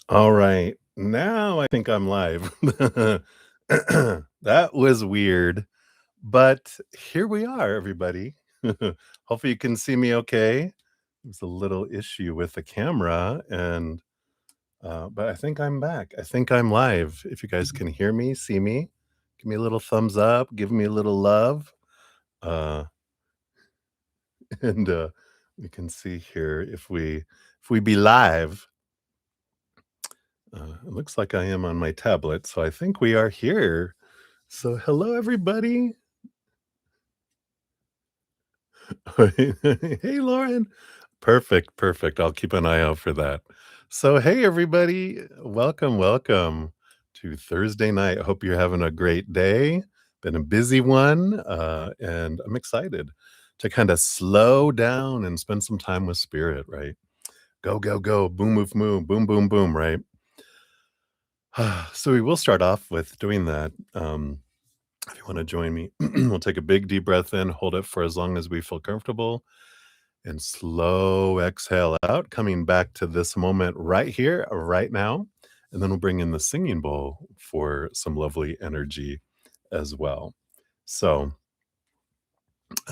All right. Now I think I'm live. That was weird, but here we are, everybody. Hopefully you can see me okay. There's a little issue with the camera and but I think I'm back. I think I'm live. If you guys can hear me, see me, give me a little thumbs up, give me a little love. Uh and we can see here if we be live. It looks like I am on my tablet, so I think we are here. So, hello, everybody. Hey, Lauren. Perfect, perfect. I'll keep an eye out for that. So, hey, everybody. Welcome, welcome to Thursday night. I hope you're having a great day. Been a busy one, and I'm excited to kind of slow down and spend some time with spirit, right? Go, go, go. Boom, move, move. Boom, boom, boom, right? So, we will start off with doing that. If you want to join me, we'll take a big deep breath in, hold it for as long as we feel comfortable, and slow exhale out, coming back to this moment right here, right now. And then we'll bring in the singing bowl for some lovely energy as well. So,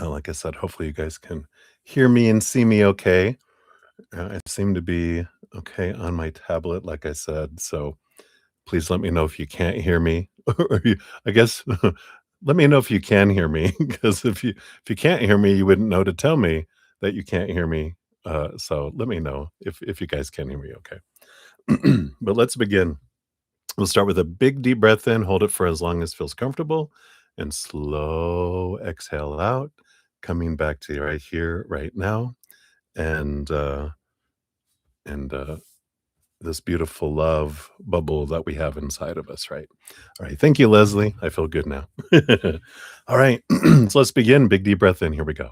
like I said, hopefully you guys can hear me and see me okay. I seem to be okay on my tablet, like I said. So, please let me know if you can't hear me, or I guess let me know if you can hear me, because if you can't hear me, you wouldn't know to tell me that you can't hear me. So let me know if you guys can hear me, okay? But let's begin. We'll start with a big deep breath in, hold it for as long as feels comfortable, and slow exhale out, coming back to right here, right now, and and this beautiful love bubble that we have inside of us, right? All right. Thank you, Leslie. I feel good now. All right. So let's begin. Big deep breath in. Here we go.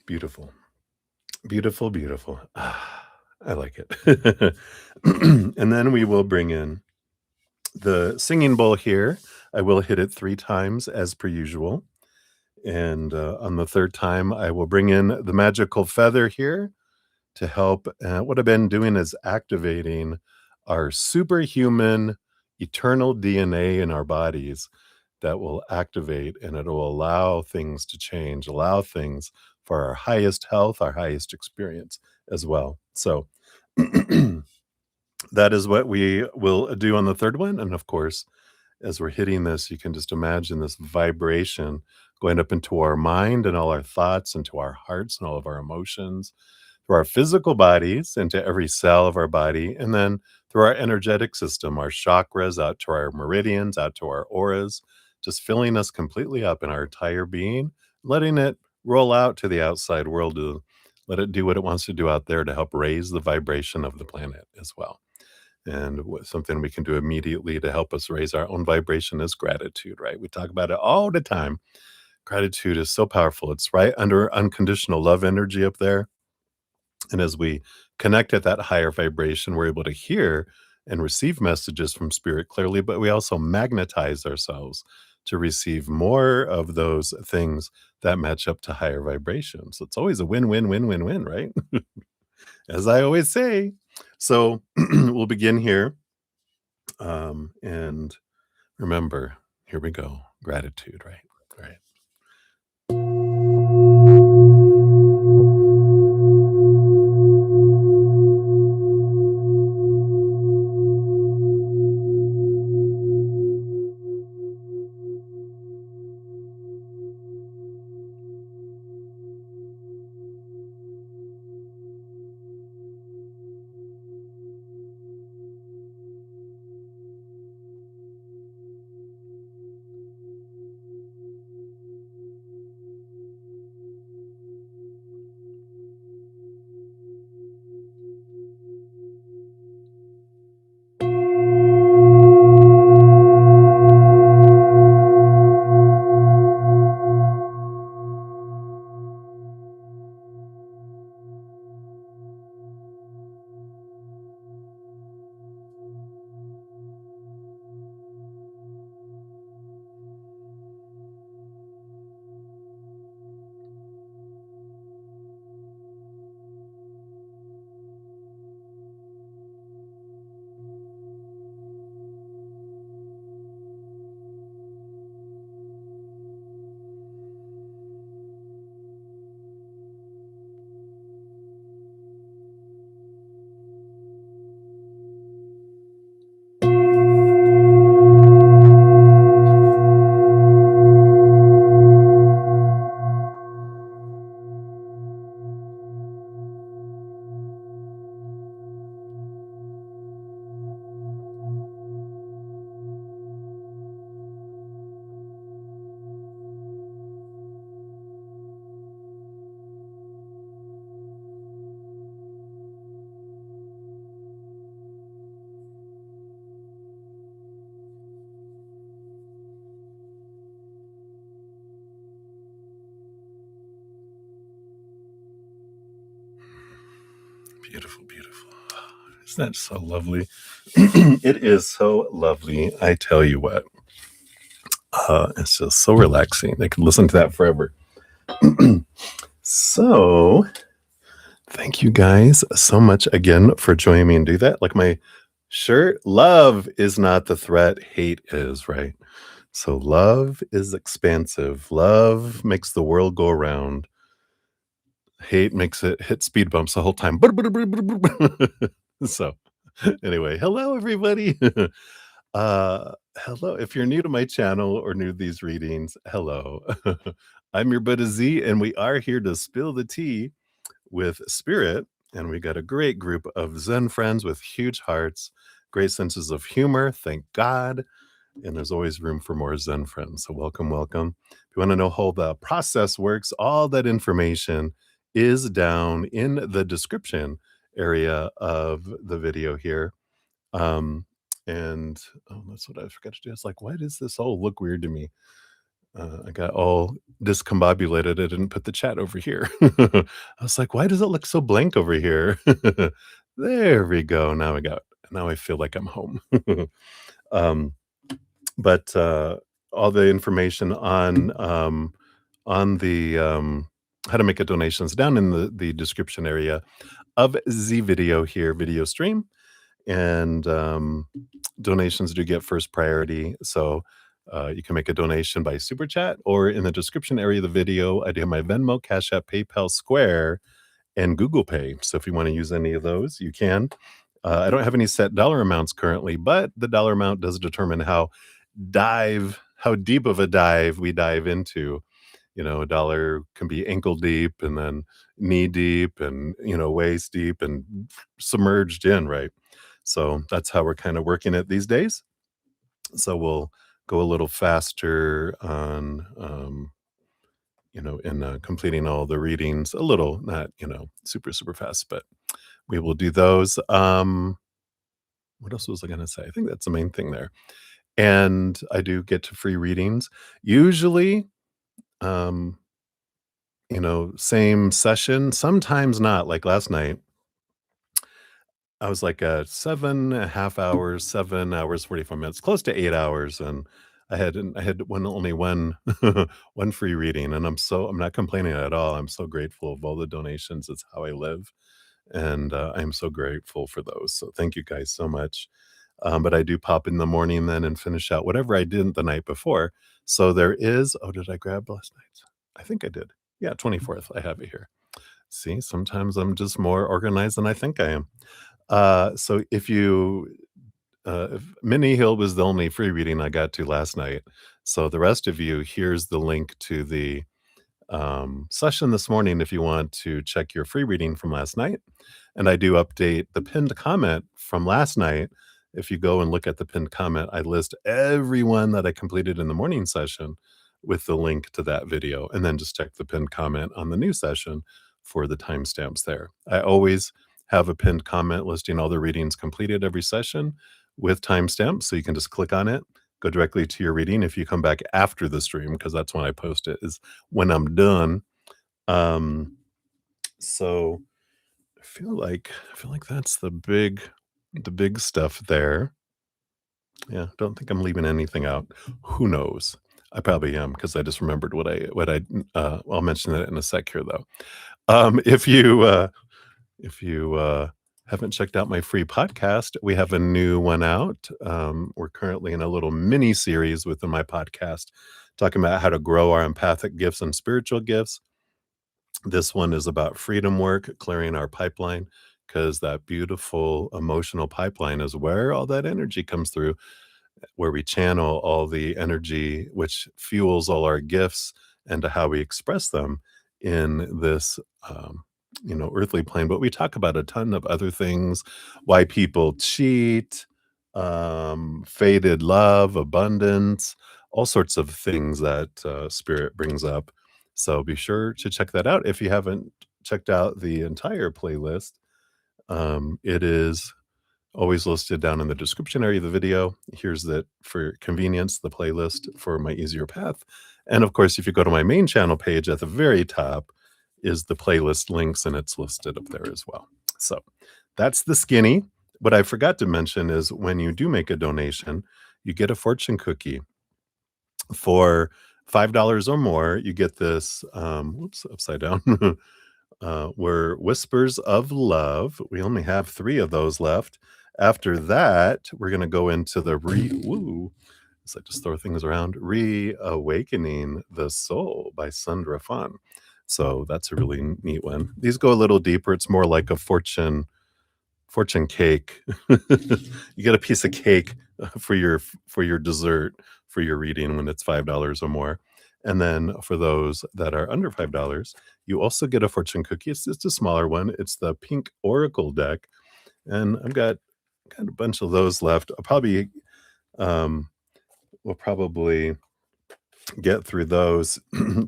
Beautiful. Beautiful, beautiful. I like it. And then we will bring in the singing bowl here. I will hit it 3 times as per usual. And on the third time, I will bring in the magical feather here to help. What I've been doing is activating our superhuman eternal DNA in our bodies that will activate, and it will allow things to change, allow things for our highest health, our highest experience as well. So that is what we will do on the third one. And of course, as we're hitting this, you can just imagine this vibration going up into our mind and all our thoughts, into our hearts and all of our emotions, through our physical bodies, into every cell of our body, and then through our energetic system, our chakras, out to our meridians, out to our auras, just filling us completely up in our entire being, letting it roll out to the outside world to let it do what it wants to do out there to help raise the vibration of the planet as well. And something we can do immediately to help us raise our own vibration is gratitude, right? We talk about it all the time. Gratitude is so powerful. It's right under unconditional love energy up there. And as we connect at that higher vibration, we're able to hear and receive messages from spirit clearly, but we also magnetize ourselves to receive more of those things that match up to higher vibrations. So it's always a win, win, win, win, win, right? As I always say. So we'll begin here. And remember, here we go. Gratitude, right? Right. Beautiful, beautiful. Isn't that so lovely? It is so lovely. I tell you what, it's just so relaxing. I could listen to that forever. So, thank you guys so much again for joining me and do that. Like my shirt, love is not the threat, hate is, right? So, love is expansive. Love makes the world go around. Hate makes it hit speed bumps the whole time. So, anyway, hello everybody. Hello. If you're new to my channel or new to these readings, hello. I'm your bruddaZEN, and we are here to spill the tea with spirit. And we got a great group of Zen friends with huge hearts, great senses of humor. Thank God. And there's always room for more Zen friends. So welcome, welcome. If you want to know how the process works, all that information is down in the description area of the video here. Um, and oh, that's what I forgot to do. It's like, why does this all look weird to me? I got all discombobulated. I didn't put the chat over here. I was like, why does it look so blank over here? There we go. Now I got. Now I feel like I'm home. um, but all the information on the how to make a donations down in the description area of the video here, video stream. And donations do get first priority. So you can make a donation by super chat, or in the description area of the video, I do have my Venmo, CashApp, PayPal, Square, and Google Pay. So if you want to use any of those, you can. I don't have any set dollar amounts currently, but the dollar amount does determine how deep of a dive we dive into. You know, a dollar can be ankle deep and then knee deep and, waist deep and submerged in, right? So that's how we're kind of working it these days. So we'll go a little faster on, in completing all the readings, a little, not, super, super fast, but we will do those. What else was I going to say? I think that's the main thing there. And I do get to free readings. Usually, same session, sometimes not. Like last night, I was like 7.5 hours, 7 hours, 44 minutes, close to 8 hours. And I had only one, one free reading. And I'm not complaining at all. I'm so grateful of all the donations. It's how I live. And I'm so grateful for those. So thank you guys so much. But I do pop in the morning then and finish out whatever I did the night before. So there is, did I grab last night's? I think I did. Yeah, 24th. I have it here. See, sometimes I'm just more organized than I think I am. So if Minnie Hill was the only free reading I got to last night. So the rest of you, here's the link to the session this morning if you want to check your free reading from last night. And I do update the pinned comment from last night. If you go and look at the pinned comment, I list everyone that I completed in the morning session with the link to that video, and then just check the pinned comment on the new session for the timestamps there. I always have a pinned comment listing all the readings completed every session with timestamps, so you can just click on it, go directly to your reading. If you come back after the stream, because that's when I post it, is when I'm done. So I feel like that's the big stuff there. Yeah, don't think I'm leaving anything out. Who knows? I probably am, because I just remembered I'll mention that in a sec here though. If you haven't checked out my free podcast, we have a new one out. We're currently in a little mini series within my podcast talking about how to grow our empathic gifts and spiritual gifts. This one is about freedom work, clearing our pipeline, because that beautiful emotional pipeline is where all that energy comes through, where we channel all the energy which fuels all our gifts and to how we express them in this earthly plane. But we talk about a ton of other things, why people cheat, faded love, abundance, all sorts of things that spirit brings up. So be sure to check that out if you haven't checked out the entire playlist. It is always listed down in the description area of the video. Here's for convenience, the playlist for my easier path. And of course, if you go to my main channel page at the very top is the playlist links, and it's listed up there as well. So that's the skinny. What I forgot to mention is when you do make a donation, you get a fortune cookie. For $5 or more, you get this, whoops, upside down. Were Whispers of Love. We only have 3 of those left. After that, we're gonna go into the woo, as I just throw things around, Reawakening the Soul by Sundra Fun. So that's a really neat one. These go a little deeper. It's more like a fortune cake. You get a piece of cake for your dessert for your reading when it's $5 or more. And then for those that are under $5, you also get a fortune cookie. It's a smaller one. It's the pink oracle deck, and I've got a bunch of those left. Um, we'll probably get through those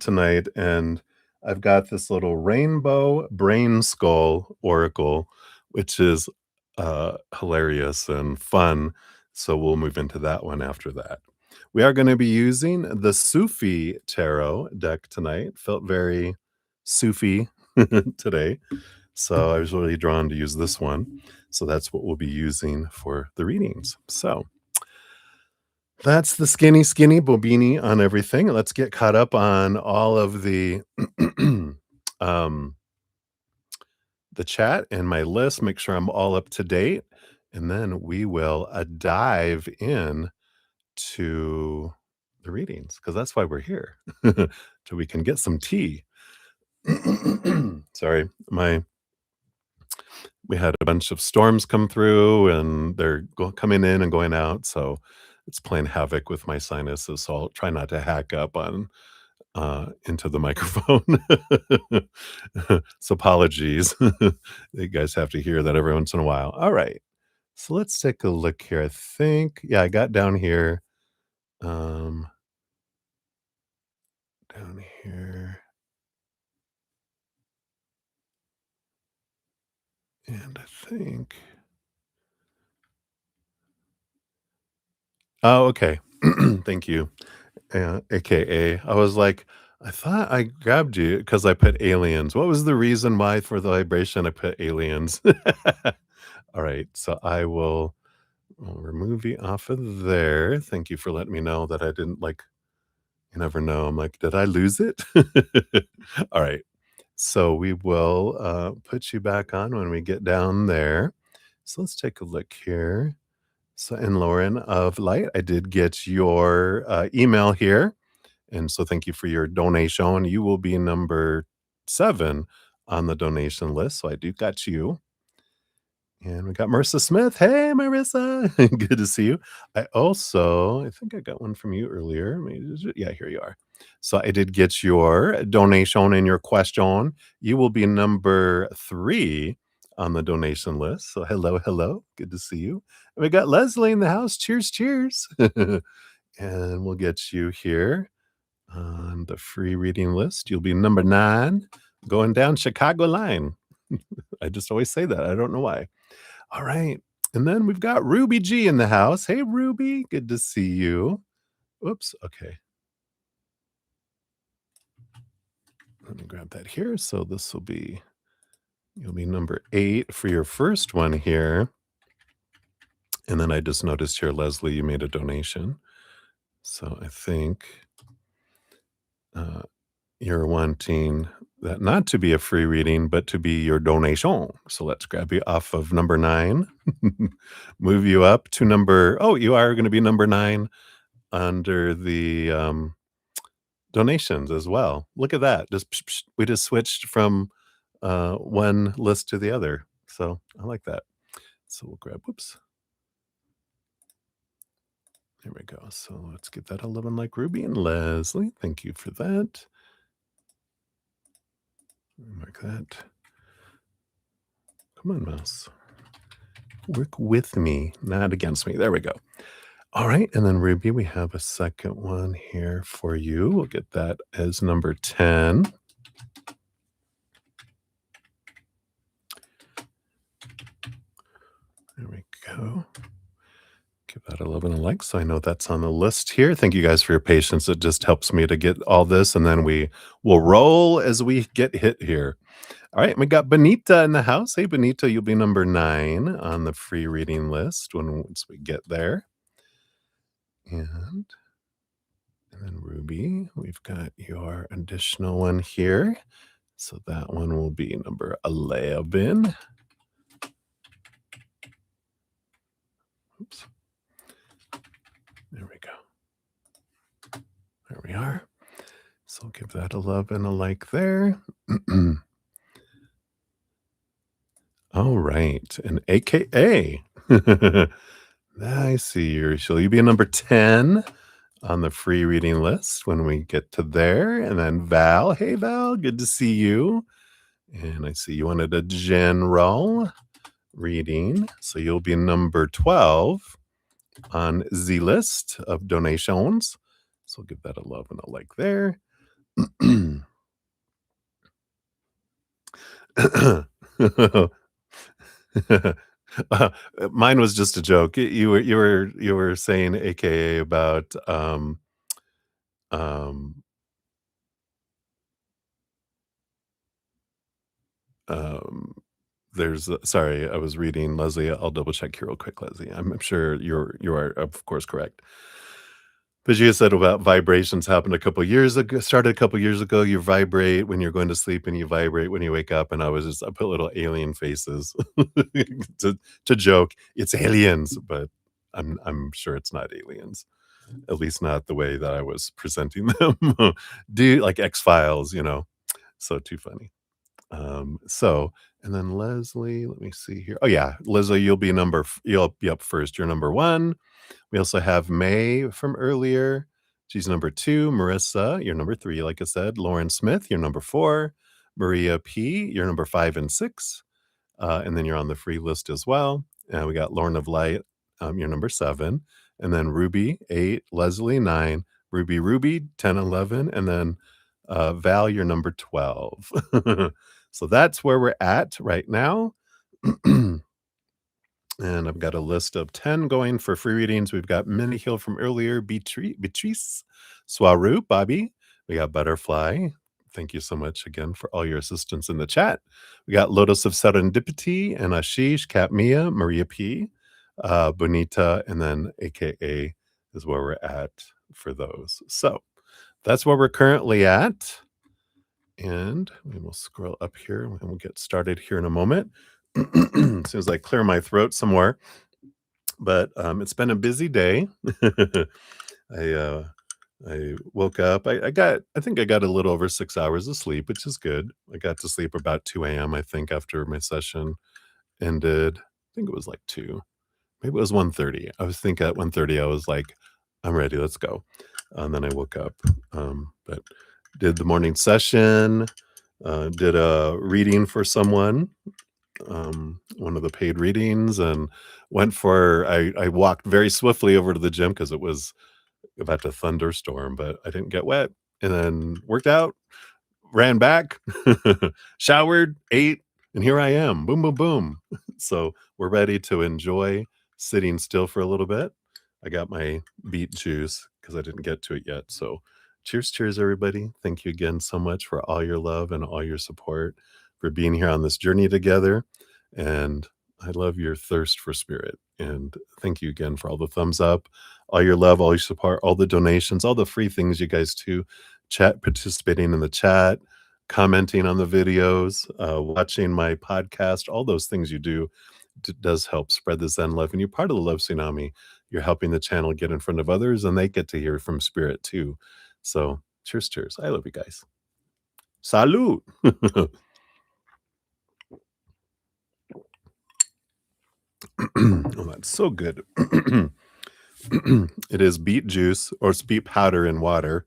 tonight. And I've got this little rainbow brain skull oracle, which is hilarious and fun. So we'll move into that one after that. We are going to be using the Sufi tarot deck tonight. Felt very Sufi today. So I was really drawn to use this one. So that's what we'll be using for the readings. So that's the skinny bobini on everything. Let's get caught up on all of um, the chat and my list, make sure I'm all up to date, and then we will dive in to the readings because that's why we're here, so we can get some tea. Sorry, we had a bunch of storms come through, and they're coming in and going out, so it's playing havoc with my sinuses. So I'll try not to hack up on into the microphone. So apologies. You guys have to hear that every once in a while. All right. So let's take a look here. I think, yeah, I got down here. Um, down here. And I think. Oh, okay. Thank you. AKA. I was like, I thought I grabbed you because I put aliens. What was the reason why for the vibration I put aliens? All right. So I'll remove you off of there. Thank you for letting me know that I didn't like, you never know. I'm like, did I lose it? All right. So we will put you back on when we get down there. So let's take a look here. So, and Lauren of Light, I did get your email here. And so thank you for your donation. You will be number 7 on the donation list. So I do got you. And we got Marissa Smith. Hey, Marissa. Good to see you. I think I got one from you earlier. Yeah, here you are. So I did get your donation and your question. You will be number 3 on the donation list. So hello, hello. Good to see you. And we got Leslie in the house. Cheers, cheers. And we'll get you here on the free reading list. You'll be number 9 going down Chicago line. I just always say that. I don't know why. All right. And then we've got Ruby G in the house. Hey, Ruby. Good to see you. Oops. Okay. Let me grab that here. So you'll be number 8 for your first one here. And then I just noticed here, Leslie, you made a donation. So I think you're wanting that not to be a free reading, but to be your donation. So let's grab you off of number 9, move you up to you are going to be number 9 under the donations as well. Look at that. We just switched from one list to the other. So I like that. So we'll grab, whoops. There we go. So let's get that 11 like Ruby and Leslie. Thank you for that. Like that. Come on, mouse. Work with me, not against me. There we go. All right. And then Ruby, we have a second one here for you. We'll get that as number 10. There we go. Give that 11 a like so I know that's on the list here. Thank you guys for your patience. It just helps me to get all this, and then we will roll as we get hit here. All right, we got Benita in the house. Hey, Benita, you'll be number 9 on the free reading list once we get there. And then Ruby, we've got your additional one here. So that one will be number 11. Oops. There we go. There we are. So I'll give that a love and a like there. All right. And AKA. I see you. Shall you be a number 10 on the free reading list when we get to there? And then Val. Hey, Val. Good to see you. And I see you wanted a general reading. So you'll be number 12 on the list of donations. So I'll give that a love and a like there. Mine was just a joke. You were saying AKA about um um sorry, I was reading Leslie. I'll double check here real quick, Leslie. I'm sure you are of course correct. But you said about vibrations happened a couple years ago, started a couple years ago. You vibrate when you're going to sleep and you vibrate when you wake up. And I put little alien faces to joke. It's aliens, but I'm sure it's not aliens. At least not the way that I was presenting them. Do like X-Files, So too funny. So and then Leslie, let me see here. Oh yeah, Leslie, you'll be up first. You're number 1. We also have May from earlier. She's number 2. Marissa, you're number 3, like I said. Lauren Smith, you're number 4. Maria P, you're number 5 and 6. And then you're on the free list as well. And we got Lauren of Light, you're number 7. And then Ruby, 8. Leslie, 9. Ruby, 10, 11. And then Val, you're number 12. So that's where we're at right now. And I've got a list of 10 going for free readings. We've got Minnie Hill from earlier, Beatrice, Swaru, Bobby. We got Butterfly. Thank you so much again for all your assistance in the chat. We got Lotus of Serendipity and Ashish, Kat Mia, Maria P, Bonita, and then AKA is where we're at for those. So that's where we're currently at. And we will scroll up here and we'll get started here in a moment. As soon as I clear my throat some more. But it's been a busy day. I woke up. I think I got a little over 6 hours of sleep, which is good. I got to sleep about 2 a.m. I think after my session ended. I think it was like 2. Maybe it was 1:30. I was thinking at 1:30, I was like, I'm ready, let's go. And then I woke up. But did the morning session, did a reading for someone, one of the paid readings, and I walked very swiftly over to the gym because it was about to thunderstorm, but I didn't get wet, and then worked out, ran back, showered, ate, and here I am. Boom, boom, boom. So we're ready to enjoy sitting still for a little bit. I got my beet juice because I didn't get to it yet. So cheers, everybody. Thank you again so much for all your love and all your support, for being here on this journey together. And I love your thirst for spirit. And thank you again for all the thumbs up, all your love, all your support, all the donations, all the free things you guys do, participating in the chat, commenting on the videos, watching my podcast, all those things you do does help spread the Zen love. And you're part of the Love Tsunami. You're helping the channel get in front of others, and they get to hear from spirit too. So cheers. I love you guys. Salud. Oh, that's so good. It is beet juice or beet powder in water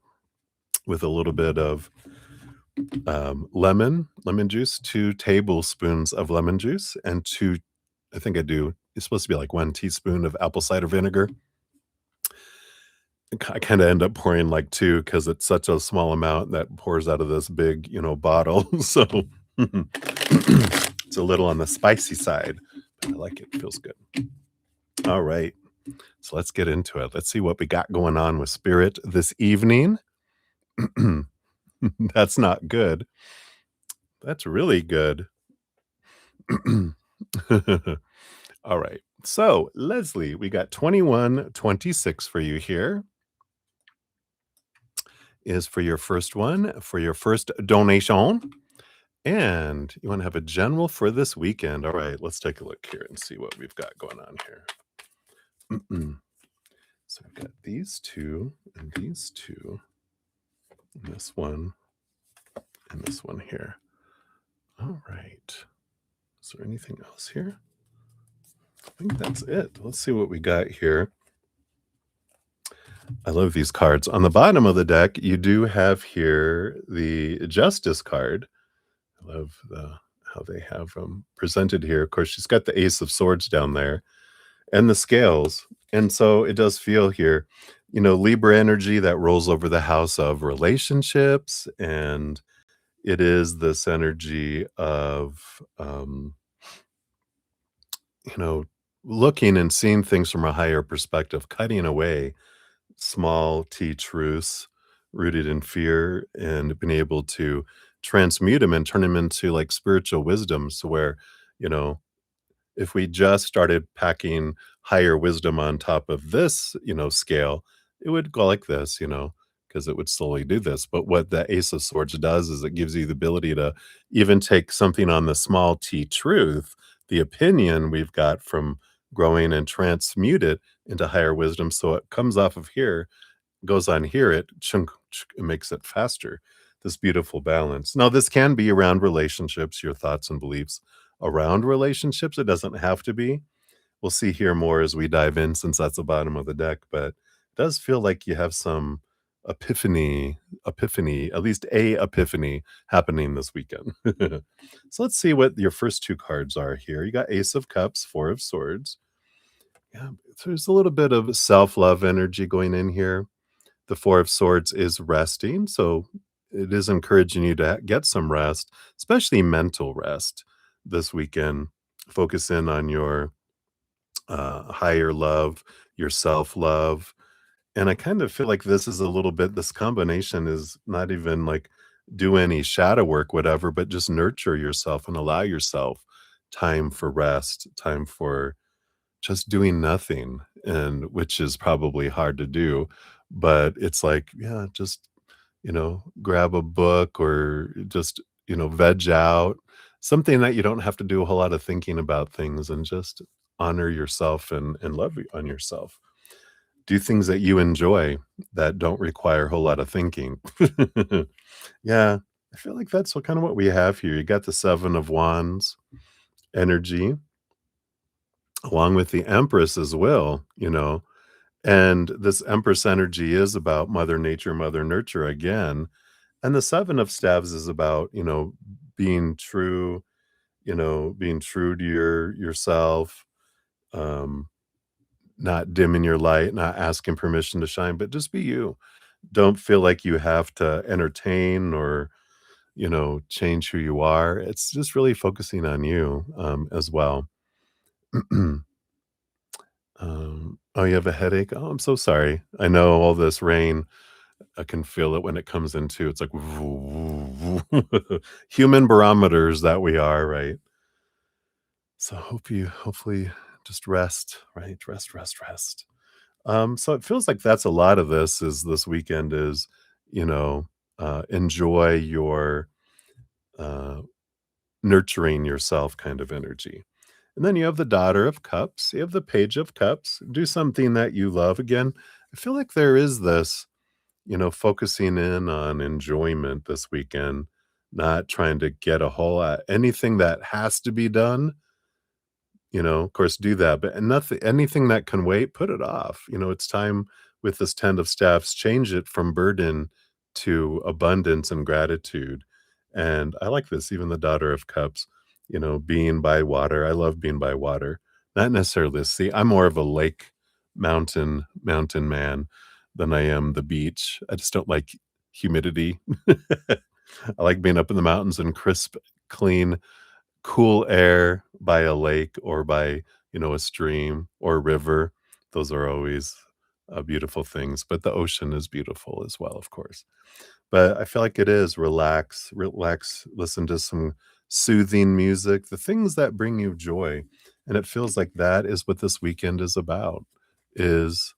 with a little bit of lemon juice, 2 tablespoons of lemon juice, and it's supposed to be like 1 teaspoon of apple cider vinegar. I kind of end up pouring like 2 because it's such a small amount that pours out of this big, bottle. So it's a little on the spicy side, but I like it. It feels good. All right. So let's get into it. Let's see what we got going on with spirit this evening. That's not good. That's really good. All right. So, Leslie, we got 2126 for you here. Is for your first one, for your first donation. And you want to have a general for this weekend. All right, let's take a look here and see what we've got going on here. So I've got these two and these two, and this one and this one here. All right. Is there anything else here? I think that's it. Let's see what we got here. I love these cards. On the bottom of the deck, you do have here the Justice card. I love how they have them presented here. Of course, she's got the Ace of Swords down there and the scales. And so it does feel here, Libra energy that rolls over the house of relationships. And it is this energy of, you know, looking and seeing things from a higher perspective, cutting away small t truths rooted in fear and being able to transmute them and turn them into like spiritual wisdom. So where, you know, if we just started packing higher wisdom on top of this, scale, it would go like this, because it would slowly do this. But what the Ace of Swords does is it gives you the ability to even take something on the small t truth, the opinion we've got from growing and transmute it into higher wisdom. So it comes off of here, goes on here, it chunk, it makes it faster. This beautiful balance. Now, this can be around relationships, your thoughts and beliefs around relationships. It doesn't have to be. We'll see here more as we dive in, since that's the bottom of the deck. But it does feel like you have some epiphany, at least a epiphany happening this weekend. So let's see what your first two cards are here. You got Ace of Cups, Four of Swords. Yeah, so there's a little bit of self-love energy going in here. The Four of Swords is resting, so it is encouraging you to get some rest, especially mental rest this weekend. Focus in on your higher love, your self-love. And I kind of feel like this is a little bit, this combination is not even like do any shadow work, whatever, but just nurture yourself and allow yourself time for rest, time for just doing nothing, and which is probably hard to do, but it's like, yeah, just, grab a book or just, veg out, something that you don't have to do a whole lot of thinking about things, and just honor yourself and love on yourself. Do things that you enjoy that don't require a whole lot of thinking. Yeah, I feel like that's what kind of what we have here. You got the Seven of Wands energy along with the Empress as well, and this Empress energy is about Mother Nature, Mother Nurture again. And the Seven of Staves is about, being true, being true to yourself, um, not dimming your light, not asking permission to shine, but just be you. Don't feel like you have to entertain or, change who you are. It's just really focusing on you as well. Oh, you have a headache? Oh, I'm so sorry. I know all this rain. I can feel it when it comes in too. It's like human barometers that we are, right? So hopefully just rest, right? Rest, rest, rest. So it feels like that's a lot of this is this weekend is, you know, enjoy your uh nurturing yourself kind of energy. And then you have the Daughter of Cups, you have the Page of Cups. Do something that you love. Again, I feel like there is this, focusing in on enjoyment this weekend, not trying to get a whole lot. Anything that has to be done, of course, do that, but nothing, anything that can wait, put it off. It's time with this Ten of Staffs, change it from burden to abundance and gratitude. And I like this, even the Daughter of Cups, being by water. I love being by water. Not necessarily the sea. I'm more of a lake, mountain man than I am the beach. I just don't like humidity. I like being up in the mountains and crisp, clean, cool air by a lake or by, a stream or a river. Those are always beautiful things, but the ocean is beautiful as well, of course. But I feel like it is relax, listen to some soothing music, the things that bring you joy. And it feels like that is what this weekend is about, is,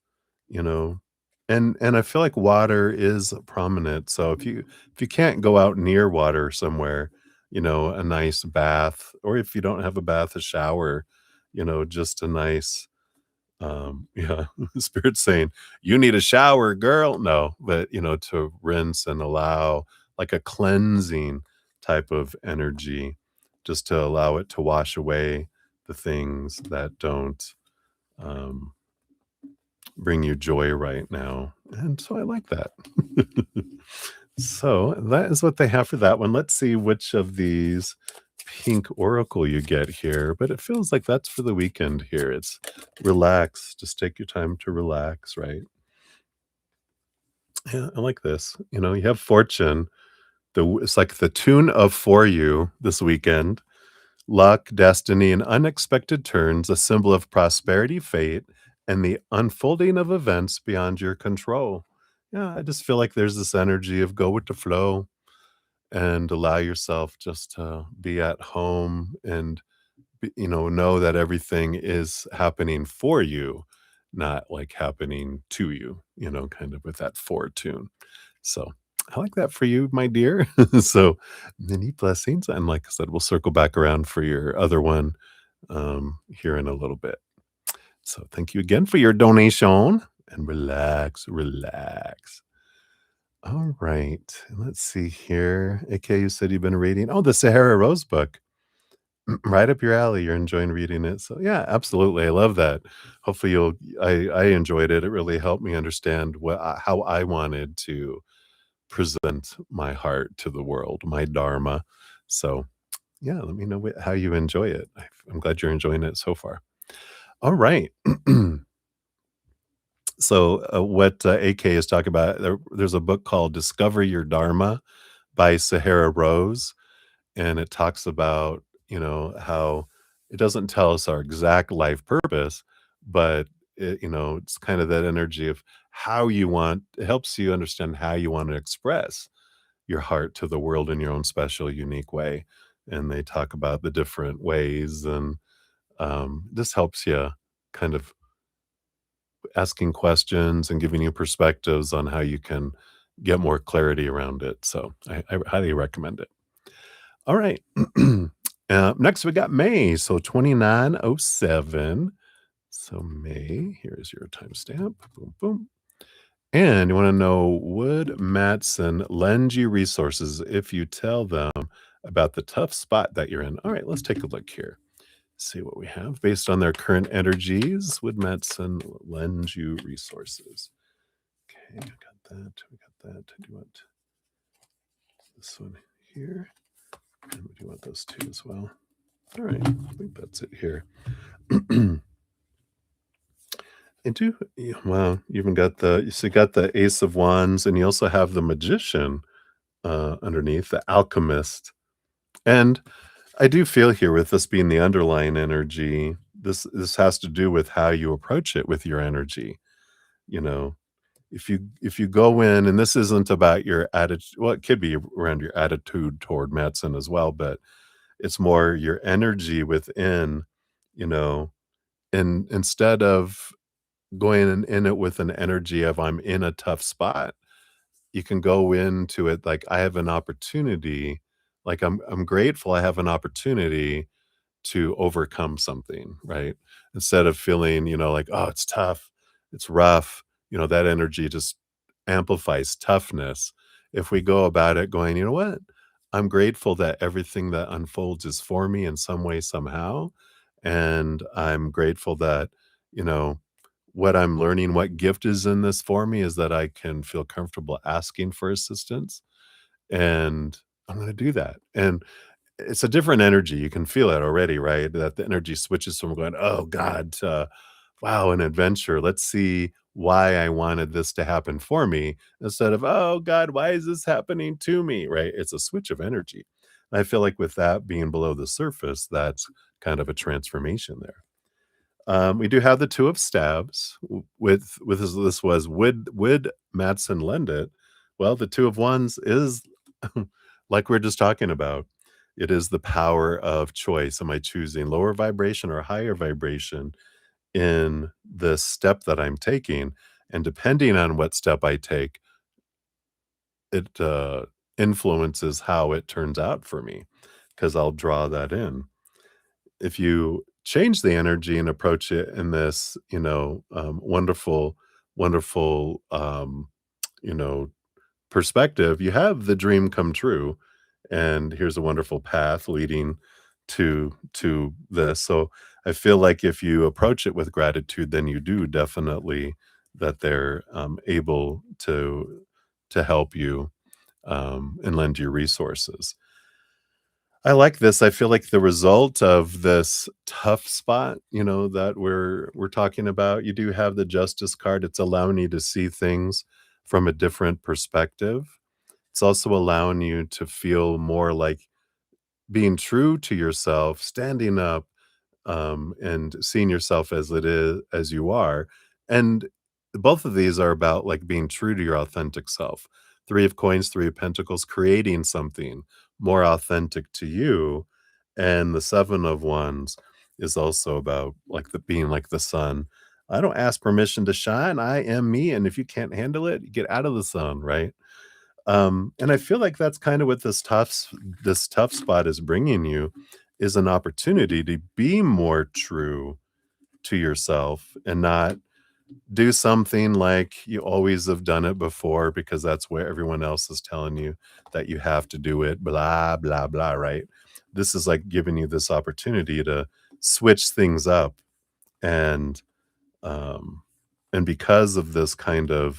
you know, and I feel like water is prominent. So if you can't go out near water somewhere, a nice bath, or if you don't have a bath, a shower, just a nice yeah, spirit saying, "You need a shower, girl." No, but, to rinse and allow, like, a cleansing type of energy, just to allow it to wash away the things that don't, um, bring you joy right now, and so I like that. So, that is what they have for that one. Let's see which of these pink oracle you get here, but it feels like that's for the weekend here. It's relax, just take your time to relax, right? Yeah, I like this. You have fortune. It's like the tune of for you this weekend. Luck, destiny, and unexpected turns, a symbol of prosperity, fate, and the unfolding of events beyond your control. Yeah, I just feel like there's this energy of go with the flow and allow yourself just to be at home and know that everything is happening for you, not like happening to you, kind of with that for tune. So I like that for you, my dear. So many blessings. And like I said, we'll circle back around for your other one here in a little bit. So thank you again for your donation and relax, relax. All right. Let's see here. AK, you said you've been reading. Oh, the Sahara Rose book. Right up your alley. You're enjoying reading it. So yeah, absolutely. I love that. Hopefully I enjoyed it. It really helped me understand how I wanted to present my heart to the world, my dharma. So yeah, let me know how you enjoy it. I'm glad you're enjoying it so far. All right. So what AK is talking about, there's a book called Discover Your Dharma by Sahara Rose, and it talks about how it doesn't tell us our exact life purpose, but it's kind of that energy of how you want, it helps you understand how you want to express your heart to the world in your own special unique way. And they talk about the different ways, and this helps you kind of asking questions and giving you perspectives on how you can get more clarity around it. So I highly recommend it. All right. Next, we got May. So 2907. So May, here's your timestamp. Boom, boom. And you want to know, would Matson lend you resources if you tell them about the tough spot that you're in? All right, let's take a look here. See what we have. Based on their current energies, would Matson lend you resources? Okay, I got that. We got that. I do want this one here. And we do want those two as well. All right, I think that's it here. I do. Yeah, wow, you even got you got the Ace of Wands, and you also have the Magician underneath, the Alchemist. And I do feel here, with this being the underlying energy, this has to do with how you approach it with your energy. You know, if you go in, and this isn't about your attitude. Well, it could be around your attitude toward Matson as well, but it's more your energy within. You know, and instead of going in it with an energy of I'm in a tough spot, you can go into it like I have an opportunity, like I'm grateful I have an opportunity to overcome something, right? Instead of feeling, like, oh, it's tough, it's rough, that energy just amplifies toughness. If we go about it going, you know what? I'm grateful that everything that unfolds is for me in some way, somehow. And I'm grateful that, you know, what I'm learning, what gift is in this for me is that I can feel comfortable asking for assistance. And I'm going to do that. And it's a different energy. You can feel it already, right? That the energy switches from going, "Oh God," to, "Wow, an adventure. Let's see why I wanted this to happen for me," instead of, "Oh God, why is this happening to me?" Right? It's a switch of energy. And I feel like with that being below the surface, that's kind of a transformation there. We do have the two of stabs with this was would Madsen lend it? Well, the two of wands is like we're just talking about. It is the power of choice. Am I choosing lower vibration or higher vibration in the step that I'm taking? And depending on what step I take, it influences how it turns out for me because I'll draw that in. If you change the energy and approach it in this, wonderful, wonderful, you know, perspective, you have the dream come true. And here's a wonderful path leading to this. So I feel like if you approach it with gratitude, then you do definitely that they're able to help you and lend you resources. I like this. I feel like the result of this tough spot, that we're talking about, you do have the justice card. It's allowing you to see things from a different perspective. It's also allowing you to feel more like being true to yourself, standing up, and seeing yourself as it is as you are. And both of these are about like being true to your authentic self. Three of coins, three of pentacles, creating something more authentic to you. And the seven of wands is also about like the being like the sun. I don't ask permission to shine. I am me. And if you can't handle it, get out of the sun, right? And I feel like that's kind of what this tough spot is bringing you is an opportunity to be more true to yourself and not do something like you always have done it before because that's where everyone else is telling you that you have to do it, blah, blah, blah, right? This is like giving you this opportunity to switch things up and um and because of this kind of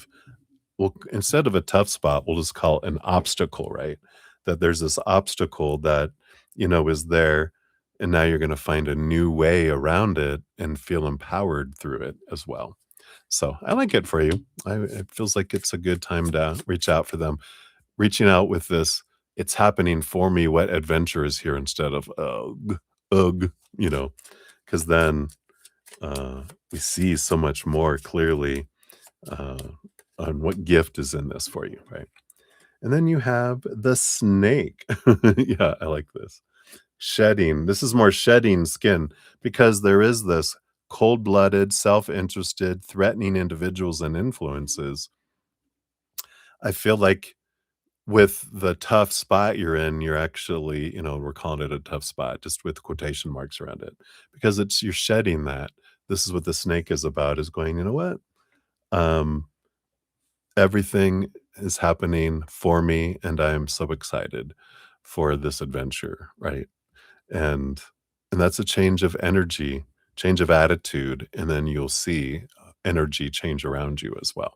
well, instead of a tough spot, we'll just call it an obstacle, right? That there's this obstacle that, is there, and now you're gonna find a new way around it and feel empowered through it as well. So, I like it for you. It feels like it's a good time to reach out for them. Reaching out with this, "It's happening for me, what adventure is here?" instead of, "Ugh, ugh," because then, we see so much more clearly uh, on what gift is in this for you, right? And then you have the snake. Yeah, I like this. Shedding. This is more shedding skin because there is this cold blooded, self interested, threatening individuals and influences. I feel like with the tough spot you're in, you're actually, we're calling it a tough spot just with quotation marks around it because you're shedding that. This is what the snake is about is going, you know what? Um, Everything is happening for me, and I am so excited for this adventure, right? And and that's a change of energy, change of attitude, and then you'll see energy change around you as well.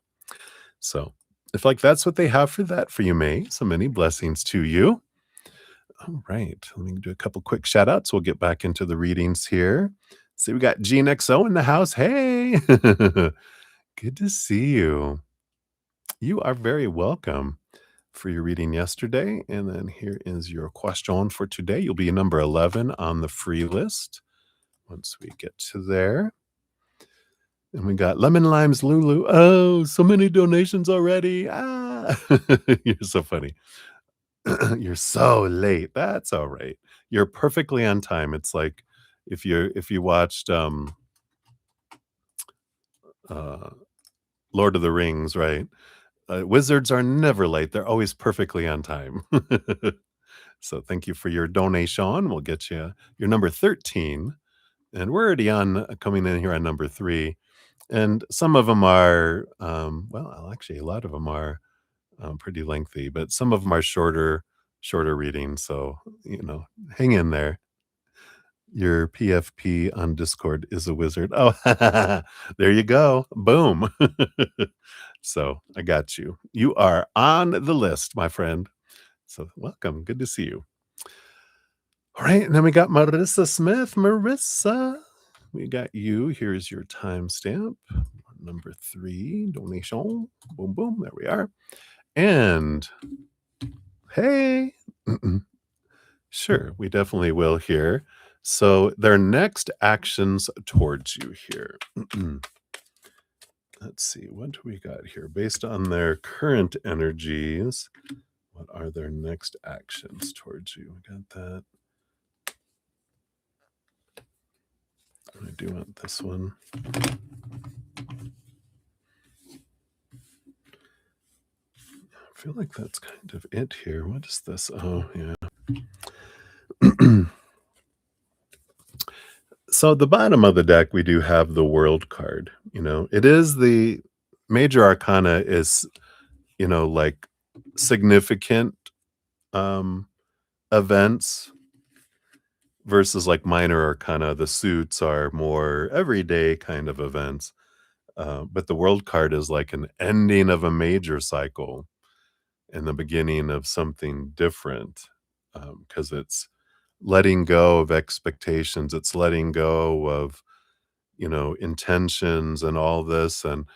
So, if like that's what they have for that for you, May, so many blessings to you. All right, let me do a couple quick shout outs. We'll get back into the readings here. See, we got Gene XO in the house. Hey, good to see you. You are very welcome for your reading yesterday. And then here is your question for today. You'll be number 11 on the free list once we get to there. And we got Lemon Limes Lulu. Oh, so many donations already. Ah, you're so funny. You're so late. That's all right. You're perfectly on time. It's like if you watched uh Lord of the Rings, right? Wizards are never late. They're always perfectly on time. So thank you for your donation. We'll get you your number 13. And we're already on coming in here on number 3. And some of them are, well, actually, a lot of them are pretty lengthy, but some of them are shorter readings. So, hang in there. Your PFP on Discord is a wizard. Oh, there you go. Boom. So I got you. You are on the list, my friend. So welcome. Good to see you. All right. And then we got Marissa Smith. Marissa, we got you. Here's your timestamp. Number 3 donation. Boom, boom. There we are. And hey, sure, we definitely will here. So their next actions towards you here. Let's see, what do we got here? Based on their current energies, what are their next actions towards you? We got that. I do want this one. I feel like that's kind of it here. What is this? Oh, yeah. So at the bottom of the deck, we do have the world card. It is the major arcana is, like significant um events versus like minor arcana. The suits are more everyday kind of events. But the world card is like an ending of a major cycle and the beginning of something different, because it's letting go of expectations. It's letting go of, intentions and all this, and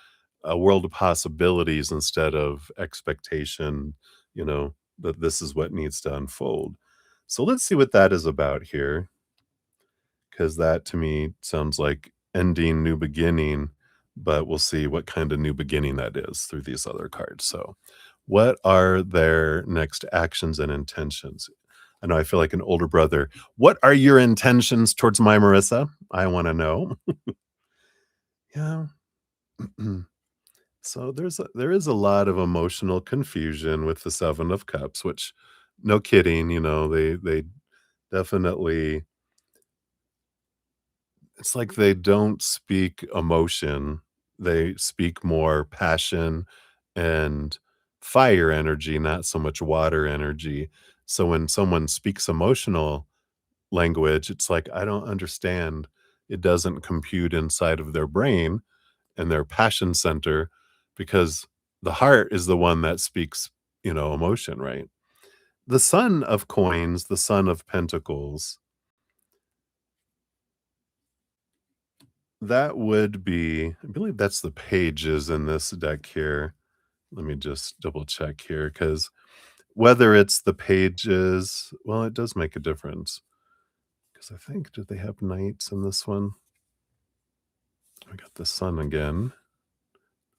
a world of possibilities instead of expectation, that this is what needs to unfold. So let's see what that is about here, because that to me sounds like ending, new beginning, but we'll see what kind of new beginning that is through these other cards. So, what are their next actions and intentions? I know I feel like an older brother. What are your intentions towards my Marissa? I want to know. Yeah. So there is a lot of emotional confusion with the 7 of Cups, which no kidding, they definitely, it's like they don't speak emotion. They speak more passion and fire energy, not so much water energy. So when someone speaks emotional language, it's like, I don't understand. It doesn't compute inside of their brain and their passion center, because the heart is the one that speaks, emotion, right? The Son of Coins, the Son of Pentacles, that would be, I believe that's the pages in this deck here. Let me just double check here, because whether it's the pages, well, it does make a difference. Because I think, did they have knights in this one? I got the sun again.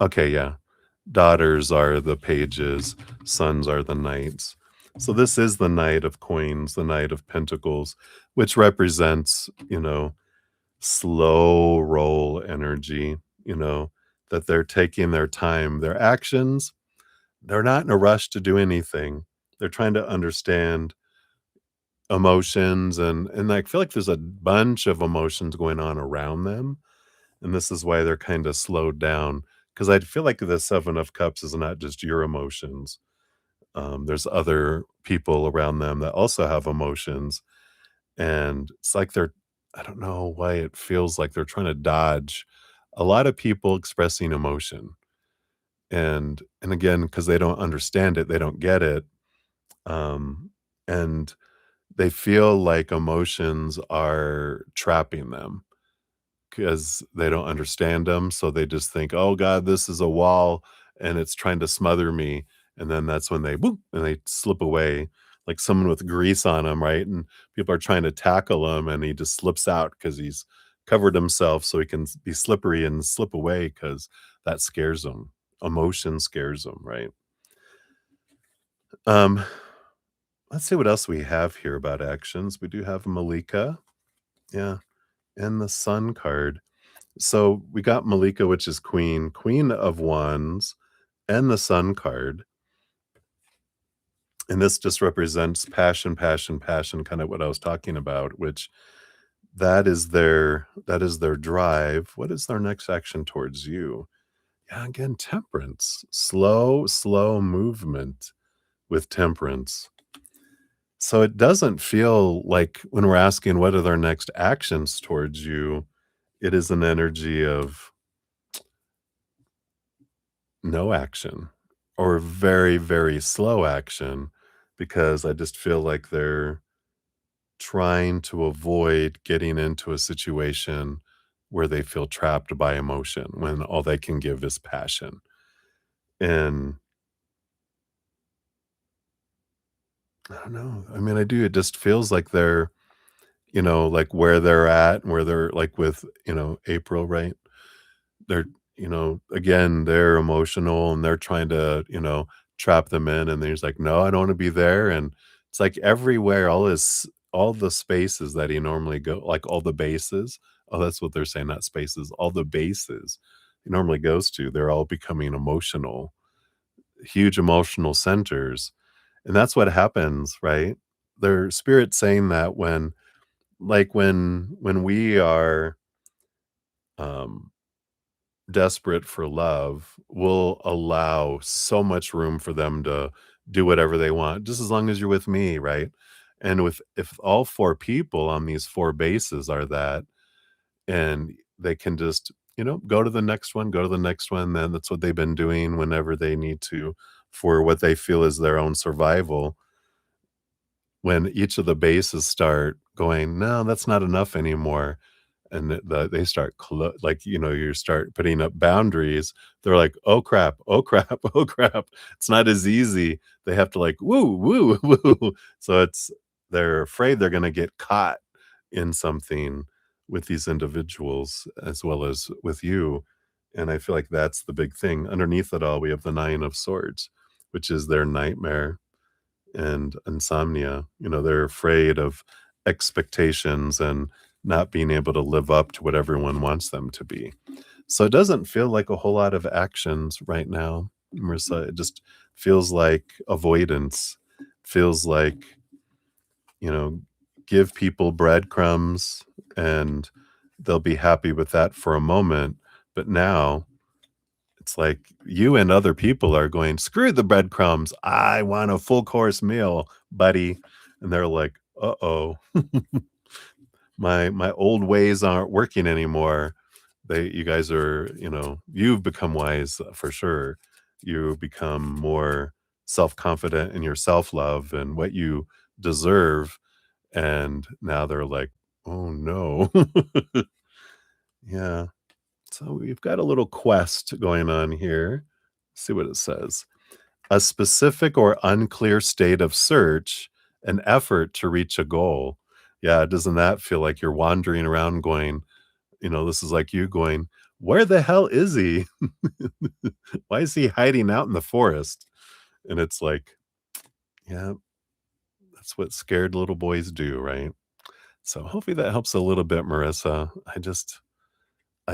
Okay, yeah. Daughters are the pages, sons are the knights. So this is the Knight of Coins, the Knight of Pentacles, which represents, slow roll energy, that they're taking their time. Their actions, they're not in a rush to do anything. They're trying to understand emotions, and I feel like there's a bunch of emotions going on around them, and this is why they're kinda slowed down. Because I feel like the 7 of Cups is not just your emotions. There's other people around them that also have emotions, and it's like they're, I don't know why it feels like they're trying to dodge a lot of people expressing emotion, and again, because they don't understand it, they don't get it, and they feel like emotions are trapping them because they don't understand them. So they just think, "Oh god, this is a wall and it's trying to smother me." And then that's when they boop and they slip away like someone with grease on him, right? And people are trying to tackle him and he just slips out because he's covered himself so he can be slippery and slip away because that scares him. Emotion scares him, right? Um, let's see what else we have here about actions. We do have Malika, yeah, and the Sun card. So we got Malika, which is Queen, Queen of Wands, and the Sun card. And this just represents passion, passion, passion, kind of what I was talking about, which that is their drive. What is their next action towards you? Yeah, again, temperance. Slow, slow movement with temperance. So it doesn't feel like when we're asking what are their next actions towards you, it is an energy of no action or very, very slow action, because I just feel like they're trying to avoid getting into a situation where they feel trapped by emotion when all they can give is passion. And I don't know. I mean, I do. It just feels like they're, like where they're at and where they're like with, April, right? They're, again, they're emotional and they're trying to, trap them in. And he's like, no, I don't want to be there. And it's like everywhere, all the spaces that he normally go, like all the bases. Oh, that's what they're saying, not spaces, all the bases he normally goes to, they're all becoming emotional, huge emotional centers. And that's what happens, right? Their spirit saying that when we are um desperate for love, we'll allow so much room for them to do whatever they want, just as long as you're with me, right? And with if all four people on these four bases are that, and they can just, go to the next one, go to the next one, then that's what they've been doing whenever they need to for what they feel is their own survival. When each of the bases start going, no, that's not enough anymore, and they start like, you start putting up boundaries, they're like, oh crap, oh crap, oh crap, it's not as easy. They have to like woo woo woo, so they're afraid they're going to get caught in something with these individuals as well as with you. And I feel like that's the big thing underneath it all. We have the Nine of Swords, which is their nightmare and insomnia. They're afraid of expectations and not being able to live up to what everyone wants them to be. So it doesn't feel like a whole lot of actions right now, Marissa. It just feels like avoidance. Feels like, you know, give people breadcrumbs and they'll be happy with that for a moment. But now it's like you and other people are going, screw the breadcrumbs. I want a full course meal, buddy. And they're like, uh-oh, my old ways aren't working anymore. You guys are, you've become wise for sure. You become more self-confident in your self-love and what you deserve. And now they're like, oh no. Yeah. So we've got a little quest going on here. See what it says. A specific or unclear state of search, an effort to reach a goal. Yeah, doesn't that feel like you're wandering around going, this is like you going, where the hell is he? Why is he hiding out in the forest? And it's like, yeah, that's what scared little boys do, right? So hopefully that helps a little bit, Marissa. I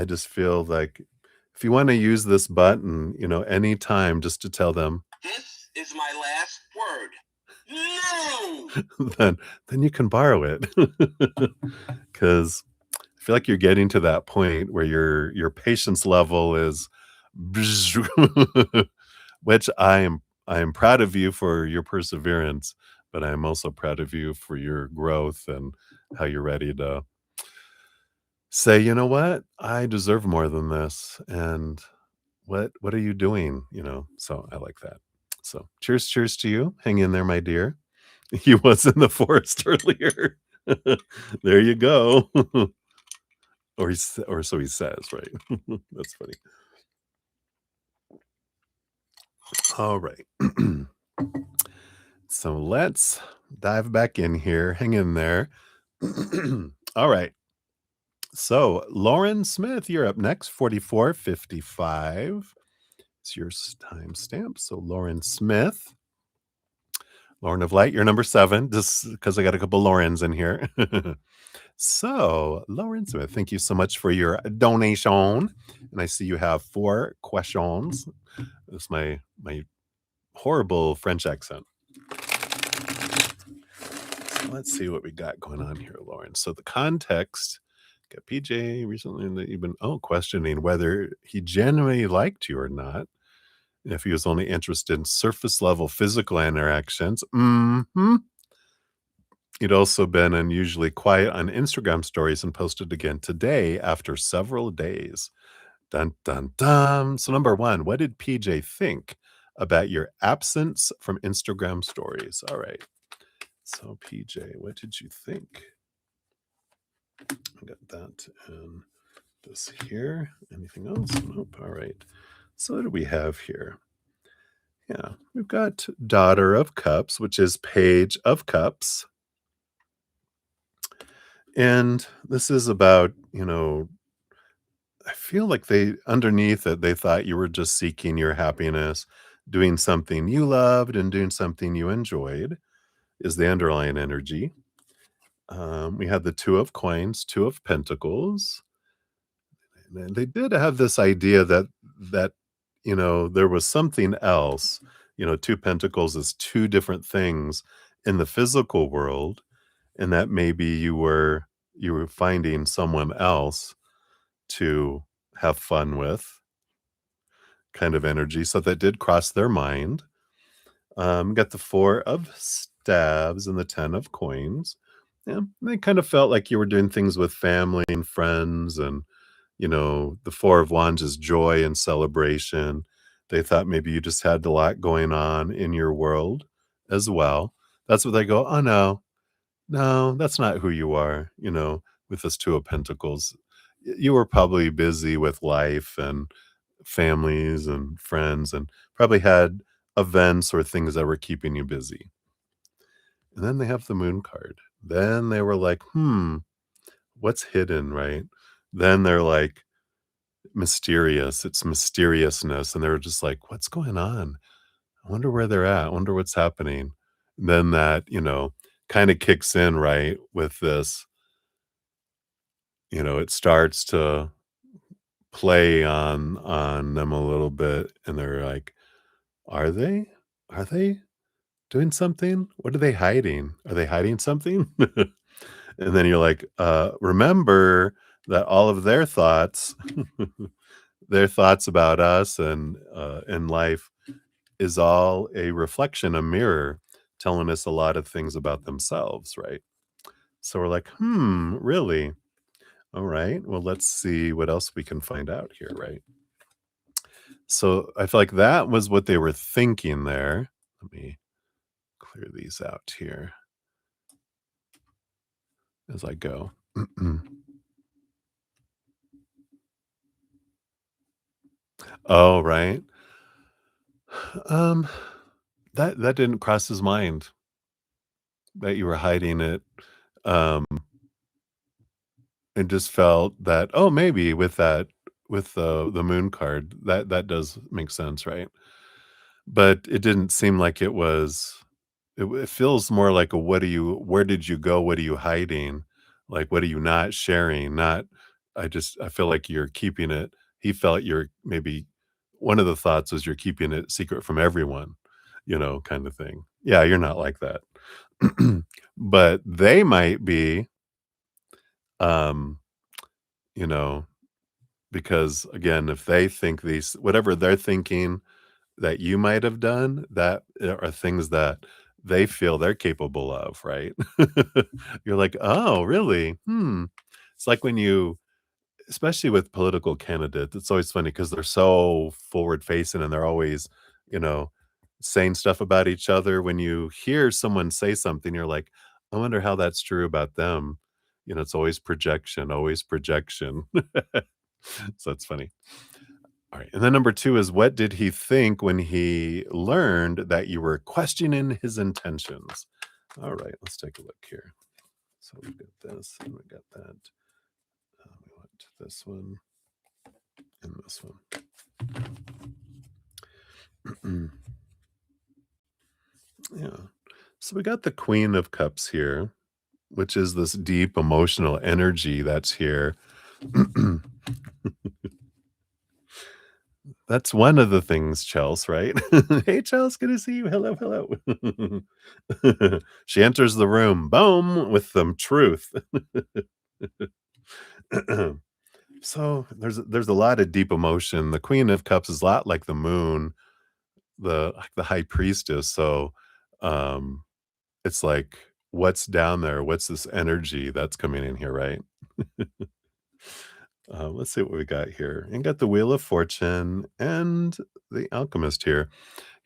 just feel like if you want to use this button, anytime just to tell them, this is my last word. No! then you can borrow it. Because I feel like you're getting to that point where your patience level is which I am proud of you for your perseverance, but I am also proud of you for your growth and how you're ready to say, "You know what? I deserve more than this, and what are you doing?" So I like that. So cheers to you. Hang in there, my dear. He was in the forest earlier. There you go. Or so he says, right? That's funny. All right. So let's dive back in here. Hang in there. All right. So Lauren Smith, you're up next. 44:55. It's your timestamp. So Lauren Smith, Lauren of Light, you're number 7, just because I got a couple Laurens in here. So, Lauren Smith, thank you so much for your donation. And I see you have 4 questions. That's my horrible French accent. So let's see what we got going on here, Lauren. So the context, got PJ recently that you've been questioning whether he genuinely liked you or not. If he was only interested in surface level physical interactions. He'd also been unusually quiet on Instagram stories and posted again today after several days. Dun dun dun. So number 1, what did PJ think about your absence from Instagram stories? All right. So PJ, what did you think? I got that and this here. Anything else? Nope. All right. So what do we have here? Yeah, we've got Daughter of Cups, which is Page of Cups. And this is about, I feel like they underneath it, they thought you were just seeking your happiness, doing something you loved and doing something you enjoyed is the underlying energy. We had the 2 of coins, 2 of pentacles. And they did have this idea that there was something else. 2 pentacles is 2 different things in the physical world, and that maybe you were finding someone else to have fun with, kind of energy. So that did cross their mind. Got the 4 of stabs and the 10 of coins. Yeah, they kind of felt like you were doing things with family and friends, and the 4 of wands is joy and celebration. They thought maybe you just had a lot going on in your world as well. That's what they go, "Oh, no. No, that's not who you are," with this 2 of pentacles. You were probably busy with life and families and friends and probably had events or things that were keeping you busy. And then they have the moon card. Then they were like, what's hidden, right? Then they're like, mysterious. It's mysteriousness. And they're just like, what's going on? I wonder where they're at. I wonder what's happening. And then that, kind of kicks in, right? With this, it starts to play on them a little bit. And they're like, are they? Are they doing something? What are they hiding? Are they hiding something? And then you're like, remember that all of their thoughts, their thoughts about us and life is all a reflection, a mirror telling us a lot of things about themselves, right? So we're like, really? All right. Well, let's see what else we can find out here, right? So I feel like that was what they were thinking there. Let me clear these out here as I go. Oh, right. Um, that didn't cross his mind that you were hiding it. Um, and just felt that, oh, maybe with the moon card, that does make sense, right? But it didn't seem like it was. It feels more like a where did you go? What are you hiding? Like, what are you not sharing? Not, I feel like you're keeping it. He felt you're maybe one of the thoughts was you're keeping it secret from everyone, kind of thing. Yeah, you're not like that. But they might be, um, you know, because again, if they think these, whatever they're thinking that you might have done, that are things that they feel they're capable of, right? You're like, "Oh, really? Hmm." It's like when you especially with political candidates, it's always funny because 'cause they're so forward facing and they're always, you know, saying stuff about each other. When you hear someone say something, you're like, "I wonder how that's true about them." It's always projection, always projection. So it's funny. Alright, and then number 2 is what did he think when he learned that you were questioning his intentions? Alright, let's take a look here. So we got this, and we got that. We want this one and this one. Yeah. So we got the Queen of Cups here, which is this deep emotional energy that's here. That's one of the things, Chels, right? "Hey, Chels, good to see you. Hello, hello." She enters the room, boom, with some truth. So, there's a lot of deep emotion. The Queen of Cups is a lot like the moon, the high priestess, so, um, it's like, what's down there? What's this energy that's coming in here, right? Let's see what we got here. And got the Wheel of Fortune and the Alchemist here.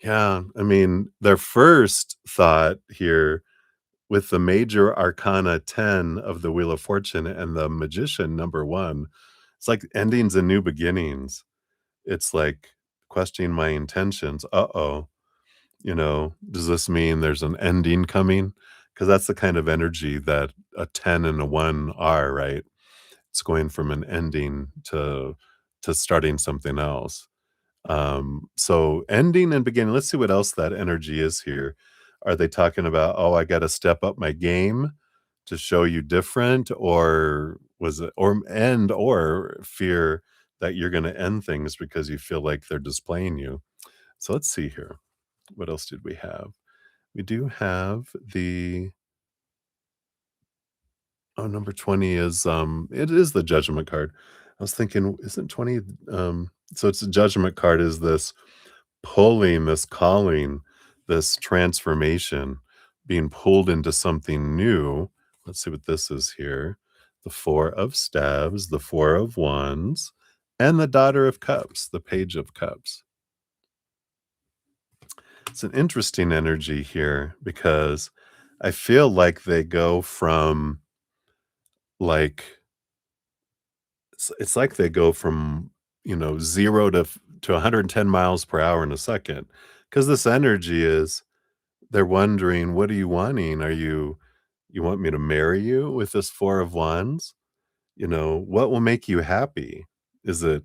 Yeah, I mean, their first thought here with the major arcana 10 of the Wheel of Fortune and the magician number 1, it's like endings and new beginnings. It's like questioning my intentions. Uh-oh, does this mean there's an ending coming? because that's the kind of energy that a 10 and a 1 are, right? It's going from an ending to starting something else. So ending and beginning, let's see what else that energy is here. Are they talking about, "Oh, I gotta step up my game to show you different," or was it or fear that you're gonna end things because you feel like they're displaying you? So let's see here. What else did we have? We do have the oh, number 20 is, it is the judgment card. I was thinking, isn't 20, so it's a judgment card is this pulling, this calling, this transformation, being pulled into something new. Let's see what this is here. The 4 of staves, the 4 of wands, and the daughter of cups, the page of cups. It's an interesting energy here because I feel like they go from like it's like they go from, 0 to 110 miles per hour in a second. Because this energy is they're wondering, "What are you wanting? You want me to marry you with this 4 of wands? What will make you happy? Is it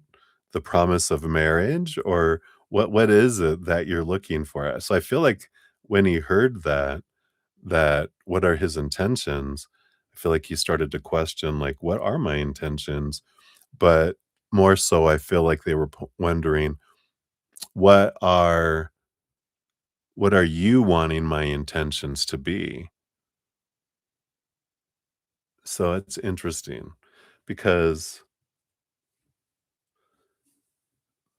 the promise of marriage, or what is it that you're looking for?" So I feel like when he heard that what are his intentions, I feel like he started to question, like, "What are my intentions?" But more so, I feel like they were wondering, "What are what are you wanting my intentions to be?" So it's interesting because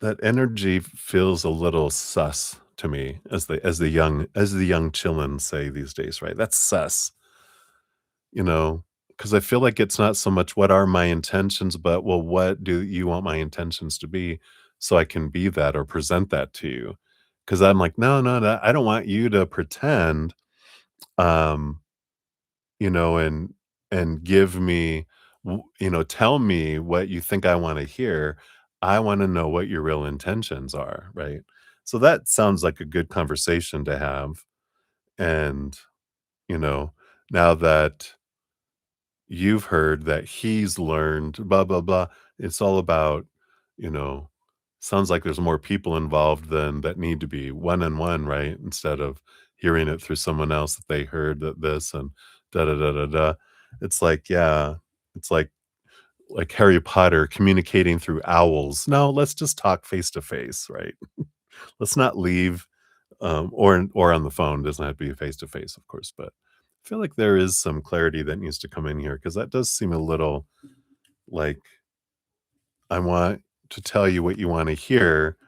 that energy feels a little sus to me, as the young chillin say these days, right? That's sus, because I feel like it's not so much what are my intentions, but, well, what do you want my intentions to be so I can be that or present that to you? Because 'Cause I'm like, "No, no, no, I don't want you to pretend, um, and give me tell me what you think I wanna hear. I wanna know what your real intentions are," right? So that sounds like a good conversation to have, and, you know, now that you've heard that he's learned blah, blah, blah, it's all about, you know sounds like there's more people involved than that need to be one on one, right? Instead of hearing it through someone else that they heard that this and da da da da da. It's like, yeah, it's like Harry Potter communicating through owls. No, let's just talk face to face, right? Let's not leave, or on the phone. Doesn't have to be face to face, of course, but I feel like there is some clarity that needs to come in here because that does seem a little like I want to tell you what you want to hear,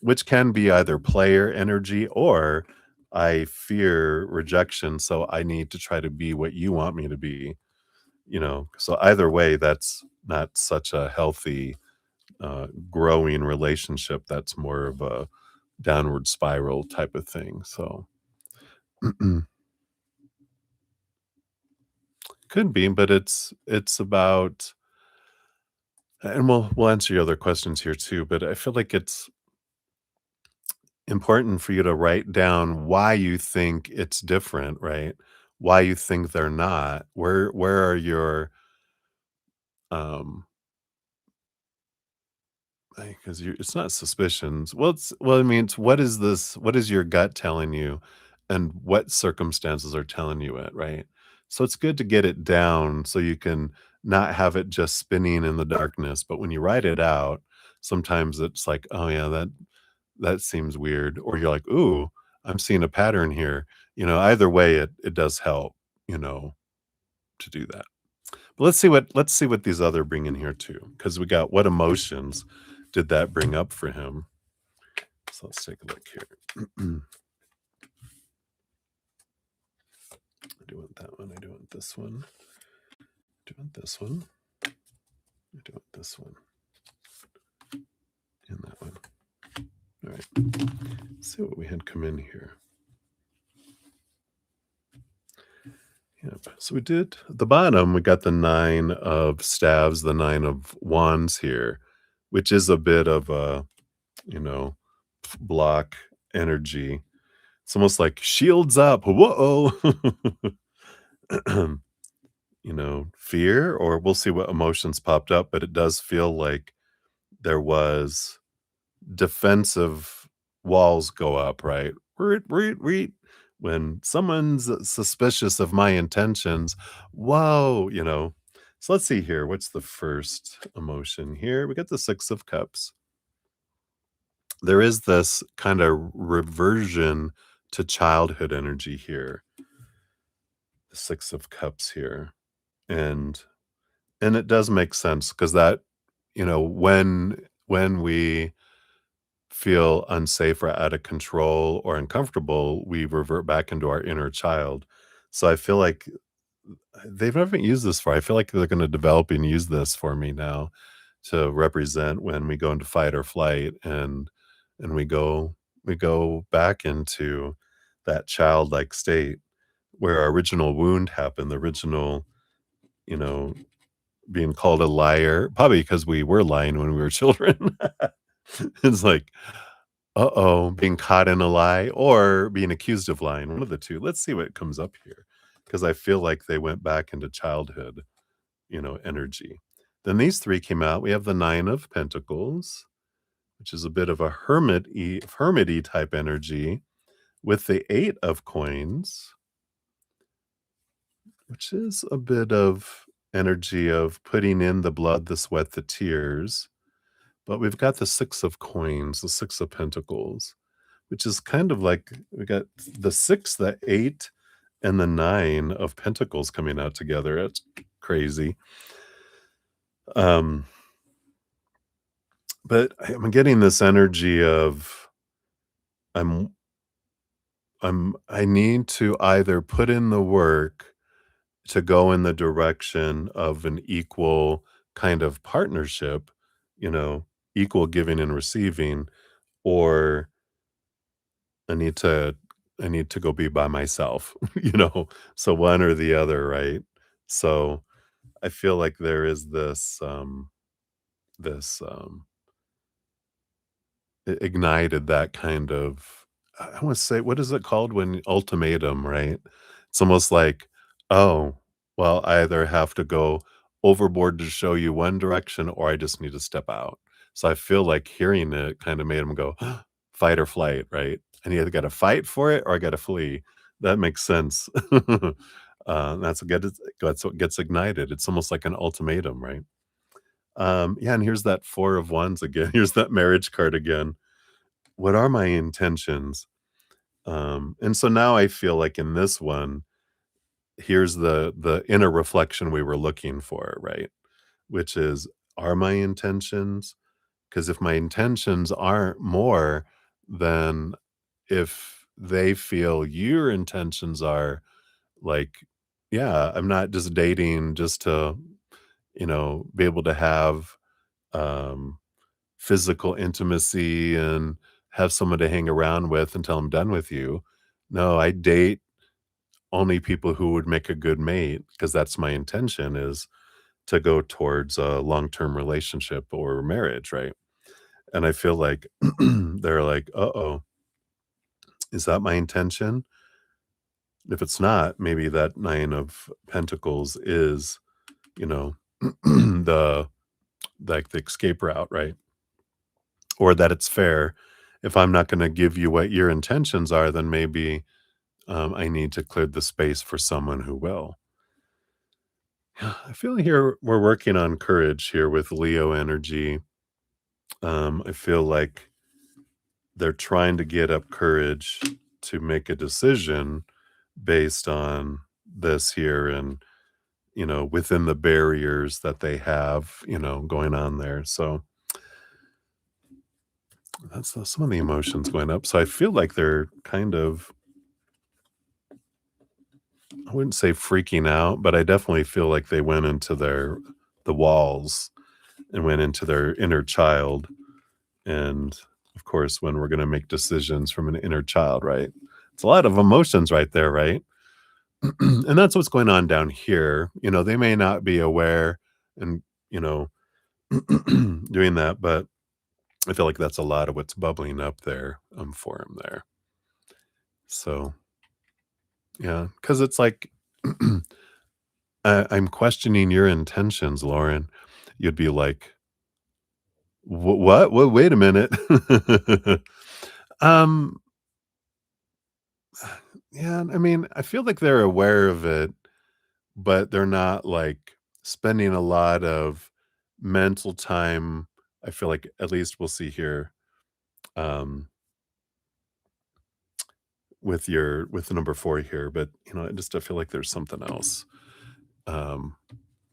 which can be either player energy or I fear rejection, so I need to try to be what you want me to be. So either way, that's not such a healthy, growing relationship. That's more of a downward spiral type of thing. So could be, but it's about, and we'll answer your other questions here too. But I feel like it's important for you to write down why you think it's different, right? Why you think they're not. Where are your um because you it's not suspicions. I mean, it's what is your gut telling you and what circumstances are telling you it, right? So it's good to get it down so you can not have it just spinning in the darkness. But when you write it out, sometimes it's like, oh yeah, that seems weird. Or you're like, ooh, I'm seeing a pattern here. Either way it does help, you know, to do that. But let's see what these other bring in here too, because we got what emotions did that bring up for him? So let's take a look here. I do want that one. I do want this one. I do want this one. I do want this one. And that one. All right. Let's see what we had come in here. Yep. So we did at the bottom, we got the 9 of staves, the 9 of wands here, which is a bit of a, you know, block energy. It's almost like shields up. Whoa. Fear, or we'll see what emotions popped up, but it does feel like there was defensive walls go up, right? Reet, reet, reet. When someone's suspicious of my intentions, whoa, So let's see here. What's the first emotion here? We got the Six of Cups. There is this kind of reversion to childhood energy here. The Six of Cups here. And it does make sense because that, when we feel unsafe or out of control or uncomfortable, we revert back into our inner child. So I feel like they've never used this for. I feel like they're going to develop and use this for me now to represent when we go into fight or flight, and we go back into that childlike state where our original wound happened, the original, you know, being called a liar, probably because we were lying when we were children. It's like, uh-oh, being caught in a lie or being accused of lying, one of the 2. Let's see what comes up here, because I feel like they went back into childhood, energy. Then these 3 came out. We have the 9 of Pentacles, which is a bit of a hermity type energy, with the 8 of Coins, which is a bit of energy of putting in the blood, the sweat, the tears. But we've got the 6 of Coins, the 6 of Pentacles, which is kind of like we got the 6, the 8, and the 9 of Pentacles coming out together. It's crazy. Um, but I'm getting this energy of I'm I need to either put in the work to go in the direction of an equal kind of partnership, you know, equal giving and receiving, or I need to I need to go be by myself, you know? So one or the other, right? So I feel like there is this ignited that kind of, I wanna say, what is it called when ultimatum, right? It's almost like, "Oh, well, I either have to go overboard to show you one direction, or I just need to step out." So I feel like hearing it kinda made him go, fight or flight, right? And you either gotta fight for it or I gotta flee. That makes sense. That's what gets ignited. It's almost like an ultimatum, right? Yeah, and here's that 4 of Wands again. Here's that marriage card again. What are my intentions? And so now I feel like in this one, here's the inner reflection we were looking for, right? Which is, are my intentions? Because if my intentions aren't more than if they feel your intentions are, like, yeah, I'm not just dating just to, be able to have um physical intimacy and have someone to hang around with until I'm done with you. No, I date only people who would make a good mate, because that's my intention, is to go towards a long-term relationship or marriage, right? And I feel like they're like, "Uh-oh, is that my intention?" If it's not, maybe that 9 of Pentacles is, you know, the the escape route, right? Or that it's fair. If I'm not gonna give you what your intentions are, then maybe, I need to clear the space for someone who will. Yeah, I feel here we're working on courage here with Leo energy. I feel like they're trying to get up courage to make a decision based on this here, and, within the barriers that they have, going on there. So that's some of the emotions going up. So I feel like they're kind of, I wouldn't say freaking out, but I definitely feel like they went into the walls and went into their inner child. And of course, when we're going to make decisions from an inner child, right? It's a lot of emotions right there, right? And that's what's going on down here. They may not be aware and, you know, doing that, but I feel like that's a lot of what's bubbling up there for him there. So, yeah, because it's like, I'm questioning your intentions, Lauren. You'd be like, What? Wait a minute." Um, yeah, I mean, I feel like they're aware of it, but they're not, like, spending a lot of mental time. I feel like at least we'll see here, um, with the number 4 here, but, I feel like there's something else. Um,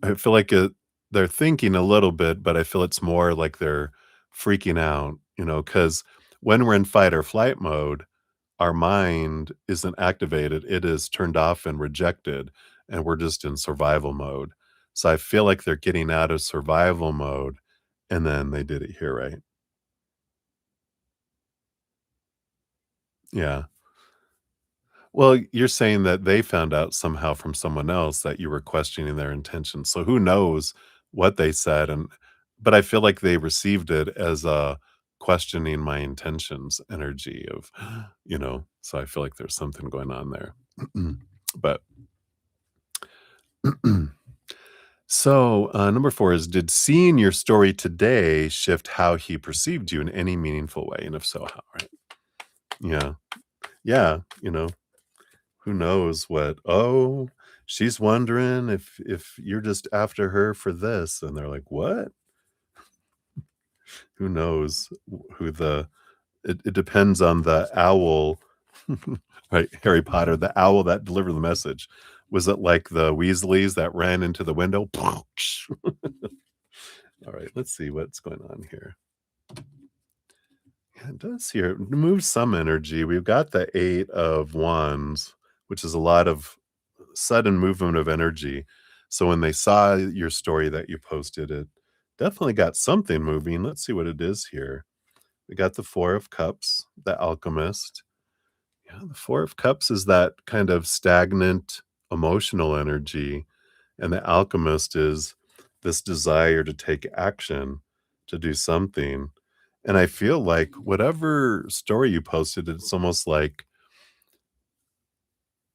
I feel like they're thinking a little bit, but I feel it's more like they're freaking out, because when we're in fight or flight mode, our mind isn't activated, it is turned off and rejected, and we're just in survival mode. So I feel like they're getting out of survival mode, and then they did it here, right? Yeah. Well, you're saying that they found out somehow from someone else that you were questioning their intentions. So who knows what they said, but I feel like they received it as a questioning my intentions energy of, so I feel like there's something going on there. But so, number 4 is, did seeing your story today shift how he perceived you in any meaningful way? And if so, how, right? Yeah. Yeah. Who knows what, "Oh, she's wondering if you're just after her for this," and they're like, "What?" Who knows who it depends on the owl, right, Harry Potter, the owl that delivered the message. Was it like the Weasleys that ran into the window? Alright, let's see what's going on here. Yeah, it does here. It moves some energy. We've got the 8 of Wands, which is a lot of sudden movement of energy. So when they saw your story that you posted, it definitely got something moving. Let's see what it is here. We got the 4 of Cups, the Alchemist. Yeah, the 4 of Cups is that kind of stagnant emotional energy, and the Alchemist is this desire to take action, to do something. And I feel like whatever story you posted, it's almost like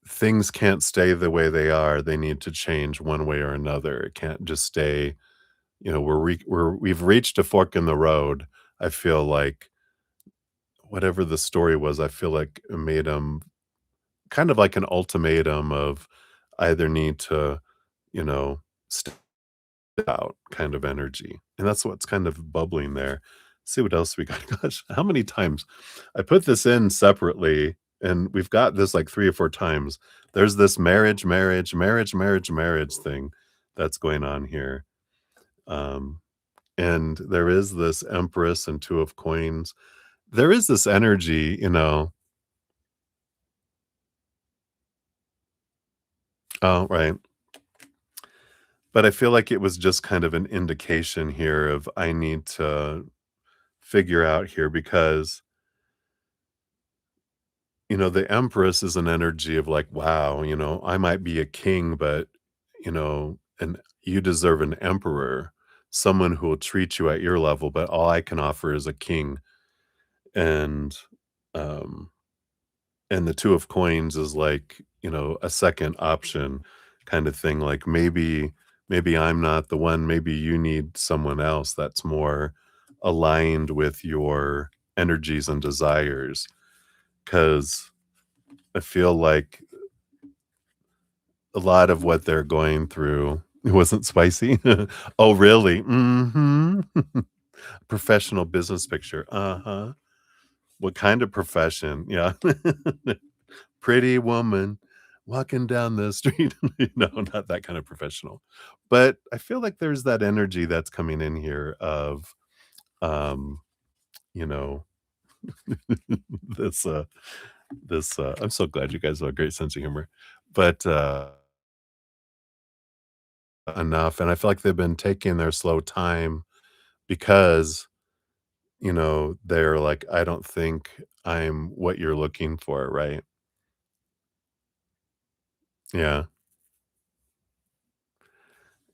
things can't stay the way they are. They need to change one way or another. It can't just stay, we've reached a fork in the road. I feel like whatever the story was, I feel like it made them kind of like an ultimatum of either need to, you know, step out kind of energy. And that's what's kind of bubbling there. See what else we got. Gosh, how many times I put this in separately, and we've got this like 3 or 4 times. There's this marriage thing that's going on here. Um, and there is this Empress and 2 of Coins. There is this energy, oh, right. But I feel like it was just kind of an indication here of I need to figure out here because, the Empress is an energy of like, wow, I might be a king, but, and you deserve an emperor, someone who will treat you at your level, but all I can offer is a king. And, um, and the 2 of Coins is like, a second option kind of thing. Like maybe I'm not the one, maybe you need someone else that's more aligned with your energies and desires. Cause I feel like a lot of what they're going through it wasn't spicy. Oh, really? Mhm. Professional business picture. Uh-huh. What kind of profession? Yeah. Pretty woman walking down the street. No, not that kind of professional. But I feel like there's that energy that's coming in here of, um, you know, this, I'm so glad you guys have a great sense of humor, but, enough. And I feel like they've been taking their slow time because, they're like, I don't think I'm what you're looking for, right? Yeah.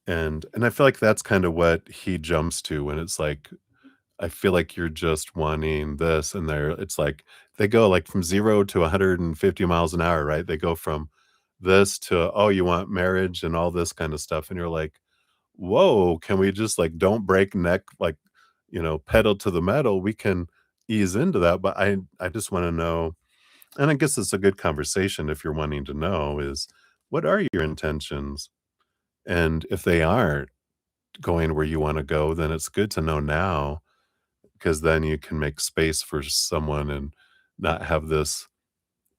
And I feel like that's kind of what he jumps to when it's like, I feel like you're just wanting this, and it's like they go, like, from 0 to 150 miles an hour, right? They go from this to, "Oh, you want marriage," and all this kinda stuff, and you're like, "Whoa, can we just, like, don't break neck, like, pedal to the metal? We can ease into that," but I just wanna know, and I guess it's a good conversation if you're wanting to know is, what are your intentions? And if they aren't going where you wanna go, then it's good to know now, because then you can make space for someone and not have this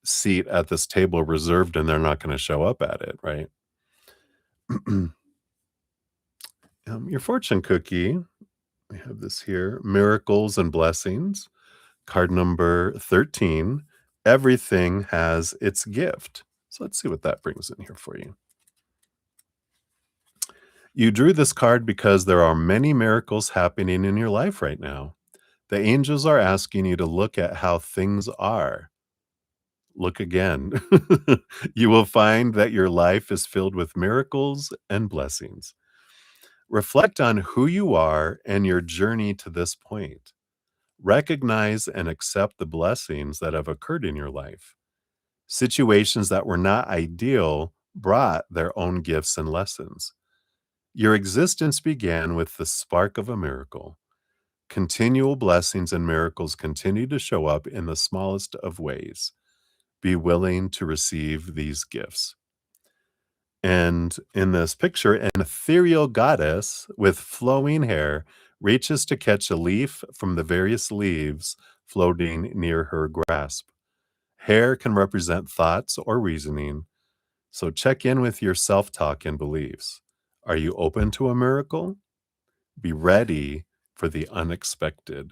seat at this table reserved and they're not gonna show up at it, right? Your fortune cookie, we have this here, miracles and blessings. Card number 13, everything has its gift. So let's see what that brings in here for you. You drew this card because there are many miracles happening in your life right now. The angels are asking you to look at how things are. Look again. You will find that your life is filled with miracles and blessings. Reflect on who you are and your journey to this point. Recognize and accept the blessings that have occurred in your life. Situations that were not ideal brought their own gifts and lessons. Your existence began with the spark of a miracle. Continual blessings and miracles continue to show up in the smallest of ways. Be willing to receive these gifts. And in this picture, an ethereal goddess with flowing hair reaches to catch a leaf from the various leaves floating near her grasp. Hair can represent thoughts or reasoning, so check in with your self talk and beliefs. Are you open to a miracle? Be ready for the unexpected.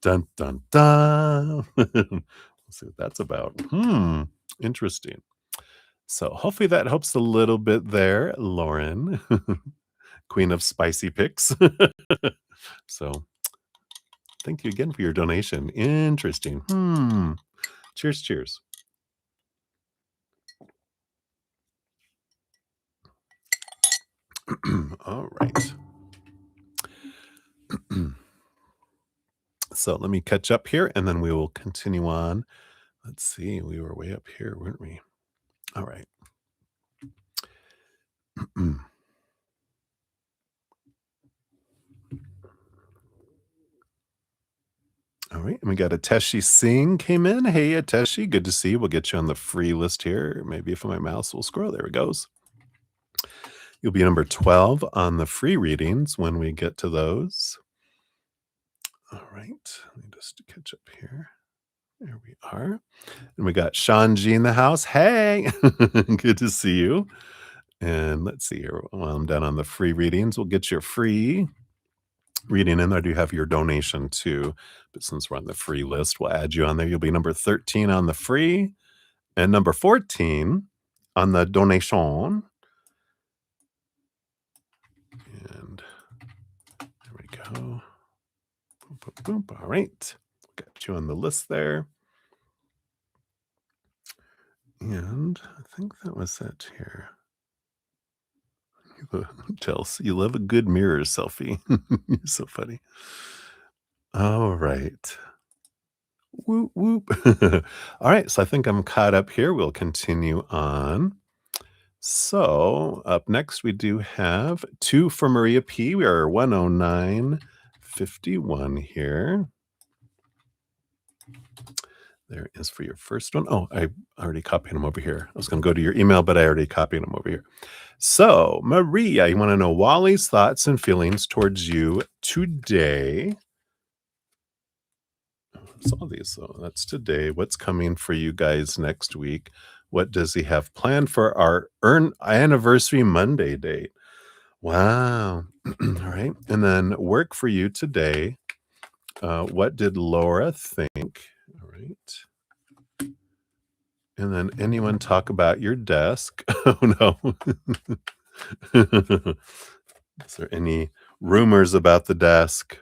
Dun, dun, dun. Let's see what that's about. Interesting. So hopefully that helps a little bit there, Lauren, queen of spicy picks. So thank you again for your donation. Interesting. Cheers, cheers. All right. So let me catch up here and then we will continue on. Let's see. We were way up here, weren't we? All right. All right, and we got Ateshi Singh came in. Hey, Ateshi, good to see you. We'll get you on the free list here. Maybe if my mouse will scroll, there it goes. You'll be number 12 on the free readings when we get to those. All right, let me just catch up here. There we are. And we got Sean G in the house. Hey, good to see you. And let's see here. While I'm done on the free readings, we'll get your free reading in there. Do you have your donation too? But since we're on the free list, we'll add you on there. You'll be number 13 on the free and number 14 on the donation. And there we go. Boom, boom, boom. All right. Got you on the list there. And I think that was it here. Chelsea, you love a good mirror selfie. You're so funny. All right. Whoop, whoop. All right. So I think I'm caught up here. We'll continue on. So up next, we do have 2 for Maria P. We are 109.51 here. There is for your first one. Oh, I already copied them over here. I was going to go to your email, but I already copied them over here. So, Maria, you want to know Wally's thoughts and feelings towards you today. Saw these. So that's today. What's coming for you guys next week? What does he have planned for our anniversary Monday date? Wow. All right. And then work for you today. What did Laura think? All right. And then anyone talk about your desk? Oh, no. Is there any rumors about the desk?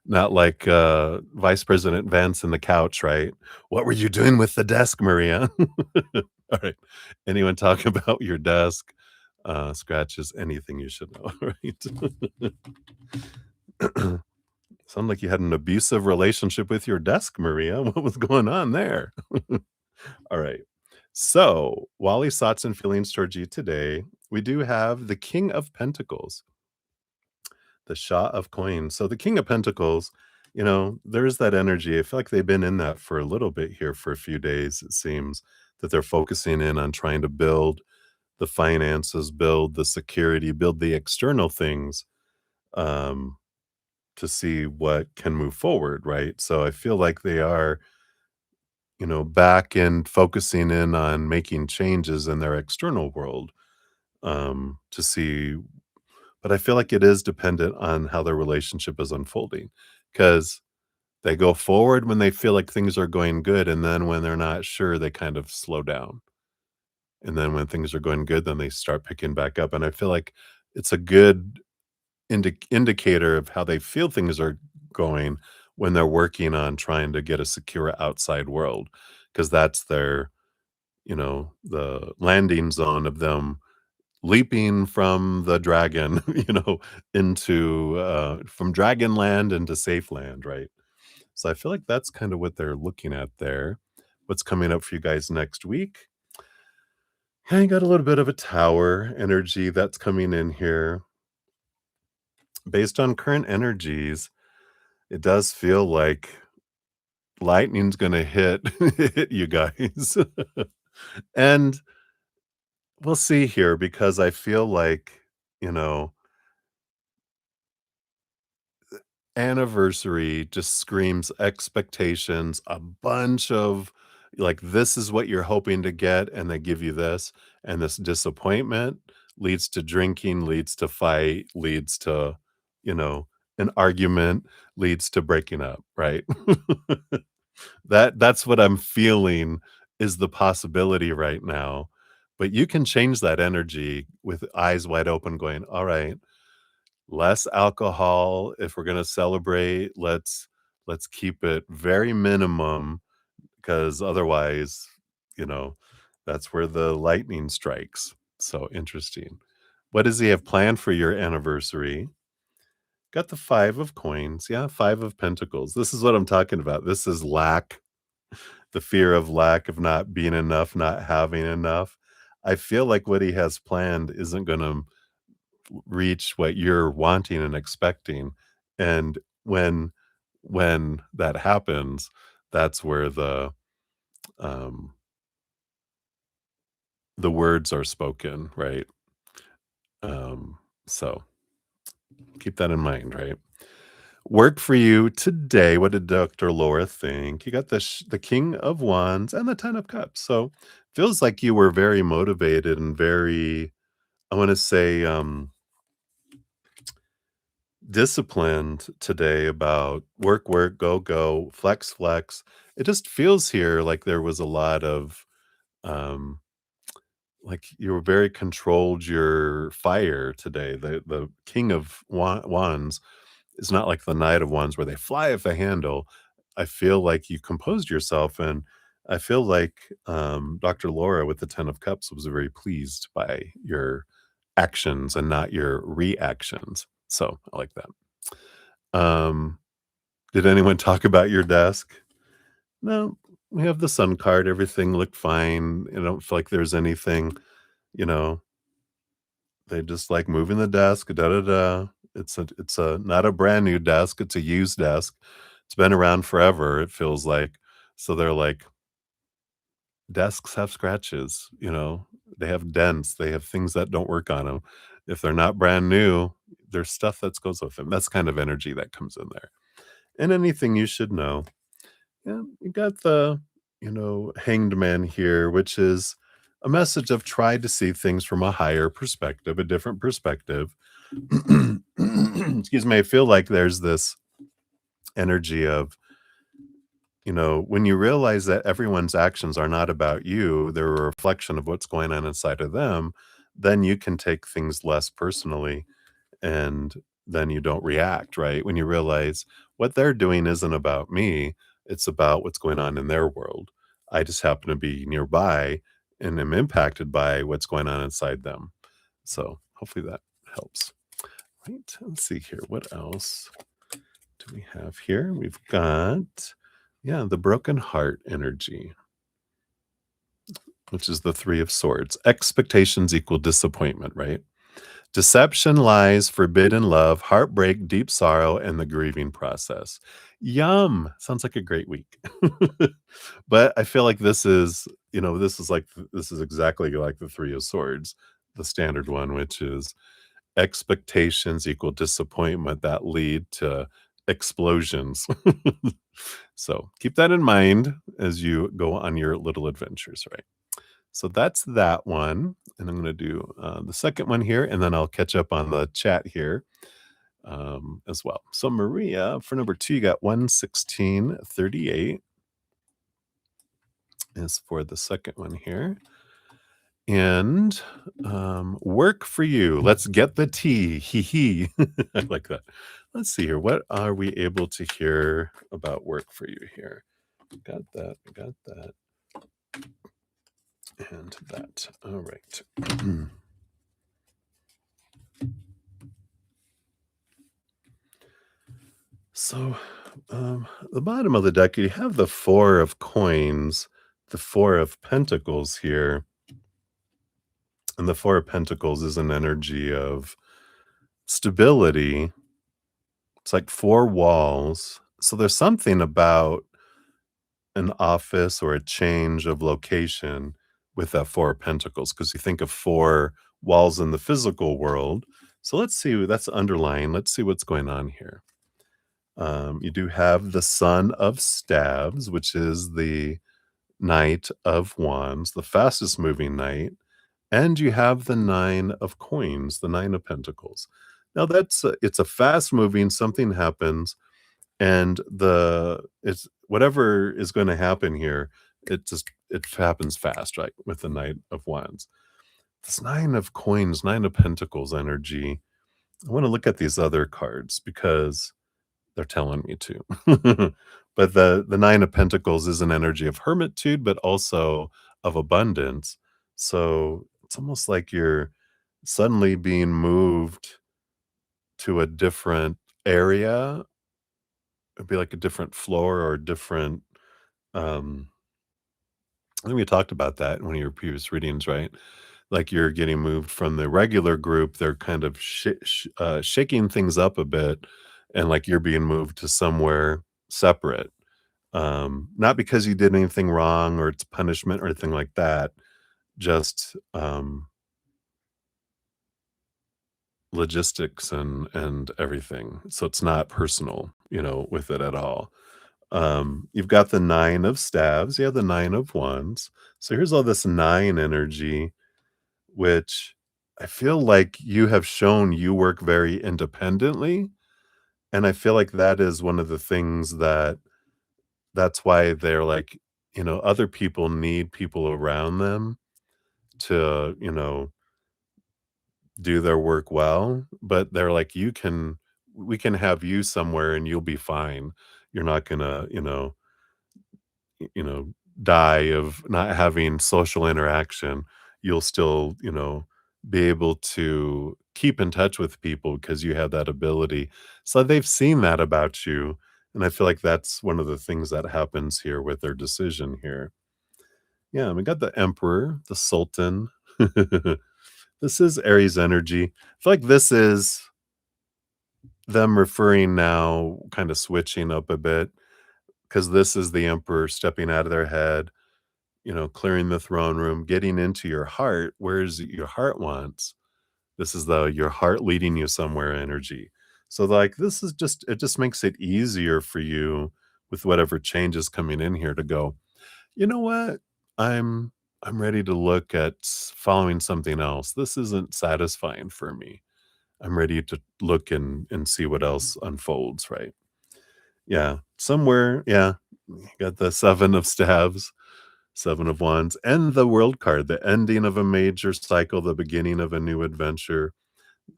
Not like Vice President Vance and the couch, right? What were you doing with the desk, Maria? All right. Anyone talk about your desk? Scratches, anything you should know, right? Sound like you had an abusive relationship with your desk, Maria. What was going on there? All right. So, Wally's thoughts and feelings towards you today, we do have the King of Pentacles, the Shah of Coins. So, the King of Pentacles, there's that energy. I feel like they've been in that for a little bit here for a few days. It seems that they're focusing in on trying to build the finances, build the security, build the external things um, to see what can move forward, right? So, I feel like they are back and focusing in on making changes in their external world to see. But I feel like it is dependent on how their relationship is unfolding because they go forward when they feel like things are going good. And then when they're not sure, they kind of slow down. And then when things are going good, then they start picking back up. And I feel like it's a good indicator of how they feel things are going when they're working on trying to get a secure outside world because that's their the landing zone of them leaping from the dragon, into from Dragonland into safe land, right? So I feel like that's kind of what they're looking at there. What's coming up for you guys next week? Yeah, you got a little bit of a tower energy that's coming in here. Based on current energies, it does feel like lightning's gonna hit hit you guys. And we'll see here because I feel like, you know, anniversary just screams expectations, a bunch of like, this is what you're hoping to get, and they give you this, and this disappointment leads to drinking, leads to fight, leads to, you know, an argument, leads to breaking up, right? That's what I'm feeling is the possibility right now. But you can change that energy with eyes wide open, going, all right, less alcohol. If we're gonna celebrate, let's keep it very minimum because otherwise, you know, that's where the lightning strikes. So interesting. What does he have planned for your anniversary? Got the 5 of coins. Yeah, 5 of pentacles. This is what I'm talking about. This is lack, the fear of lack, of not being enough, not having enough. I feel like what he has planned isn't gonna reach what you're wanting and expecting, and when that happens, that's where um, the words are spoken, right? So keep that in mind, right? Work for you today. What did Dr. Laura think? You got the King of Wands and the 10 of Cups. So feels like you were very motivated and very, I want to say, disciplined today about work, work, go, go, flex, flex. It just feels here like there was a lot of, um, like you were very controlled your fire today. The King of Wands is not like the Knight of Wands where they fly off the handle. I feel like you composed yourself, and I feel like Dr. Laura with the 10 of Cups was very pleased by your actions and not your reactions. So I like that. Um, did anyone talk about your desk? No, we have the Sun card. Everything looked fine. I don't feel like there's anything, you know, they just like moving the desk, da da da. It's a not a brand new desk, it's a used desk. It's been around forever, it feels like. So they're like, desks have scratches, they have dents, they have things that don't work on them. If they're not brand new, there's stuff that goes with them. That's kind of energy that comes in there. And anything you should know. Yeah, you got the, hanged man here, which is a message of try to see things from a higher perspective, a different perspective. Excuse me. I feel like there's this energy of, when you realize that everyone's actions are not about you, they're a reflection of what's going on inside of them, then you can take things less personally and then you don't react, right? When you realize what they're doing isn't about me, it's about what's going on in their world. I just happen to be nearby and am impacted by what's going on inside them. So hopefully that helps. Right. Let's see here. What else do we have here? We've got, yeah, the broken heart energy, which is the Three of Swords. Expectations equal disappointment, right? Deception, lies, forbidden love, heartbreak, deep sorrow, and the grieving process. Yum! Sounds like a great week. But I feel like this is, this is exactly like the Three of Swords, the standard one, which is expectations equal disappointment that lead to explosions. So keep that in mind as you go on your little adventures, right? So that's that one. And I'm going to do the second one here, and then I'll catch up on the chat here as well. So, Maria, for number 2, you got 11638 is for the second one here. And work for you. Let's get the tea. Hee hee. I like that. Let's see here. What are we able to hear about work for you here? Got that. Got that. And that. All right. So, the bottom of the deck, you have the Four of Coins, the Four of Pentacles here. And the Four of Pentacles is an energy of stability. It's like four walls. So there's something about an office or a change of location with that Four of Pentacles, because you think of four walls in the physical world. So let's see, that's underlying. Let's see what's going on here. You do have the Son of Staves, which is the Knight of Wands, the fastest moving knight. And you have the Nine of Coins, the Nine of Pentacles. Now it's a fast moving, something happens, and it's whatever is going to happen here, it happens fast, right? With the Knight of Wands. This Nine of Coins, Nine of Pentacles energy. I want to look at these other cards because they're telling me to. But the Nine of Pentacles is an energy of hermitude, but also of abundance. So it's almost like you're suddenly being moved to a different area. It'd be like a different floor or a different, um I think we talked about that in one of your previous readings, right? Like you're getting moved from the regular group, they're kind of shaking things up a bit, and like you're being moved to somewhere separate. Not because you did anything wrong or it's punishment or anything like that, just logistics and everything. So it's not personal, with it at all. You've got the Nine of Staves, you have the Nine of Wands. So here's all this nine energy, which I feel like you have shown you work very independently. And I feel like that is one of the things that's why they're like, other people need people around them to, do their work well. But they're like, we can have you somewhere and you'll be fine. You're not gonna, you know, die of not having social interaction. You'll still, be able to keep in touch with people because you have that ability. So they've seen that about you. And I feel like that's one of the things that happens here with their decision here. Yeah, we got the Emperor, the Sultan. This is Aries energy. I feel like this is them referring now, kind of switching up a bit, because this is the Emperor stepping out of their head, clearing the throne room, getting into your heart. Where's your heart wants? This is your heart leading you somewhere energy. So like it just makes it easier for you with whatever change is coming in here to go, you know what? I'm ready to look at following something else. This isn't satisfying for me. I'm ready to look and see what else unfolds, right? Yeah. Somewhere, yeah. You got the Seven of Staves, Seven of Wands, and the World card, the ending of a major cycle, the beginning of a new adventure,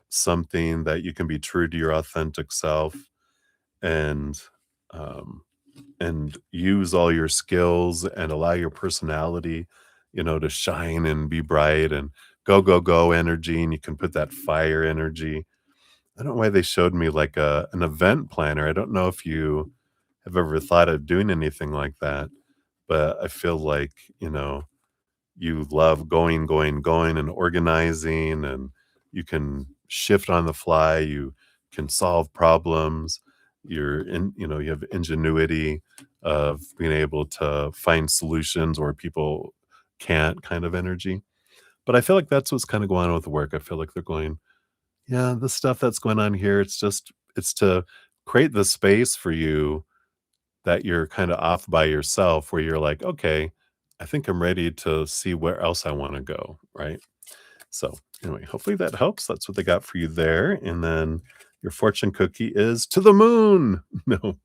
something that you can be true to your authentic self and um and use all your skills and allow your personality, to shine and be bright and go, go, go energy. And you can put that fire energy. I don't know why they showed me like an event planner. I don't know if you have ever thought of doing anything like that, but I feel like, you love going and organizing, and you can shift on the fly, you can solve problems. You have ingenuity of being able to find solutions where people can't kind of energy. But I feel like that's what's kind of going on with the work. I feel like they're going, yeah, the stuff that's going on here, it's to create the space for you that you're kinda off by yourself where you're like, "Okay, I think I'm ready to see where else I wanna go," right? So, anyway, hopefully that helps. That's what they got for you there, and then your fortune cookie is to the moon. No,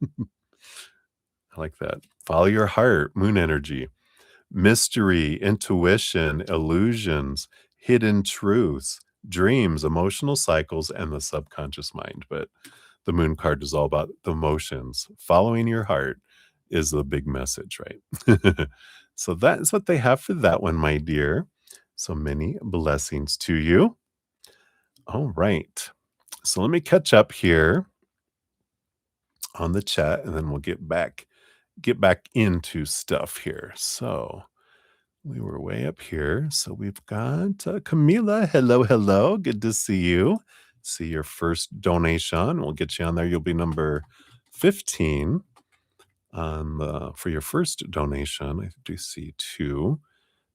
I like that. Follow your heart, moon energy, mystery, intuition, illusions, hidden truths, dreams, emotional cycles, and the subconscious mind, but the moon card is all about the emotions. Following your heart is the big message, right? So that is what they have for that one, my dear. So many blessings to you. All right. So let me catch up here on the chat and then we'll get back into stuff here. So we were way up here. So we've got Camila. Hello, hello. Good to see you. See your first donation. We'll get you on there. You'll be number 15 for your first donation. I do see two.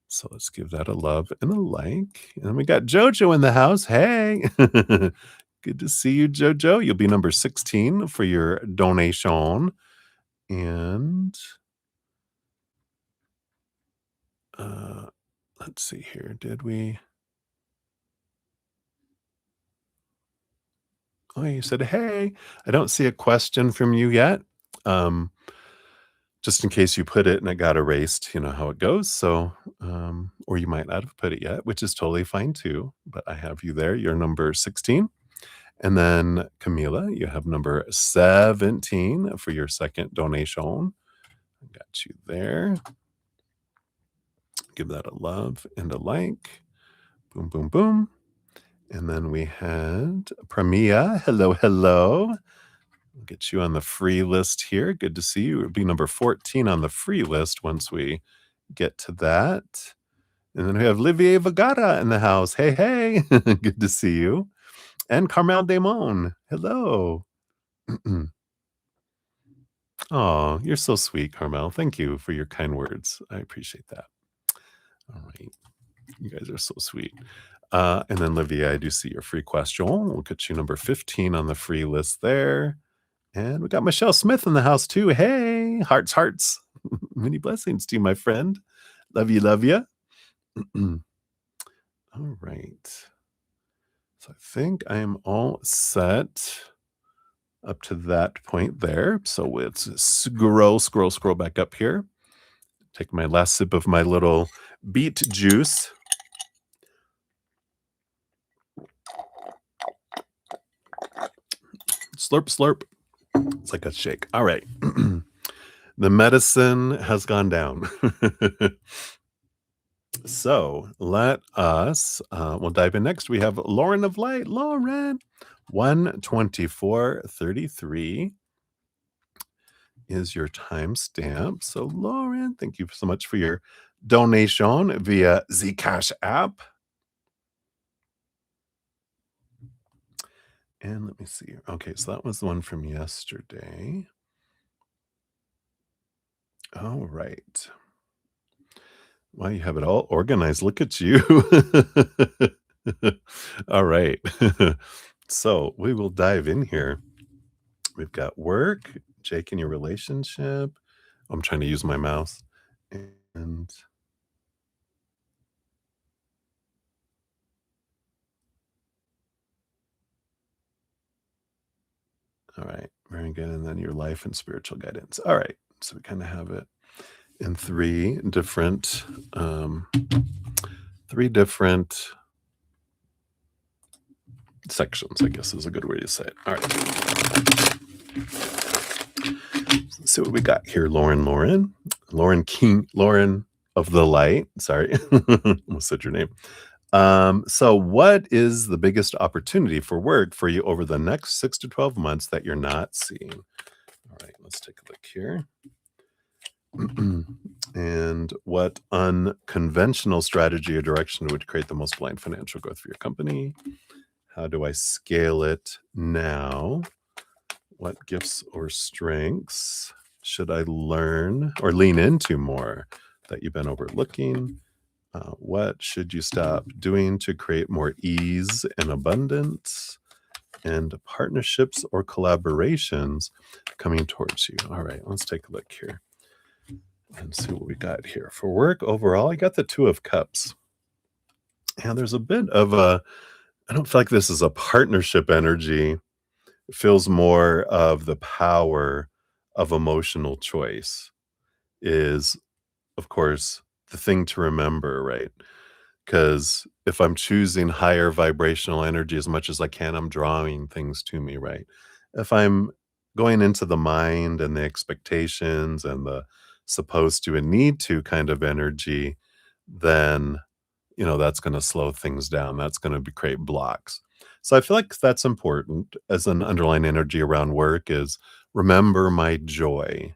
So let's give that a love and a like. And we got Jojo in the house. Hey. Good to see you, Jojo. You'll be number 16 for your donation. And uh, let's see here. Did we? Oh, you said, hey, I don't see a question from you yet. Um, just in case you put it and it got erased, you know how it goes. So, or you might not have put it yet, which is totally fine too. But I have you there. You're number 16. And then Camila, you have number 17 for your second donation. I got you there. Give that a love and a like. Boom, boom, boom. And then we had Pramia. Hello, hello. We'll get you on the free list here. Good to see you. It'll be number 14 on the free list once we get to that. And then we have Livier Vagata in the house. Hey, hey. Good to see you. And Carmel Damon. Hello. Oh, you're so sweet, Carmel. Thank you for your kind words. I appreciate that. All right. You guys are so sweet. And then, Livia, I do see your free question. We'll get you number 15 on the free list there. And we got Michelle Smith in the house too. Hey, hearts, hearts. Many blessings to you, my friend. Love you, love you. All right. So I think I am all set up to that point there. So let's scroll back up here. Take my last sip of my little beet juice. Slurp, slurp. It's like a shake. All right. The medicine has gone down. So let us, we'll dive in next. We have Lauren of Light. Lauren, 124.33 is your timestamp. So Lauren, thank you so much for your donation via the CashApp. And let me see. Okay, so that was the one from yesterday. All right. Wow, you have it all organized. Look at you. All right. So we will dive in here. We've got work, Jake in your relationship. I'm trying to use my mouse. And all right, very good. And then your life and spiritual guidance. All right. So we kind of have it in three different sections, I guess is a good way to say it. All right. Let's see what we got here. Lauren King, Lauren of the Light. Sorry. Almost said your name. So what is the biggest opportunity for work for you over the next 6 to 12 months that you're not seeing? All right, let's take a look here. And what unconventional strategy or direction would create the most blind financial growth for your company? How do I scale it now? What gifts or strengths should I learn or lean into more that you've been overlooking? What should you stop doing to create more ease and abundance? And partnerships or collaborations coming towards you. All right, let's take a look here and see what we got here. For work overall, I got the Two of Cups. And there's a bit of a, I don't feel like this is a partnership energy. It feels more of the power of emotional choice is, of course, the thing to remember, right? Because if I'm choosing higher vibrational energy as much as I can, I'm drawing things to me, right? If I'm going into the mind and the expectations and the supposed to and need to kind of energy, then that's going to slow things down. That's going to create blocks. So I feel like that's important as an underlying energy around work is remember my joy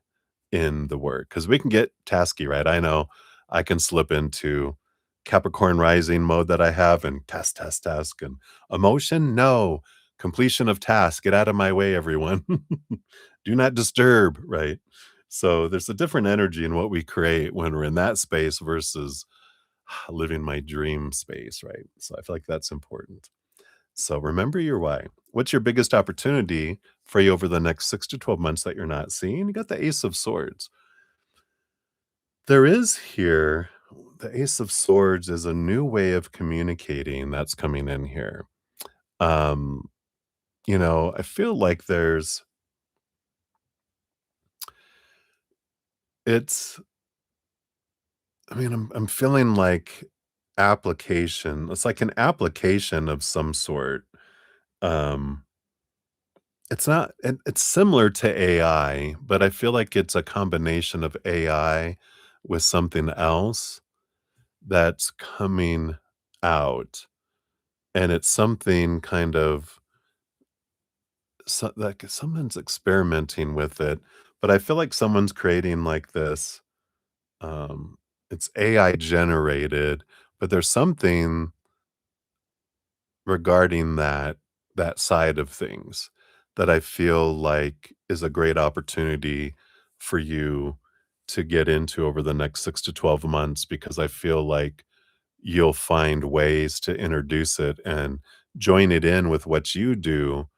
in the work because we can get tasky, right? I know I can slip into Capricorn rising mode that I have and task, and emotion. No, completion of task. Get out of my way, everyone. Do not disturb, right? So there's a different energy in what we create when we're in that space versus living my dream space, right? So I feel like that's important. So remember your why. What's your biggest opportunity for you over the next 6 to 12 months that you're not seeing? You got the Ace of Swords. There is here the Ace of Swords is a new way of communicating that's coming in here. Um, I feel like it's I'm feeling like application. It's like an application of some sort. Um, it's similar to AI, but I feel like it's a combination of AI with something else that's coming out, and it's something kind of like someone's experimenting with it, but I feel like someone's creating like this, um it's AI generated, but there's something regarding that side of things that I feel like is a great opportunity for you to get into over the next 6 to 12 months because I feel like you'll find ways to introduce it and join it in with what you do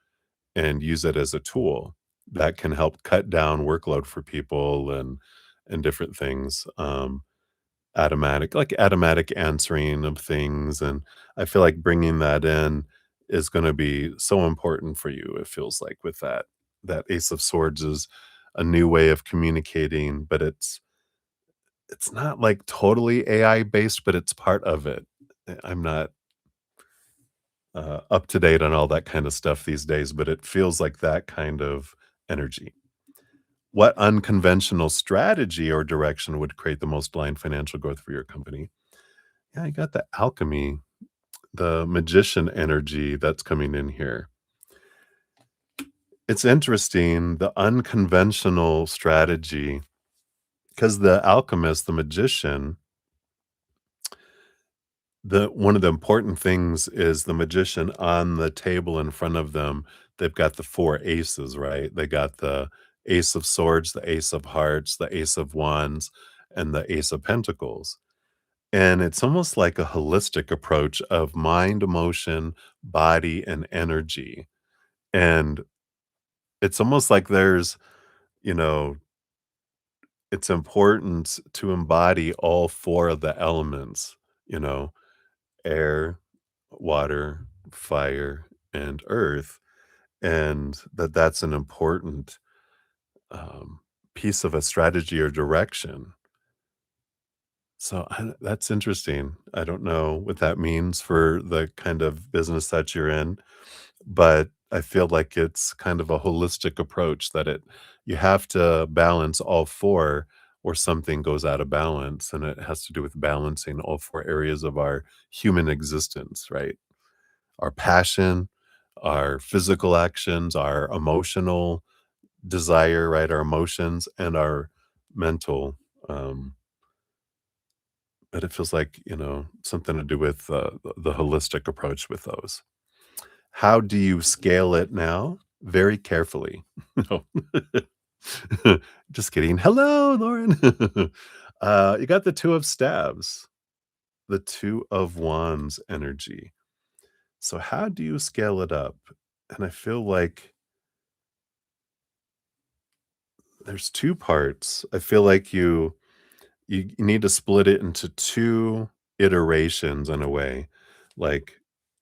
and use it as a tool that can help cut down workload for people and different things. Automatic answering of things, and I feel like bringing that in is gonna be so important for you, it feels like, with that Ace of Swords is a new way of communicating, but it's not, like, totally AI based, but it's part of it. I'm not, up to date on all that kind of stuff these days, but it feels like that kind of energy. What unconventional strategy or direction would create the most blind financial growth for your company? Yeah, I got the alchemy, the magician energy that's coming in here. It's interesting, the unconventional strategy, because the alchemist, the magician, the one of the important things is the magician on the table in front of them, they've got the 4 aces, right? They got the Ace of Swords, the Ace of Hearts, the Ace of Wands, and the Ace of Pentacles. And it's almost like a holistic approach of mind, emotion, body, and energy. And it's almost like you know, it's important to embody all 4 of the elements, you know, air, water, fire, and earth. And that's an important um, piece of a strategy or direction. So that's interesting. I don't know what that means for the kind of business that you're in, but I feel like it's kind of a holistic approach that you have to balance all 4 or something goes out of balance, and it has to do with balancing all 4 areas of our human existence, right? Our passion, our physical actions, our emotional desire, right? Our emotions and our mental, um, but it feels like, something to do with, the holistic approach with those. How do you scale it now? Very carefully. No. Just kidding. Hello, Lauren. You got the 2 of stabs, the 2 of wands energy. So how do you scale it up? And I feel like there's 2 parts. I feel like you need to split it into 2 iterations in a way, like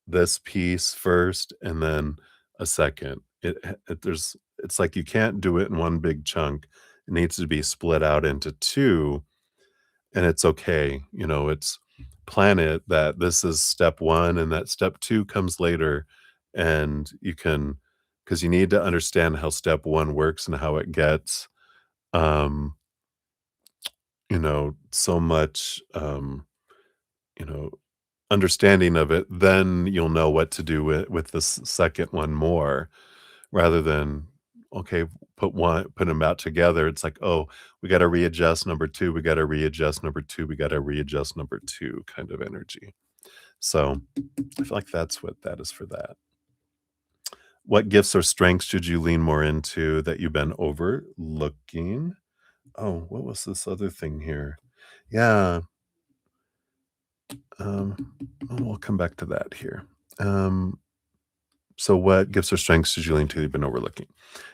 this piece first and then a second. It's like you can't do it in one big chunk. It needs to be split out into 2, and it's okay. It's plan it that this is step 1 and that step 2 comes later, and you can, because you need to understand how step 1 works and how it gets, um, so much, you know, understanding of it, then you'll know what to do with this second one more, rather than, okay, put them out together. It's like, oh, we got to readjust number 2, we got to readjust number 2, we got to readjust number 2 kind of energy. So I feel like that's what that is for that. What gifts or strengths should you lean more into that you've been overlooking? Oh, what was this other thing here? Yeah, um, we'll come back to that here. Um, so what gifts or strengths did you lean to you've been overlooking?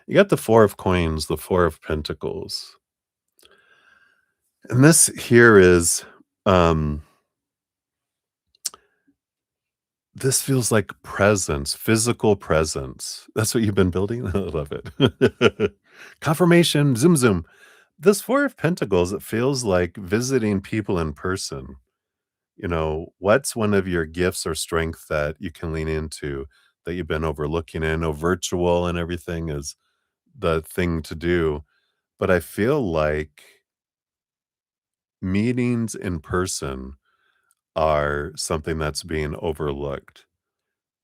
You got the 4 of coins, the 4 of pentacles. And this here is, um, this feels like presence, physical presence. That's what you've been building? I love it. Confirmation, zoom, zoom. This 4 of pentacles, it feels like visiting people in person. What's one of your gifts or strength that you can lean into that you've been overlooking? I know virtual and everything is the thing to do, but I feel like meetings in person are something that's being overlooked.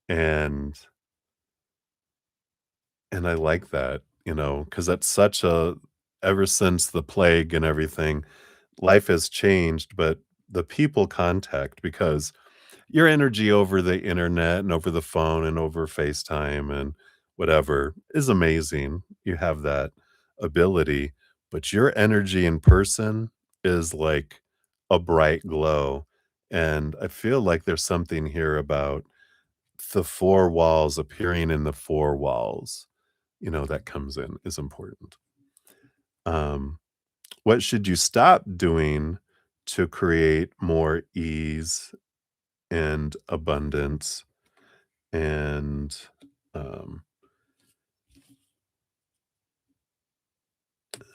And I like that, because that's such a ever since the plague and everything, life has changed, but the people contact, because your energy over the internet and over the phone and over FaceTime and whatever is amazing. You have that ability, but your energy in person is like a bright glow. And I feel like there's something here about the 4 walls appearing in the 4 walls, that comes in is important. Um, what should you stop doing to create more ease and abundance? And, um,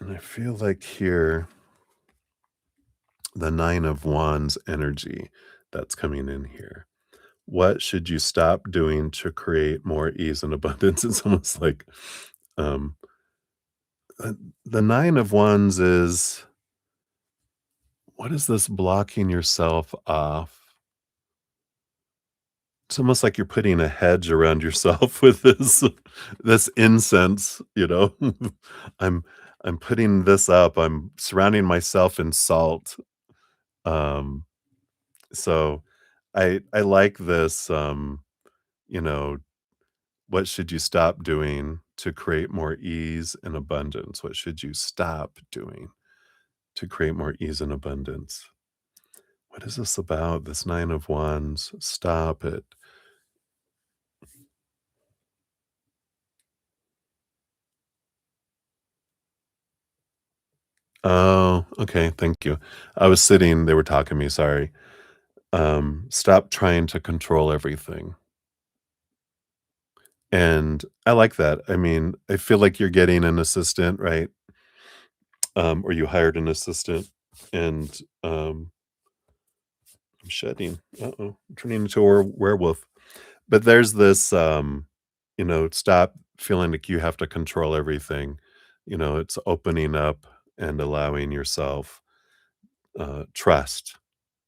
and I feel like here, the 9 of wands energy that's coming in here. What should you stop doing to create more ease and abundance? It's almost like, um, uh, the 9 of wands is, what is this blocking yourself off? It's almost like you're putting a hedge around yourself with this incense. I'm I'm putting this up, I'm surrounding myself in salt, um, so I like this, you know, what should you stop doing to create more ease and abundance? What should you stop doing to create more ease and abundance? What is this about? This 9 of wands, stop it. Oh, okay, thank you. I was sitting, they were talking to me, sorry. Stop trying to control everything. And I like that. I mean, I feel like you're getting an assistant, right? Or you hired an assistant, and I'm shedding. Uh-oh, I'm turning into a werewolf. But there's this, stop feeling like you have to control everything. It's opening up and allowing yourself trust,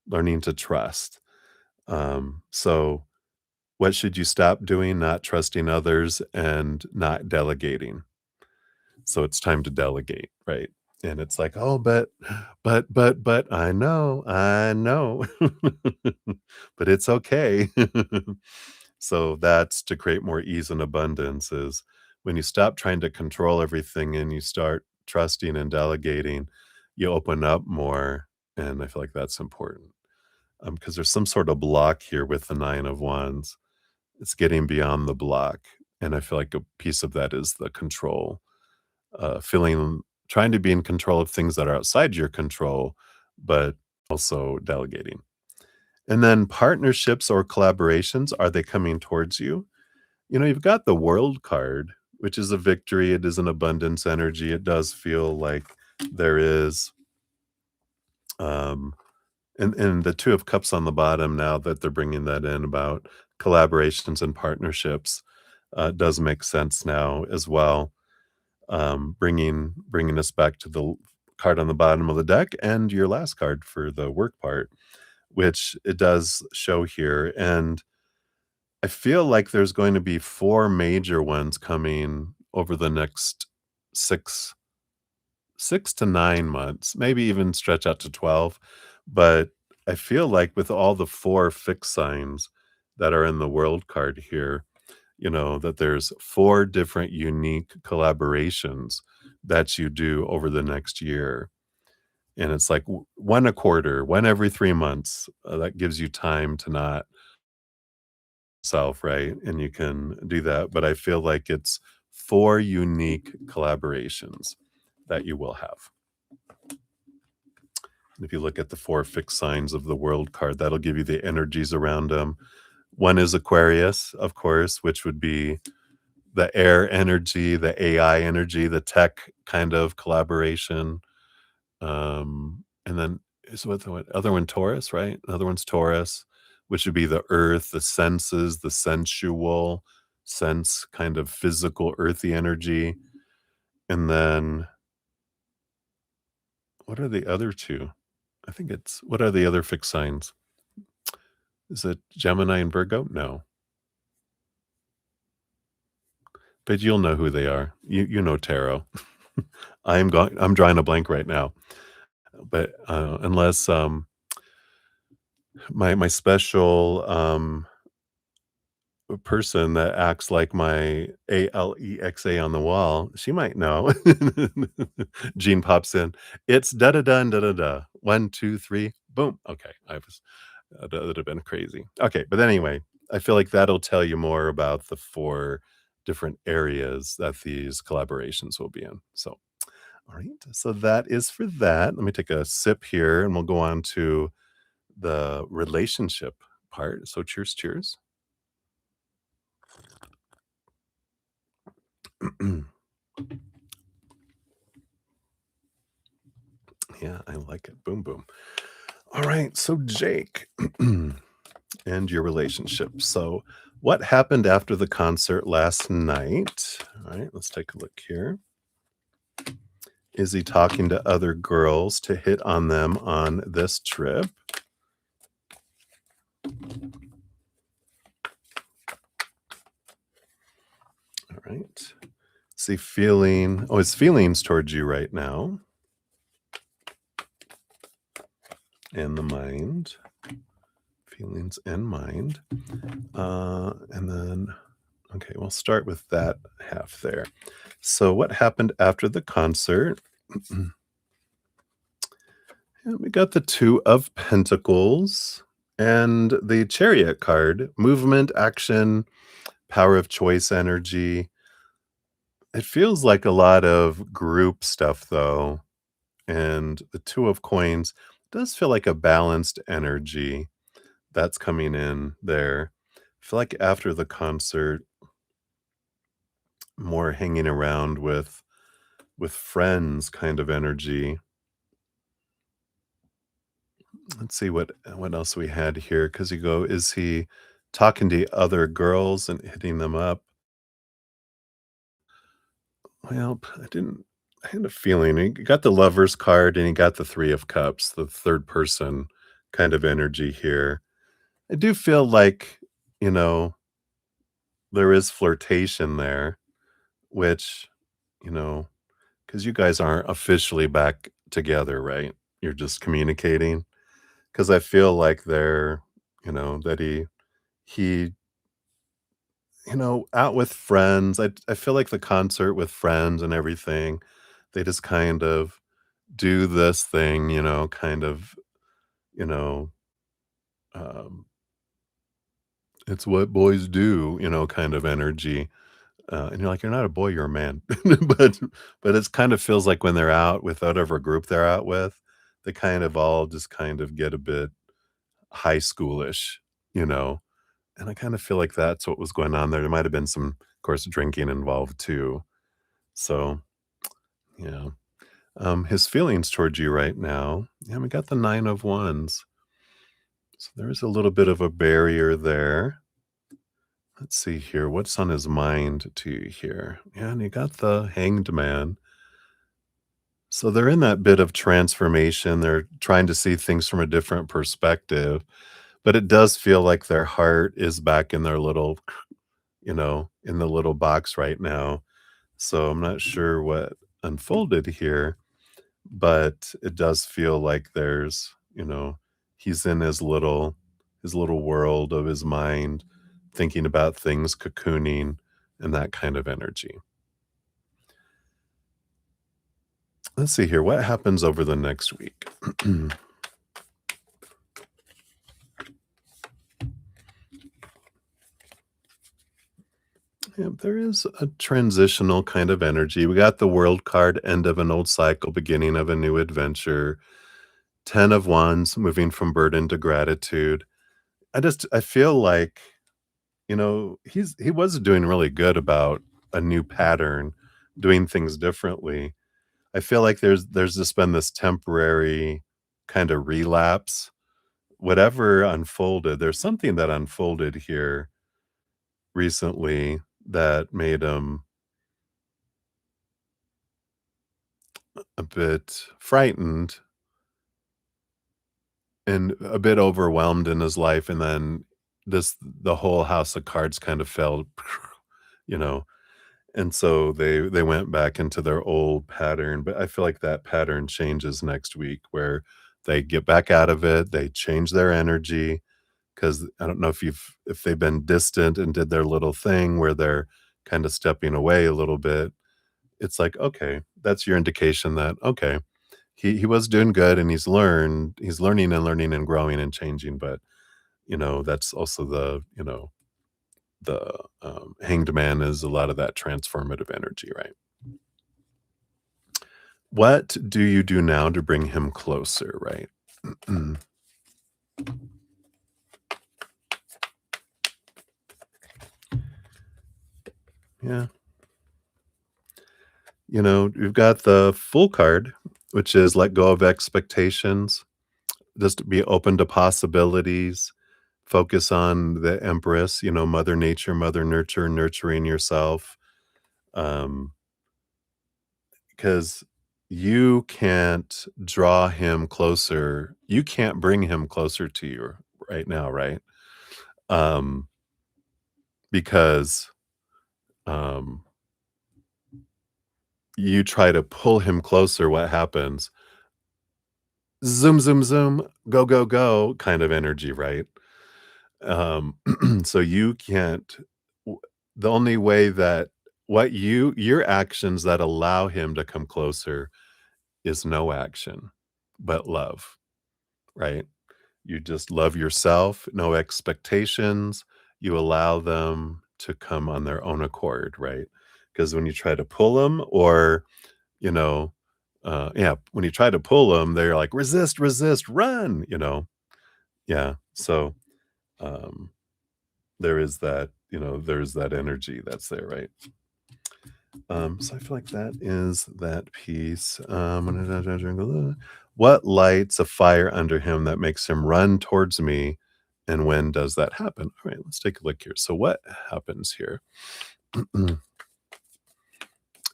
learning to trust. So, what should you stop doing? Not trusting others and not delegating. So it's time to delegate, right? And it's like, "Oh, but, I know, but it's okay." So that's to create more ease and abundance is when you stop trying to control everything and you start trusting and delegating, you open up more, and I feel like that's important. Because there's some sort of block here with the 9 of Wands. It's getting beyond the block, and I feel like a piece of that is the control, feeling trying to be in control of things that are outside your control, but also delegating. And then partnerships or collaborations, are they coming towards you? You've got the World card, which is a victory, it is an abundance energy, it does feel like there is, um and the 2 of Cups on the bottom now that they're bringing that in about collaborations and partnerships, does make sense now as well, bringing us back to the card on the bottom of the deck and your last card for the work part, which it does show here, and I feel like there's going to be 4 major ones coming over the next 6 6 to 9 months, maybe even stretch out to 12, but I feel like with all the 4 fixed signs that are in the world card here, that there's 4 different unique collaborations that you do over the next year, and it's like 1 a quarter, 1 every 3 months, that gives you time to not self, right? And you can do that, but I feel like it's 4 unique collaborations that you will have. If you look at the 4 fixed signs of the world card, that'll give you the energies around them. One is Aquarius, of course, which would be the air energy, the AI energy, the tech kind of collaboration. And then is what the other one Taurus, right? Another one's Taurus, which would be the earth, the senses, the sensual sense, kind of physical, earthy energy. And then what are the other 2? I think it's what are the other fixed signs? Is it Gemini and Virgo? No, but you'll know who they are. You know tarot. I'm drawing a blank right now, but, unless, my special, person that acts like my Alexa on the wall, she might know. Jean pops in. "It's da da da da da da. 1, 2, 3, boom." Okay, I was that would have been crazy. Okay, but anyway, I feel like that'll tell you more about the 4 different areas that these collaborations will be in. So, all right, so that is for that. Let me take a sip here, and we'll go on to the relationship part. So cheers, cheers. Yeah, I like it. Boom, boom. All right, so Jake, and your relationship. So, what happened after the concert last night? All right, let's take a look here. Is he talking to other girls to hit on them on this trip? All right. Is he feeling, oh, his feelings towards you right now and the mind, feelings and mind. And then, okay, we'll start with that half there. So, what happened after the concert? And we got the 2 of Pentacles and the Chariot card, movement, action, power of choice energy. It feels like a lot of group stuff, though. And the 2 of Coins does feel like a balanced energy that's coming in there. I feel like after the concert, more hanging around with friends kind of energy. Let's see what else we had here. Because you go, is he talking to other girls and hitting them up? Well, I didn't. I had a feeling he got the Lovers card and he got the Three of Cups, the third person kind of energy here. I do feel like, you know, there is flirtation there, which, you know, because you guys aren't officially back together, right? You're just communicating. Because I feel like they're, that he, out with friends. I feel like the concert with friends and everything, they just kind of do this thing, kind of, you know, um, it's what boys do, kind of energy. And you're like, "You're not a boy, you're a man." But it's kind of feels like when they're out with whatever group they're out with, they kind of all just kind of get a bit high schoolish, you know? And I kind of feel like that's what was going on there. There might have been some, of course, drinking involved too. So, yeah. His feelings towards you right now, yeah, we got the 9 of Wands. So there is a little bit of a barrier there. Let's see here. What's on his mind to you here? Yeah, and you got the Hanged Man. So they're in that bit of transformation. They're trying to see things from a different perspective, but it does feel like their heart is back in their little, in the little box right now. So I'm not sure what unfolded here, but it does feel like there's, he's in his little world of his mind, thinking about things, cocooning, and that kind of energy. Let's see here. What happens over the next week? Yeah, there is a transitional kind of energy. We got the World card, end of an old cycle, beginning of a new adventure. 10 of Wands, moving from burden to gratitude. I feel like, he was doing really good about a new pattern, doing things differently. I feel like there's just been this temporary kind of relapse. Whatever unfolded, there's something that unfolded here recently that made him a bit frightened and a bit overwhelmed in his life, and then the whole house of cards kind of fell, you know, and so they went back into their old pattern, but I feel like that pattern changes next week where they get back out of it, they change their energy. Because I don't know if they've been distant and did their little thing where they're kinda stepping away a little bit. It's like, okay, that's your indication that, okay, he was doing good and he's learning and learning and growing and changing, but, that's also the Hanged Man is a lot of that transformative energy, right? What do you do now to bring him closer, right? Yeah. You've got the Full card, which is let go of expectations, just be open to possibilities, focus on the Empress, Mother Nature, Mother Nurture, nurturing yourself. Um, because you can't draw him closer. You can't bring him closer to you right now, right? Um, because um, you try to pull him closer, what happens? Zoom, zoom, zoom, go, go, go kind of energy, right? Um, so you can't w the only way that your actions that allow him to come closer is no action, but love, right? You just love yourself, no expectations, you allow them to come on their own accord, right? Because when you try to pull them or, you know, yeah, when you try to pull them, they're like, "Resist, resist, run," you know? Yeah, so, um there's that energy that's there, right? So I feel like that is that piece. What lights a fire under him that makes him run towards me, and when does that happen? All right, let's take a look here. So what happens here?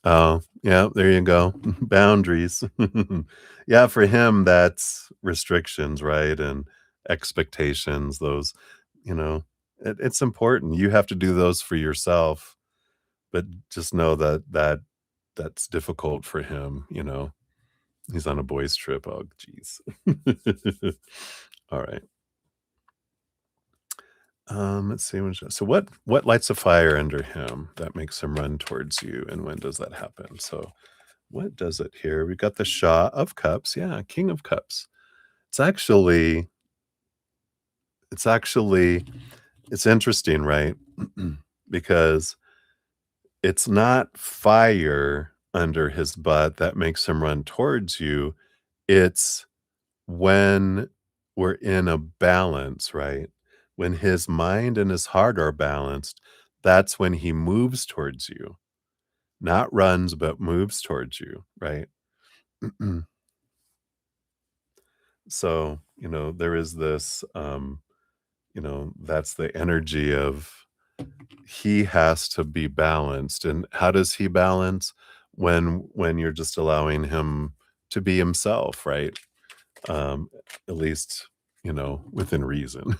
Oh, yeah, there you go. Boundaries. Yeah, for him, that's restrictions, right? And expectations, those, you know, it's important. You have to do those for yourself, but just know that that's difficult for him, you know. He's on a boys' trip. Oh, geez. All right. Let's see. So what lights a fire under him that makes him run towards you, and when does that happen? So what does it here? We got the Shah of Cups. Yeah, King of Cups. It's actually it's actually it's interesting, right? Because it's not fire under his butt that makes him run towards you. It's when we're in a balance, right? When his mind and his heart are balanced, that's when he moves towards you. Not runs, but moves towards you, right? So, there is this, that's the energy of he has to be balanced. And how does he balance? When you're just allowing him to be himself, right? Um, at least, within reason.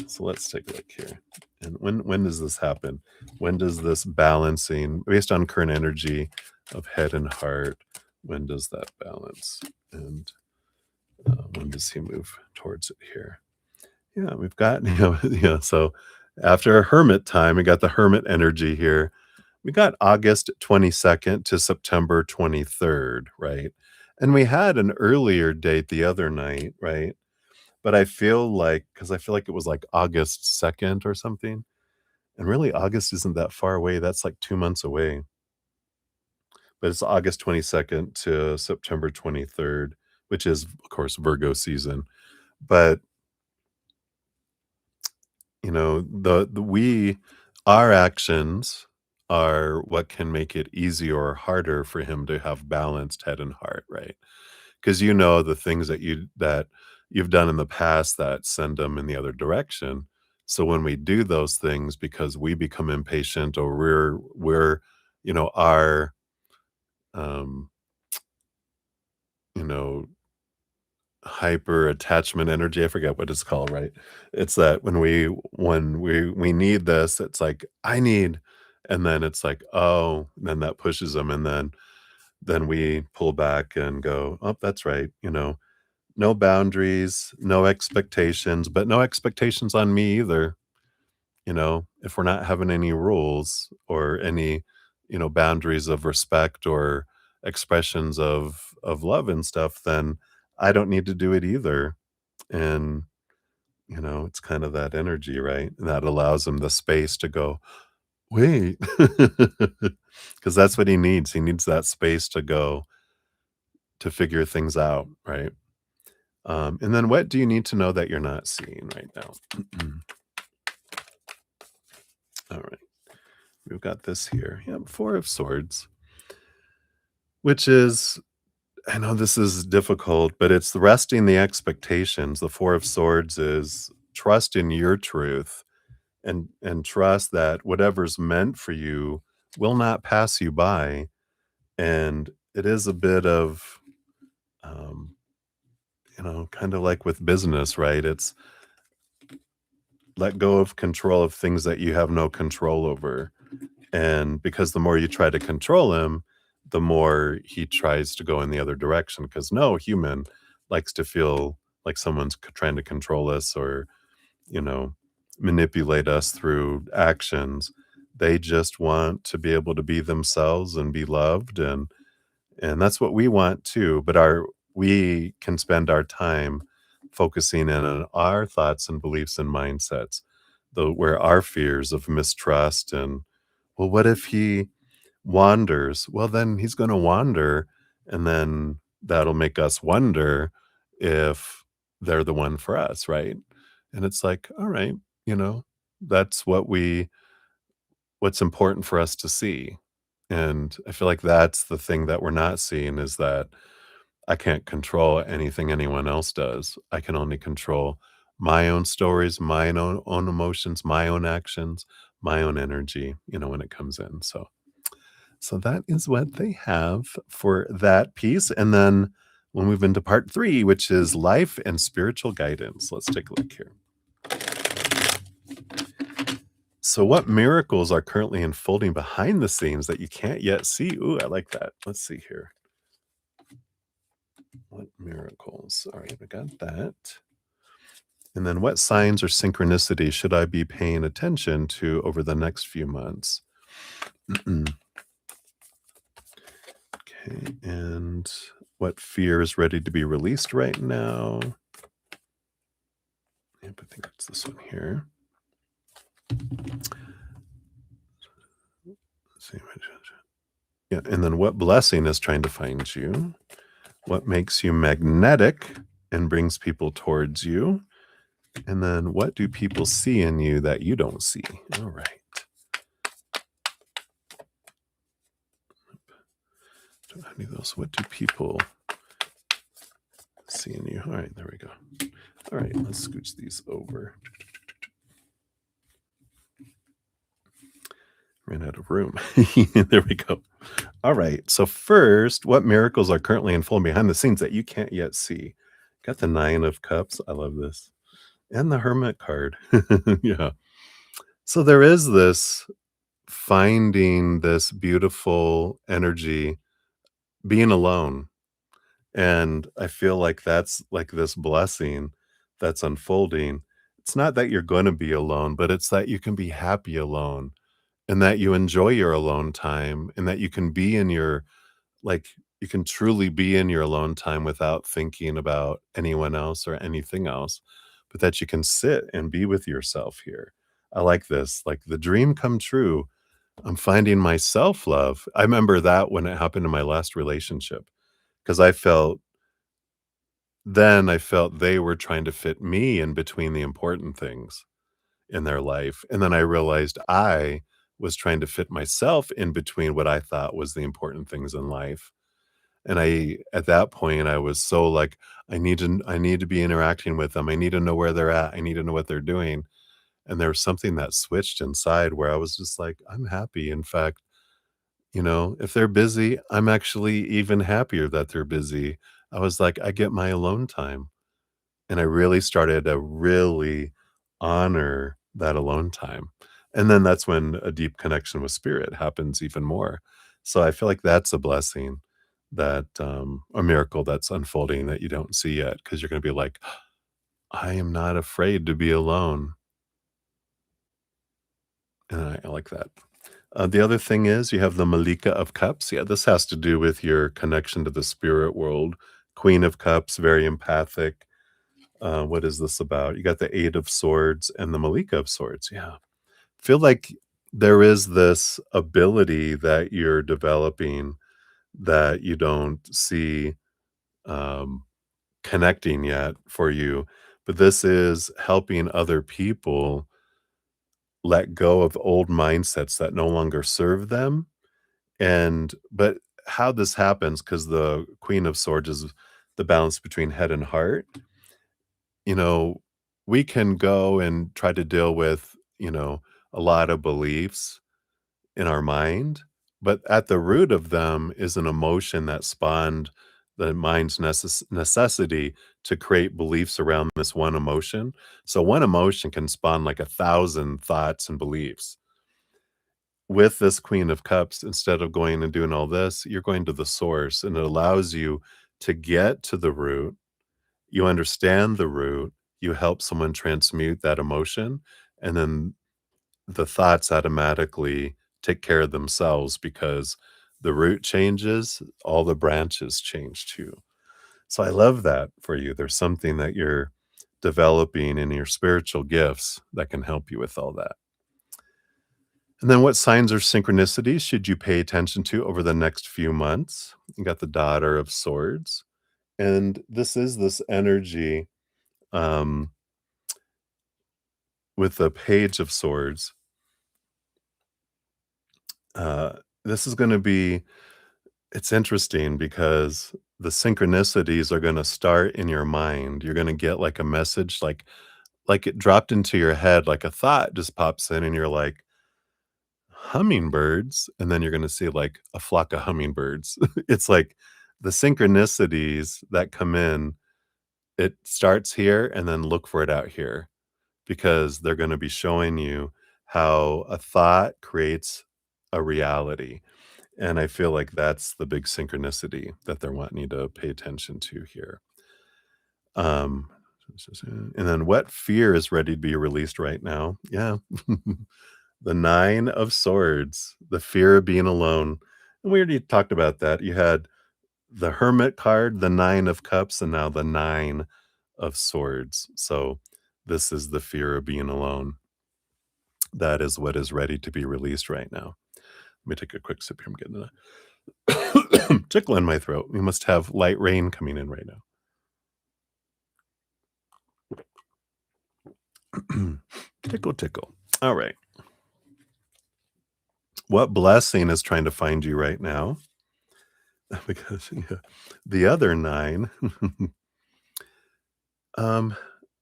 So let's take a look here. And when does this happen? When does this balancing based on current energy of head and heart, when does that balance? And when does he move towards it here? Yeah, we've got, so after a hermit time, we got the hermit energy here. We got August 22nd to September 23rd, right? And we had an earlier date the other night, right? But because I feel like it was like August 2nd or something. And really, August isn't that far away. That's like 2 months away. But it's August 22nd to September 23rd, which is, of course, Virgo season. But our actions are what can make it easier or harder for him to have balanced head and heart, right? Because the things that you've done in the past that send him in the other direction. So when we do those things because we become impatient or our um, you know hyper attachment energy, I forget what it's called, right? It's that when we need this, it's like, "I need," and then it's like, "Oh," then that pushes them, and then we pull back and go, "Oh, that's right," no boundaries, no expectations, but no expectations on me either, if we're not having any rules or any, boundaries of respect or expressions of love and stuff, then I don't need to do it either. And, it's kind of that energy, right? And that allows him the space to go, wait, because that's what he needs. He needs that space to go to figure things out, right? And then what do you need to know that you're not seeing right now? All right. We've got this here. Yeah, Four of Swords, which is, I know this is difficult, but it's the resting the expectations. The Four of Swords is trust in your truth and trust that whatever's meant for you will not pass you by. And it is a bit of, um, kind of like with business, right? It's let go of control of things that you have no control over. And because the more you try to control him, the more he tries to go in the other direction. Because no human likes to feel like someone's trying to control us or, you know, manipulate us through actions. They just want to be able to be themselves and be loved, and that's what we want too. But we can spend our time focusing in on our thoughts and beliefs and mindsets, though where our fears of mistrust and, well, what if he wanders? Well, then he's going to wander, and then that'll make us wonder if they're the one for us, right? And it's like, all right, you know, that's what's important for us to see. And I feel like that's the thing that we're not seeing is that I can't control anything anyone else does. I can only control my own stories, my own emotions, my own actions, my own energy, when it comes in. So So that is what they have for that piece. And then we'll move into part 3, which is life and spiritual guidance. Let's take a look here. So, what miracles are currently unfolding behind the scenes that you can't yet see? Ooh, I like that. Let's see here. What miracles? All right, we got that. And then, what signs or synchronicities should I be paying attention to over the next few months? Okay, and what fear is ready to be released right now? Yep, I think it's this one here. Let's see. Yeah, and then what blessing is trying to find you? What makes you magnetic and brings people towards you? And then what do people see in you that you don't see? All right. Don't have any of those. What do people see in you? All right, there we go. All right, let's scooch these over. Ran out of room. There we go. All right. So first, what miracles are currently unfolding behind the scenes that you can't yet see? Got the 9 of Cups. I love this. And the Hermit card. Yeah. So there is this finding this beautiful energy being alone. And I feel like that's like this blessing that's unfolding. It's not that you're going to be alone, but it's that you can be happy alone and that you enjoy your alone time and that you can be in your like you can truly be in your alone time without thinking about anyone else or anything else, but that you can sit and be with yourself here. I like this, like the dream come true. I'm finding my self-love. I remember that when it happened in my last relationship, because I felt they were trying to fit me in between the important things in their life, and then I realized I was trying to fit myself in between what I thought was the important things in life, and at that point, I was so like, I need to be interacting with them, I need to know where they're at, I need to know what they're doing, and there was something that switched inside where I was just like, "I'm happy." In fact, if they're busy, I'm actually even happier that they're busy. I was like, I get my alone time. And I really started to really honor that alone time. And then that's when a deep connection with spirit happens even more. So I feel like that's a blessing a miracle that's unfolding that you don't see yet because you're going to be like, I am not afraid to be alone. And I like that. The other thing is you have the Malika of Cups. Yeah, this has to do with your connection to the spirit world. Queen of Cups, very empathic. What is this about? You got the 8 of Swords and the Malika of Swords. Yeah. Feel like there is this ability that you're developing that you don't see um, connecting yet for you. But this is helping other people let go of old mindsets that no longer serve them. But how this happens, because the Queen of Swords is the balance between head and heart, you know, we can go and try to deal with, a lot of beliefs in our mind, but at the root of them is an emotion that spawned the mind's necessity to create beliefs around this one emotion. So one emotion can spawn like 1,000 thoughts and beliefs. With this Queen of Cups, instead of going and doing all this, you're going to the source, and it allows you to get to the root. You understand the root, you help someone transmute that emotion, and then the thoughts automatically take care of themselves because the root changes, all the branches change too. So I love that for you. There's something that you're developing in your spiritual gifts that can help you with all that. And then what signs or synchronicities should you pay attention to over the next few months? You got the Daughter of Swords. And this is this energy um, with the Page of Swords. Uh, this is going to be, it's interesting because the synchronicities are going to start in your mind. You're going to get like a message, like it dropped into your head, like a thought just pops in, and you're like, hummingbirds, and then you're gonna see, like, a flock of hummingbirds. It's like the synchronicities that come in, it starts here and then look for it out here because they're gonna be showing you how a thought creates a reality, and I feel like that's the big synchronicity that they're wanting you to pay attention to here. Um, and then what fear is ready to be released right now? Yeah. The 9 of swords, the fear of being alone. And we already talked about that. You had the hermit card, the 9 of cups, and now the 9 of swords. So this is the fear of being alone. That is what is ready to be released right now. Let me take a quick sip here. I'm getting a tickle in my throat. We must have light rain coming in right now. Tickle, tickle. All right. What blessing is trying to find you right now? Because yeah, the other 9, um,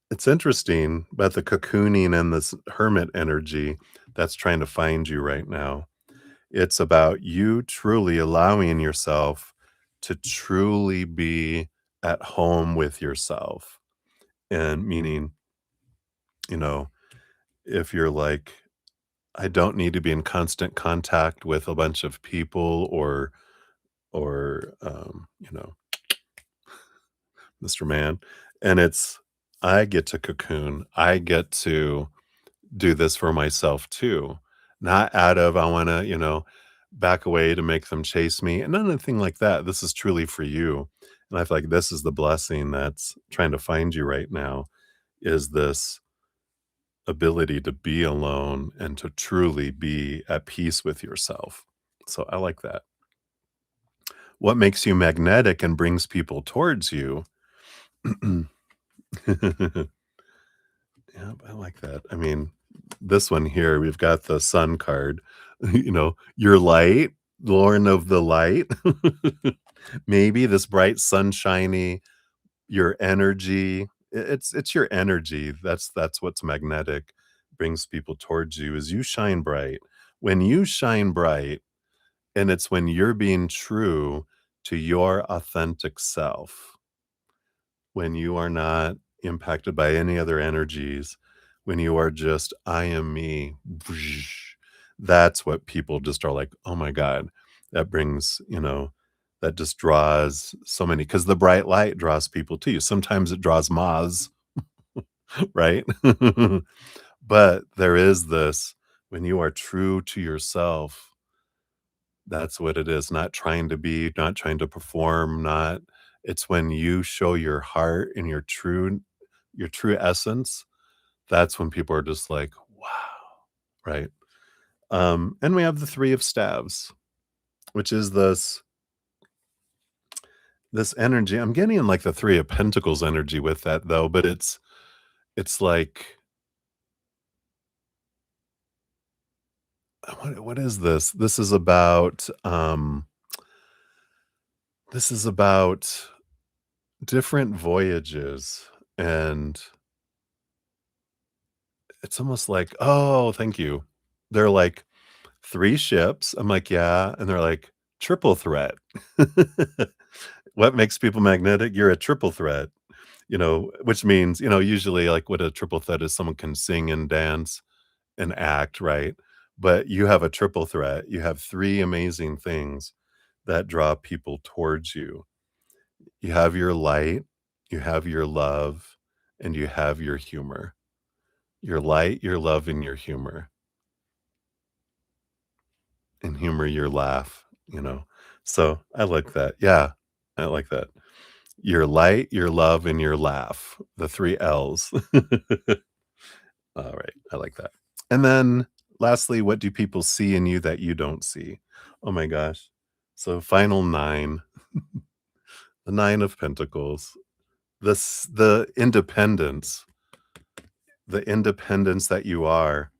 it's interesting about the cocooning and this hermit energy that's trying to find you right now. It's about you truly allowing yourself to truly be at home with yourself. And meaning, you know, if you're like, I don't need to be in constant contact with a bunch of people or you know, Mr. Man. And it's, I get to cocoon. I get to do this for myself too. Not out of, I want to, back away to make them chase me and anything like that. This is truly for you. And I feel like this is the blessing that's trying to find you right now is this ability to be alone and to truly be at peace with yourself. So I like that. What makes you magnetic and brings people towards you? Yeah, I like that. I mean, this one here, we've got the sun card. Your light, Lord of the light. Maybe this bright, sunshiny, your energy. It's your energy. That's what's magnetic, brings people towards you. Is you shine bright. When you shine bright, and it's when you're being true to your authentic self when you are not impacted by any other energies, when you are just, I am me, that's what people just are like, oh my God, that brings, that just draws so many, because the bright light draws people to you. Sometimes it draws moths, right? But there is this, when you are true to yourself, that's what it is, not trying to be, not trying to perform, not it's when you show your heart and your true essence, that's when people are just like, "Wow." Right? And we have the 3 of staves, which is this energy. I'm getting like the 3 of pentacles energy with that though, but it's like, what is this? This is about different voyages, and it's almost like, "Oh, thank you." They're like, 3 ships. I'm like, "Yeah," and they're like, "Triple threat." What makes people magnetic? You're a triple threat, which means, usually, like, what a triple threat is someone can sing and dance and act, right? But you have a triple threat. You have 3 amazing things that draw people towards you. You have your light, you have your love, and you have your humor. Your light, your love, and your humor. And humor your laugh. So, I like that. Yeah, I like that. Your light, your love, and your laugh, the 3 L's. Alright, I like that. And then lastly, what do people see in you that you don't see? Oh my gosh. So final 9, the 9 of pentacles, the independence that you are,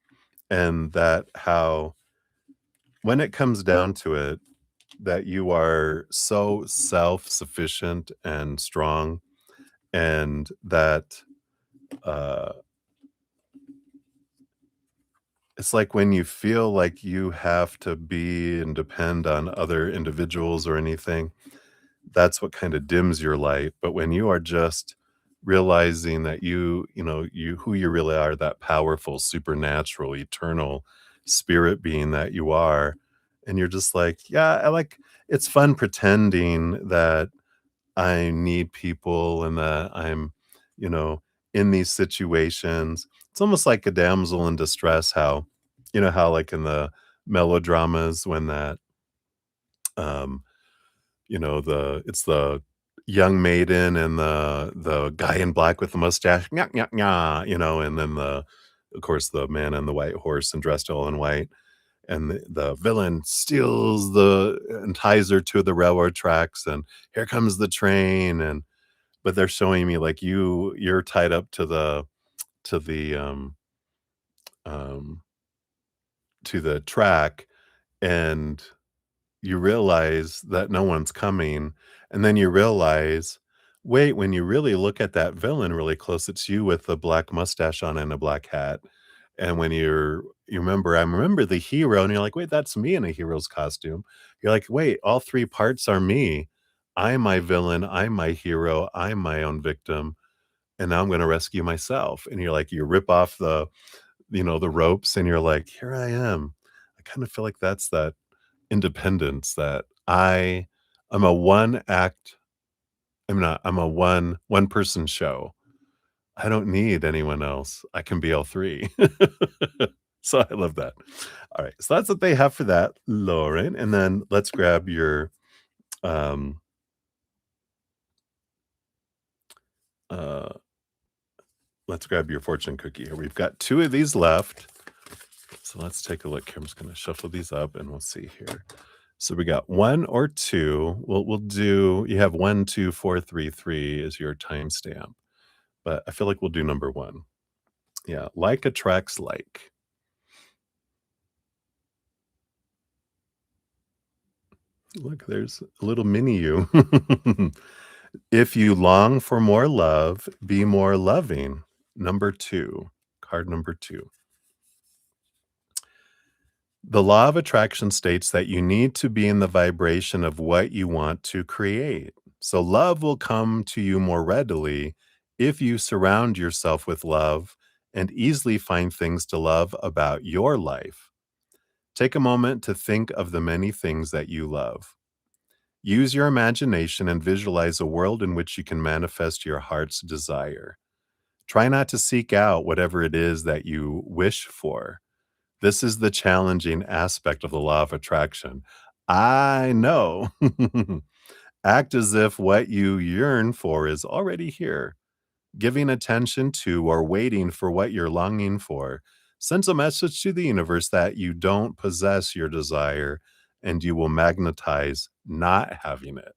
and that how when it comes down to it, that you are so self-sufficient and strong, and that, uh, It's like when you feel like you have to be and depend on other individuals or anything, that's what kinda dims your light, but when you are just realizing that you who you really are, that powerful, supernatural, eternal spirit being that you are, and you're just like, "Yeah, I like." It's fun pretending that I need people and that I'm, you know, in these situations. It's almost like a damsel in distress, how how, like, in the melodramas when that, um it's the young maiden and the guy in black with the mustache, "Nyah, nyah, nyah," and then of course, the man on the white horse and dressed all in white, and the villain steals and ties her to the railroad tracks, and here comes the train, but they're showing me, like, you're tied up to the, um to the track, and you realize that no one's coming, and then you realize, wait, when you really look at that villain really close, it's you with the black mustache on and a black hat, and when I remember the hero, and you're like, "Wait, that's me in a hero's costume." You're like, "Wait, all 3 parts are me. I'm my villain, I'm my hero, I'm my own victim, and now I'm gonna rescue myself." And you're like, you rip off the ropes, and you're like, "Here I am." I kinda feel like that's that independence that I'm a one act I'm a one person show. I don't need anyone else. I can be all 3. So I love that. Alright, so that's what they have for that, Lauren, and then um, uh, let's grab your fortune cookie here. We've got 2 of these left, so let's take a look here. I'm just gonna shuffle these up, and we'll see here. So we got 1 or 2. We'll do you have 1, 2, 4, 3, 3 is your timestamp, but I feel like we'll do number 1. Yeah, like attracts like. Look, there's a little mini you. If you long for more love, be more loving. Number 2, card number 2. The law of attraction states that you need to be in the vibration of what you want to create. So love will come to you more readily if you surround yourself with love and easily find things to love about your life. Take a moment to think of the many things that you love. Use your imagination and visualize a world in which you can manifest your heart's desire. Try not to seek out whatever it is that you wish for. This is the challenging aspect of the law of attraction. I know. Act as if what you yearn for is already here. Giving attention to or waiting for what you're longing for sends a message to the universe that you don't possess your desire and you will magnetize not having it.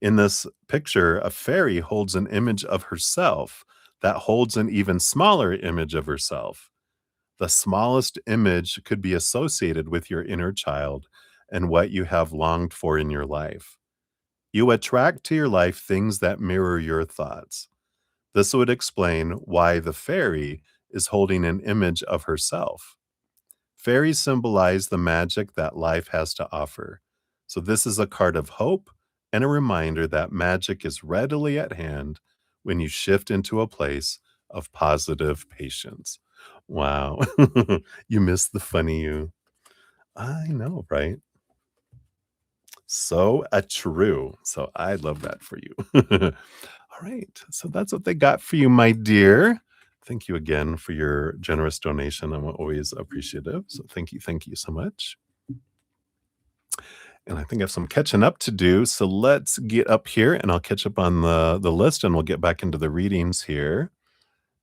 In this picture, a fairy holds an image of herself that holds an even smaller image of herself. The smallest image could be associated with your inner child and what you have longed for in your life. You attract to your life things that mirror your thoughts. This would explain why the fairy is holding an image of herself. Fairies symbolize the magic that life has to offer. So, this is a card of hope and a reminder that magic is readily at hand when you shift into a place of positive patience. Wow. You missed the funny you. I know, right? So true. So, I love that for you. All right. So, that's what they got for you, my dear. Thank you again for your generous donation. I'm always appreciative. So, thank you so much. And I think I have some catching up to do. So let's get up here and I'll catch up on the list and we'll get back into the readings here.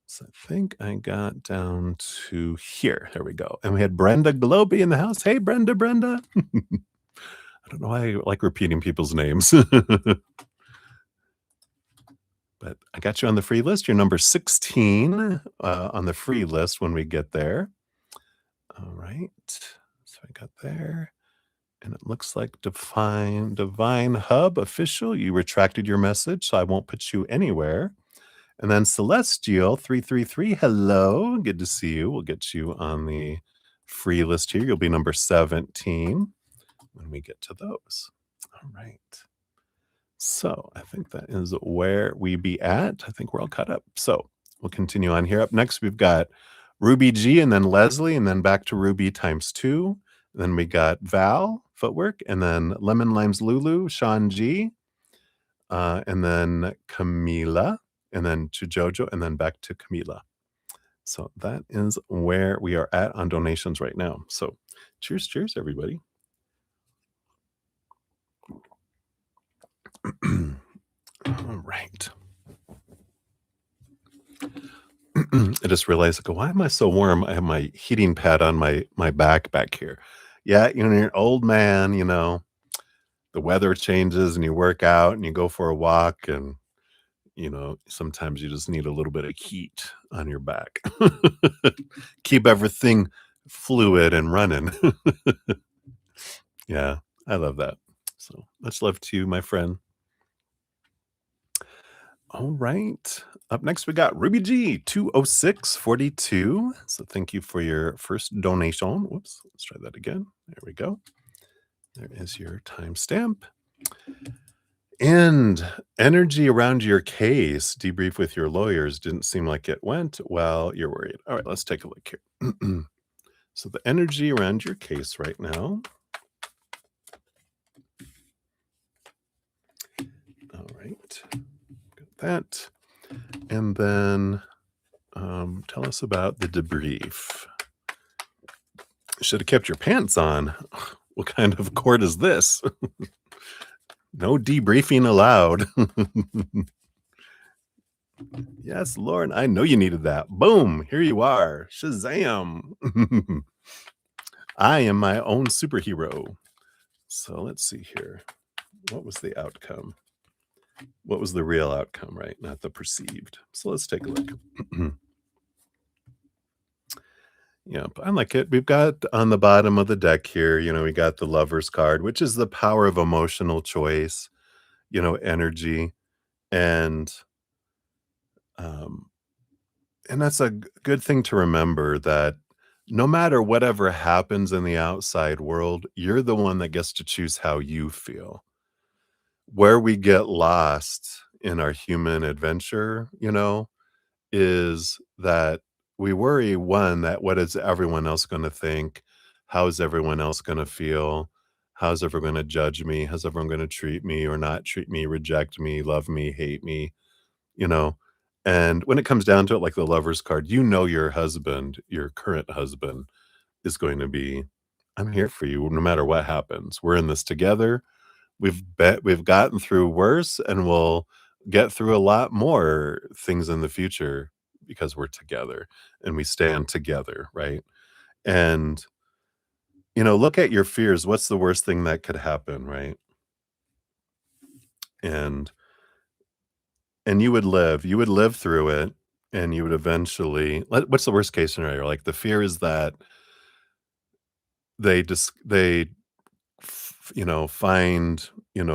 So I think I got down to here. There we go. And we had Brenda Globy in the house. Hey, Brenda. I don't know why I like repeating people's names. But I got you on the free list. You're number 16 on the free list when we get there. All right. So I got there. And it looks like Divine Hub official. You retracted your message, so I won't put you anywhere. And then Celestial 333, hello, good to see you. We'll get you on the free list here. You'll be number 17 when we get to those. All right. So I think that is where we be at. I think we're all caught up. So we'll continue on here. Up next, we've got Ruby G and then Leslie, and then back to Ruby times 2. Then we got Val, Footwork, and then Lemon Limes Lulu, Sean G, and then Camila, and then to Jojo, and then back to Camila. So that is where we are at on donations right now. So cheers, cheers, everybody. All right. I just realized, I go, why am I so warm? I have my heating pad on my back here. Yeah, you're an old man, the weather changes and you work out and you go for a walk and sometimes you just need a little bit of heat on your back. Keep everything fluid and running. Yeah, I love that. So much love to you, my friend. All right. Up next, we got Ruby G 20642. So thank you for your first donation. Whoops, let's try that again. There we go. There is your timestamp. And energy around your case, debrief with your lawyers. Didn't seem like it went well. You're worried. All right, let's take a look here. So the energy around your case right now. All right. Got that. And then tell us about the debrief. Should have kept your pants on. What kind of court is this? No debriefing allowed. Yes, Lauren, I know you needed that. Boom, here you are. Shazam. I am my own superhero. So let's see here. What was the outcome? What was the real outcome, right? Not the perceived. So let's take a look. Yep, I like it. We've got on the bottom of the deck here, we got the Lover's card, which is the power of emotional choice, energy. And and that's a good thing to remember, that no matter whatever happens in the outside world, you're the one that gets to choose how you feel. Where we get lost in our human adventure, is that we worry, one, that what is everyone else going to think? How is everyone else going to feel? How's everyone going to judge me? How's everyone going to treat me or not treat me, reject me, love me, hate me? you know? And when it comes down to it, like the Lover's card, your husband, your current husband, is going to be, I'm here for you no matter what happens. We're in this together. We've gotten through worse, and we'll get through a lot more things in the future because we're together and we stand together, right? And look at your fears. What's the worst thing that could happen, right? And you would live through it, and you would eventually, what's the worst case scenario? Like, the fear is that they find,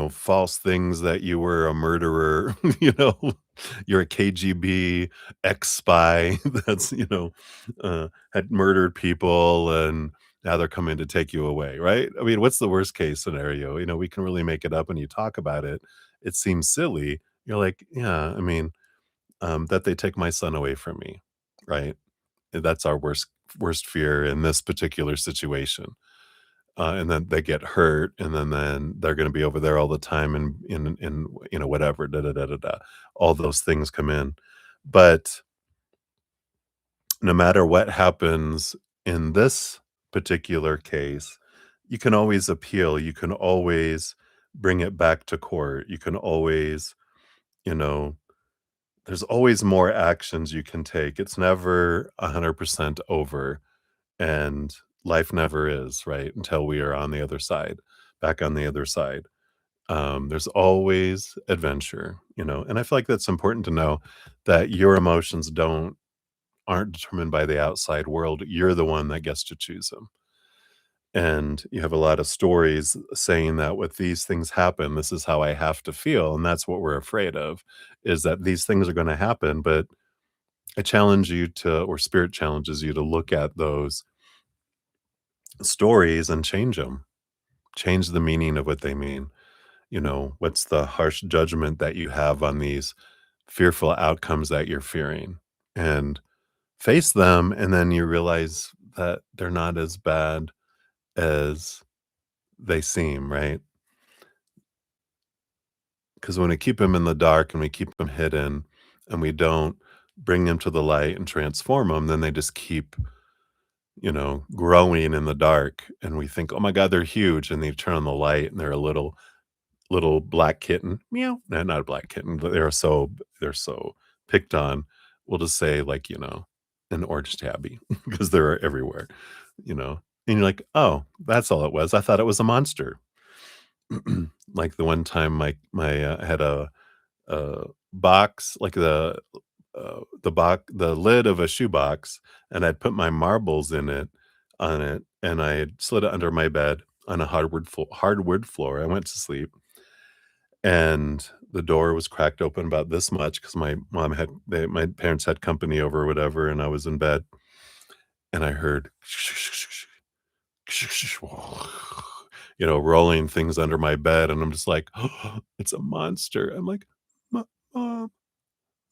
false things, that you were a murderer, you're a KGB ex-spy that's, had murdered people, and now they're coming to take you away, right? I mean, what's the worst case scenario? We can really make it up when you talk about it. It seems silly. You're like, yeah, I mean, that they take my son away from me, right? That's our worst fear in this particular situation. And then they get hurt, and then they're going to be over there all the time, and in whatever, da da da da da. All those things come in, but no matter what happens in this particular case, you can always appeal. You can always bring it back to court. You can always, you know, there's always more actions you can take. It's never 100% over, and life never is, right? Until we are on the other side, back on the other side. There's always adventure, and I feel like that's important to know, that your emotions aren't determined by the outside world. You're the one that gets to choose them. And you have a lot of stories saying that with these things happen, this is how I have to feel, and that's what we're afraid of, is that these things are gonna happen, but I challenge you to or spirit challenges you to look at those stories and change them. Change the meaning of what they mean. You know, what's the harsh judgment that you have on these fearful outcomes that you're fearing? And face them, and then you realize that they're not as bad as they seem, right? Because when we keep them in the dark and we keep them hidden and we don't bring them to the light and transform them, then they just keep, growing in the dark. And we think, oh my God, they're huge. And they turn on the light and they're a little black kitten. Meow. No, not a black kitten, but they're so picked on. We'll just say like, an orange tabby because they're everywhere, you know. And you're like, oh, that's all it was. I thought it was a monster. Like the one time I had a box, like the lid of a shoebox, and I'd put my marbles in it on it, and I had slid it under my bed on a hardwood floor. I went to sleep, and the door was cracked open about this much because my parents had company over or whatever, and I was in bed, and I heard rolling things under my bed, and I'm just like, "It's a monster." I'm like, Mom,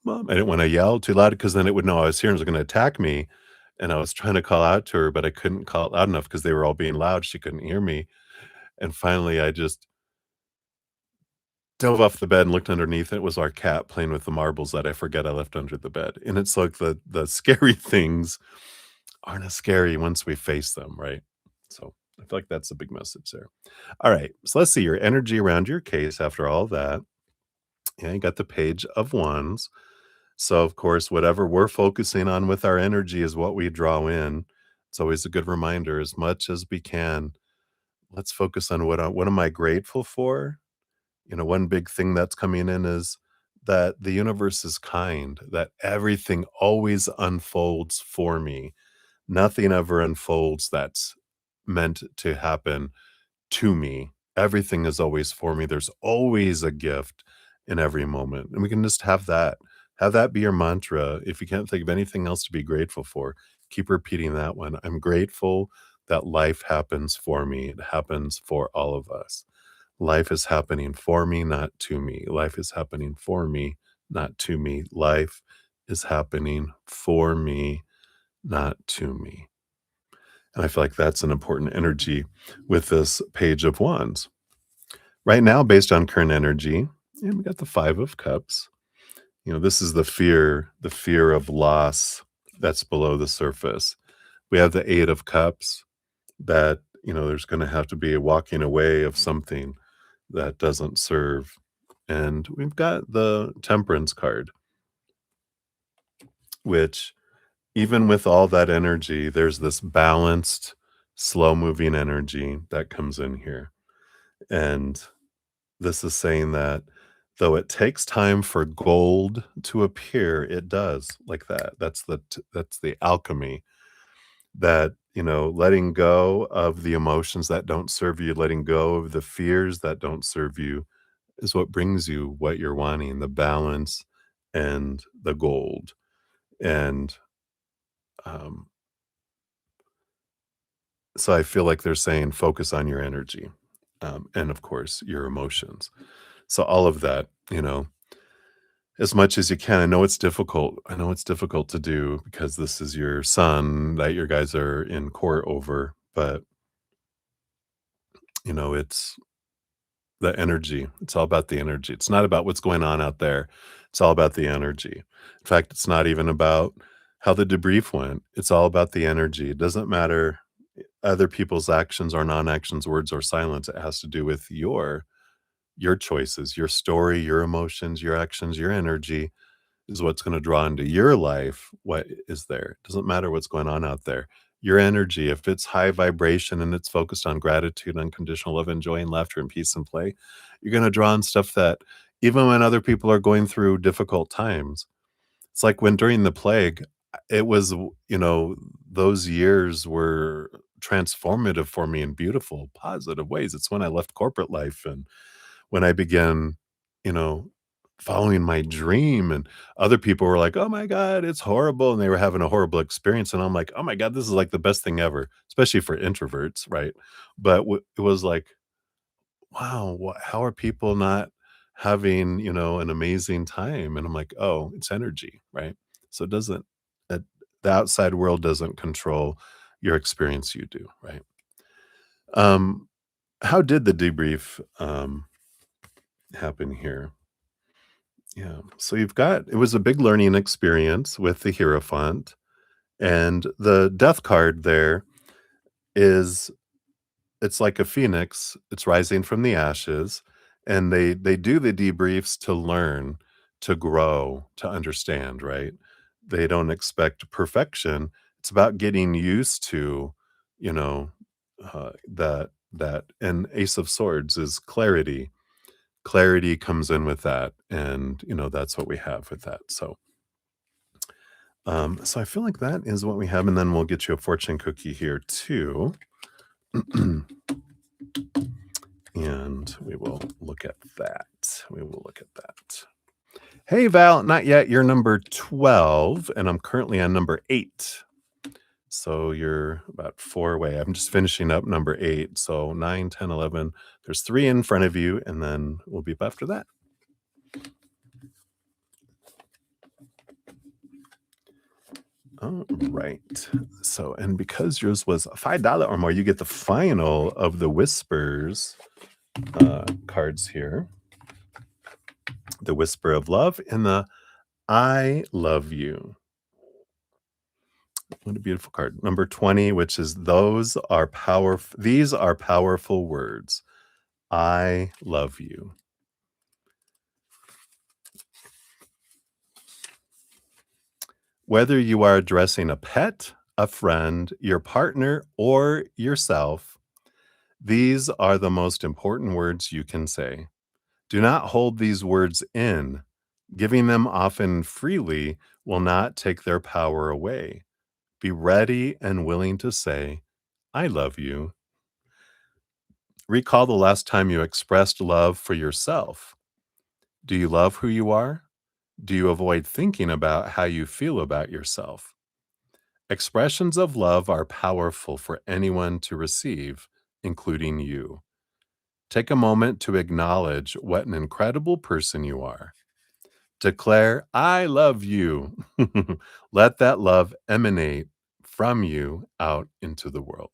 Mom." I didn't wanna yell too loud because then it would know I was here and was gonna attack me, and I was trying to call out to her, but I couldn't call it loud enough because they were all being loud, she couldn't hear me, and finally, I just dove off the bed and looked underneath. It was our cat playing with the marbles that I forget I left under the bed, and it's like the scary things aren't as scary once we face them, right? So, I feel like that's a big message there. Alright, so let's see your energy around your case after all that. Yeah, you got the Page of Wands. So, of course, whatever we're focusing on with our energy is what we draw in. It's always a good reminder, as much as we can, let's focus on what am I grateful for? One big thing that's coming in is that the universe is kind, that everything always unfolds for me. Nothing ever unfolds that's meant to happen to me. Everything is always for me. There's always a gift in every moment. And we can just have that. Have that be your mantra. If you can't think of anything else to be grateful for, keep repeating that one. I'm grateful that life happens for me. It happens for all of us. Life is happening for me, not to me. Life is happening for me, not to me. Life is happening for me, not to me. And I feel like that's an important energy with this Page of Wands. Right now, based on current energy, and we got the Five of Cups. This is the fear of loss that's below the surface. We have the Eight of Cups that, there's going to have to be a walking away of something that doesn't serve. And we've got the Temperance card, which even with all that energy, there's this balanced, slow moving energy that comes in here. And this is saying that though it takes time for gold to appear, it does like that. That's the alchemy that, letting go of the emotions that don't serve you, letting go of the fears that don't serve you is what brings you what you're wanting, the balance and the gold. And um, so I feel like they're saying focus on your energy, and of course your emotions. So all of that, as much as you can. I know it's difficult. I know it's difficult to do because this is your son that your guys are in court over, but it's the energy. It's all about the energy. It's not about what's going on out there. It's all about the energy. In fact, it's not even about how the debrief went. It's all about the energy. It doesn't matter other people's actions or non-actions, words or silence. It has to do with your choices, your story, your emotions, your actions, your energy is what's going to draw into your life what is there. It doesn't matter what's going on out there. Your energy, if it's high vibration and it's focused on gratitude, unconditional love, and joy, and laughter, and peace and play, you're going to draw on stuff that even when other people are going through difficult times, it's like when during the plague, it was, those years were transformative for me in beautiful, positive ways. It's when I left corporate life and when I began, you know, following my dream, and other people were like, "Oh my god, it's horrible," and they were having a horrible experience, and I'm like, "Oh my god, this is like the best thing ever," especially for introverts, right? But it was like, wow, how are people not having, an amazing time? And I'm like, oh, it's energy, right? So it doesn't, it, the outside world doesn't control your experience, you do, right? Um, how did the debrief happen here? Yeah. So it was a big learning experience with the Hierophant, and the death card there is it's like a phoenix, it's rising from the ashes, and they do the debriefs to learn, to grow, to understand, right? They don't expect perfection. It's about getting used to, you know, that and Ace of Swords is clarity. Clarity comes in with that, and that's what we have with that. So I feel like that is what we have, and then we'll get you a fortune cookie here too. And we will look at that. We will look at that. Hey, Val, not yet. You're number 12, and I'm currently on number 8. So you're about 4 away. I'm just finishing up number 8. So 9, 10, 11. There's 3 in front of you, and then we'll be up after that. All right. So, and because yours was $5 or more, you get the final of the Whispers cards here. The Whisper of Love and the I Love You. What a beautiful card. Number 20, which is these are powerful words. I love you. Whether you are addressing a pet, a friend, your partner, or yourself, these are the most important words you can say. Do not hold these words in. Giving them often freely will not take their power away. Be ready and willing to say, I love you. Recall the last time you expressed love for yourself. Do you love who you are? Do you avoid thinking about how you feel about yourself? Expressions of love are powerful for anyone to receive, including you. Take a moment to acknowledge what an incredible person you are. Declare, I love you. Let that love emanate from you out into the world.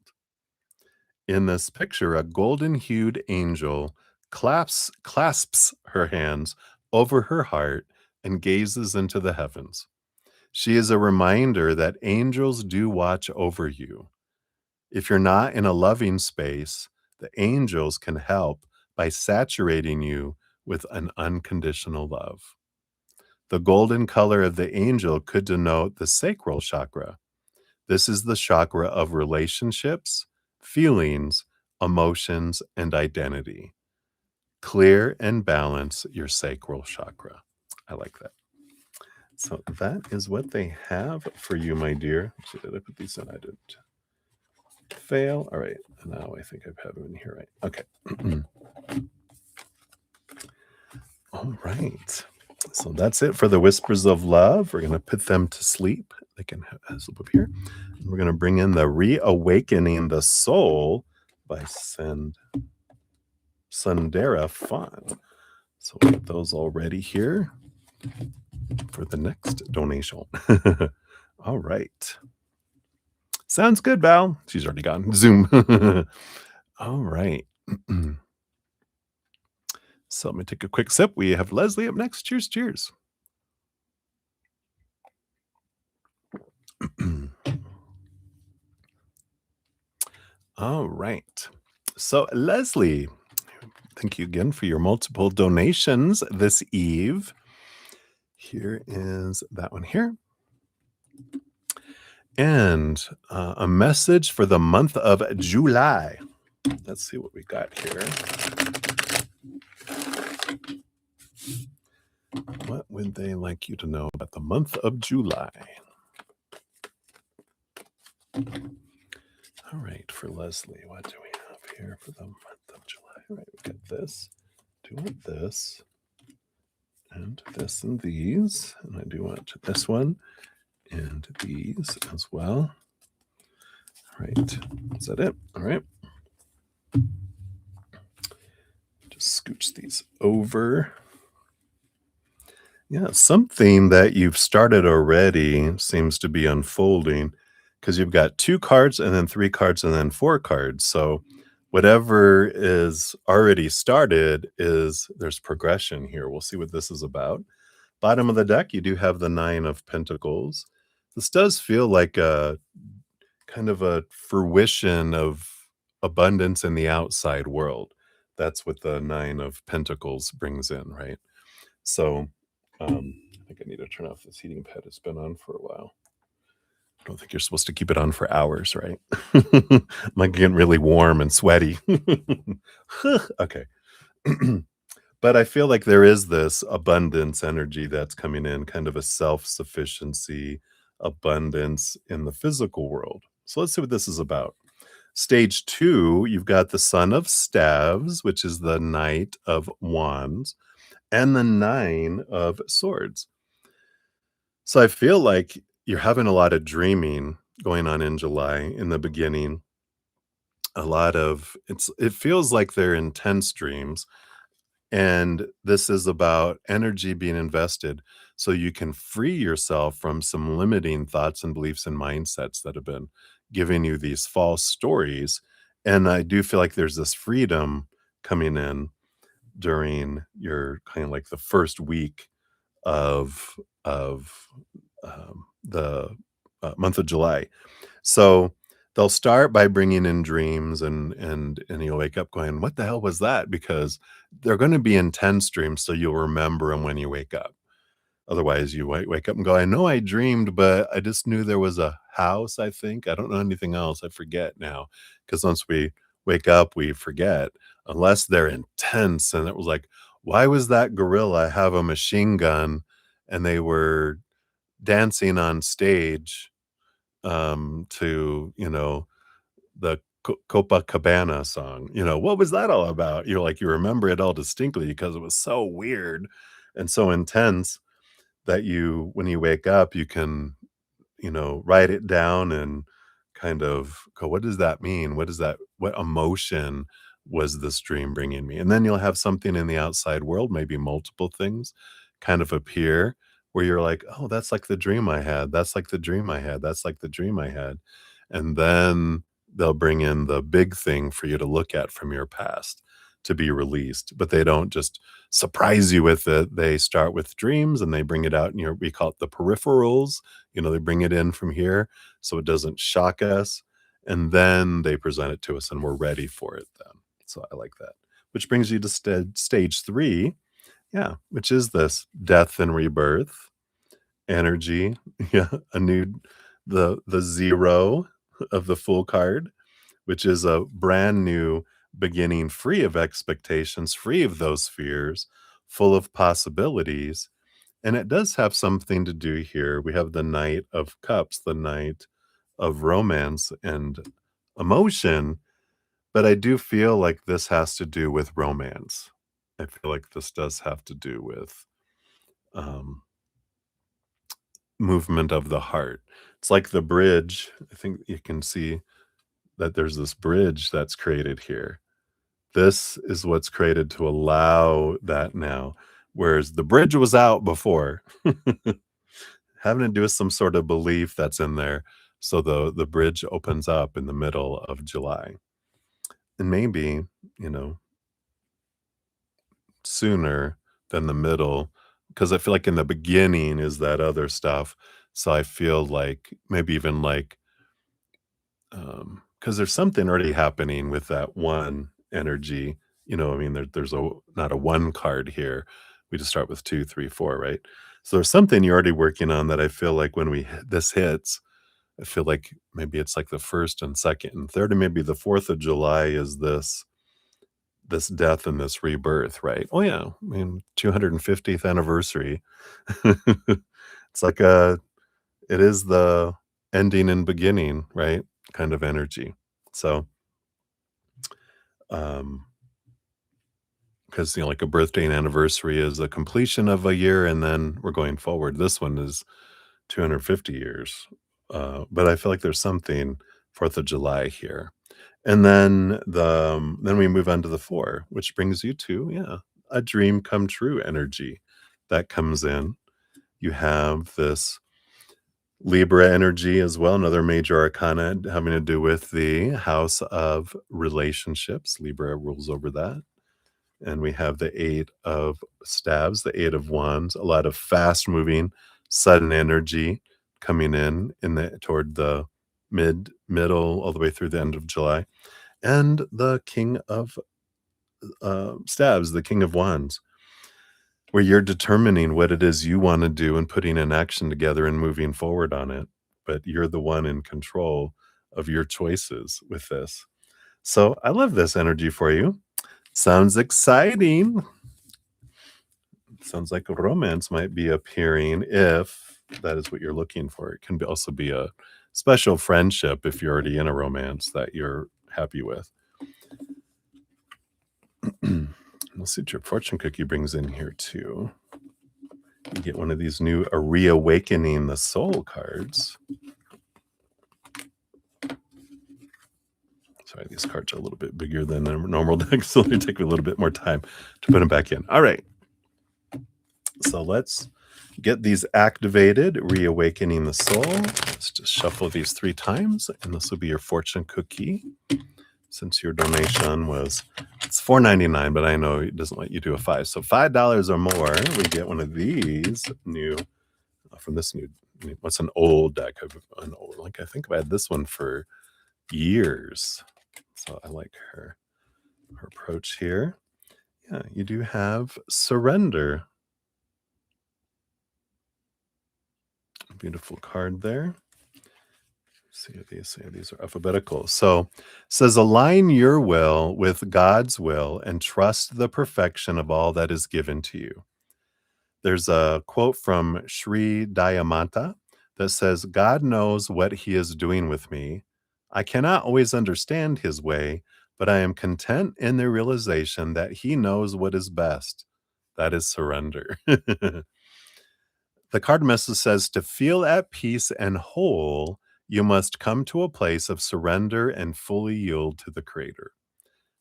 In this picture, a golden hued angel clasps her hands over her heart and gazes into the heavens. She is a reminder that angels do watch over you. If you're not in a loving space, the angels can help by saturating you with an unconditional love. The golden color of the angel could denote the sacral chakra. This is the chakra of relationships, feelings, emotions, and identity. Clear and balance your sacral chakra. I like that. So that is what they have for you, my dear. So did I put these in? I didn't. Fail. All right. Now I think I have them in here right. Okay. All right. So that's it for the Whispers of Love. We're going to put them to sleep. They can sleep up here. And we're going to bring in the Reawakening the Soul by Sundara Fun. So we'll get those all ready here for the next donation. All right. Sounds good, Val. She's already gone. Zoom. All right. So let me take a quick sip. We have Leslie up next. Cheers, cheers. All right. So, Leslie, thank you again for your multiple donations this eve. Here is that one here. And a message for the month of July. Let's see what we got here. What would they like you to know about the month of July? All right, for Leslie, what do we have here for the month of July? All right, we got this. Do you want this? And this and these. And I do want this one and these as well. All right, is that it? All right. Just scooch these over. Yeah, something that you've started already seems to be unfolding because you've got 2 cards and then 3 cards and then 4 cards. So whatever is already started is there's progression here. We'll see what this is about. Bottom of the deck, you do have the 9 of Pentacles. This does feel like a kind of a fruition of abundance in the outside world. That's what the 9 of Pentacles brings in, right? So, I think I need to turn off this heating pad. It's been on for a while. I don't think you're supposed to keep it on for hours, right? I'm like getting really warm and sweaty. Okay. But I feel like there is this abundance energy that's coming in, kind of a self-sufficiency, abundance in the physical world. So let's see what this is about. Stage 2, you've got the Son of Staves, which is the Knight of Wands, and the 9 of Swords. So I feel like you're having a lot of dreaming going on in July in the beginning. A lot of it feels like they're intense dreams. And this is about energy being invested so you can free yourself from some limiting thoughts and beliefs and mindsets that have been giving you these false stories. And I do feel like there's this freedom coming in during your kind of like the first week of the month of July. So they'll start by bringing in dreams, and you'll wake up going, "What the hell was that?" Because they're going to be intense dreams, so you'll remember them when you wake up. Otherwise, you wake up and go, "I know I dreamed, but I just knew there was a house. I think I don't know anything else. I forget now." Because once we wake up, we forget, unless they're intense. And it was like, "Why was that gorilla have a machine gun?" And they were dancing on stage, to, the Copacabana song. What was that all about? You're like, you remember it all distinctly because it was so weird and so intense that when you wake up, you can, write it down and kind of go, what does that mean? What emotion was this dream bringing me? And then you'll have something in the outside world, maybe multiple things kind of appear where you're like, oh, that's like the dream I had. That's like the dream I had. That's like the dream I had. And then they'll bring in the big thing for you to look at from your past to be released. But they don't just surprise you with it. They start with dreams and they bring it out, and we call it the peripherals. They bring it in from here so it doesn't shock us. And then they present it to us and we're ready for it then. So I like that. Which brings you to stage 3. Yeah, which is this death and rebirth energy. Yeah, the 0 of the Fool card, which is a brand new beginning, free of expectations, free of those fears, full of possibilities. And it does have something to do here. We have the Knight of Cups, the Knight of romance and emotion, but I do feel like this has to do with romance. I feel like this does have to do with um, movement of the heart. It's like the bridge. I think you can see that there's this bridge that's created here. This is what's created to allow that now, whereas the bridge was out before. Having to do with some sort of belief that's in there. So the bridge opens up in the middle of July. And maybe, you know, sooner than the middle, because I feel like in the beginning is that other stuff. So I feel like maybe even like, because there's something already happening with that one energy. I mean, there's not a one card here. We just start with 2, 3, 4, right? So there's something you're already working on that I feel like when this hits, I feel like maybe it's like the first and second and third, and maybe the 4th of July is this death and this rebirth, right? Oh yeah, I mean 250th anniversary. It's like it is the ending and beginning, right? Kind of energy. So, because like a birthday and anniversary is a completion of a year, and then we're going forward. This one is 250 years, but I feel like there's something Fourth of July here, and then we move on to the four, which brings you to a dream come true energy that comes in. You have this Libra energy as well, another major arcana having to do with the house of relationships. Libra rules over that. And we have the eight of staves, the eight of wands, a lot of fast moving, sudden energy coming in the toward the middle, all the way through the end of July. And the king of staves, the king of wands, where you're determining what it is you want to do and putting an action together and moving forward on it. But you're the one in control of your choices with this. So I love this energy for you. Sounds exciting. Sounds like a romance might be appearing if that is what you're looking for. It can also be a special friendship if you're already in a romance that you're happy with. We'll see what your fortune cookie brings in here too. You get one of these new Reawakening the Soul cards. Sorry, these cards are a little bit bigger than a normal deck, so they take a little bit more time to put them back in. All right. So let's get these activated. Reawakening the Soul. Let's just shuffle these 3 times, and this will be your fortune cookie. Since your donation it's $4.99, but I know it doesn't let you do a 5. So $5 or more, we get one of these new from this new. What's an old deck? I think I've had this one for years. So I like her approach here. Yeah, you do have Surrender. Beautiful card there. See what these say. These are alphabetical. So it says, align your will with God's will and trust the perfection of all that is given to you. There's a quote from Sri Dayamanta that says, God knows what he is doing with me. I cannot always understand his way, but I am content in the realization that he knows what is best. That is surrender. The card message says, to feel at peace and whole, you must come to a place of surrender and fully yield to the Creator.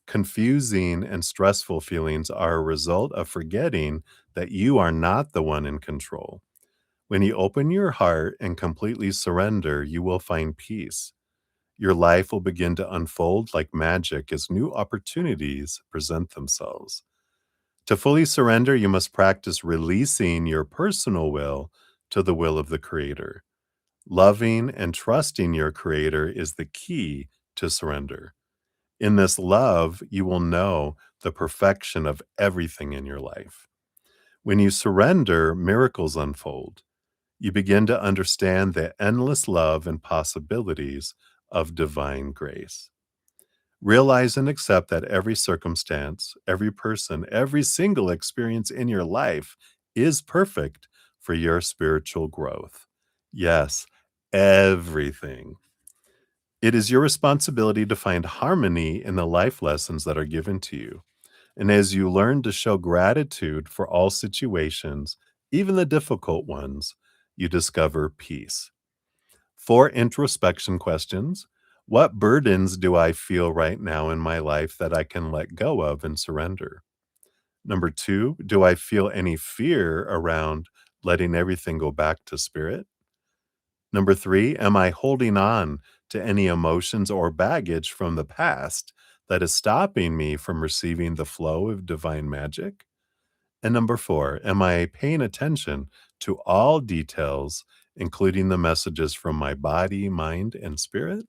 Confusing and stressful feelings are a result of forgetting that you are not the one in control. When you open your heart and completely surrender, you will find peace. Your life will begin to unfold like magic as new opportunities present themselves. To fully surrender, you must practice releasing your personal will to the will of the Creator. Loving and trusting your Creator is the key to surrender. In this love, you will know the perfection of everything in your life. When you surrender, miracles unfold. You begin to understand the endless love and possibilities of divine grace. Realize and accept that every circumstance, every person, every single experience in your life is perfect for your spiritual growth. Yes, everything. It is your responsibility to find harmony in the life lessons that are given to you. And as you learn to show gratitude for all situations, even the difficult ones, you discover peace. 4 introspection questions. What burdens do I feel right now in my life that I can let go of and surrender? Number 2, do I feel any fear around letting everything go back to spirit? Number 3, am I holding on to any emotions or baggage from the past that is stopping me from receiving the flow of divine magic? And number 4, am I paying attention to all details, including the messages from my body, mind, and spirit?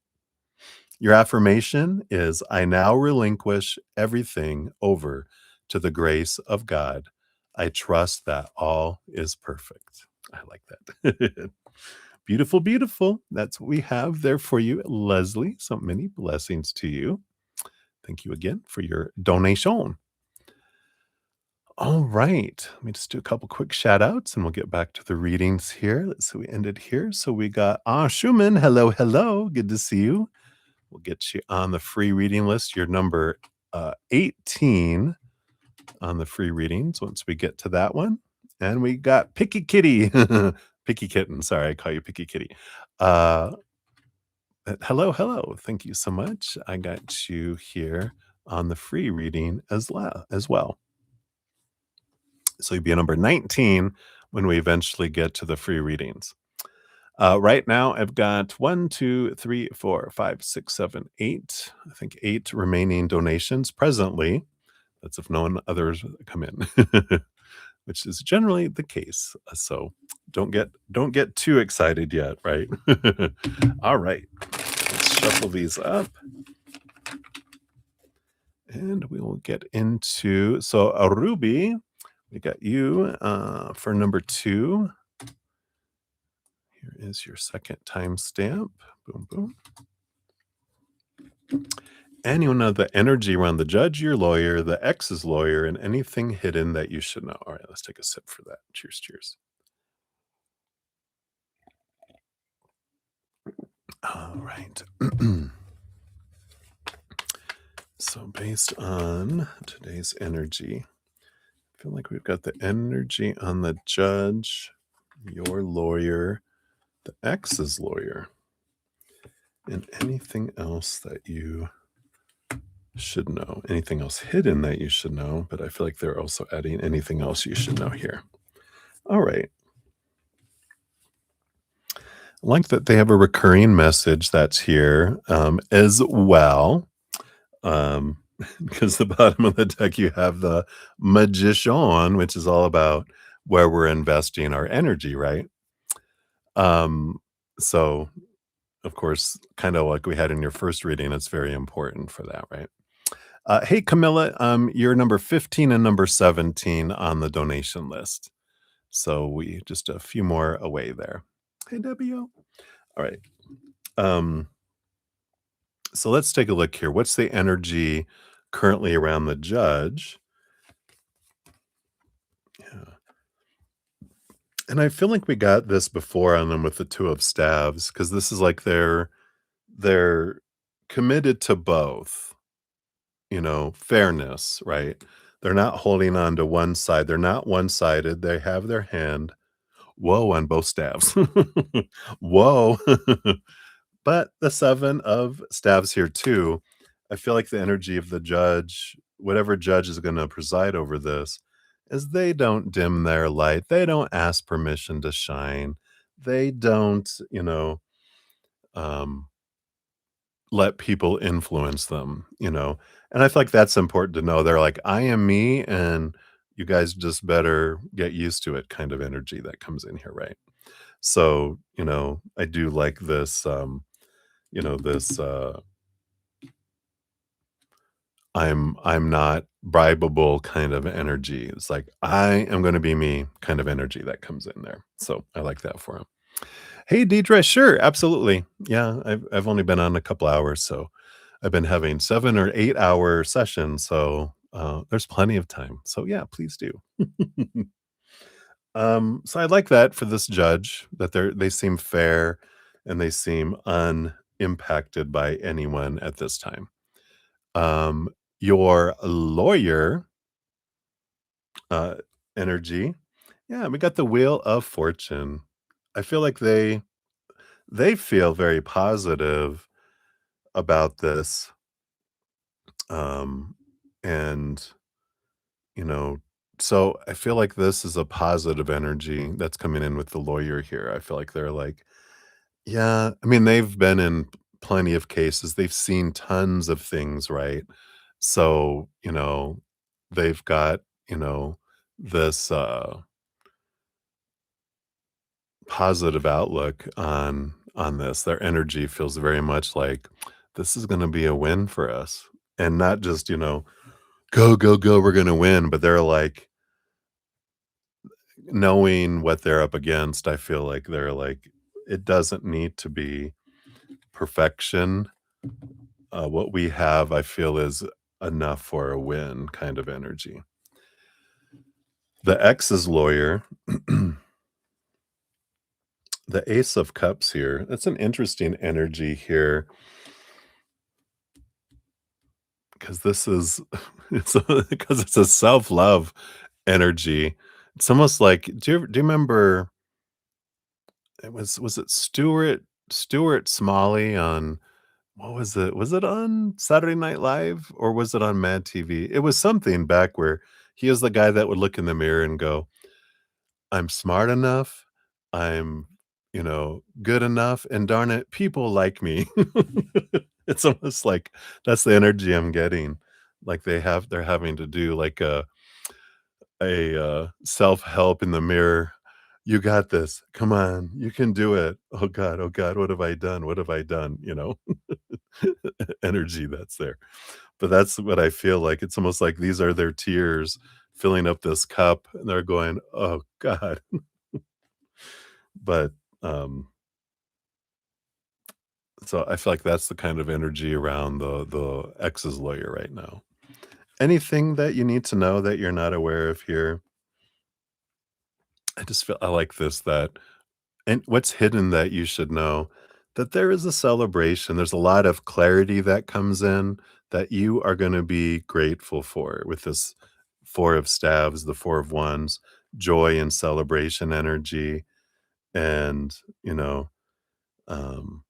Your affirmation is, I now relinquish everything over to the grace of God. I trust that all is perfect. I like that. Beautiful, beautiful. That's what we have there for you, Leslie. So many blessings to you. Thank you again for your donation. All right. Let me just do a couple quick shout outs and we'll get back to the readings here. Let's see, we ended here. So we got Schumann. Hello, hello. Good to see you. We'll get you on the free reading list. You're number 18 on the free readings once we get to that one. And we got Picky Kitty. Picky Kitten. Sorry, I call you Picky Kitty. Hello, hello. Thank you so much. I got you here on the free reading as well. So you'll be number 19 when we eventually get to the free readings. Right now, I've got 1, 2, 3, 4, 5, 6, 7, 8. I think 8 remaining donations presently. That's if no one others come in, which is generally the case. So don't get too excited yet, right? All right, let's shuffle these up, and we will get into Ruby. We got you for number 2. Here is your second timestamp. Boom, boom. And you know the energy around the judge, your lawyer, the ex's lawyer, and anything hidden that you should know. All right, let's take a sip for that. Cheers, cheers. All right. So based on today's energy, I feel like we've got the energy on the judge, your lawyer, the ex's lawyer, and anything else that you should know. Anything else hidden that you should know, but I feel like they're also adding anything else you should know here. All right. I like that they have a recurring message that's here as well. Because the bottom of the deck, you have the Magician, which is all about where we're investing our energy, right? So, of course, kind of like we had in your first reading, it's very important for that, right? Hey, Camilla, you're number 15 and number 17 on the donation list. So we just a few more away there. Hey, W. All right. So let's take a look here. What's the energy currently around the judge? Yeah. And I feel like we got this before on them with the 2 of staves, because this is like they're committed to both, fairness, right? They're not holding on to one side. They're not one-sided. They have their hand. Whoa, on both staves. Whoa. But the 7 of staves here too. I feel like the energy of the judge, whatever judge is going to preside over this, is they don't dim their light. They don't ask permission to shine. They don't, um, let people influence them. And I feel like that's important to know. They're like, I am me, and you guys just better get used to it kind of energy that comes in here, right? So, I do like this, this I'm not bribable kind of energy. It's like, I am gonna be me kind of energy that comes in there. So I like that for him. Hey, Deidre, sure, absolutely. Yeah, I've only been on a couple hours, so I've been having 7 or 8-hour sessions, so, there's plenty of time. So yeah, please do. So I like that for this judge, that they seem fair and they seem unimpacted by anyone at this time. Um, your lawyer, uh, energy. Yeah, we got the Wheel of Fortune. I feel like they feel very positive about this, um, and, you know, so I feel like this is a positive energy that's coming in with the lawyer here. I feel like they're like, yeah, I mean, they've been in plenty of cases. They've seen tons of things, right? So, they've got, this positive outlook on this. Their energy feels very much like this is going to be a win for us. And not just, go, go, go, we're going to win, but they're like knowing what they're up against. I feel like they're like, it doesn't need to be perfection. What we have, I feel, is enough for a win kind of energy. The ex's lawyer, the Ace of Cups here, that's an interesting energy here. because this is it's because it's a self-love energy. It's almost like do you remember was it Stuart Smalley on what was it? Was it on Saturday Night Live or was it on Mad TV? It was something back where he is the guy that would look in the mirror and go, "I'm smart enough, I'm, good enough, and darn it, people like me." It's almost like that's the energy I'm getting. Like they're having to do like self-help in the mirror. "You got this. Come on, you can do it. Oh god, what have I done? What have I done?" Energy that's there. But that's what I feel like. It's almost like these are their tears filling up this cup, and they're going, "Oh god." But, um, so I feel like that's the kind of energy around the ex's lawyer right now. Anything that you need to know that you're not aware of here? I just feel I like this that and what's hidden that you should know, that there is a celebration. There's a lot of clarity that comes in that you are gonna be grateful for with this 4 of staves, the 4 of wands, joy and celebration energy, and, um,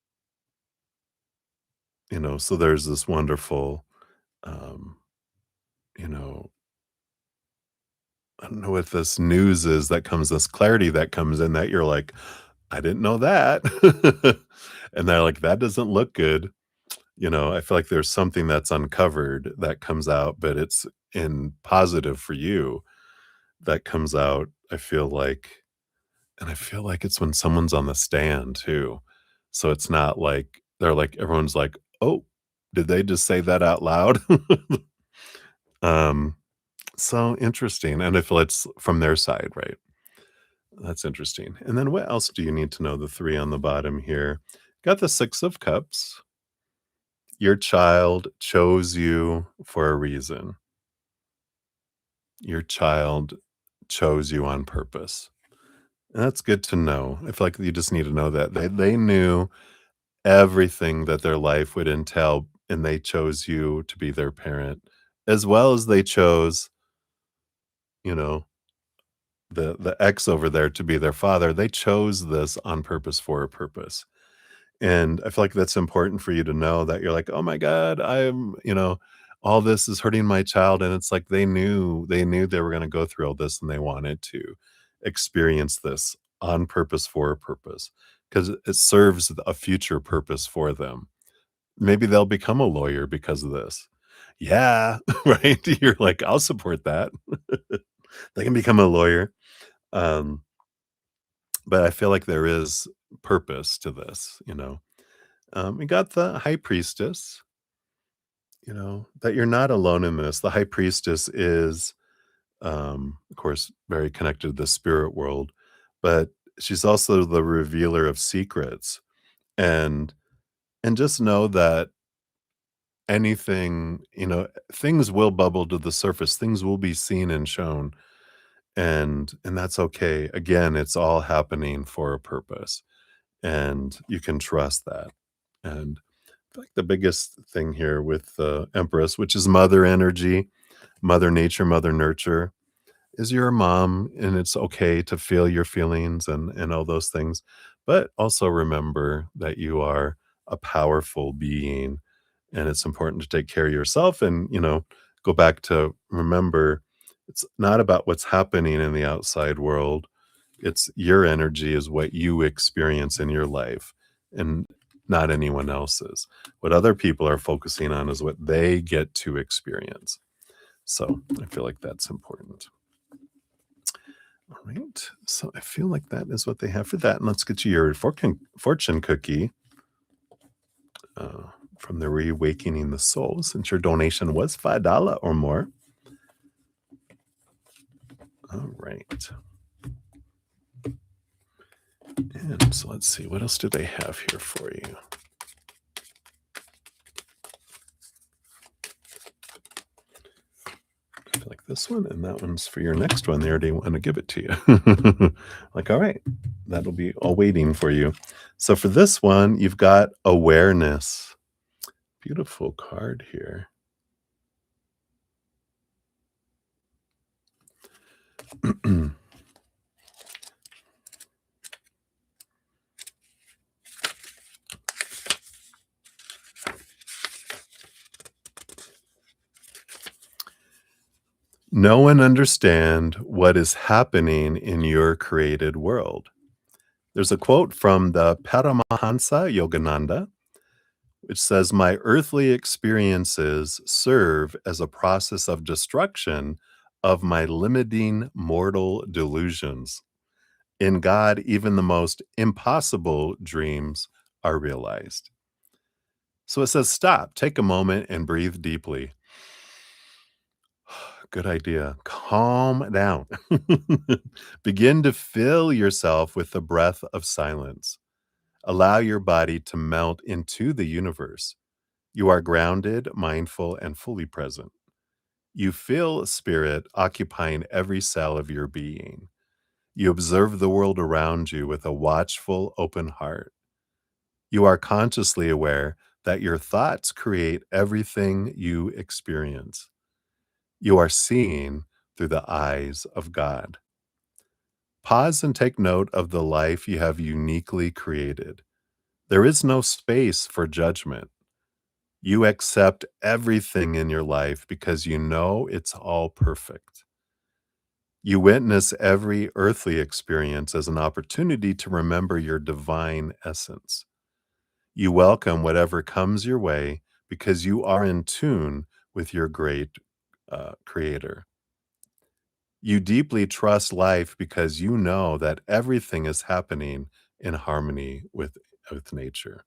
so there's this wonderful, um, you know, I don't know what this news is that comes this clarity that comes in that you're like, "I didn't know that." And they're like, "That doesn't look good." I feel like there's something that's uncovered that comes out, but it's in positive for you that comes out. I feel like it's when someone's on the stand too. So it's not like they're like, everyone's like, oh, did they just say that out loud? um, so interesting. And I feel it's from their side, right? That's interesting. And then what else do you need to know? The three on the bottom here. Got the 6 of cups. Your child chose you for a reason. Your child chose you on purpose. And that's good to know. I feel like you just need to know that they knew everything that their life would entail, and they chose you to be their parent, as well as they chose, you know, the ex over there to be their father. They chose this on purpose for a purpose. And I feel like that's important for you to know that you're like, "Oh my god, all this is hurting my child," and it's like they knew they were gonna go through all this, and they wanted to experience this on purpose for a purpose, because it serves a future purpose for them. Maybe they'll become a lawyer because of this. Yeah, right? You're like, "I'll support that." They can become a lawyer, um, but I feel like there is purpose to this. We got the high priestess, that you're not alone in this. The high priestess is, of course, very connected to the spirit world, but she's also the revealer of secrets. And just know that things will bubble to the surface. Things will be seen and shown, and that's okay. Again, it's all happening for a purpose, and you can trust that. And like the biggest thing here with the Empress, which is mother energy, mother nature, mother nurture, is you're a mom, and it's okay to feel your feelings and all those things. But also remember that you are a powerful being, and it's important to take care of yourself and, go back to remember it's not about what's happening in the outside world. It's your energy is what you experience in your life and not anyone else's. What other people are focusing on is what they get to experience. So I feel like that's important. All right. So I feel like that is what they have for that. And let's get you your fortune cookie uh, from the Reawakening the Soul, since your donation was $5 or more. All right. And so let's see, what else do they have here for you? I feel like this one, and that one's for your next one. They already want to give it to you. Like, all right, that'll be all waiting for you. So for this one, you've got awareness. Beautiful card here. Know and understand what is happening in your created world. There's a quote from the Paramahansa Yogananda, which says, "My earthly experiences serve as a process of destruction of my limiting mortal delusions. In God, even the most impossible dreams are realized." So it says, stop, take a moment, and breathe deeply. Good idea. Calm down. Begin to fill yourself with the breath of silence. Allow your body to melt into the universe. You are grounded, mindful, and fully present. You feel spirit occupying every cell of your being. You observe the world around you with a watchful, open heart. You are consciously aware that your thoughts create everything you experience. You are seeing through the eyes of God. Pause and take note of the life you have uniquely created. There is no space for judgment. You accept everything in your life because you know it's all perfect. You witness every earthly experience as an opportunity to remember your divine essence. You welcome whatever comes your way because you are in tune with your great creator. You deeply trust life because you know that everything is happening in harmony with nature.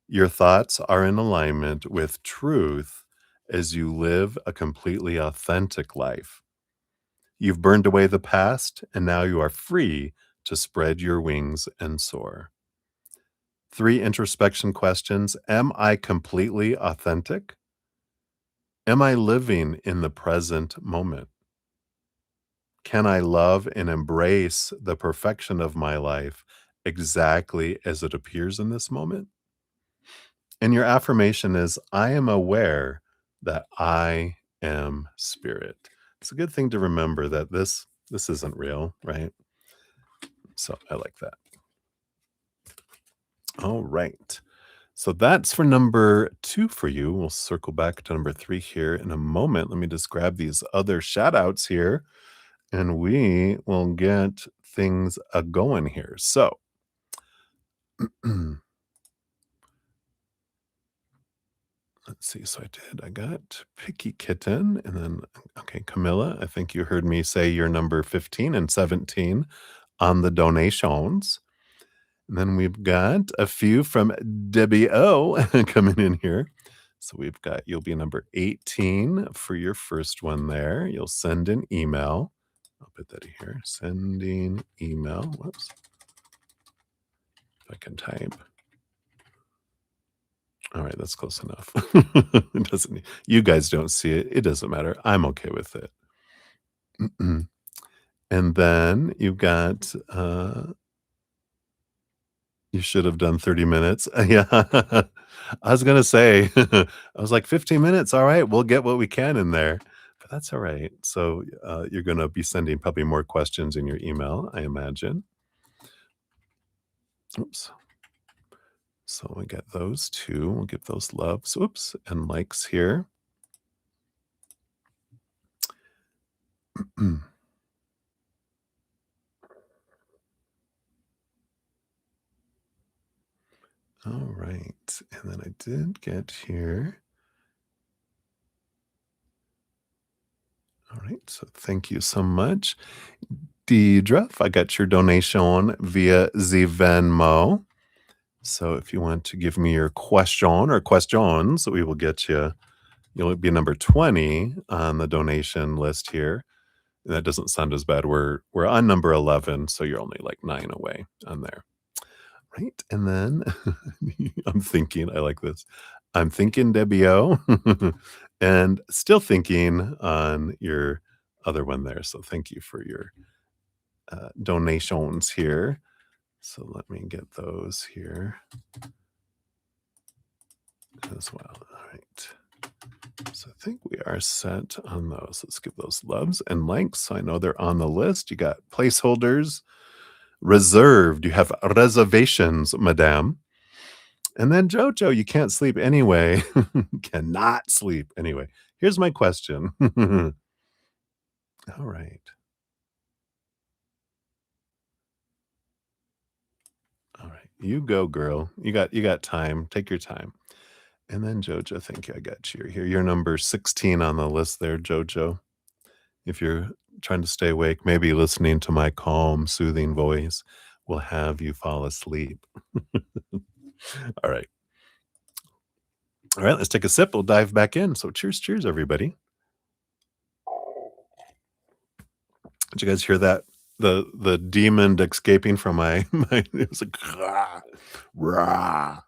Your thoughts are in alignment with truth as you live a completely authentic life. You've burned away the past, and now you are free to spread your wings and soar. 3 introspection questions. Am I completely authentic? Am I living in the present moment? Can I love and embrace the perfection of my life exactly as it appears in this moment? And your affirmation is, I am aware that I am spirit. It's a good thing to remember that this isn't real, right? So I like that. All right. So that's for number 2 for you. We'll circle back to number 3 here in a moment. Let me just grab these other shout outs here and we will get things going here. So, let's see. So I got Picky Kitten and then, okay, Camilla, I think you heard me say you're number 15 and 17 on the donations. And then we've got a few from Debbie O coming in here. So we've got, you'll be number 18 for your first one there. You'll send an email. I'll put that here. Sending email. Whoops. If I can type. All right, that's close enough. It doesn't. You guys don't see it. It doesn't matter. I'm okay with it. And then you've got. You should have done 30 minutes. Yeah, I was gonna say. I was like 15 minutes. All right, we'll get what we can in there, but that's all right. So you're gonna be sending probably more questions in your email, I imagine. Oops. So we got those two. We'll give those loves, oops, and likes here. All right. And then I did get here. All right. So thank you so much. Deidre, I got your donation via the Venmo. So if you want to give me your question or questions, we will get you. You'll be number 20 on the donation list here. And that doesn't sound as bad. We're on number 11, so you're only like 9 away on there. Right. And then I'm thinking, I like this. I'm thinking Debbie O and still thinking on your other one there. So thank you for your donations here. So let me get those here as well. All right. So I think we are set on those. Let's give those loves and likes so I know they're on the list. You got placeholders reserved. You have reservations, madame. And then Jojo, you can't sleep anyway. Cannot sleep anyway. Here's my question. All right. All right. You go, girl. You got time. Take your time. And then Jojo, thank you. I got you here. You're number 16 on the list there, Jojo. If you're trying to stay awake, maybe listening to my calm, soothing voice will have you fall asleep. All right. All right, let's take a sip. We'll dive back in. So cheers, cheers, everybody. Did you guys hear that? The demon escaping from my it was like rah, rah,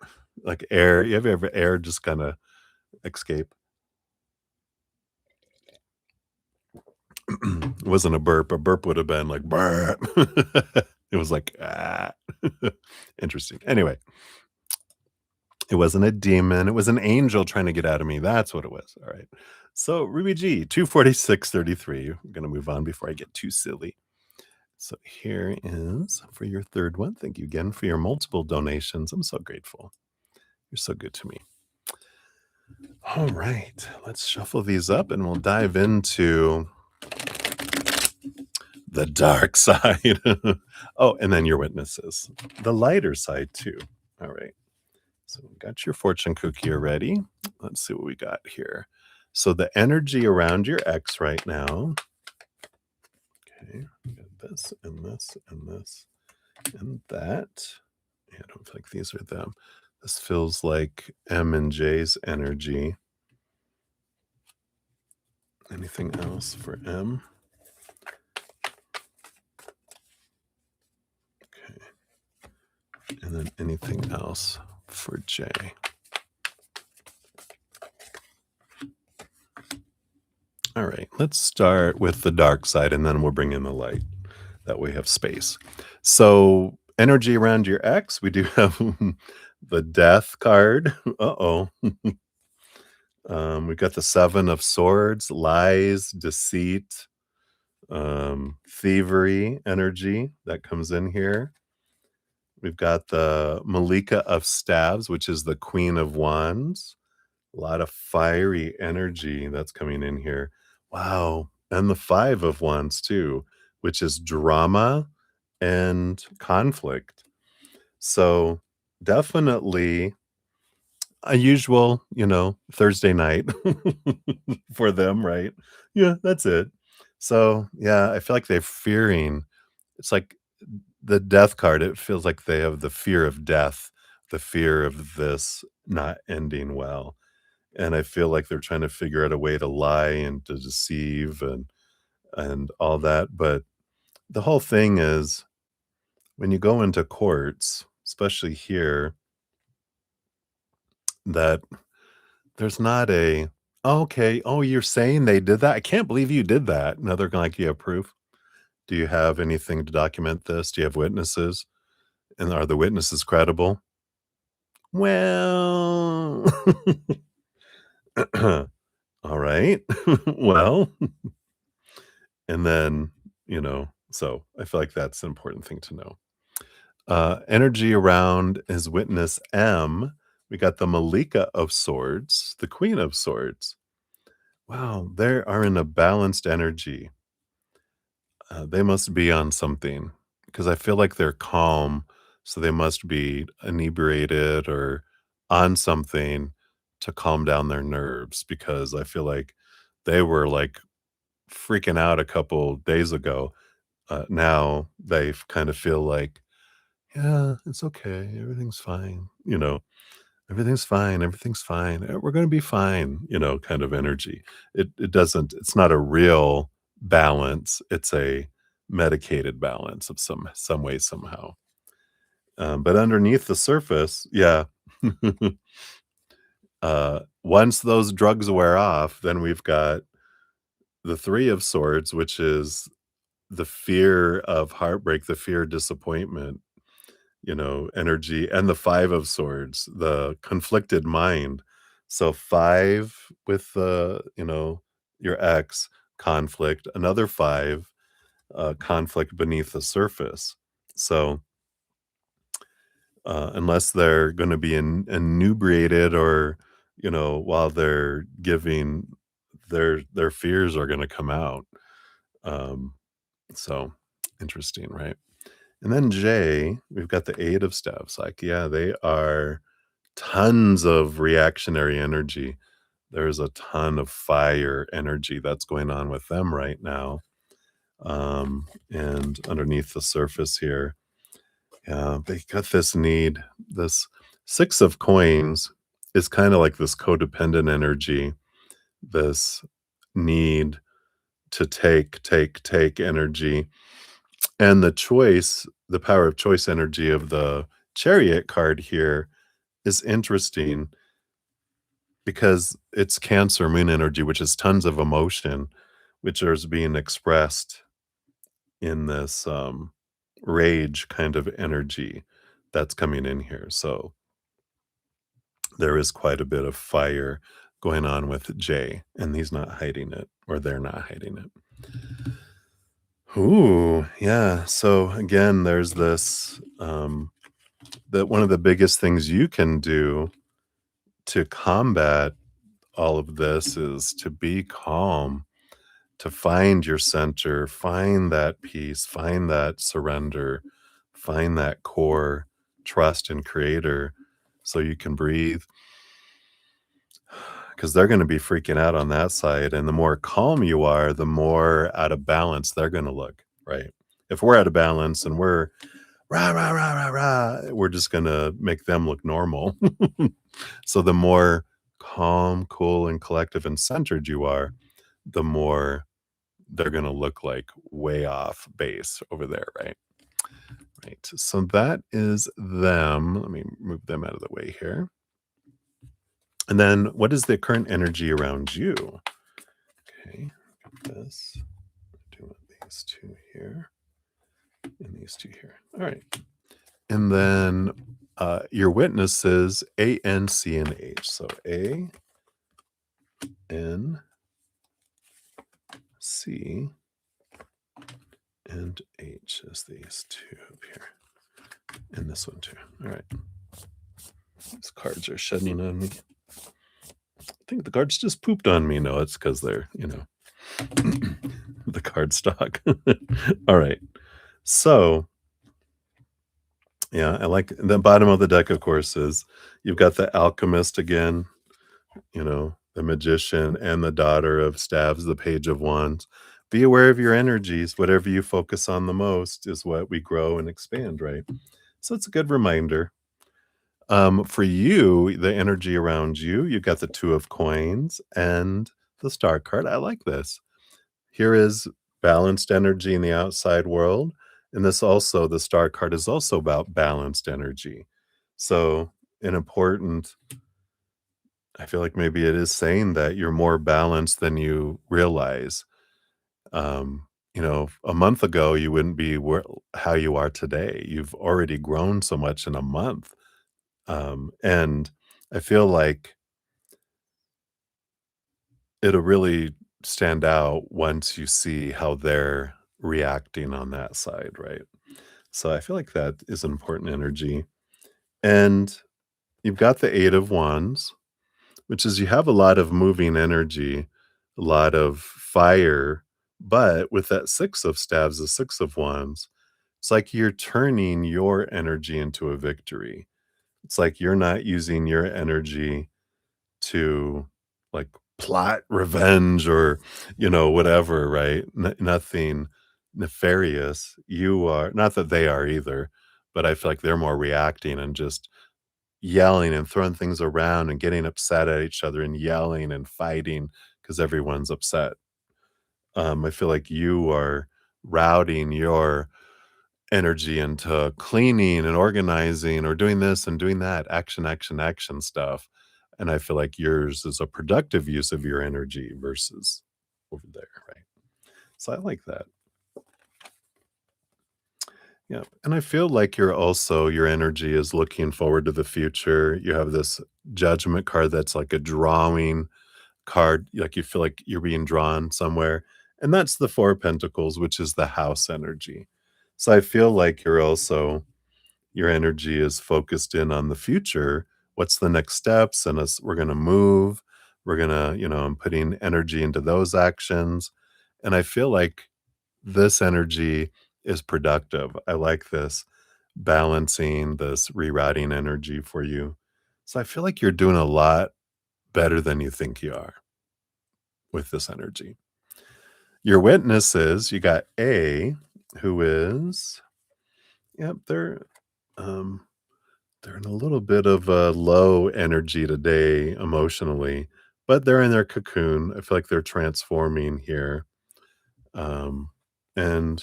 like air. You ever air just kind of escape? It wasn't a burp. A burp would have been like burp. It was like ah. Interesting. Anyway, it wasn't a demon. It was an angel trying to get out of me. That's what it was. All right. So Ruby G, 246.33. We're gonna move on before I get too silly. So here is for your third one. Thank you again for your multiple donations. I'm so grateful. You're so good to me. All right, let's shuffle these up and we'll dive into the dark side. Oh, and then your witnesses, the lighter side too. All right. So we got your fortune cookie already. Let's see what we got here. So the energy around your ex right now. Okay, we got this and this and this and that. Yeah, I don't feel like these are them. This feels like M and J's energy. Anything else for M? Okay. And then anything else for J? All right, let's start with the dark side and then we'll bring in the light. That way we have space. So energy around your ex, we do have the death card. Uh-oh. We got the 7 of swords, lies, deceit, thievery energy that comes in here. We've got the Malika of staves, which is the queen of wands. A lot of fiery energy that's coming in here. Wow. And the 5 of wands too, which is drama and conflict. So definitely a usual, Thursday night for them, right? Yeah, that's it. So, yeah, I feel like they're fearing it's like the death card, it feels like they have the fear of death, the fear of this not ending well. And I feel like they're trying to figure out a way to lie and to deceive and all that. But the whole thing is when you go into courts, especially here, that there's not a, "Oh, okay, oh, you're saying they did that? I can't believe you did that." No, they're like, "You have proof? Do you have anything to document this? Do you have witnesses? And are the witnesses credible?" Well, all right. Well, and then, so I feel like that's an important thing to know. Energy around his witness M. We got the Malika of Swords, the Queen of Swords. Wow, they are in a balanced energy. They must be on something because I feel like they're calm, so they must be inebriated or on something to calm down their nerves because I feel like they were like freaking out a couple days ago. Now they kind of feel like, yeah, it's okay, everything's fine. Everything's fine, everything's fine. We're gonna be fine, kind of energy. It doesn't it's not a real balance, it's a medicated balance of some way, somehow. But underneath the surface, yeah. Once those drugs wear off, then we've got the 3 of swords, which is the fear of heartbreak, the fear of disappointment, energy, and the 5 of swords, the conflicted mind. So 5 with your ex, conflict, another 5, conflict beneath the surface. So, unless they're gonna be inebriated or, while they're giving, their fears are gonna come out. Um, so interesting, right? And then J, we've got the 8 of staves. Like, yeah, they are tons of reactionary energy. There's a ton of fire energy that's going on with them right now. And underneath the surface here, yeah, they got this need. This 6 of coins is kind of like this codependent energy, this need to take energy. And the choice, the power of choice energy of the chariot card here is interesting because it's Cancer moon energy, which is tons of emotion, which is being expressed in this rage kind of energy that's coming in here. So there is quite a bit of fire going on with Jay, and he's not hiding it, or they're not hiding it. Ooh, yeah. So again, there's this that one of the biggest things you can do to combat all of this is to be calm, to find your center, find that peace, find that surrender, find that core trust in creator so you can breathe, because they're going to be freaking out on that side. And the more calm you are, the more out of balance they're going to look, right? If we're out of balance and we're rah, rah, rah, rah, rah, we're just going to make them look normal. So the more calm, cool, and collective and centered you are, the more they're going to look like way off base over there, right? Right. So that is them. Let me move them out of the way here. And then what is the current energy around you? Okay, this. Do these two here and these two here. All right. And then your witnesses A, N, C, and H. So A, N, C, and H is these two up here. And this one too. All right. These cards are shedding on me. I think the cards just pooped on me. No, it's because they're, the card stock. All right. So, yeah, I like the bottom of the deck, of course, is you've got the alchemist again, the magician and the daughter of staves, the page of wands. Be aware of your energies. Whatever you focus on the most is what we grow and expand, right? So it's a good reminder. For you, the energy around you, you've got the two of coins and the star card. I like this. Here is balanced energy in the outside world. And this also, the star card is also about balanced energy. So an important, I feel like maybe it is saying that you're more balanced than you realize. A month ago, you wouldn't be how you are today. You've already grown so much in a month. And I feel like it'll really stand out once you see how they're reacting on that side, right? So I feel like that is an important energy. And you've got the 8 of wands, which is you have a lot of moving energy, a lot of fire, but with that 6 of staves, the 6 of wands, it's like you're turning your energy into a victory. It's like you're not using your energy to, like, plot revenge or, whatever, right? Nothing nefarious. You are not that they are either, but I feel like they're more reacting and just yelling and throwing things around and getting upset at each other and yelling and fighting because everyone's upset. I feel like you are routing your energy into cleaning and organizing or doing this and doing that, action, action, action stuff. And I feel like yours is a productive use of your energy versus over there, right? So I like that. Yeah. And I feel like your energy is looking forward to the future. You have this judgment card that's like a drawing card, like you feel like you're being drawn somewhere. And that's the Four of Pentacles, which is the house energy. So I feel like your energy is focused in on the future. What's the next steps? And as we're going to move, we're going to, I'm putting energy into those actions. And I feel like this energy is productive. I like this balancing, this rerouting energy for you. So I feel like you're doing a lot better than you think you are with this energy. Your witnesses, you got A, who is, yep, um, they're in a little bit of a low energy today emotionally, but they're in their cocoon. I feel like they're transforming here. Um, and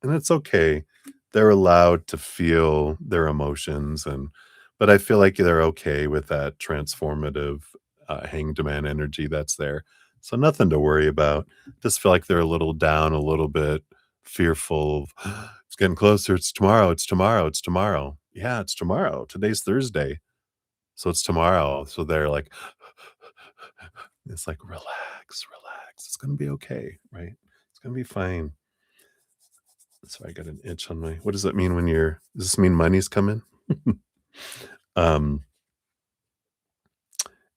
and it's okay. They're allowed to feel their emotions but I feel like they're okay with that transformative hanged man energy that's there. So nothing to worry about. Just feel like they're a little down, a little bit fearful. It's getting closer. It's tomorrow. It's tomorrow. It's tomorrow. Yeah, it's tomorrow. Today's Thursday. So it's tomorrow. So they're like, it's like, relax, relax. It's going to be okay, right? It's going to be fine. So I got an itch on my, what does that mean when does this mean money's coming? um,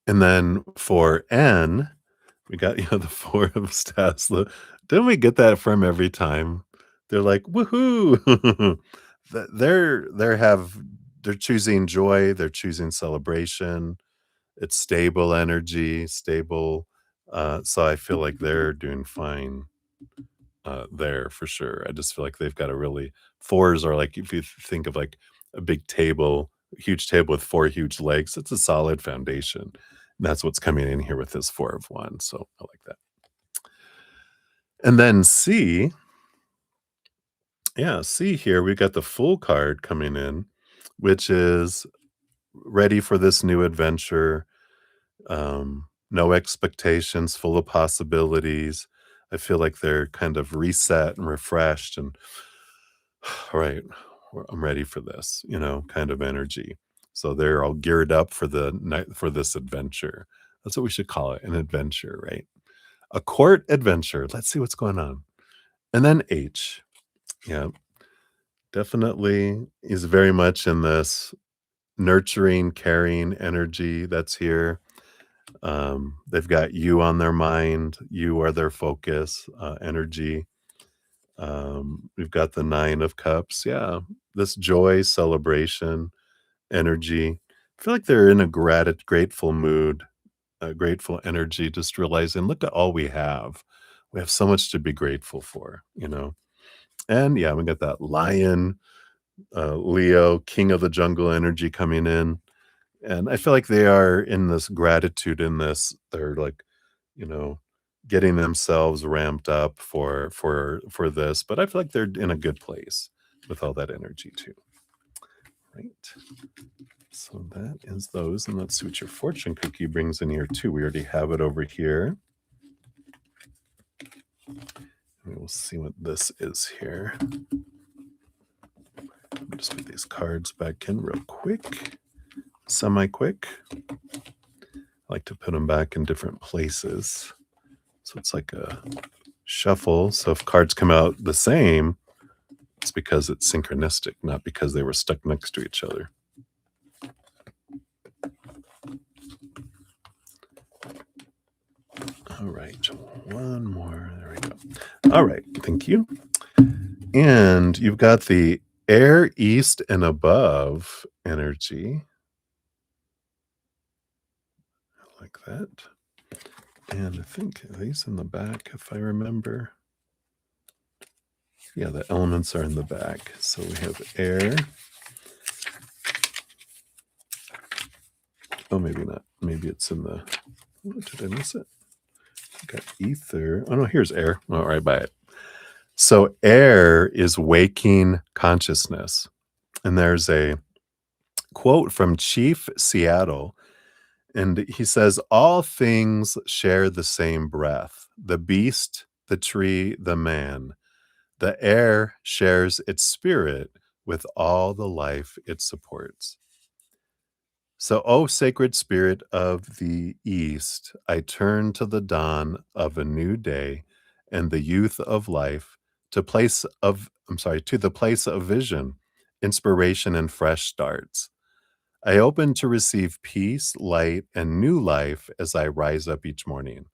and then for N, we got, the Four of Staffs. Didn't we get that from every time? They're like, woohoo. They're choosing joy. They're choosing celebration. It's stable energy, stable. So I feel like they're doing fine there for sure. I just feel like they've got a really fours are like if you think of like a big table, a huge table with four huge legs, it's a solid foundation. And that's what's coming in here with this Four of Wands. So I like that. And then C, yeah, C here, we got the Fool card coming in, which is ready for this new adventure. No expectations, full of possibilities. I feel like they're kind of reset and refreshed and all right, I'm ready for this, kind of energy. So they're all geared up for the night for this adventure. That's what we should call it, an adventure, right? A court adventure. Let's see what's going on. And then H. Yeah, definitely is very much in this nurturing, caring energy that's here. They've got you on their mind. You are their focus, energy. We've got the Nine of Cups. Yeah, this joy, celebration, energy. I feel like they're in a grateful mood, a grateful energy, just realizing, look at all we have. We have so much to be grateful for. And yeah, we got that lion, Leo, king of the jungle energy coming in. And I feel like they are in this gratitude in this. They're like, you know, getting themselves ramped up for this, but I feel like they're in a good place with all that energy too. Right. So that is those. And let's see what your fortune cookie brings in here too. We already have it over here. We will see what this is here. Let me just put these cards back in real quick. Semi-quick. I like to put them back in different places. So it's like a shuffle. So if cards come out the same, it's because it's synchronistic, not because they were stuck next to each other. All right, one more. There we go. All right, thank you. And you've got the air, east, and above energy. I like that. And I think these in the back, if I remember. Yeah, the elements are in the back. So we have air. Oh, maybe not. Maybe it's in the. Oh, did I miss it? Got ether. Oh no, here's air. All right, by it. So air is waking consciousness. And there's a quote from Chief Seattle. And he says, all things share the same breath. The beast, the tree, the man. The air shares its spirit with all the life it supports. So, O sacred spirit of the East, I turn to the dawn of a new day and the youth of life to the place of vision, inspiration, and fresh starts. I open to receive peace, light, and new life as I rise up each morning.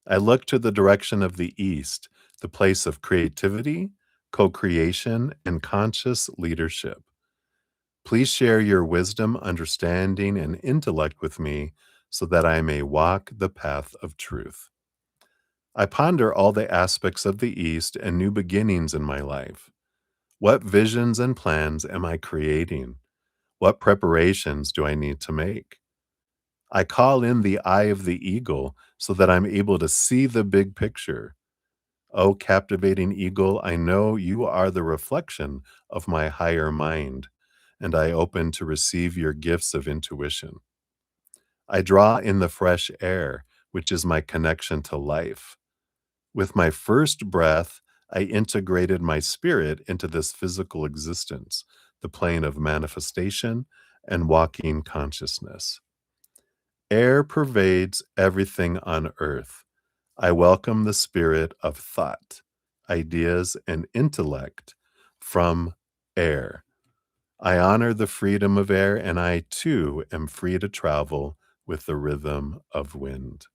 I look to the direction of the East, the place of creativity, co creation, and conscious leadership. Please share your wisdom, understanding, and intellect with me so that I may walk the path of truth. I ponder all the aspects of the East and new beginnings in my life. What visions and plans am I creating? What preparations do I need to make? I call in the eye of the eagle so that I'm able to see the big picture. O captivating eagle, I know you are the reflection of my higher mind, and I open to receive your gifts of intuition. I draw in the fresh air, which is my connection to life. With my first breath, I integrated my spirit into this physical existence, the plane of manifestation and walking consciousness. Air pervades everything on earth. I welcome the spirit of thought, ideas, and intellect from air. I honor the freedom of air, and I too am free to travel with the rhythm of wind.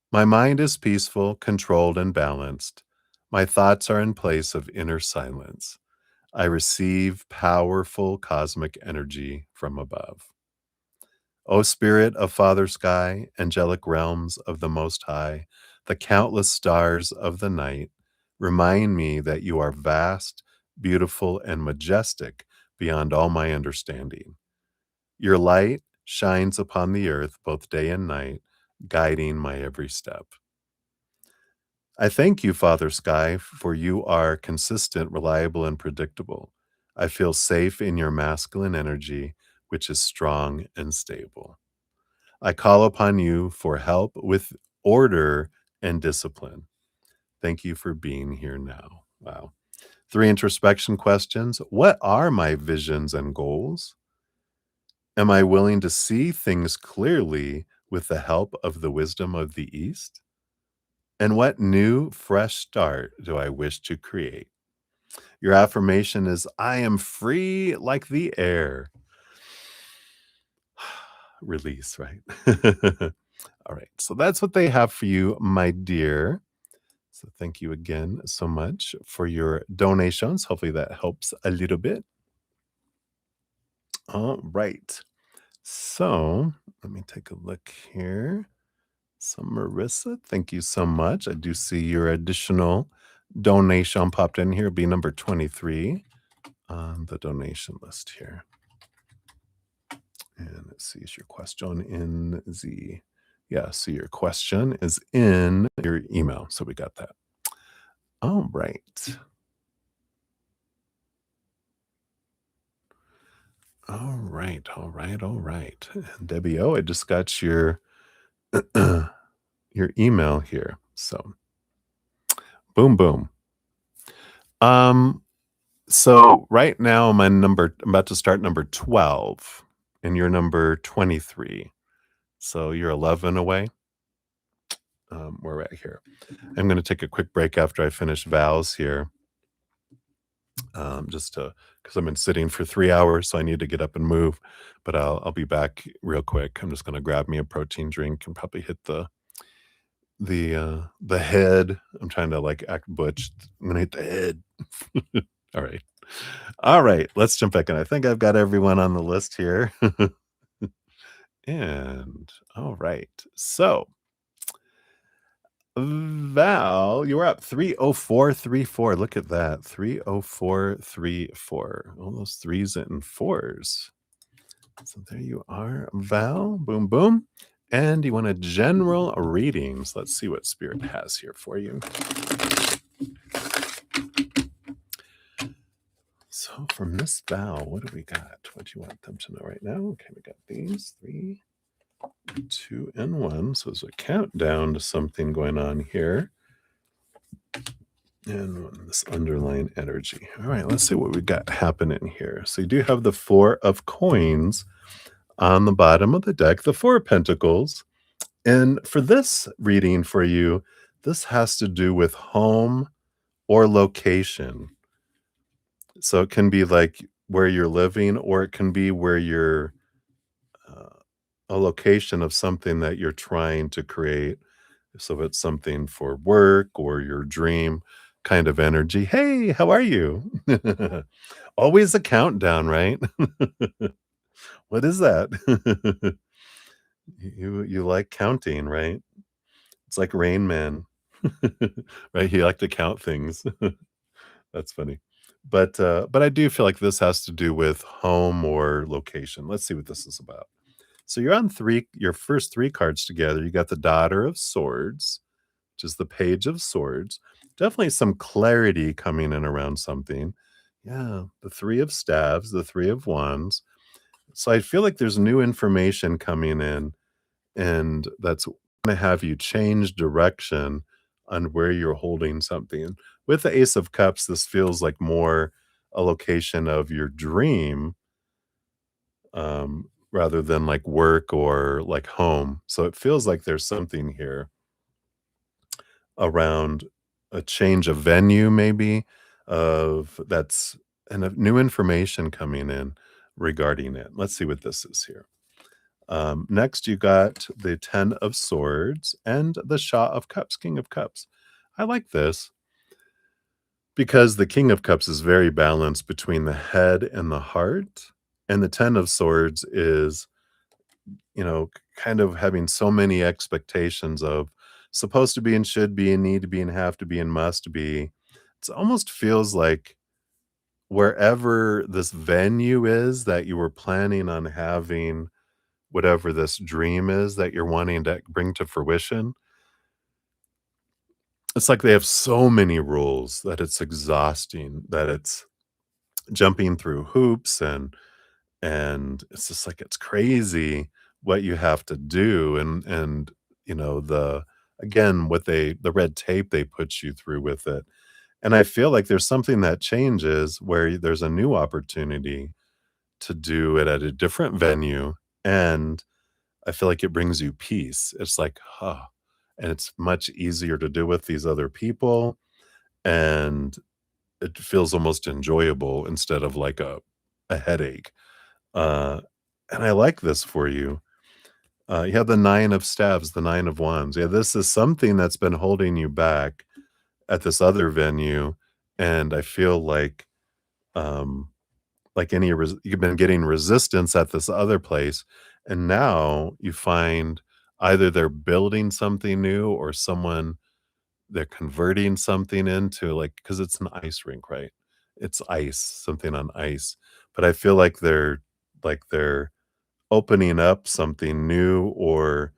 My mind is peaceful, controlled, and balanced. My thoughts are in place of inner silence. I receive powerful cosmic energy from above. O Spirit of Father Sky, angelic realms of the Most High, the countless stars of the night, remind me that you are vast, beautiful, and majestic beyond all my understanding. Your light shines upon the earth both day and night, guiding my every step. I thank you, Father Sky, for you are consistent, reliable, and predictable. I feel safe in your masculine energy, which is strong and stable. I call upon you for help with order and discipline. Thank you for being here now. Wow. 3 introspection questions. What are my visions and goals? Am I willing to see things clearly with the help of the wisdom of the East? And what new, fresh start do I wish to create? Your affirmation is I am free like the air. Release, right? All right. So that's what they have for you, my dear. So thank you again so much for your donations. Hopefully that helps a little bit. All right. So let me take a look here. So Marissa, thank you so much. I do see your additional donation popped in here. It'll be number 23 on the donation list here. And let's see, is your question in the, yeah, so your question is in your email. So we got that. All right. All right. All right. All right. And Debbie O, I just got your your email here. So boom, boom. Um, so right now I'm about to start number 12, and you're number 23. So you're 11 away. Where we're at here. I'm going to take a quick break after I finish vows here. Just to, because I've been sitting for 3 hours, so I need to get up and move. But I'll be back real quick. I'm just going to grab me a protein drink and probably hit the head. I'm trying to like act butch. I'm gonna hit the head. All right. All right. Let's jump back in. I think I've got everyone on the list here. And all right. So Val, you were up 30434. Look at that. 30434. All those threes and fours. So there you are, Val. Boom, boom. And you want a general reading. So let's see what Spirit has here for you. So for Miss Val, what do we got? What do you want them to know right now? Okay, we got these 3, 2, and 1. So there's a countdown to something going on here. And this underlying energy. All right, let's see what we got happening here. So you do have the 4 of coins on the bottom of the deck, the 4 of pentacles. And for this reading for you, this has to do with home or location. So it can be like where you're living, or it can be where you're uh, a location of something that you're trying to create. So it's something for work or your dream kind of energy. Hey, how are you? Always a countdown, right? What is that? You like counting, right? It's like Rain Man, right? You like to count things. That's funny. But I do feel like this has to do with home or location. Let's see what this is about. So you're on your first 3 cards together. You got the Daughter of Swords, which is the Page of Swords. Definitely some clarity coming in around something. Yeah, the 3 of Staves, the 3 of Wands. So I feel like there's new information coming in, and that's gonna have you change direction on where you're holding something. With the Ace of Cups, this feels like more a location of your dream, rather than like work or like home. So it feels like there's something here around a change of venue, maybe, of that's and of new information coming in regarding it. Let's see what this is here. Next, you got the 10 of Swords and the Shah of Cups, King of Cups. I like this because the King of Cups is very balanced between the head and the heart. And the 10 of Swords is, kind of having so many expectations of supposed to be and should be and need to be and have to be and must be. It almost feels like wherever this venue is that you were planning on having whatever this dream is that you're wanting to bring to fruition, it's like they have so many rules that it's exhausting, that it's jumping through hoops and it's just like it's crazy what you have to do and the again what they the red tape they put you through with it. And I feel like there's something that changes where there's a new opportunity to do it at a different venue, and I feel like it brings you peace. It's like, huh, and it's much easier to do with these other people, and it feels almost enjoyable instead of like a headache. Uh, and I like this for you. You have the 9 of Staves, the 9 of Wands. Yeah, this is something that's been holding you back at this other venue, and I feel um, like you've been getting resistance at this other place, and now you find either they're building something new or someone they're converting something into, like, because it's an ice rink, right? It's ice, something on ice, but I feel like they're opening up something new, or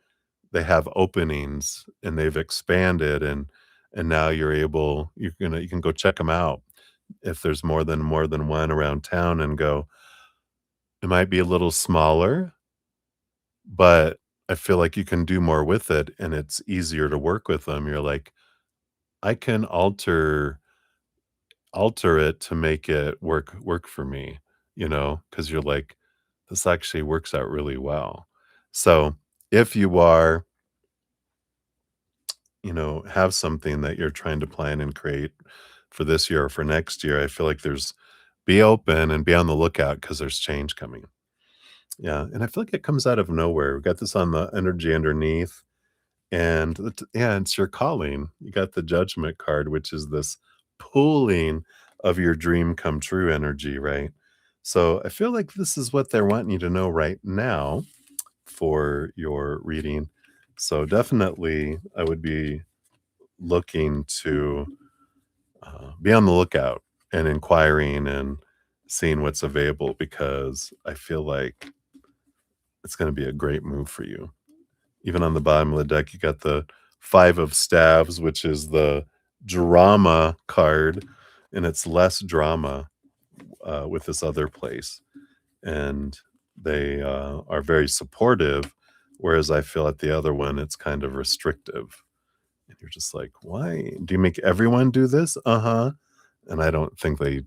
they have openings and they've expanded, and now you can go check them out if there's more than one around town and go, it might be a little smaller, but I feel like you can do more with it and it's easier to work with them. You're like, I can alter it to make it work for me, because you're like, this actually works out really well. So if you are, have something that you're trying to plan and create for this year or for next year, I feel like be open and be on the lookout because there's change coming. Yeah, and I feel like it comes out of nowhere. We got this on the energy underneath, and yeah, it's your calling. You got the Judgment card, which is this pooling of your dream come true energy, right? So I feel like this is what they're wanting you to know right now for your reading. So definitely, I would be looking to be on the lookout and inquiring and seeing what's available, because I feel like it's going to be a great move for you. Even on the bottom of the deck, you got the 5 of Staves, which is the drama card, and it's less drama with this other place. And they are very supportive, whereas I feel at the other one, it's kind of restrictive. And you're just like, "Why? Do you make everyone do this?" "Uh-huh." And I think they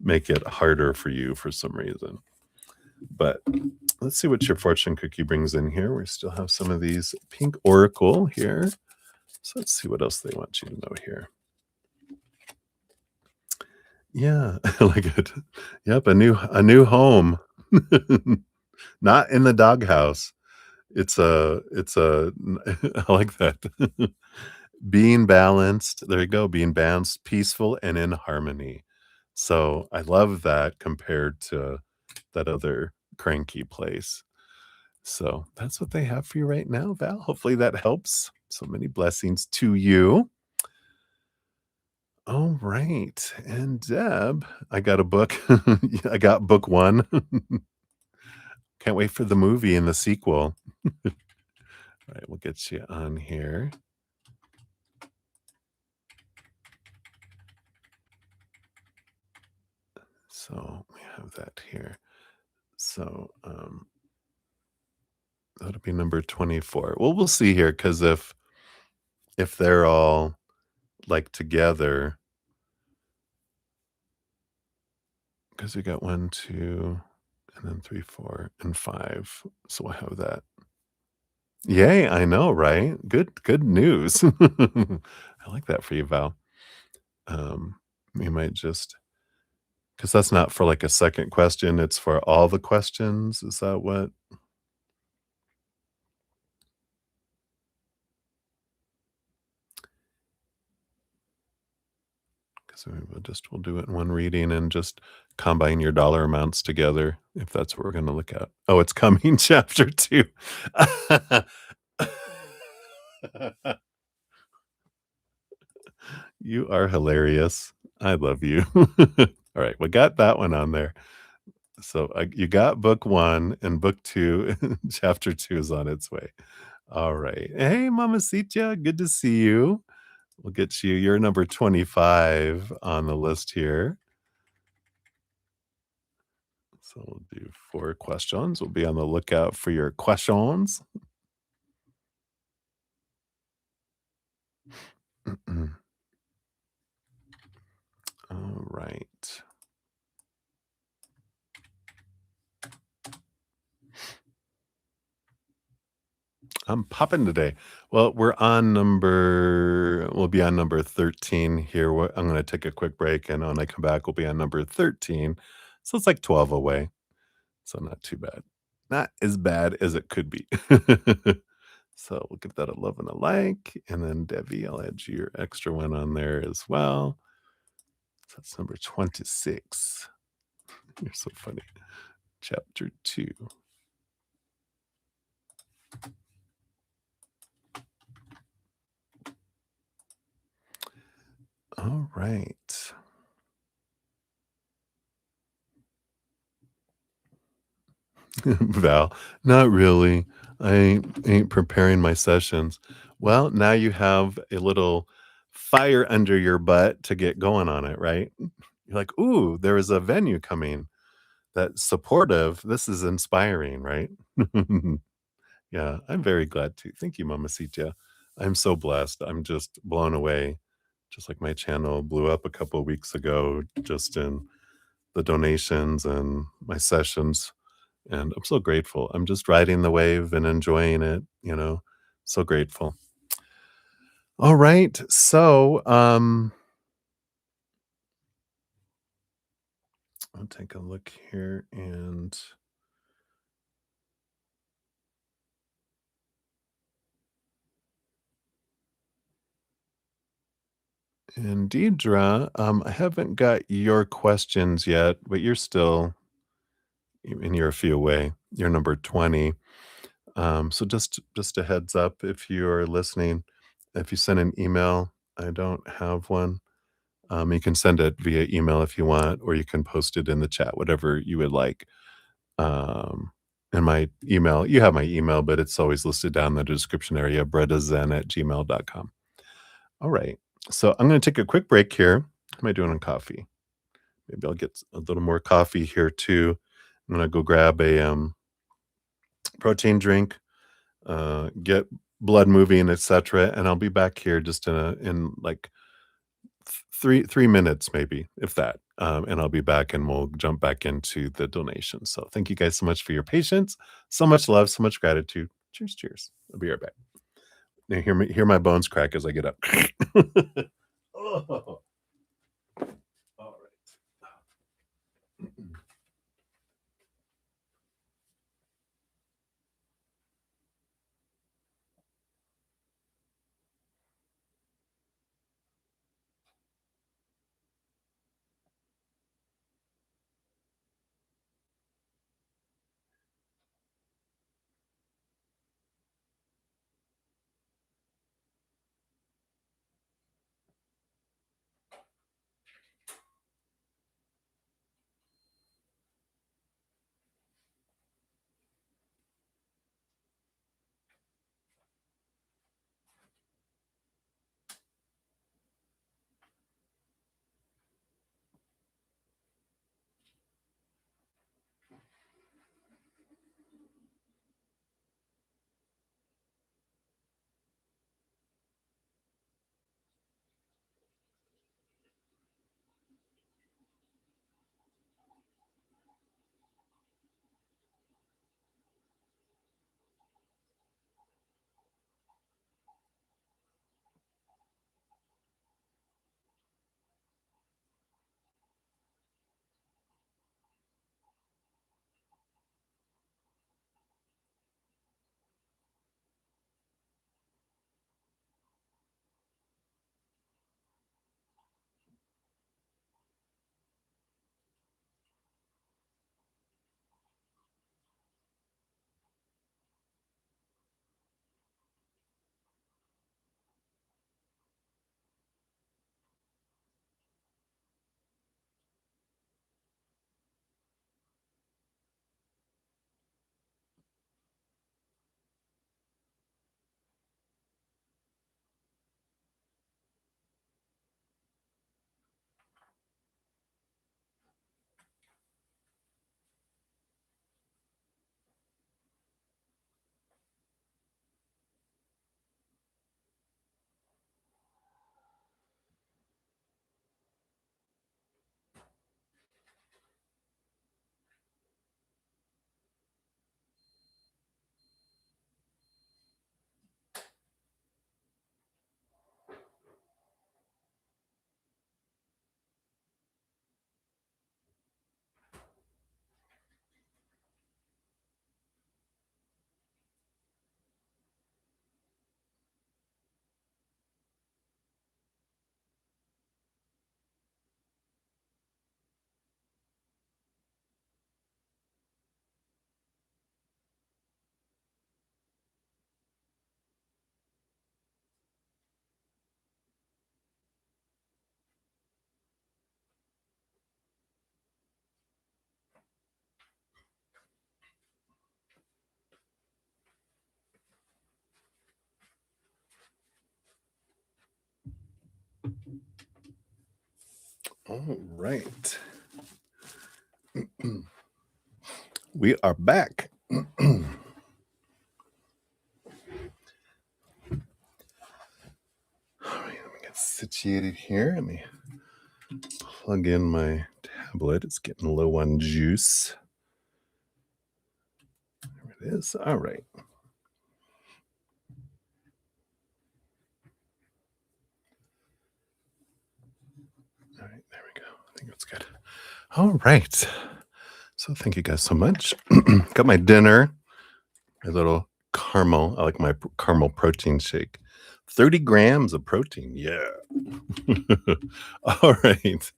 make it harder for you for some reason. But let's see what your fortune cookie brings in here. We still have some of these pink oracle here. So let's see what else they want you to know here. Yeah, I like it. Yep, a new home. Not in the doghouse. It's a I like that. Being balanced. There you go, being balanced, peaceful, and in harmony. So, I love that compared to that other cranky place. So, that's what they have for you right now, Val. Hopefully that helps. So many blessings to you. All right. And Deb, I got a book. I got book 1. Can't wait for the movie and the sequel. All right, we'll get you on here. So we have that here. So that'll be number 24. Well, we'll see here because if they're all like together, because we got 1, 2, and then 3, 4, and 5. So we'll have that. Yay, I know, right? Good news. I like that for you, Val. We might just because that's not for like a second question, it's for all the questions. Is that what? Because we'll do it in one reading and just combine your dollar amounts together if that's what we're going to look at. Oh, it's coming, chapter 2. You are hilarious. I love you. All right, we got that one on there. So you got book 1 and book 2, chapter 2 is on its way. All right. Hey, Mamacita, good to see you. We'll get you. You're number 25 on the list here. So we'll do 4 questions. We'll be on the lookout for your questions. All right. I'm popping today. Well, we'll be on number 13 here. I'm going to take a quick break, and when I come back, we'll be on number 13. So it's like 12 away. So not too bad. Not as bad as it could be. So we'll give that a love and a like. And then Debbie, I'll add your extra one on there as well. So that's number 26. You're so funny. Chapter 2. All right. Val, not really. I ain't preparing my sessions. Well, now you have a little fire under your butt to get going on it, right? You're like, ooh, there is a venue coming that's supportive. This is inspiring, right? Yeah, I'm very glad to. Thank you, Mamacita. I'm so blessed. I'm just blown away. Just like my channel blew up a couple of weeks ago, just in the donations and my sessions. And I'm so grateful. I'm just riding the wave and enjoying it. So grateful. All right. So, I'll take a look here and Deidre, I haven't got your questions yet, but you're still and you're a few away. You're number 20. So just a heads up if you're listening, if you send an email, I don't have one. You can send it via email if you want, or you can post it in the chat, whatever you would like. And my email, you have my email, but it's always listed down in the description area, bruddaZEN@gmail.com. All right. So I'm going to take a quick break here. How am I doing on coffee? Maybe I'll get a little more coffee here too. I'm going to go grab a protein drink, get blood moving, etc. And I'll be back here just in like 3 minutes, maybe, if that. And I'll be back, and we'll jump back into the donation. So thank you guys so much for your patience. So much love, so much gratitude. Cheers, cheers. I'll be right back. Now hear my bones crack as I get up. Oh, all right. All right. We are back. All right, let me get situated here. Let me plug in my tablet. It's getting low on juice. There it is. All right. All right, there we go. I think that's good. All right. So thank you guys so much. Got my dinner, my little caramel. I like my caramel protein shake. 30 grams of protein. Yeah. All right.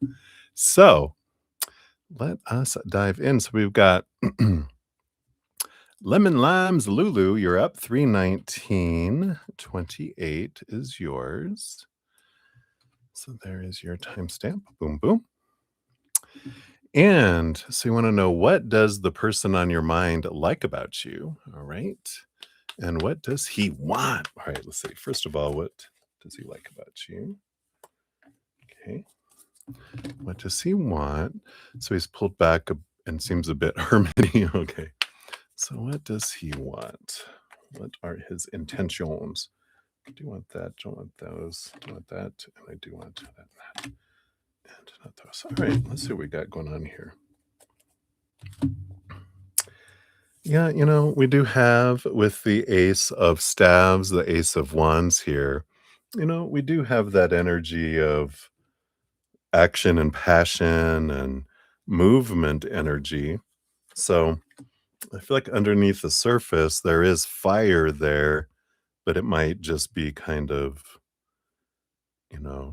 So let us dive in. So we've got Lemon Limes Lulu. You're up. 319.28 is yours. So there is your timestamp. Boom, boom. And so you want to know, what does the person on your mind like about you? All right. And what does he want? All right, let's see. First of all, what does he like about you? Okay. What does he want? So he's pulled back and seems a bit hermity. Okay. So what does he want? What are his intentions? Do you want that? Don't want those. Do you want that? And I do want that. And not those. All right, let's see what we got going on here. Yeah, we do have with the ace of staves, the ace of wands here, we do have that energy of action and passion and movement energy. So I feel like underneath the surface, there is fire there, but it might just be kind of,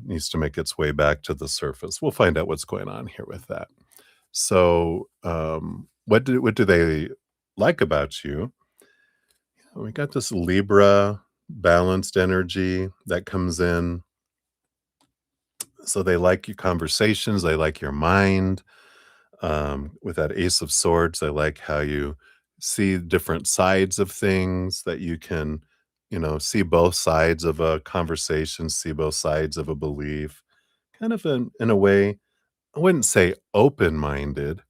needs to make its way back to the surface. We'll find out what's going on here with that. So, what do they like about you? We got this Libra balanced energy that comes in. So they like your conversations, they like your mind. With that Ace of Swords, they like how you see different sides of things, that you can, see both sides of a conversation, see both sides of a belief, kind of in a way, I wouldn't say open-minded,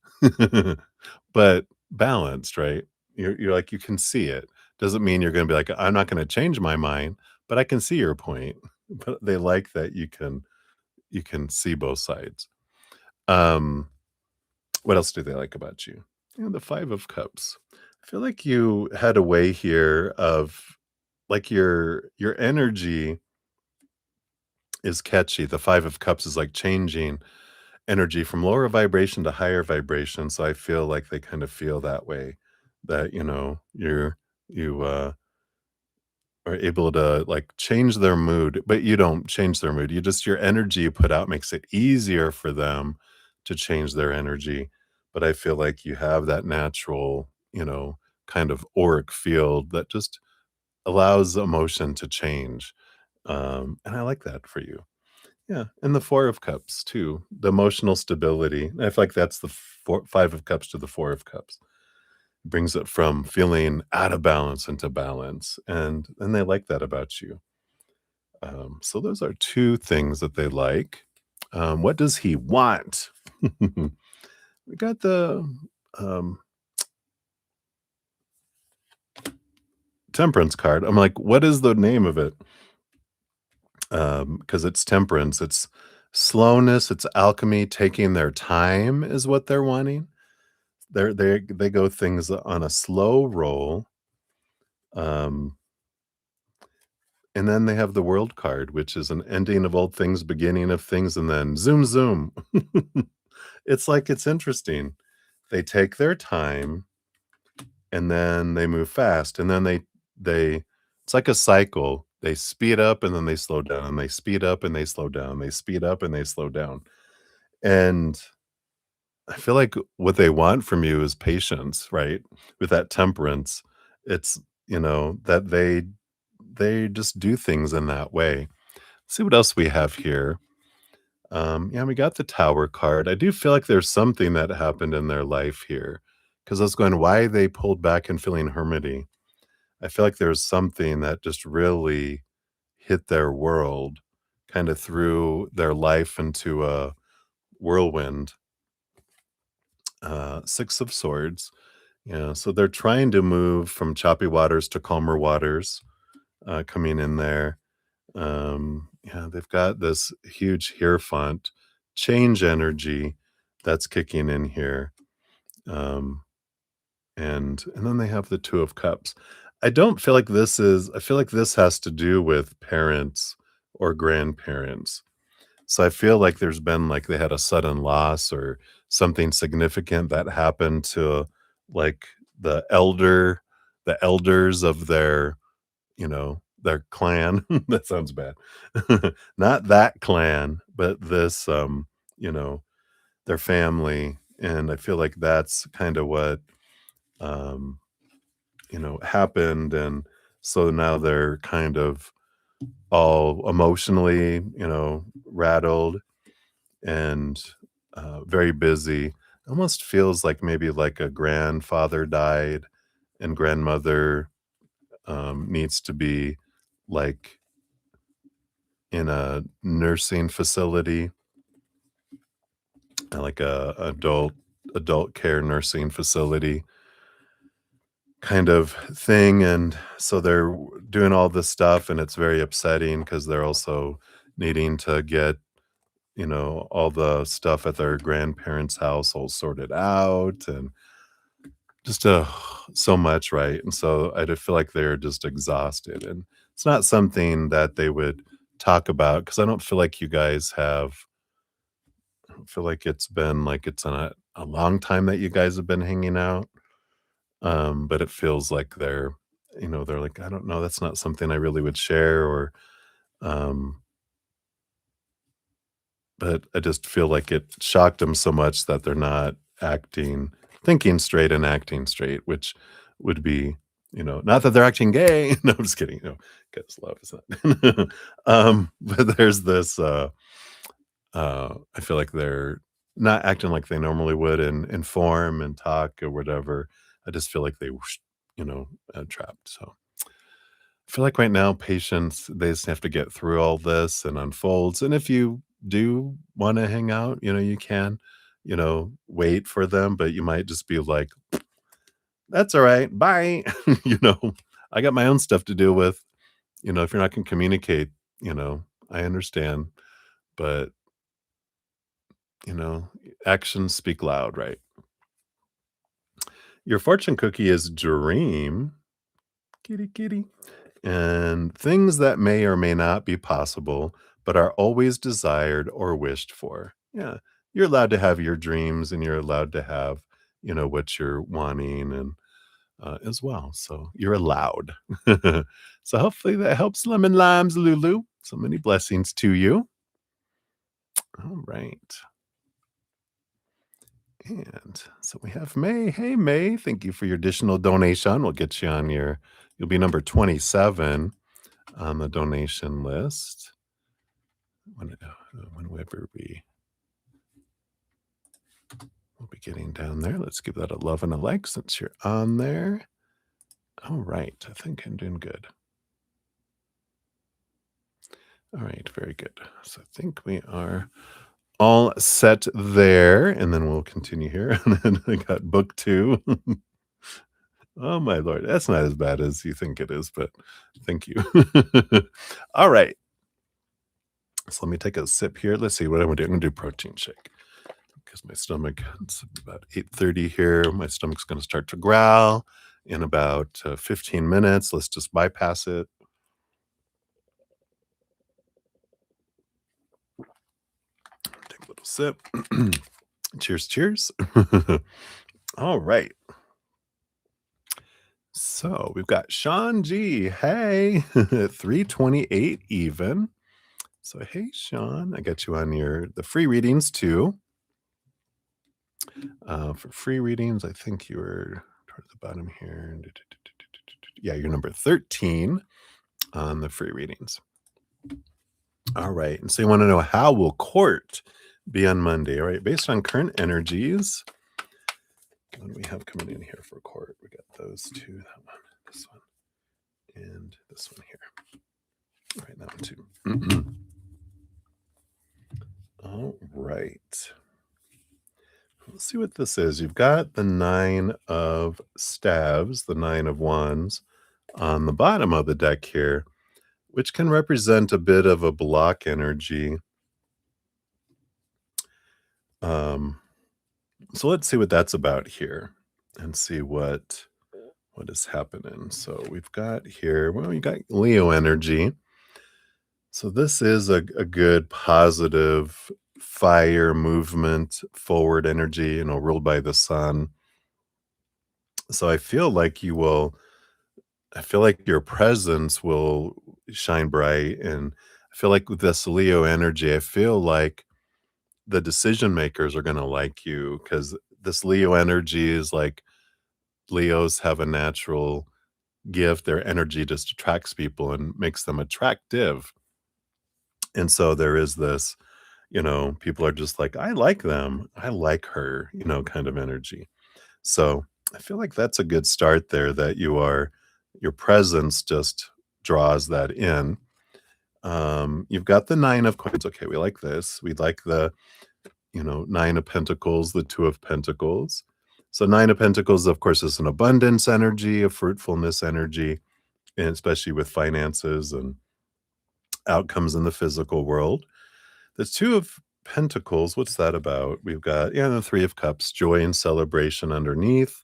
but balanced, right? You're like, you can see it. Doesn't mean you're gonna be like, "I'm not gonna change my mind, but I can see your point." But they like that you can see both sides. Um, what else do they like about you? The 5 of Cups. I feel like you had a way here of like your energy is catchy. The 5 of Cups is like changing energy from lower vibration to higher vibration, so I feel like they kind of feel that way, that, you are able to, like, change their mood, but you don't change their mood, you just your energy you put out makes it easier for them to change their energy, but I feel like you have that natural, kind of auric field that just allows emotion to change, and I like that for you. Yeah, and the 4 of Cups too, the emotional stability. I feel like that's the 5 of Cups to the 4 of Cups. Brings it from feeling out of balance into balance, and they like that about you. So those are 2 things that they like. What does he want? We got the, um, Temperance card. I'm like, "What is the name of it?" Because it's temperance, it's slowness, it's alchemy, taking their time is what they're wanting. They go things on a slow roll, um, and then they have the World card, which is an ending of old things, beginning of things, and then zoom, zoom. It's like it's interesting. They take their time, and then they move fast, and then they it's like a cycle. They speed up, and then they slow down, and they speed up, and they slow down, they speed up, and they slow down, and I feel like what they want from you is patience, right? With that temperance, it's, that they just do things in that way. See what else we have here. Yeah, we got the Tower card. I do feel like there's something that happened in their life here, because I was going, why they pulled back and feeling hermity. I feel like there's something that just really hit their world, kind of threw their life into a whirlwind. 6 of Swords. Yeah, so they're trying to move from choppy waters to calmer waters, coming in there. Yeah, they've got this huge Hierophant change energy that's kicking in here. Um, and then they have the 2 of Cups. I feel like this has to do with parents or grandparents. So I feel like there's been like they had a sudden loss or something significant that happened to like the elders of their clan. That sounds bad. Not that clan, but this you know, their family. And I feel like that's kind of what um, happened. And so now they're kind of all emotionally, rattled and very busy. Almost feels like maybe like a grandfather died and grandmother needs to be like in a nursing facility, like a adult care nursing facility. kind of thing, and so they're doing all this stuff, and it's very upsetting because 'cause they're also needing to get, all the stuff at their grandparents' house all sorted out, and just, so much, right? And so I just feel like they're just exhausted, and it's not something that they would talk about because I don't feel like you guys have I don't feel like it's been like it's a long time that you guys have been hanging out, but it feels like they're like, "I don't know, that's not something I really would share," or, um but I just feel like it shocked them so much that they're not acting thinking straight and acting straight, which would be, not that they're acting gay. No, I'm just kidding, 'cause love is not but there's this, I feel like they're not acting like they normally would in form and talk or whatever. I just feel like they were, trapped, so I feel like right now, patience, they just have to get through all this and unfolds. And if you do want to hang out, you can, wait for them, but you might just be like, that's all right. Bye. you know, I got my own stuff to deal with. If you're not going to communicate, I understand, but, you know, actions speak loud, right? Your fortune cookie is dream. Kitty, kitty. And things that may or may not be possible, but are always desired or wished for. Yeah. You're allowed to have your dreams and you're allowed to have, what you're wanting and as well. So you're allowed. So hopefully that helps Lemon Limes, Lulu. So many blessings to you. All right. And so we have May. Hey, May. Thank you for your additional donation. We'll get you on you'll be number 27 on the donation list. Whenever we'll be getting down there. Let's give that a love and a like since you're on there. All right. I think I'm doing good. All right. Very good. So I think we are all set there. And then we'll continue here. And then I got book 2. Oh, my Lord. That's not as bad as you think it is, but thank you. All right. So let me take a sip here. Let's see what I'm going to do. I'm going to do protein shake. Because my stomach, it's about 8:30 here. My stomach's going to start to growl in about 15 minutes. Let's just bypass it. Take a little sip. Cheers, cheers. All right. So we've got Sean G. Hey, 328 even. So hey, Sean, I got you on the free readings too. For free readings, I think you were towards the bottom here. Yeah, you're number 13 on the free readings. All right. And so you want to know how will court be on Monday? All right. Based on current energies, what do we have coming in here for court? We got those two, that one, this one, and this one here. All right. That one too. All right. Let's see what this is. You've got the 9 of staves, the 9 of wands on the bottom of the deck here, which can represent a bit of a block energy. So let's see what that's about here and see what is happening. So we've got here, well, you got Leo energy. So this is a good positive fire movement, forward energy, ruled by the sun. So I feel like your presence will shine bright. And I feel like with this Leo energy, I feel like the decision makers are going to like you because this Leo energy is like Leos have a natural gift. Their energy just attracts people and makes them attractive. And so there is this, people are just like, I like them. I like her, kind of energy. So I feel like that's a good start there that your presence just draws that in. You've got the 9 of coins. Okay, we like this. We like the, 9 of pentacles, the 2 of pentacles. So 9 of Pentacles, of course, is an abundance energy, a fruitfulness energy, and especially with finances and outcomes in the physical world. The 2 of Pentacles, what's that about? We've got, yeah, the 3 of Cups, joy and celebration underneath.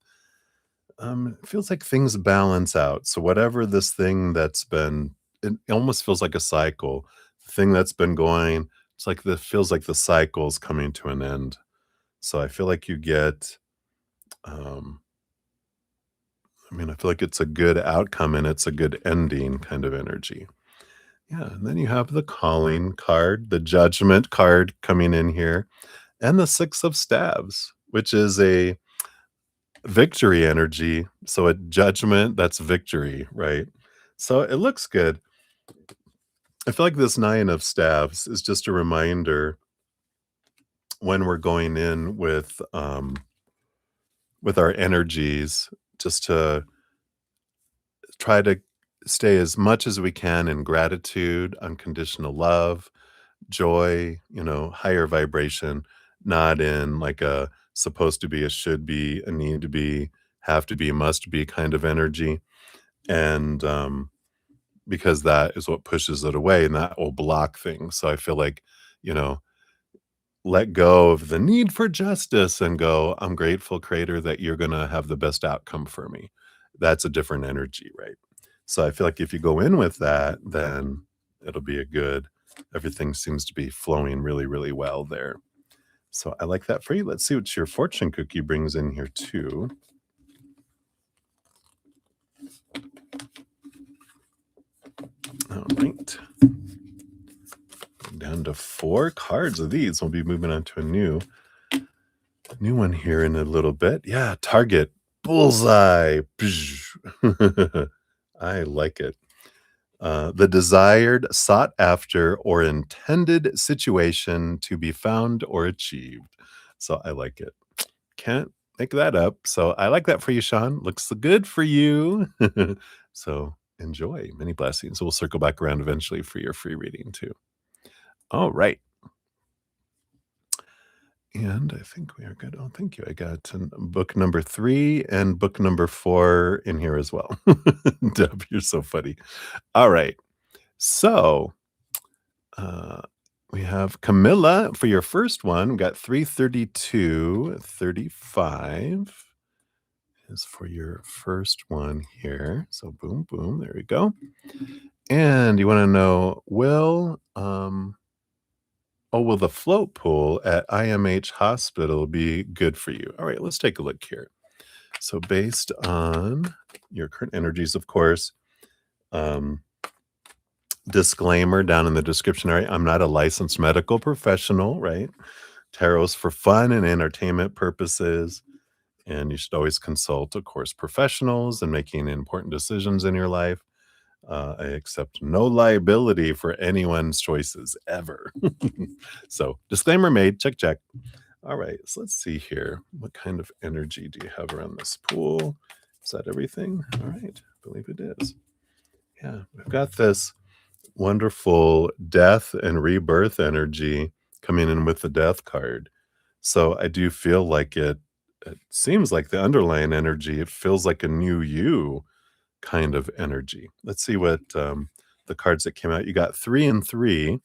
It feels like things balance out. So whatever this thing that's been, it almost feels like a cycle. The thing that's been going, it's like the feels like the cycle's coming to an end. So I feel like you get, um, I mean, I feel like it's a good outcome and it's a good ending kind of energy. Yeah, and then you have the calling card, the judgment card coming in here, and the 6 of staves, which is a victory energy. So a judgment, that's victory, right? So it looks good. I feel like this 9 of staves is just a reminder when we're going in with our energies, just to try to stay as much as we can in gratitude, unconditional love, joy, higher vibration, not in like a supposed to be, a should be, a need to be, have to be, must be kind of energy. And because that is what pushes it away and that will block things. So I feel like, you know, let go of the need for justice and go, I'm grateful, Creator, that you're going to have the best outcome for me. That's a different energy, right? So I feel like if you go in with that, then it'll be a good, everything seems to be flowing really, really well there. So I like that for you. Let's see what your fortune cookie brings in here too. All right. Down to 4 cards of these. We'll be moving on to a new one here in a little bit. Yeah, target, bullseye. I like it. The desired, sought after, or intended situation to be found or achieved. So I like it. Can't make that up. So I like that for you, Sean. Looks good for you. So enjoy. Many blessings. We'll circle back around eventually for your free reading too. All right. And I think we are good. Oh, thank you. I got book number 3 and book number 4 in here as well. Deb, you're so funny. All right. So uh, we have Camilla for your first one. We got 332.35 is for your first one here. So boom, boom. There we go. And you want to know, will the float pool at IMH Hospital be good for you? All right, let's take a look here. So based on your current energies, of course, disclaimer down in the description area, I'm not a licensed medical professional, right? Tarot's for fun and entertainment purposes. And you should always consult, of course, professionals in making important decisions in your life. I accept no liability for anyone's choices ever. So, disclaimer made. Check, check. All right. So, let's see here. What kind of energy do you have around this pool? Is that everything? All right. I believe it is. Yeah. We've got this wonderful death and rebirth energy coming in with the death card. So, I do feel like it seems like the underlying energy, it feels like a new you kind of energy. Let's see what the cards that came out. You got 3 and 3.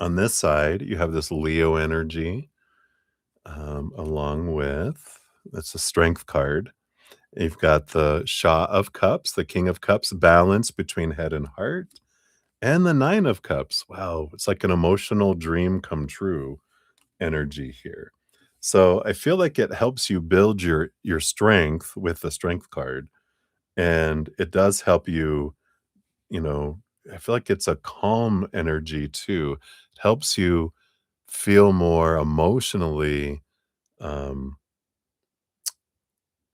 On this side, you have this Leo energy, along with, that's a strength card. You've got the Shah of Cups, the King of Cups, balance between head and heart, and the 9 of Cups. Wow, it's like an emotional dream come true energy here. So I feel like it helps you build your strength with the strength card, and it does help you, you know, I feel like it's a calm energy too. It helps you feel more emotionally, um,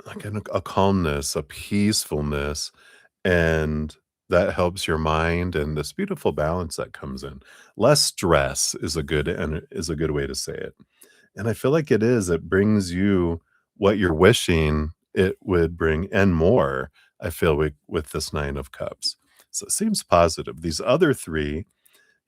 like a calmness, a peacefulness, and that helps your mind and this beautiful balance that comes in. Less stress is a good and is a good way to say it. And I feel like it is. It brings you what you're wishing it would bring and more, I feel, with this 9 of Cups. So it seems positive. These other 3,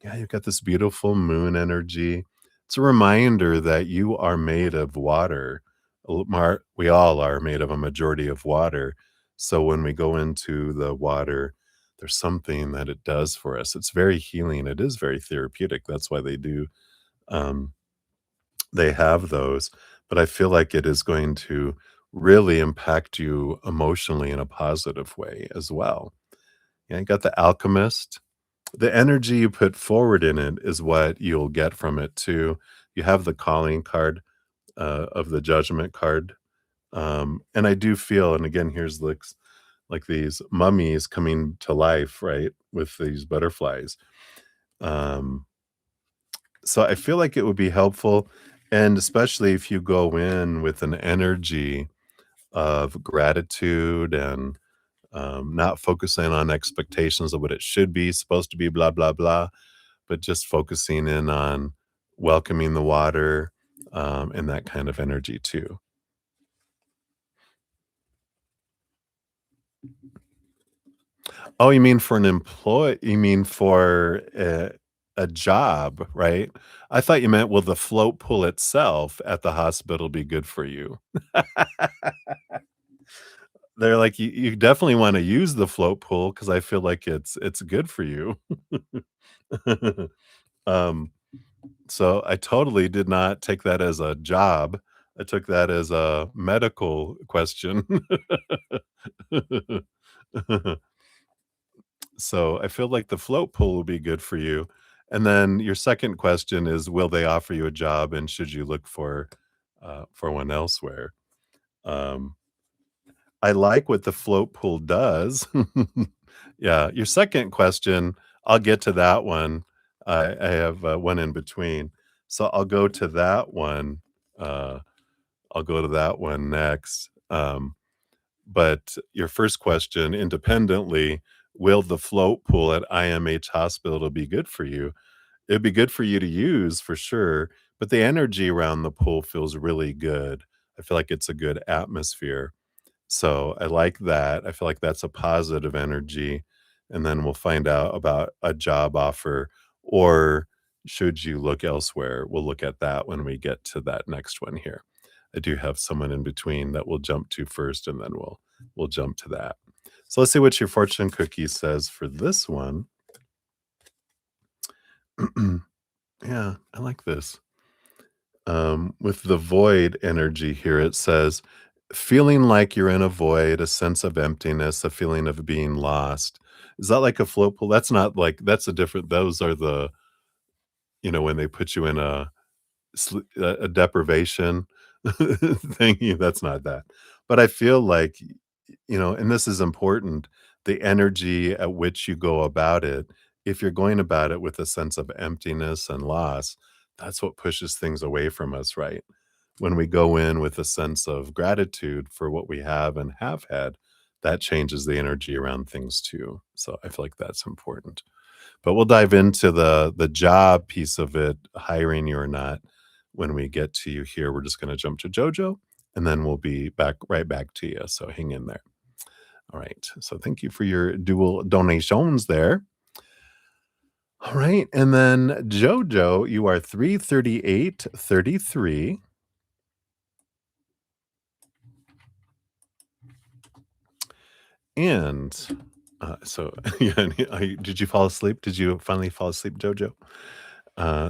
yeah, you've got this beautiful moon energy. It's a reminder that you are made of water, We all are made of a majority of water. So when we go into the water, there's something that it does for us. It's very healing. It is very therapeutic. That's why um, they have those. But I feel like it is going to really impact you emotionally in a positive way as well. Yeah, you got the alchemist. The energy you put forward in it is what you'll get from it too. You have the calling card of the judgment card. And I do feel, and again, here's like these mummies coming to life, right? With these butterflies. Um, so I feel like it would be helpful. And especially if you go in with an energy of gratitude and not focusing on expectations of what it should be, supposed to be, blah, blah, blah, but just focusing in on welcoming the water and that kind of energy too. Oh, you mean for an employee? You mean for a job, right? I thought you meant will the float pool itself at the hospital be good for you? They're like, you definitely wanna use the float pool because I feel like it's good for you." Um, so I totally did not take that as a job. I took that as a medical question. So I feel like the float pool will be good for you. And then your second question is, will they offer you a job and should you look for one elsewhere? Um, I like what the float pool does. Yeah, your second question, I'll get to that one. I have one in between, so Uh, I'll go to that one next. But your first question, independently, will the float pool at IMH Hospital be good for you? It'd be good for you to use for sure, but the energy around the pool feels really good. I feel like it's a good atmosphere. So I like that. I feel like that's a positive energy. And then we'll find out about a job offer or should you look elsewhere. We'll look at that when we get to that next one here. I do have someone in between that we'll jump to first and then we'll jump to that. So let's see what your fortune cookie says for this one. Yeah, I like this. With the void energy here, it says, feeling like you're in a void, a sense of emptiness, a feeling of being lost. Is that like a float pool? That's not like, that's a different, those are the, when they put you in a deprivation thingy, that's not that. But I feel like, and this is important, the energy at which you go about it, if you're going about it with a sense of emptiness and loss, that's what pushes things away from us, right? When we go in with a sense of gratitude for what we have and have had, that changes the energy around things too. So I feel like that's important. But we'll dive into the job piece of it, hiring you or not, when we get to you here. We're just gonna jump to JoJo, and then we'll be back to you, so hang in there. All right, so thank you for your dual donations there. All right, and then JoJo, you are 33833, and, so yeah, and did you fall asleep? Did you finally fall asleep, JoJo?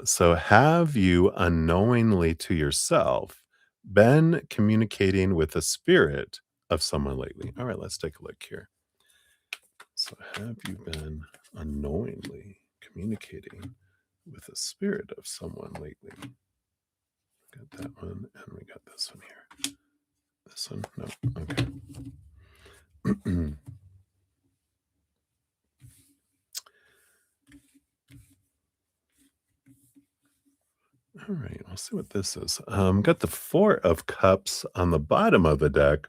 So have you unknowingly to yourself been communicating with the spirit of someone lately? All right, let's take a look here. So have you been unknowingly communicating with the spirit of someone lately? Got that one, and we got this one here. This one, no, okay. All right, we'll see what this is. Got the Four of Cups on the bottom of the deck.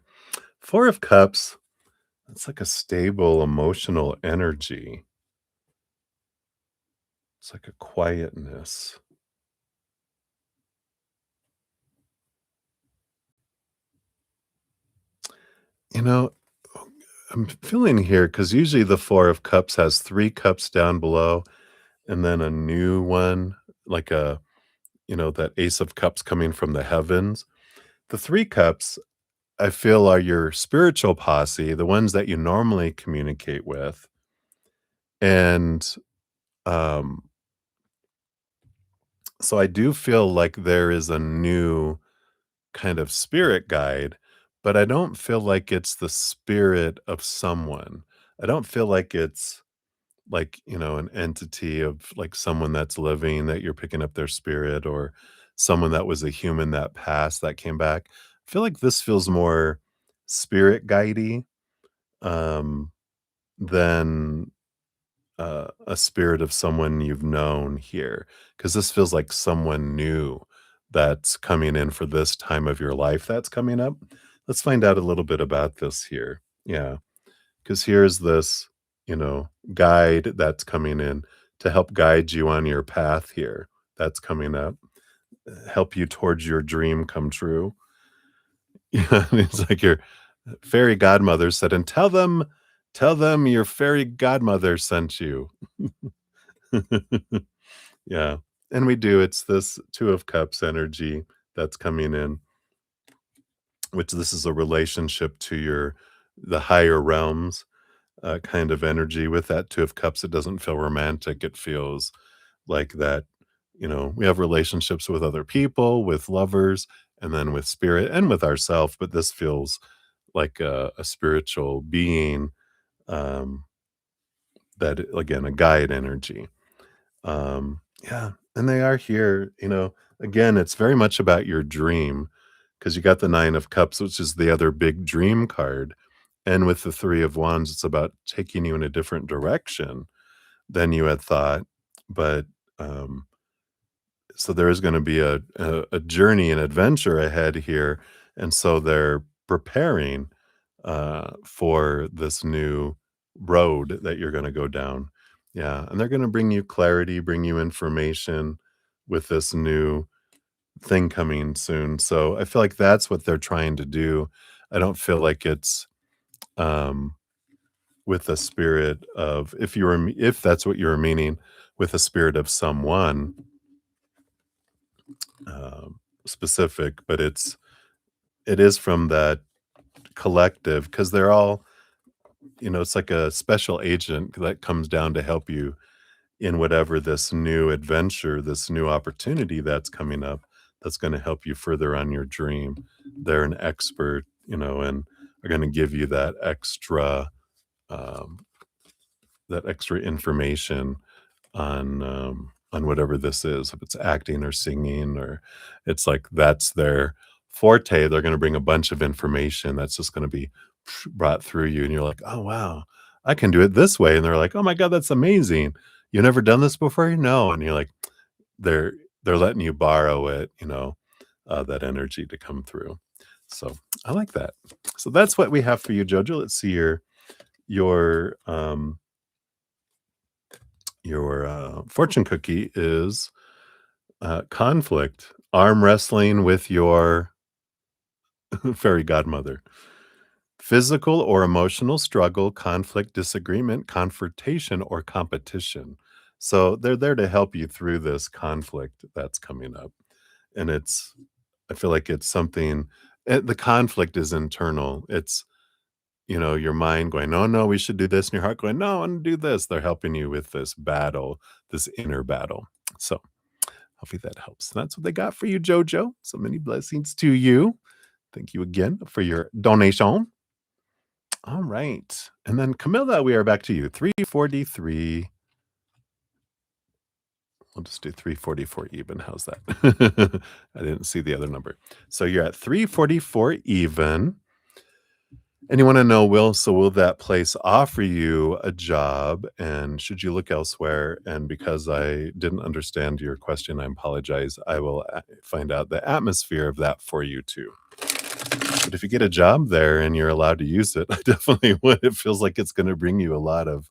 Four of Cups, it's like a stable emotional energy. It's like a quietness. You know, I'm feeling here because usually the Four of Cups has three cups down below and then a new one, like that Ace of Cups coming from the heavens. The 3 cups, I feel, are your spiritual posse, the ones that you normally communicate with, and, um, so I do feel like there is a new kind of spirit guide, but I don't feel like it's the spirit of someone. I don't feel like it's like, an entity of like someone that's living that you're picking up their spirit or someone that was a human that passed that came back. I feel like this feels more spirit guidey um, than a spirit of someone you've known here, because this feels like someone new that's coming in for this time of your life that's coming up. Let's find out a little bit about this here. Yeah, because here's this, guide that's coming in to help guide you on your path here. That's coming up, help you towards your dream come true. Yeah, and it's like your fairy godmother said, and tell them your fairy godmother sent you. Yeah, and we do, it's this 2 of Cups energy that's coming in, which this is a relationship to the higher realms, kind of energy. With that 2 of Cups, it doesn't feel romantic, it feels like that, we have relationships with other people, with lovers, and then with spirit and with ourself, but this feels like a spiritual being, um, that again, a guide energy. Yeah, and they are here, again, it's very much about your dream because you got the 9 of Cups, which is the other big dream card, and with the 3 of Wands, it's about taking you in a different direction than you had thought, but, um, so there is gonna be a journey, an adventure ahead here, and so they're preparing, for this new road that you're gonna go down. Yeah, and they're gonna bring you clarity, bring you information with this new thing coming soon, so I feel like that's what they're trying to do. I don't feel like it's, um, with the spirit of if that's what you were meaning, with the spirit of someone, um, specific, but it is from that collective because 'cause they're all, it's like a special agent that comes down to help you in whatever this new adventure, this new opportunity that's coming up that's gonna help you further on your dream. They're an expert, and are gonna give you um, that extra information on whatever this is, if it's acting or singing or it's like that's their forte, they're gonna bring a bunch of information that's just gonna be brought through you, and you're like, "Oh, wow, I can do it this way," and they're like, "Oh my god, that's amazing. You never done this before?" "No," and you're like, they're they're letting you borrow it, that energy to come through. So, I like that. So that's what we have for you, Jojo. Let's see your, um your fortune cookie is conflict, arm wrestling with your fairy godmother, physical or emotional struggle, conflict, disagreement, confrontation, or competition. So they're there to help you through this conflict that's coming up. And I feel like it's something, the conflict is internal. It's, your mind going, no, no, we should do this. And your heart going, no, I want to do this. They're helping you with this battle, this inner battle. So hopefully that helps. That's what they got for you, Jojo. So many blessings to you. Thank you again for your donation. All right. And then Camilla, we are back to you. 343. We'll just do 344 even. How's that? I didn't see the other number. So you're at 344 even. And you want to know, will that place offer you a job? And should you look elsewhere? And because I didn't understand your question, I apologize. I will find out the atmosphere of that for you too. But if you get a job there and you're allowed to use it, I definitely would. It feels like it's going to bring you a lot of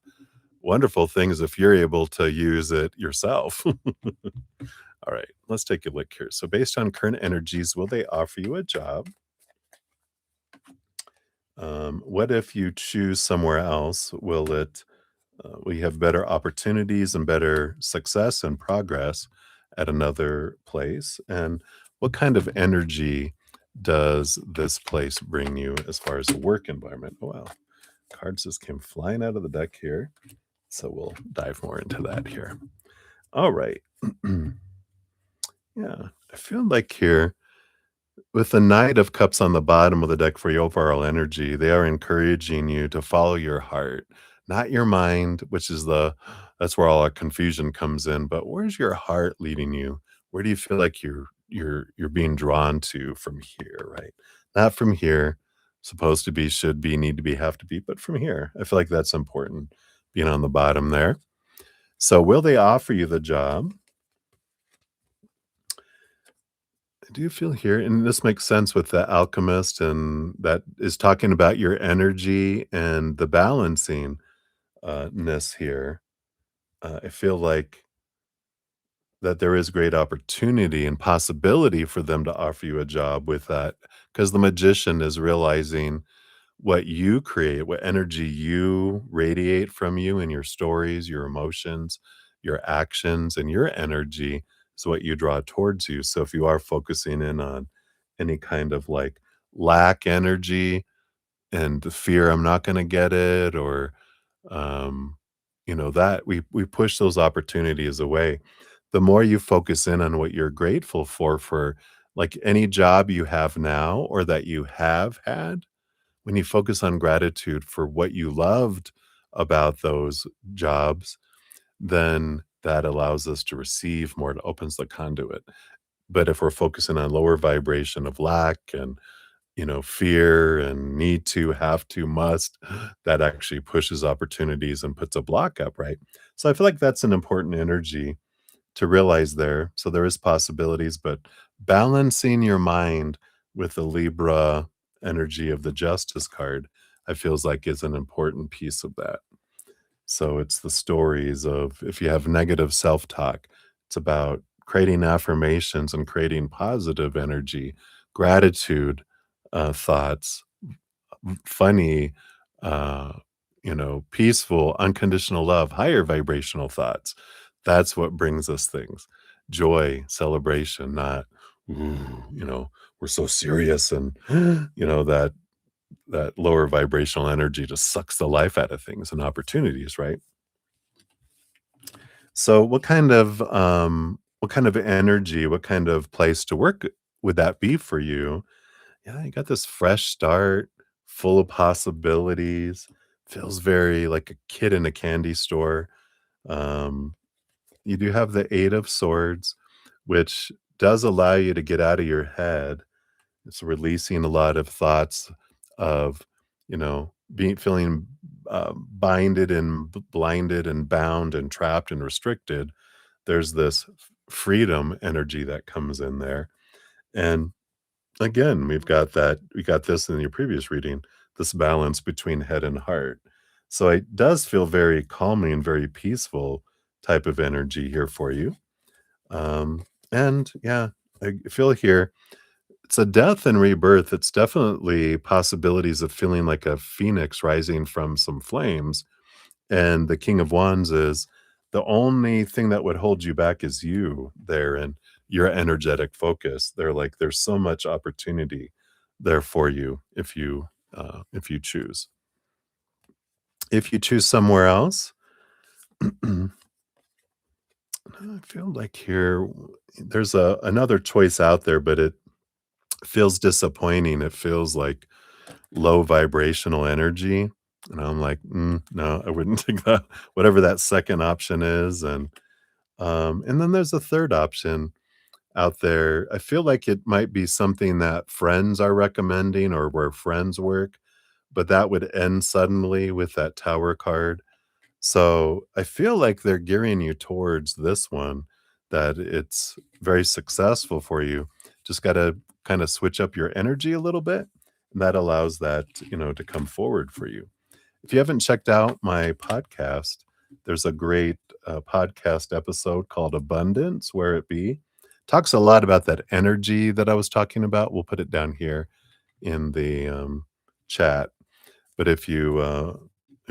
wonderful things if you're able to use it yourself. All right, let's take a look here. So, based on current energies, will they offer you a job? What if you choose somewhere else? Will you have better opportunities and better success and progress at another place? And what kind of energy does this place bring you as far as a work environment? Oh, wow. Cards just came flying out of the deck here. So we'll dive more into that here. All right. Yeah. I feel like here with the Knight of Cups on the bottom of the deck for your overall energy, they are encouraging you to follow your heart, not your mind, which is that's where all our confusion comes in. But where's your heart leading you? Where do you feel like you're being drawn to from here, right? Not from here, supposed to be, should be, need to be, have to be, but from here. I feel like that's important, being on the bottom there. So will they offer you the job? I do feel here, and this makes sense with the alchemist, and that is talking about your energy and the balancing ness here. I feel like that there is great opportunity and possibility for them to offer you a job with that, because the magician is realizing what you create, what energy you radiate from you and your stories, your emotions, your actions, and your energy is what you draw towards you. So if you are focusing in on any kind of like lack energy and the fear, I'm not going to get it, or um, that we push those opportunities away. The more you focus in on what you're grateful for like any job you have now or that you have had, when you focus on gratitude for what you loved about those jobs, then that allows us to receive more. It opens the conduit. But if we're focusing on lower vibration of lack and fear and need to, have to, must, that actually pushes opportunities and puts a block up, right? So I feel like that's an important energy to realize there. So there is possibilities, but balancing your mind with the Libra energy of the Justice card, I feels like is an important piece of that. So it's the stories of if you have negative self-talk, it's about creating affirmations and creating positive energy, gratitude, thoughts, funny, uh, peaceful, unconditional love, higher vibrational thoughts. That's what brings us things. Joy, celebration, not, ooh, we're so serious and, that lower vibrational energy just sucks the life out of things and opportunities, right? So what kind of energy, what kind of place to work would that be for you? Yeah, you got this fresh start, full of possibilities, feels very like a kid in a candy store. Um, you do have the 8 of Swords, which does allow you to get out of your head. It's releasing a lot of thoughts of, being feeling binded and blinded and bound and trapped and restricted. There's this freedom energy that comes in there. And again, we got this in your previous reading, this balance between head and heart. So it does feel very calming, very peaceful type of energy here for you. And yeah, I feel here it's a death and rebirth. It's definitely possibilities of feeling like a phoenix rising from some flames. And the King of Wands is the only thing that would hold you back is you there and your energetic focus. They're like, there's so much opportunity there for you if you choose. If you choose somewhere else, I feel like here there's another choice out there, but it feels disappointing. It feels like low vibrational energy. And I'm like, no, I wouldn't take that, whatever that second option is. And then there's a third option out there. I feel like it might be something that friends are recommending or where friends work, but that would end suddenly with that Tower card. So I feel like they're gearing you towards this one, that it's very successful for you. Just got to kind of switch up your energy a little bit. And that allows that, to come forward for you. If you haven't checked out my podcast, there's a great podcast episode called Abundance, Where It Be. Talks a lot about that energy that I was talking about. We'll put it down here in the chat. But if you're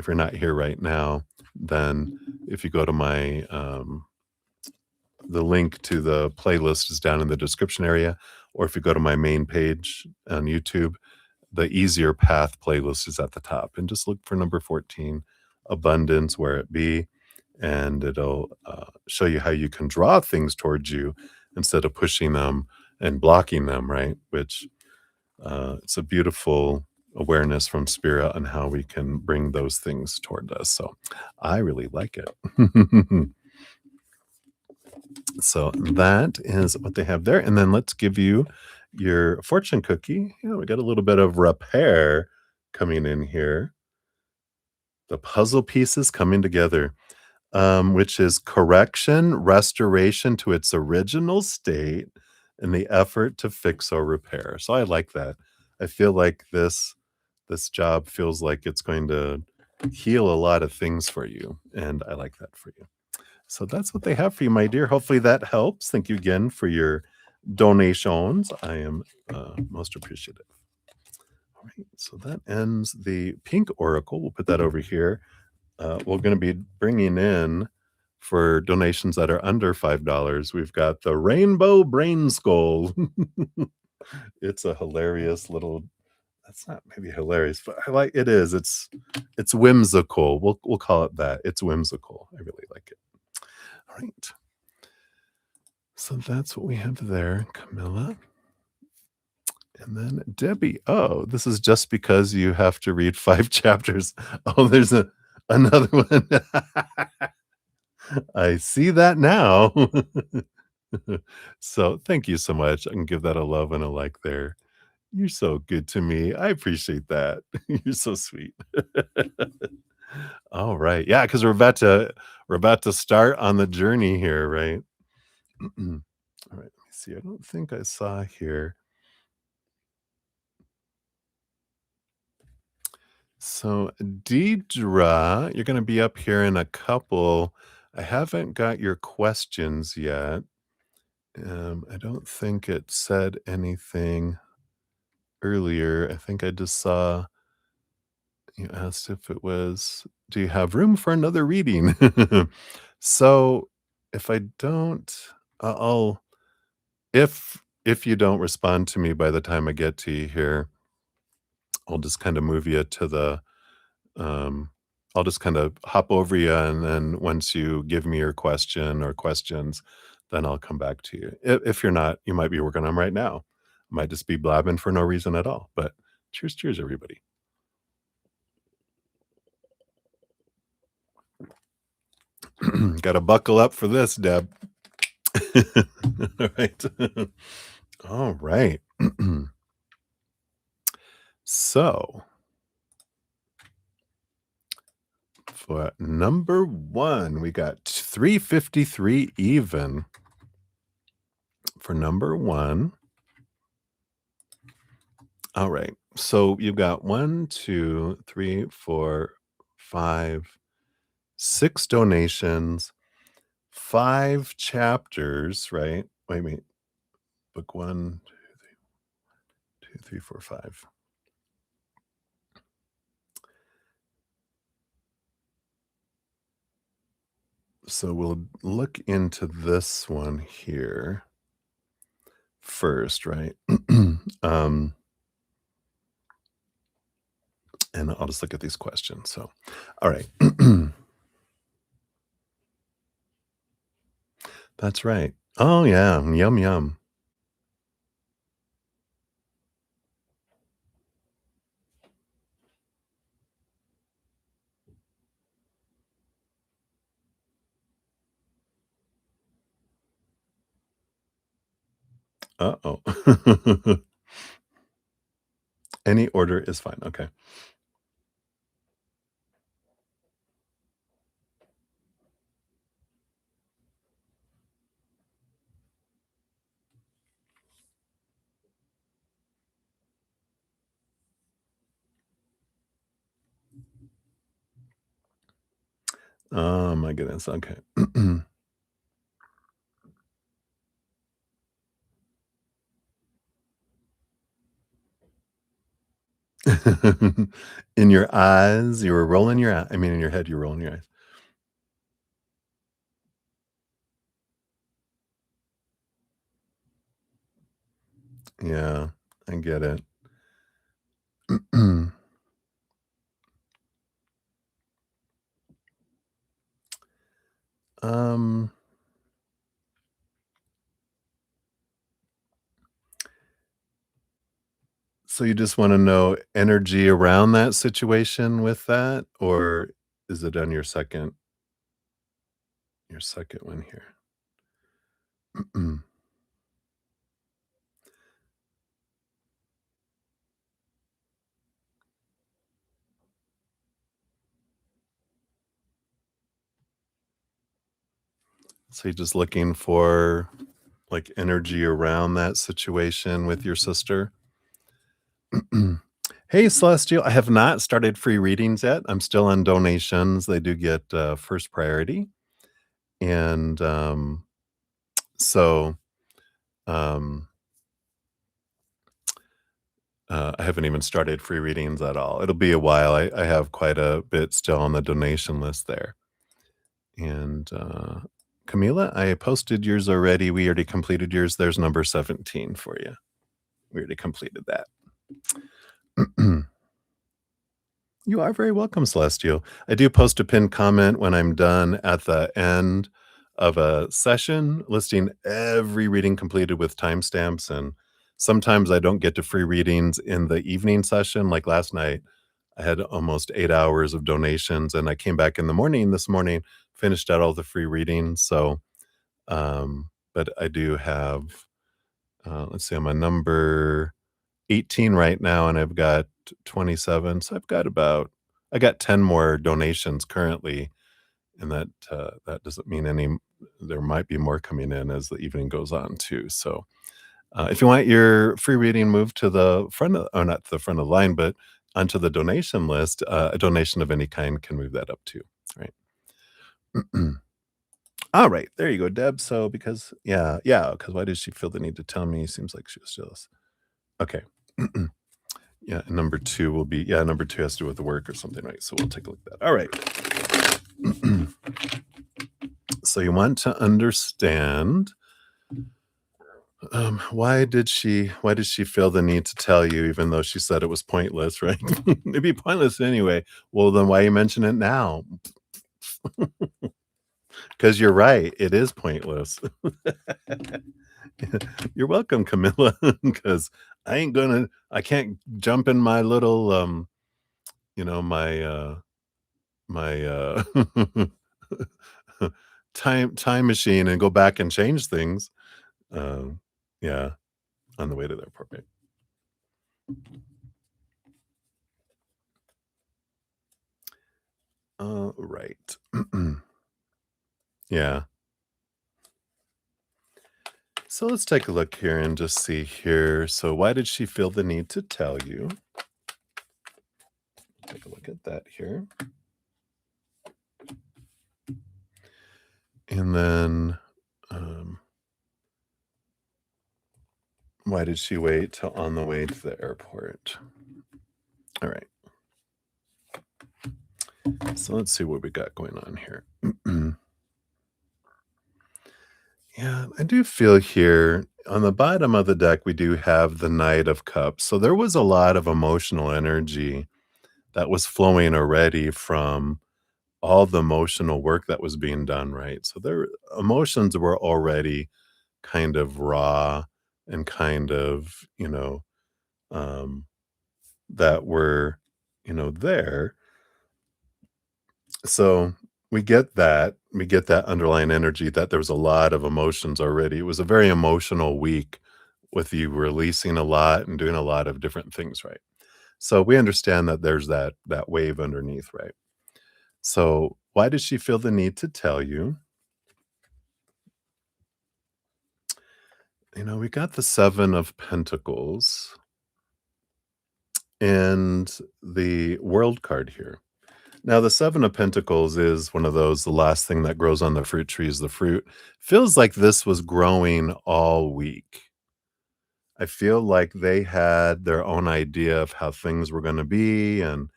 not here right now, then if you go to my the link to the playlist is down in the description area. or if you go to my main page on YouTube, the Easier Path playlist is at the top, and just look for number 14, Abundance, Where It Be, and it'll show you how you can draw things towards you instead of pushing them and blocking them, right? Which it's a beautiful awareness from spirit on how we can bring those things toward us. So I really like it. So that is what they have there. And then let's give you your fortune cookie. Yeah, we got a little bit of repair coming in here. The puzzle pieces coming together, which is correction, restoration to its original state, and the effort to fix or repair. So I like that. I feel like this job feels like it's going to heal a lot of things for you, and I like that for you. So that's what they have for you, my dear. Hopefully that helps. Thank you again for your donations. I am most appreciative. All right, so that ends the pink oracle. We'll put that over here. We're going to be bringing in for donations that are under $5. We've got the Rainbow Brain Skull. It's a hilarious little. That's not maybe hilarious, but I like it is. It's whimsical. We'll call it that. It's whimsical. I really like it. All right. So that's what we have there, Camilla. And then Debbie. Oh, this is just because you have to read 5 chapters. Oh, there's another one. I see that now. So thank you so much. I can give that a love and a like there. You're so good to me. I appreciate that. You're so sweet. All right. Yeah, because we're about to start on the journey here, right? All right. Let me see. I don't think I saw here. So Deidre, you're gonna be up here in a couple. I haven't got your questions yet. I don't think it said anything earlier. I think I just saw you asked if it was, do you have room for another reading? So if I don't, I'll if you don't respond to me by the time I get to you here, I'll just kind of move you to the um I'll just kind of hop over you, and then once you give me your question or questions, then I'll come back to you. If you're not, you might be working on 'em right now. Might just be blabbing for no reason at all. But cheers, cheers, everybody. Got to buckle up for this, Deb. All right. All right. So, for number 1, we got 353 even. For number 1. All right. So you've got 1, 2, 3, 4, 5, 6 donations, 5 chapters, right? Wait. Book 1, 2, 3, 4, 5. So we'll look into this one here first, right? um, and I'll just look at these questions. So, all right. That's right. Oh, yeah. Yum, yum. Uh-oh. Any order is fine. Okay. Oh, my goodness. Okay. In your eyes, you were rolling your eye I mean, in your head, you were rolling your eyes. Yeah, I get it. Um, so you just wanna know energy around that situation with that, or is it on your second one here? So you're just looking for, like, energy around that situation with your sister? Hey, Celestial. I have not started free readings yet. I'm still on donations. They do get first priority. And so um, I haven't even started free readings at all. It'll be a while. I have quite a bit still on the donation list there. And Camila, I posted yours already. We already completed yours. There's number 17 for you. We already completed that. You are very welcome, Celestial. I do post a pinned comment when I'm done at the end of a session, listing every reading completed with timestamps. And sometimes I don't get to free readings in the evening session. Like last night, I had almost 8 hours of donations, and I came back in the morning this morning, finished out all the free readings. So, but I do have, let's see, I'm a number 18 right now, and I've got 27, so I got 10 more donations currently, and that doesn't mean there might be more coming in as the evening goes on too, so, if you want your free reading moved to the front of or not to the front of the line, but onto the donation list, a donation of any kind can move that up too, right? Alright, there you go, Deb, so because because why did she feel the need to tell me? Seems like she was jealous. Okay. Yeah, and number 2 has to do with the work or something, right? So we'll take a look at that. All right. So you want to understand, why did she feel the need to tell you even though she said it was pointless, right? It'd be pointless anyway. Well, then why you mention it now? Because 'Cause you're right, it is pointless. You're welcome, Camilla. Because I can't jump in my little, you know, my time machine and go back and change things. Um, yeah, on the way to the airport, right? Right. Yeah. So let's take a look here and just see here. So why did she feel the need to tell you? Take a look at that here. And then why did she wait till on the way to the airport? All right. So let's see what we got going on here. Yeah, I do feel here on the bottom of the deck, we do have the Knight of Cups. So there was a lot of emotional energy that was flowing already from all the emotional work that was being done, right? So their emotions were already kind of raw and kind of, um, that were, there. So we get that underlying energy that there was a lot of emotions already. It was a very emotional week with you releasing a lot and doing a lot of different things, right? So we understand that there's that wave underneath, right? So why does she feel the need to tell you? We got the 7 of Pentacles and the World card here. Now, the 7 of Pentacles is one of those, the last thing that grows on the fruit tree is the fruit. Feels like this was growing all week. I feel like they had their own idea of how things were going to be and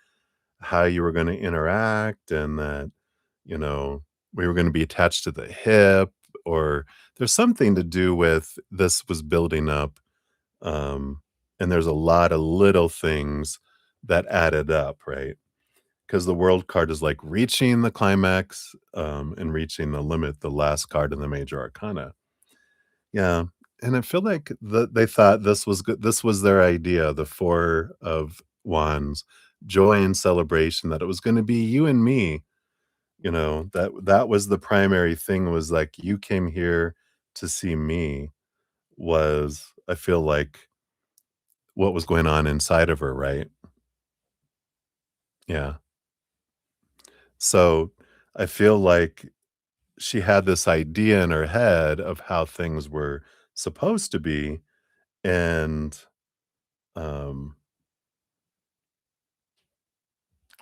how you were going to interact, and that, you know, we were going to be attached to the hip, or there's something to do with this was building up Um, and there's a lot of little things that added up, right? Because the world card is like reaching the climax, and reaching the limit, the last card in the major arcana. Yeah, and I feel like they thought this was good, this was their idea, the 4 of wands, joy and celebration, that it was gonna be you and me, that was the primary thing, was like, you came here to see me, was, I feel like, what was going on inside of her, right? Yeah. So, I feel like she had this idea in her head of how things were supposed to be, and, um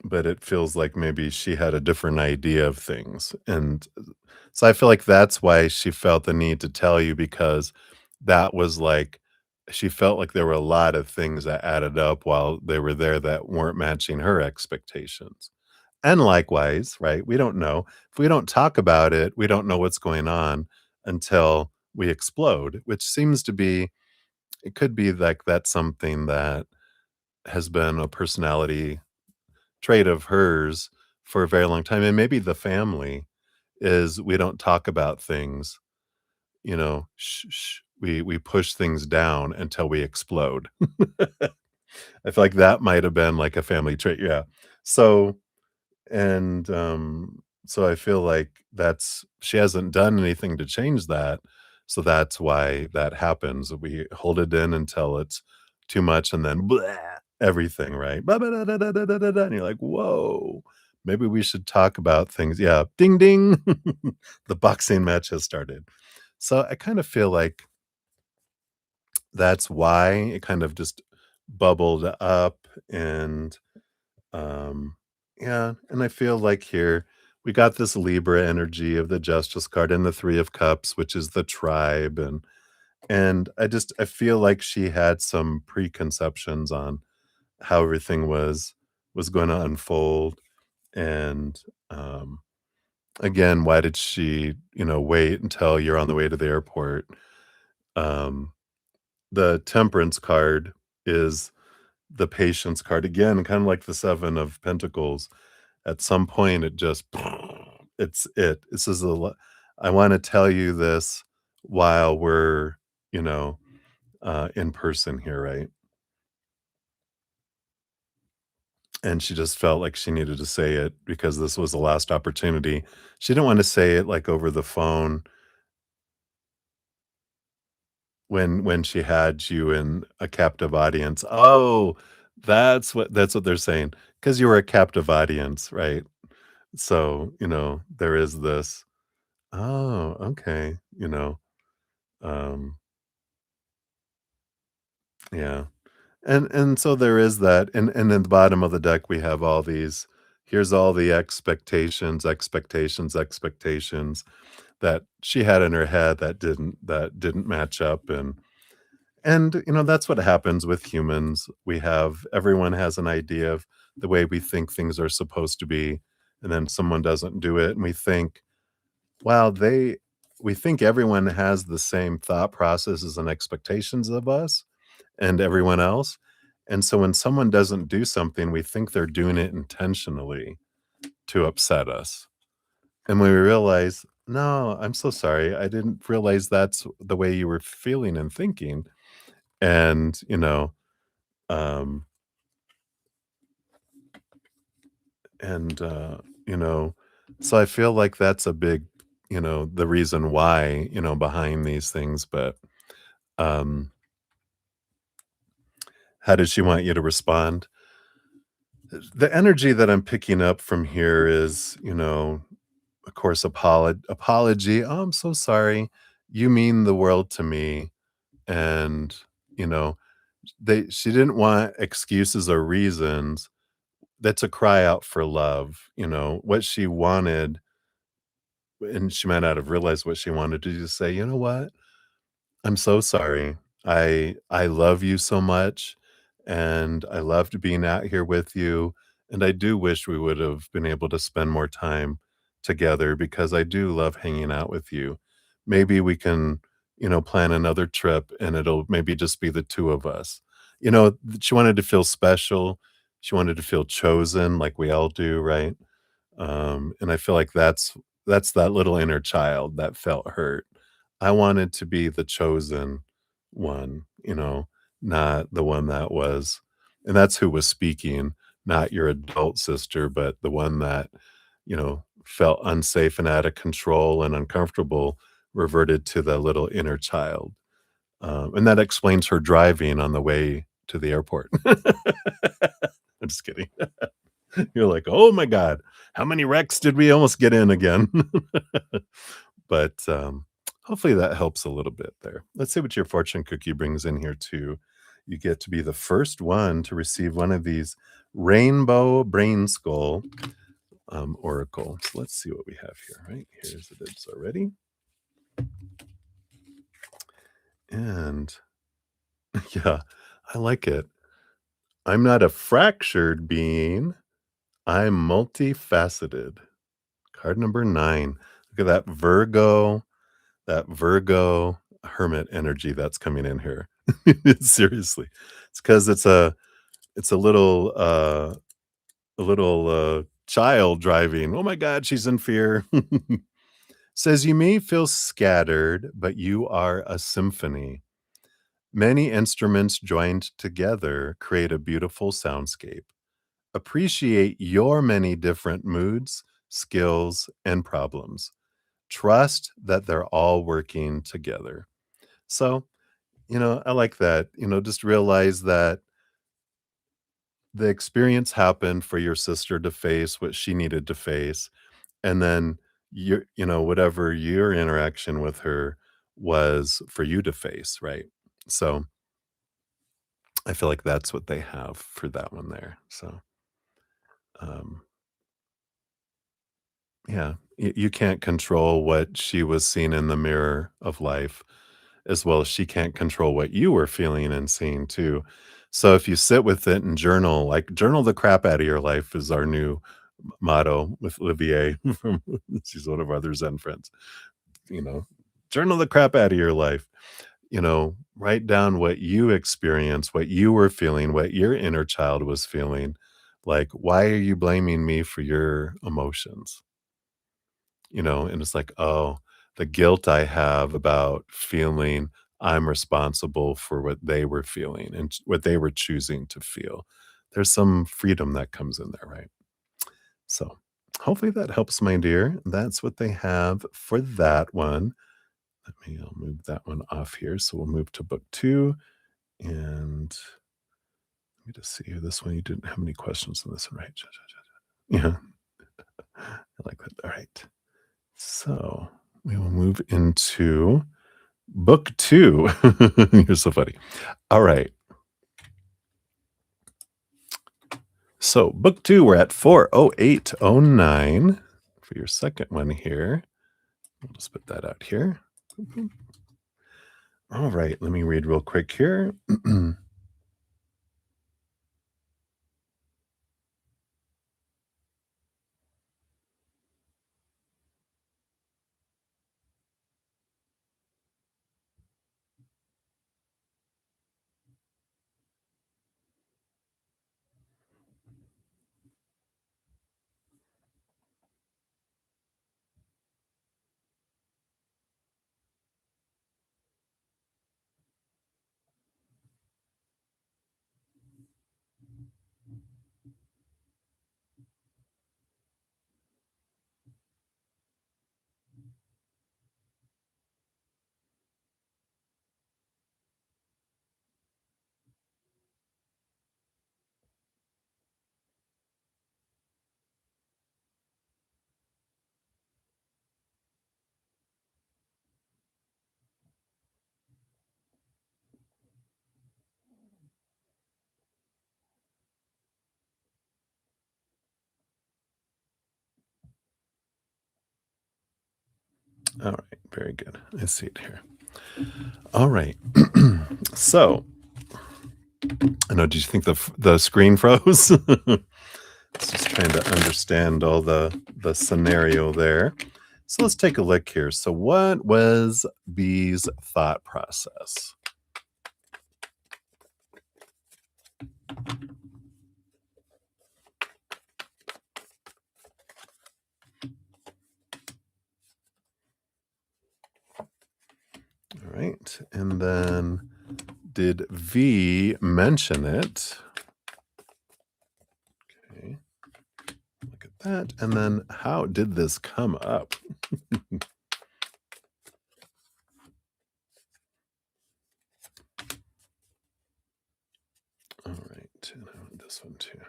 but it feels like maybe she had a different idea of things, and, so I feel like that's why she felt the need to tell you, because that was like, she felt like there were a lot of things that added up while they were there that weren't matching her expectations. And likewise, right, we don't know. If we don't talk about it, we don't know what's going on until we explode, which seems to be, it could be like that's something that has been a personality trait of hers for a very long time, and maybe the family, is we don't talk about things, shh, shh, we push things down until we explode. I feel like that might have been like a family trait, yeah. So, and, so I feel like that's, she hasn't done anything to change that, so that's why that happens. We hold it in until it's too much, and then blah, everything, right? Ba ba da da da da da da da, and you're like, "Whoa, maybe we should talk about things." Yeah, ding ding. The boxing match has started. So I kind of feel like that's why it kind of just bubbled up, and um, yeah, and I feel like here we got this Libra energy of the Justice card and the 3 of Cups, which is the tribe, and I feel like she had some preconceptions on how everything was gonna unfold, and, again, why did she, wait until you're on the way to the airport? Um, the Temperance card is the Patience card, again, kinda like the 7 of Pentacles. At some point, it just it's it. This is a lo I wanna tell you this while we're, you know, in person here, right? And she just felt like she needed to say it because this was the last opportunity. She didn't wanna say it, like, over the phone when she had you in a captive audience. Oh, that's what they're saying, because you were a captive audience, right? So, there is this, "Oh, okay," yeah. And so there is that, and in the bottom of the deck, we have all these, here's all the expectations, expectations, expectations that she had in her head that didn't match up, and, that's what happens with humans. Everyone has an idea of the way we think things are supposed to be, and then someone doesn't do it, and we think, wow, we think everyone has the same thought processes and expectations of us and everyone else. And so when someone doesn't do something, we think they're doing it intentionally to upset us. And when we realize, no, I'm so sorry. I didn't realize that's the way you were feeling and thinking. And, um, and, you know, so I feel like that's a big, the reason why, behind these things. But, um, how does she want you to respond? The energy that I'm picking up from here is, of course, apology. "Oh, I'm so sorry. You mean the world to me." And, you know, she didn't want excuses or reasons. That's a cry out for love, what she wanted, and she might not have realized what she wanted, to just say, "You know what? I'm so sorry. I love you so much, and I loved being out here with you, and I do wish we would have been able to spend more time together because I do love hanging out with you. Maybe we can, plan another trip and it'll maybe just be the 2 of us. She wanted to feel special. She wanted to feel chosen like we all do, right? And I feel like that's that little inner child that felt hurt. I wanted to be the chosen one, not the one that was, and that's who was speaking, not your adult sister, but the one that, felt unsafe and out of control and uncomfortable, reverted to the little inner child. And that explains her driving on the way to the airport. I'm just kidding. You're like, "Oh my god, how many wrecks did we almost get in again?" But, hopefully that helps a little bit there. Let's see what your fortune cookie brings in here too. You get to be the first one to receive one of these rainbow brain skull, oracle. So let's see what we have here, right? Here's it is already. And yeah, I like it. I'm not a fractured being, I'm multifaceted. Card number 9. Look at that Virgo hermit energy that's coming in here. Seriously. It's because it's a little child driving. Oh my god, she's in fear. Says you may feel scattered, but you are a symphony. Many instruments joined together create a beautiful soundscape. Appreciate your many different moods, skills, and problems. Trust that they're all working together. So, I like that. Just realize that the experience happened for your sister to face what she needed to face. And then whatever your interaction with her was for you to face, right? So I feel like that's what they have for that one there. So, um, yeah, you can't control what she was seeing in the mirror of life, as well as she can't control what you were feeling and seeing too. So if you sit with it and journal, like journal the crap out of your life is our new motto with Olivier from she's one of our other Zen friends. You know, journal the crap out of your life. Write down what you experienced, what you were feeling, what your inner child was feeling. Like, why are you blaming me for your emotions? And it's like, oh, the guilt I have about feeling I'm responsible for what they were feeling and what they were choosing to feel. There's some freedom that comes in there, right? So hopefully that helps, my dear. That's what they have for that one. I'll move that one off here. So we'll move to book 2. And let me just see here. This one, you didn't have any questions on this one, right? Yeah, I like that. All right. So we will move into book 2. You're so funny. All right. So book 2, we're at 40809 for your second one here. We'll just put that out here. All right. Let me read real quick here. All right. Very good. I see it here. All right. So, I know, did you think the screen froze? It's just trying to understand all the scenario there. So let's take a look here. So what was B's thought process? All right. And then did V mention it? Okay. Look at that. And then how did this come up? All right. And I want this one too.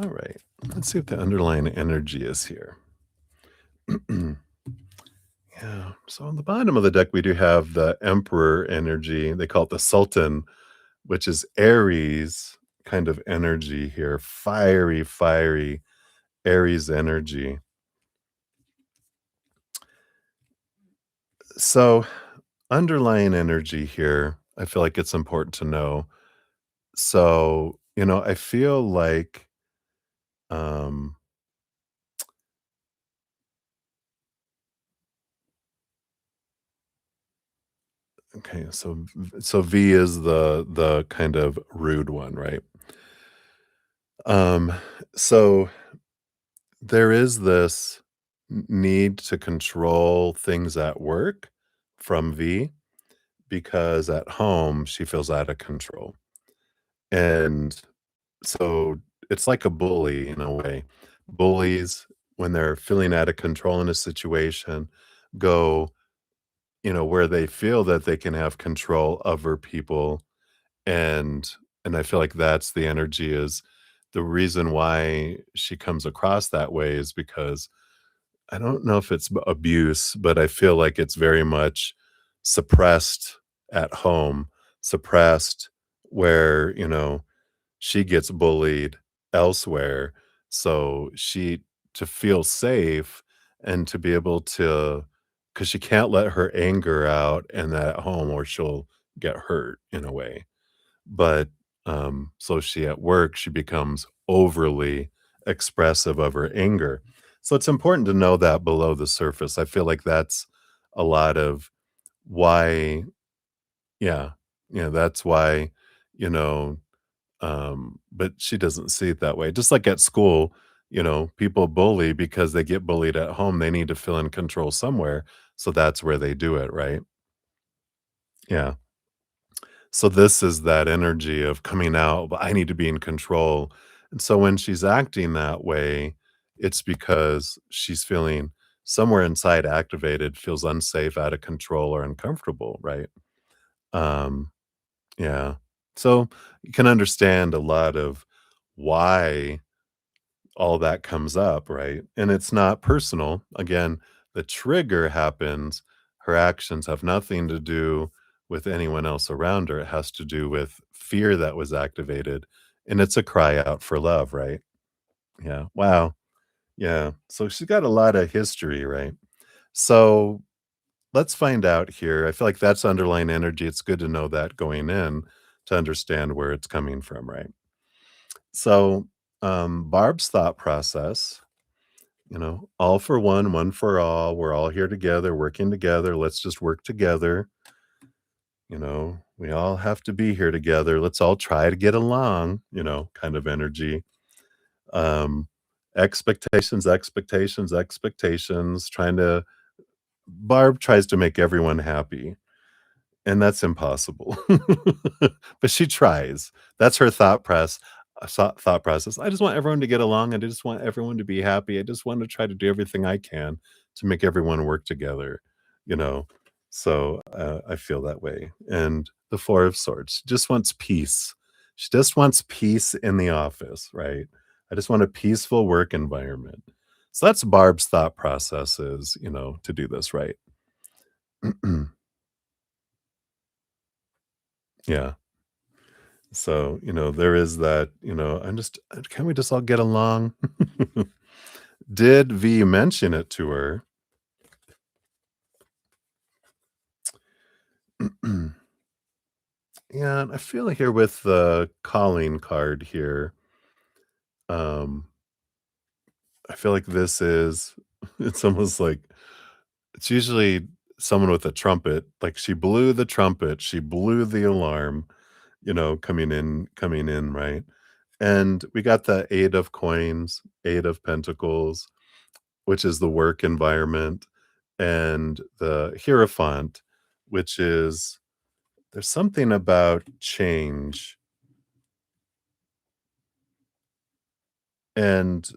All right. Let's see what the underlying energy is here. Yeah. So on the bottom of the deck, we do have the Emperor energy. They call it the Sultan, which is Aries kind of energy here. Fiery, fiery Aries energy. So underlying energy here, I feel like it's important to know. So, I feel like, um, okay, so V is the kind of rude one, right? Um, so there is this need to control things at work from V because at home she feels out of control. And so it's like a bully in a way. Bullies, when they're feeling out of control in a situation, go, where they feel that they can have control over people. And and I feel like that's the energy is the reason why she comes across that way is because I don't know if it's abuse, but I feel like it's very much suppressed at home, suppressed where, she gets bullied elsewhere. So to feel safe and to be able to, because she can't let her anger out and that at home or she'll get hurt in a way. But, so she at work, she becomes overly expressive of her anger. So it's important to know that below the surface. I feel like that's a lot of why yeah, that's why, you know, but she doesn't see it that way. Just like at school, people bully because they get bullied at home. They need to feel in control somewhere. So that's where they do it, right? Yeah. So this is that energy of coming out, but I need to be in control. And so when she's acting that way, it's because she's feeling somewhere inside activated, feels unsafe, out of control, or uncomfortable, right? Um, yeah. So you can understand a lot of why all that comes up, right? And it's not personal. Again, the trigger happens. Her actions have nothing to do with anyone else around her. It has to do with fear that was activated. And it's a cry out for love, right? Yeah. Wow. Yeah. So she's got a lot of history, right? So let's find out here. I feel like that's underlying energy. It's good to know that going in to understand where it's coming from, right? So, Barb's thought process, all for one for all. We're all here together, working together. Let's just work together. We all have to be here together. Let's all try to get along, kind of energy. Um, expectations, expectations, expectations, Barb tries to make everyone happy. And that's impossible. But she tries. That's her thought process. I just want everyone to get along, and I just want everyone to be happy. I just want to try to do everything I can to make everyone work together, you know? So, I feel that way. And the 4 of Swords, she just wants peace. She just wants peace in the office, right? I just want a peaceful work environment. So that's Barb's thought process is, to do this right. Yeah. So, there is that, I'm just can we just all get along? Did V mention it to her? Yeah, and I feel like here with the calling card here, um, I feel like this is It's almost like it's usually someone with a trumpet, like she blew the trumpet, she blew the alarm, coming in, right? And we got the 8 of coins, 8 of pentacles, which is the work environment, and the Hierophant, which is there's something about change, and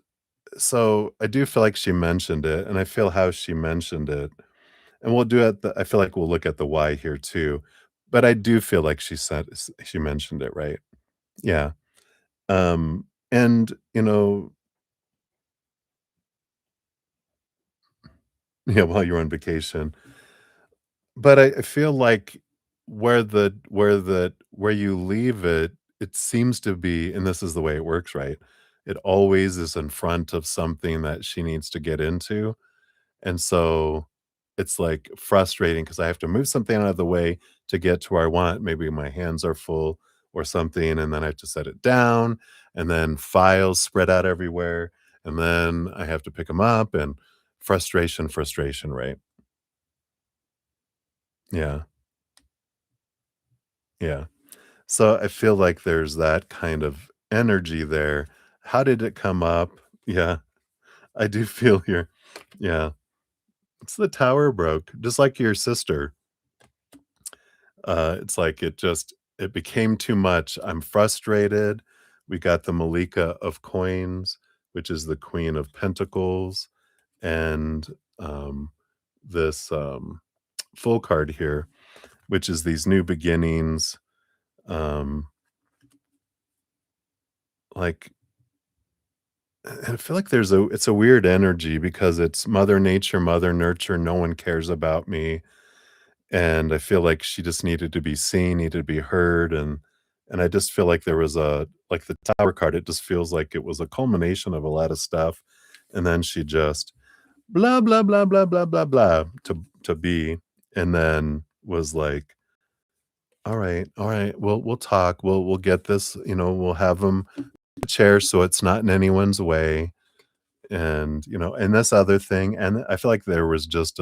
so I do feel like she mentioned it, and I feel how she mentioned it, and we'll do it I feel like we'll look at the why here too, but I do feel like she mentioned it, right? Yeah, and, yeah, while you're on vacation. But I feel like where you leave it, it seems to be and this is the way it works, right? It always is in front of something that she needs to get into, and so it's, like, frustrating because I have to move something out of the way to get to where I want. Maybe my hands are full or something, and then I have to set it down, and then files spread out everywhere, and then I have to pick them up, and frustration, right? Yeah, yeah. So I feel like there's that kind of energy there. How did it come up? Yeah, I do feel your yeah. It's the tower broke, just like your sister. It's like it became too much. I'm frustrated. We got the Malika of coins, which is the Queen of Pentacles, and this full card here, which is these new beginnings. Um, like I feel like it's a weird energy because it's mother nature, mother nurture, no one cares about me, and I feel like she just needed to be seen, needed to be heard, and I just feel like there was like the tower card, it just feels like it was a culmination of a lot of stuff, and then she just blah, blah, blah, blah, blah, blah, blah to be, and then was like, all right, we'll talk, we'll get this, we'll have them chair so it's not in anyone's way. And, and this other thing, and I feel like there was just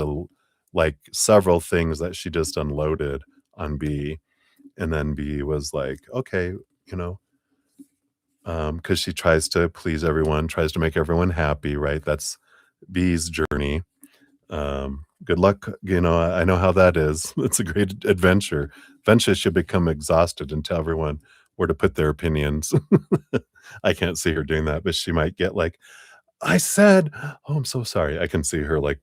like several things that she just unloaded on B, and then B was like, "Okay," you know, because she tries to please everyone, tries to make everyone happy, right? That's B's journey. Good luck, I know how that is. It's a great adventure. Eventually, she'll become exhausted and tell everyone where to put their opinions. I can't see her doing that, but she might get like, "I said, oh, I'm so sorry." I can see her like,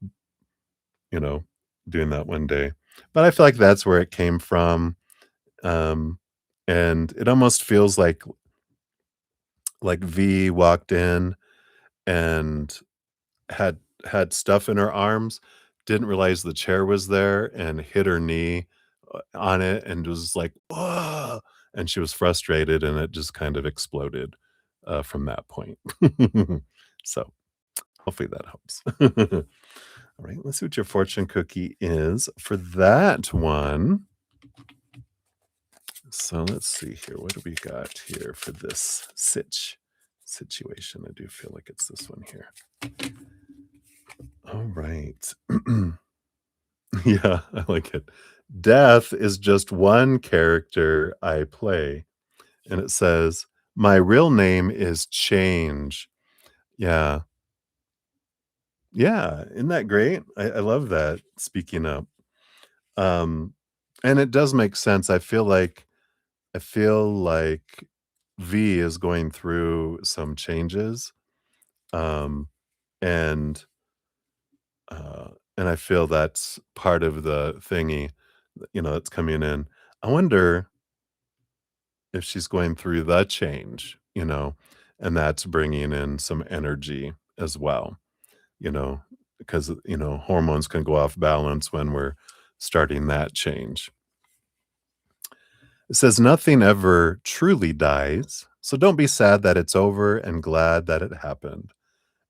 you know, doing that one day. But I feel like that's where it came from. Um, and it almost feels like V walked in and had had stuff in her arms, didn't realize the chair was there and hit her knee on it and was like, "Whoa," and she was frustrated and it just kind of exploded from that point. So hopefully that helps. All right, let's see what your fortune cookie is for that one. So let's see here. What do we got here for this situation? I do feel like it's this one here. All right. Yeah, I like it. Death is just one character I play. And it says, my real name is Change. Yeah. Yeah. Isn't that great? I love that. Speaking up. Um, and it does make sense. I feel like V is going through some changes. Um, and uh, and I feel that's part of the thingy, that's coming in. I wonder if she's going through the change, and that's bringing in some energy as well, because hormones can go off balance when we're starting that change. It says nothing ever truly dies, so don't be sad that it's over and glad that it happened.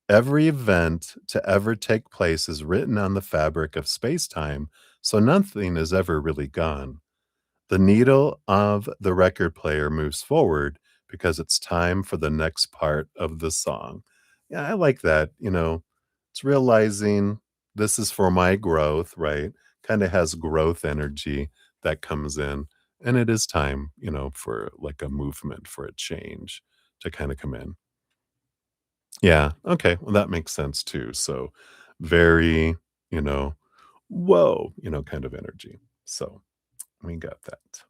Every event to ever take place is written on the fabric of space time, so nothing is ever really gone. The needle of the record player moves forward because it's time for the next part of the song. Yeah, I like that. It's realizing this is for my growth, right? Kinda has growth energy that comes in, and it is time, for, like, a movement, for a change to kinda come in. Yeah, okay, well, that makes sense too, so very, you know, "Whoa," kind of energy. So, we got that.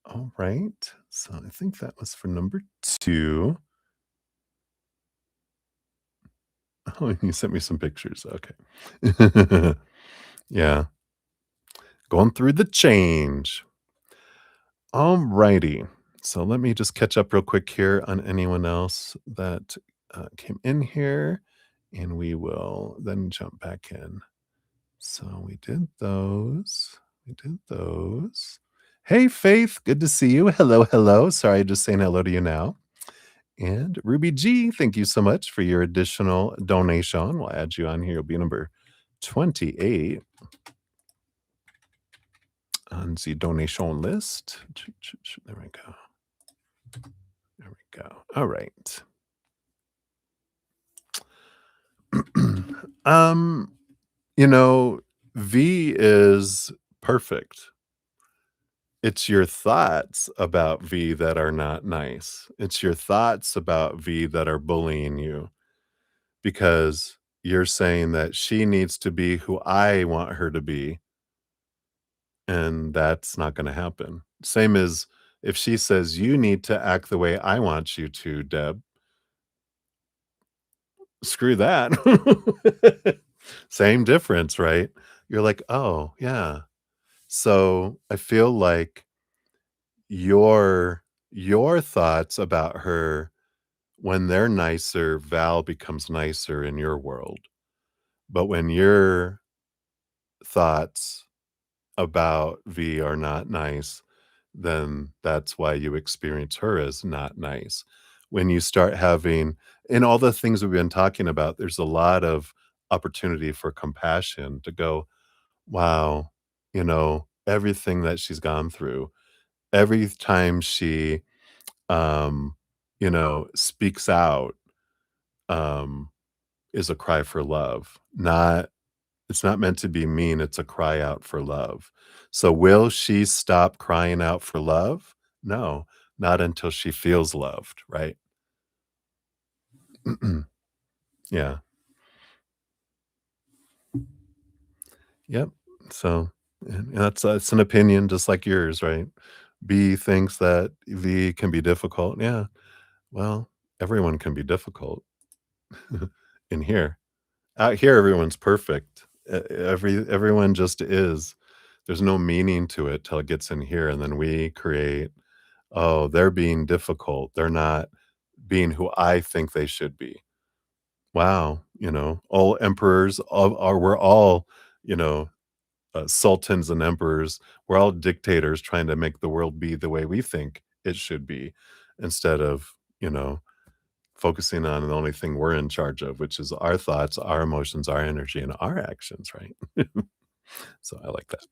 Alright, so I think that was for number 2. Oh, you sent me some pictures, okay. Yeah, going through the change. Alrighty. So let me just catch up real quick here on anyone else that came in here, and we will then jump back in. So we did those. We did those. Hey, Faith, good to see you. Hello, hello. Sorry, just saying hello to you now. And Ruby G, thank you so much for your additional donation. We'll add you on here. You'll be number 28 on the donation list. There we go. There we go. All right. um, you know, V is perfect. It's your thoughts about V that are not nice. It's your thoughts about V that are bullying you because you're saying that she needs to be who I want her to be, and that's not going to happen. Same as if she says, you need to act the way I want you to, Deb, screw that. Same difference, right? You're like, oh, yeah. So I feel like your thoughts about her, when they're nicer, Val becomes nicer in your world. But when your thoughts about V are not nice, then that's why you experience her as not nice. When you start having, in all the things we've been talking about, there's a lot of opportunity for compassion to go, wow, everything that she's gone through, every time she, um, speaks out, um, is a cry for love. It's not meant to be mean, it's a cry out for love. So will she stop crying out for love? No, not until she feels loved, right? Yeah. Yep. So, and that's an opinion just like yours, right? B thinks that V can be difficult. Yeah. Well, everyone can be difficult in here. Out here, everyone's perfect. Everyone just is. There's no meaning to it till it gets in here, and then we create, "Oh, they're being difficult. They're not being who I think they should be." Wow, all emperors we're all, you know, sultans and emperors. We're all dictators trying to make the world be the way we think it should be, instead of, focusing on the only thing we're in charge of, which is our thoughts, our emotions, our energy, and our actions, right? So I like that.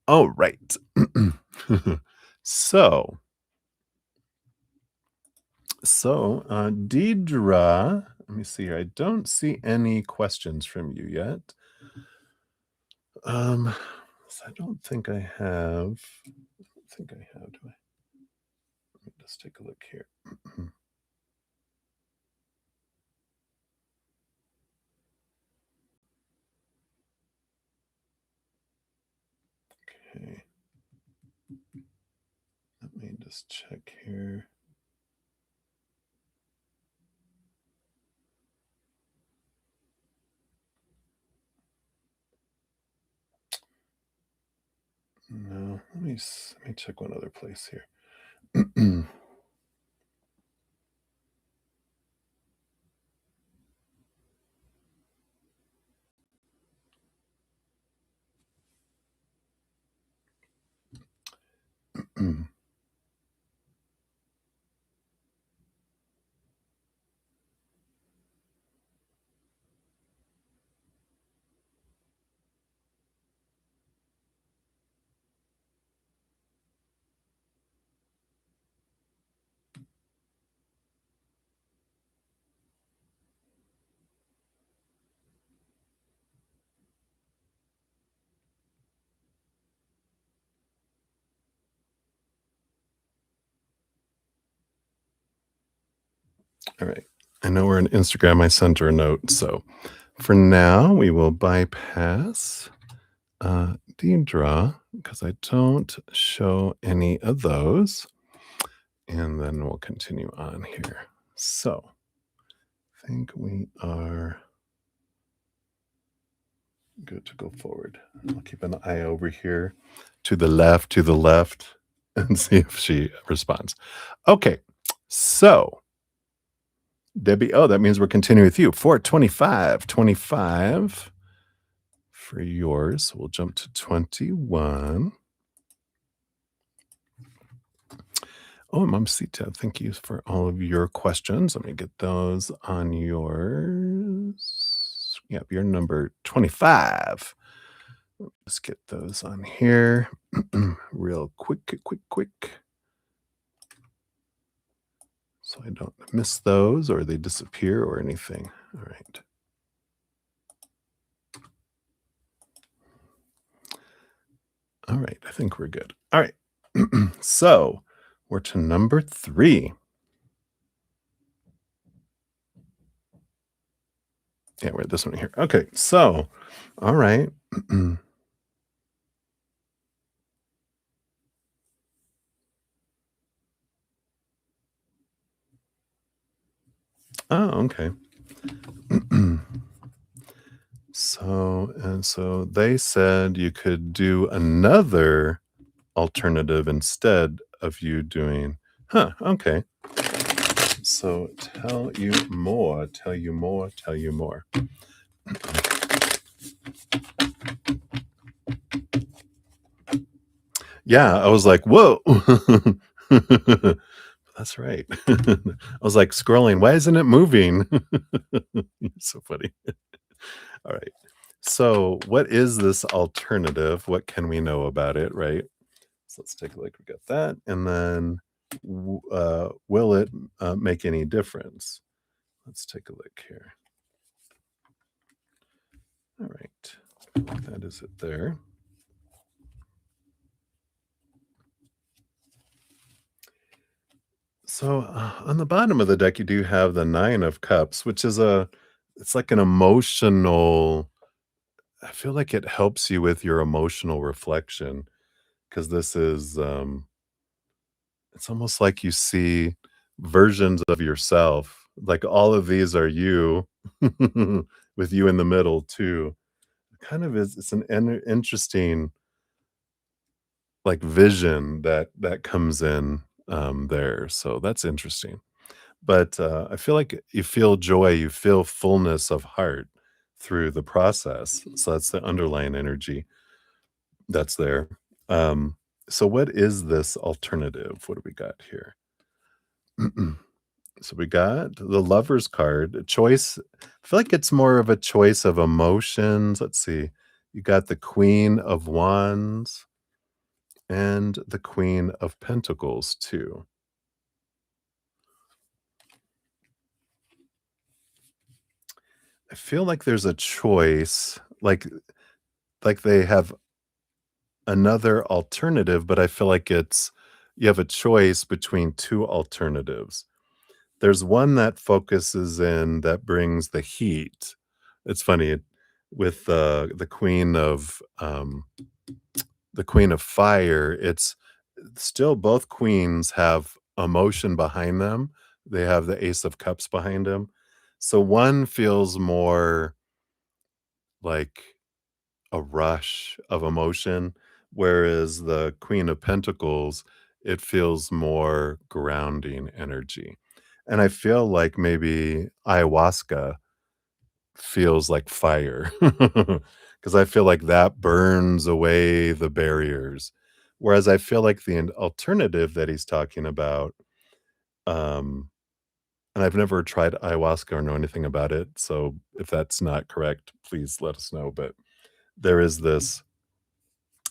All right. So, Deidre, let me see here. I don't see any questions from you yet. Um, so I don't think I have. I don't think I have. Do I? Let me just take a look here. Okay. Let me just check here. No, let me check one other place here. All right. I know we're on Instagram. I sent her a note. So for now, we will bypass Deidre because I don't show any of those. And then we'll continue on here. So I think we are good to go forward. I'll keep an eye over here to the left, and see if she responds. Okay. So Debbie, oh, that means we're continuing with you. 425 for yours. We'll jump to 21. Oh, Mamsita, thank you for all of your questions. Let me get those on yours. Yep, you're number 25. Let's get those on here real quick. So I don't miss those or they disappear or anything. All right. All right. I think we're good. All right. So we're to number 3. Yeah, we're at this one here. Okay. So, all right. Oh, okay. So they said you could do another alternative instead of you doing, huh, okay. So tell you more. Yeah, I was like, whoa. That's right. I was like scrolling. Why isn't it moving? So funny. All right. So, what is this alternative? What can we know about it? Right. So let's take a look. We got that, and then will it make any difference? Let's take a look here. All right. That is it there. So on the bottom of the deck, you do have the 9 of Cups, which is it's like an emotional. I feel like it helps you with your emotional reflection because this is, it's almost like you see versions of yourself. Like all of these are you, with you in the middle too. It kind of is. It's an interesting like vision that comes in there. So that's interesting. But, I feel like you feel joy, you feel fullness of heart through the process, so that's the underlying energy that's there. Um, so what is this alternative? What do we got here? So we got the Lover's card, a choice. I feel like it's more of a choice of emotions. Let's see. You got the Queen of Wands and the Queen of Pentacles too. I feel like there's a choice, like they have another alternative, but I feel like it's you have a choice between 2 alternatives. There's one that focuses in that brings the heat. It's funny with the Queen of Fire, it's still both queens have emotion behind them. They have the Ace of Cups behind them. So one feels more like a rush of emotion, whereas the Queen of Pentacles, it feels more grounding energy. And I feel like maybe ayahuasca feels like fire because I feel like that burns away the barriers. Whereas I feel like the alternative that he's talking about, um, and I've never tried ayahuasca or know anything about it. So if that's not correct, please let us know. But there is this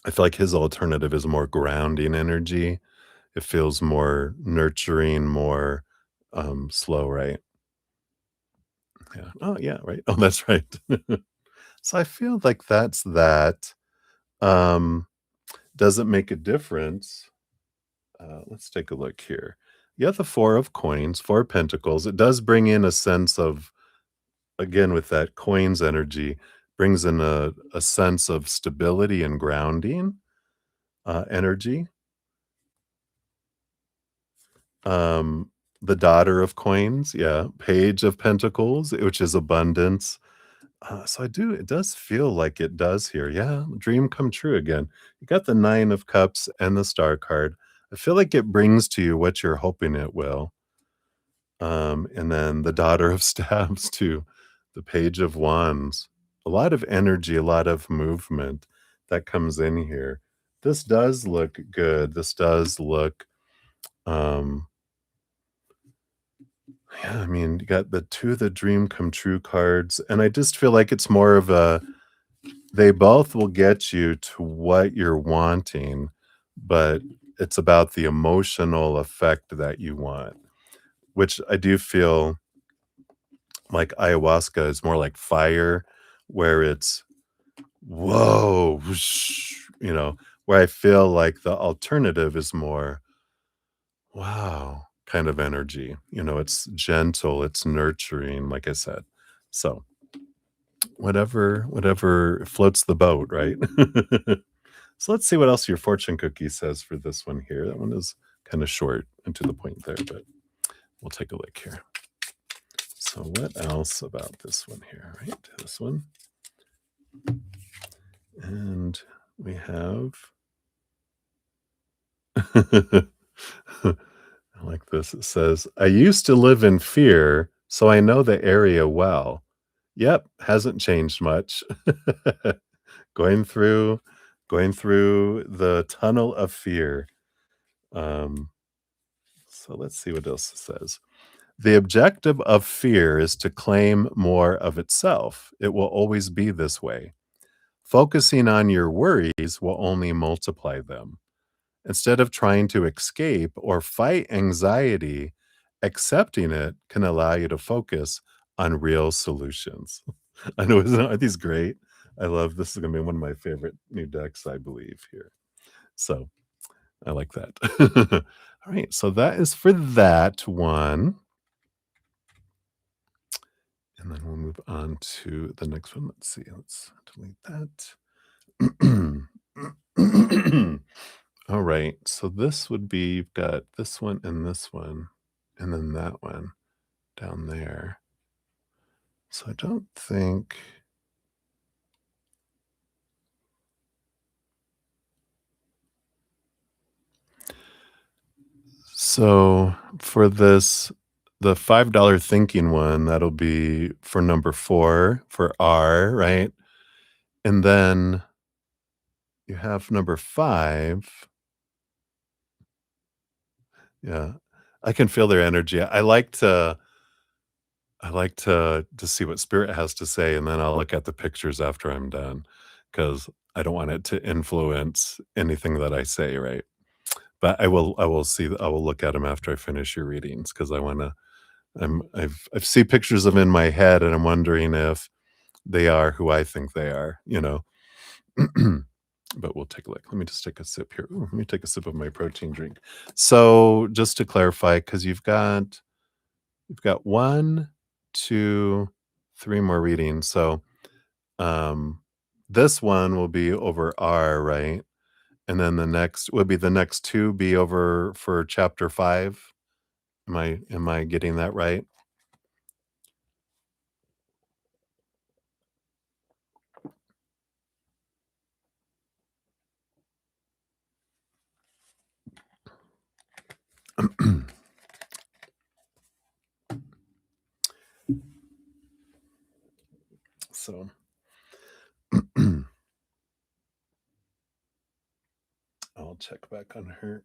I feel like his alternative is more grounding energy. It feels more nurturing, more, slow, right? Yeah. Oh, yeah, right. Oh, that's right. So I feel like that's that. Um, does it make a difference? Let's take a look here. You have the 4 of coins, 4 pentacles. It does bring in a sense of, again, with that coins energy, brings in a sense of stability and grounding, energy. Um, the daughter of coins, yeah, page of pentacles, which is abundance. So it does feel like it does here. Yeah, dream come true again. You got the 9 of cups and the star card. I feel like it brings to you what you're hoping it will. And then the daughter of staves too, the page of wands. A lot of energy, a lot of movement that comes in here. This does look good. This does look, um, yeah, I mean, you got the 2 of the dream come true cards, and I just feel like it's more of a, they both will get you to what you're wanting, but it's about the emotional effect that you want, which I do feel like ayahuasca is more like fire, where it's, "Whoa," whoosh, where I feel like the alternative is more, "Wow," kind of energy. It's gentle, it's nurturing, like I said. So, whatever floats the boat, right? So let's see what else your fortune cookie says for this one here. That one is kinda short and to the point there, but we'll take a look here. So what else about this one here, right? This one. And we have I like this. It says, "I used to live in fear, so I know the area well." Yep, hasn't changed much. Going through going through the tunnel of fear. Um, so let's see what else it says. "The objective of fear is to claim more of itself. It will always be this way. Focusing on your worries will only multiply them. Instead of trying to escape or fight anxiety, accepting it can allow you to focus on real solutions." I know, aren't these great? I love this. Is going to be one of my favorite new decks, I believe, here. So I like that. All right. So that is for that one. And then we'll move on to the next one. Let's see. Let's delete that. All right. So this would be, you've got this one, and then that one down there. So I don't think. So for this, the $5 thinking one, that'll be for number 4 for R, right? And then you have number 5. Yeah. I can feel their energy. I like to see what spirit has to say, and then I'll look at the pictures after I'm done, because I don't want it to influence anything that I say, right? But I will look at them after I finish your readings, because I wanna I see pictures of 'em in my head, and I'm wondering if they are who I think they are, you know? But we'll take a look. Let me just take a sip here. Ooh, let me take a sip of my protein drink. So, just to clarify, because you've got 1, 2, 3 more readings. So, um, this one will be over R, right? And then the next 2 be over for chapter 5? Am I getting that right? So, I'll check back on her.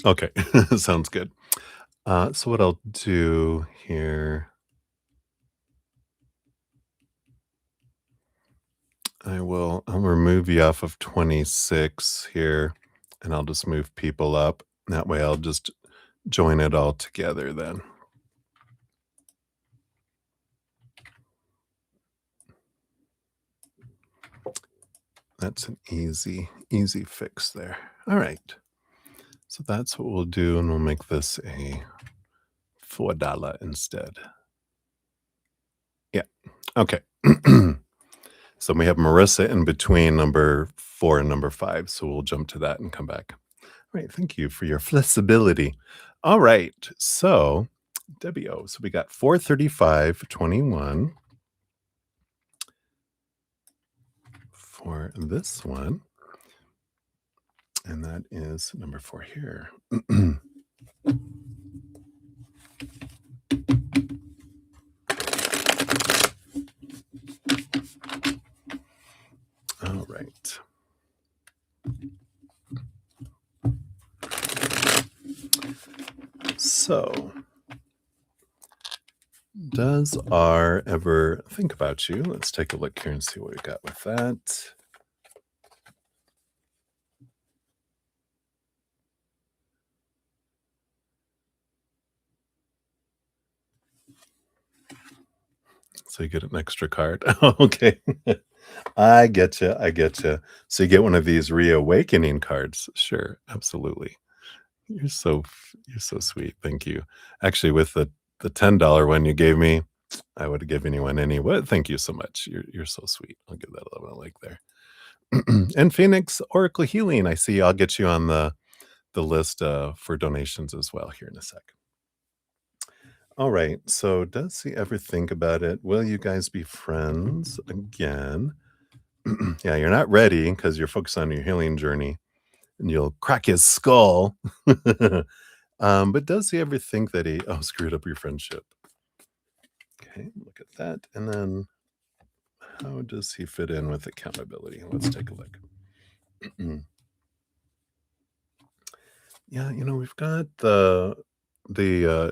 Okay, sounds good. So what I'll do here, I'll remove you off of 26 here, and I'll just move people up. That way I'll just join it all together then. That's an easy fix there. All right. So that's what we'll do, and we'll make this a $4 instead. Yeah. Okay. So we have Marissa in between number 4 and number 5. So we'll jump to that and come back. All right. Thank you for your flexibility. All right. So WO. So we got 435.21 for this one. And that is number 4 here. All right. So, does R ever think about you? Let's take a look here and see what we got with that. So you get an extra card. Okay. I get you. I get you. So you get one of these reawakening cards. Sure, absolutely. You're so sweet. Thank you. Actually, with the $10 one you gave me, I would have given you one anyway. Thank you so much. You're so sweet. I'll give that a little like there. And Phoenix Oracle Healing. I see. I'll get you on the list for donations as well here in a sec. All right. So does he ever think about it? Will you guys be friends again? Yeah, you're not ready because you're focused on your healing journey and you'll crack his skull. But does he ever think that he screwed up your friendship? Okay, look at that. And then how does he fit in with accountability? Let's take a look. Yeah, we've got the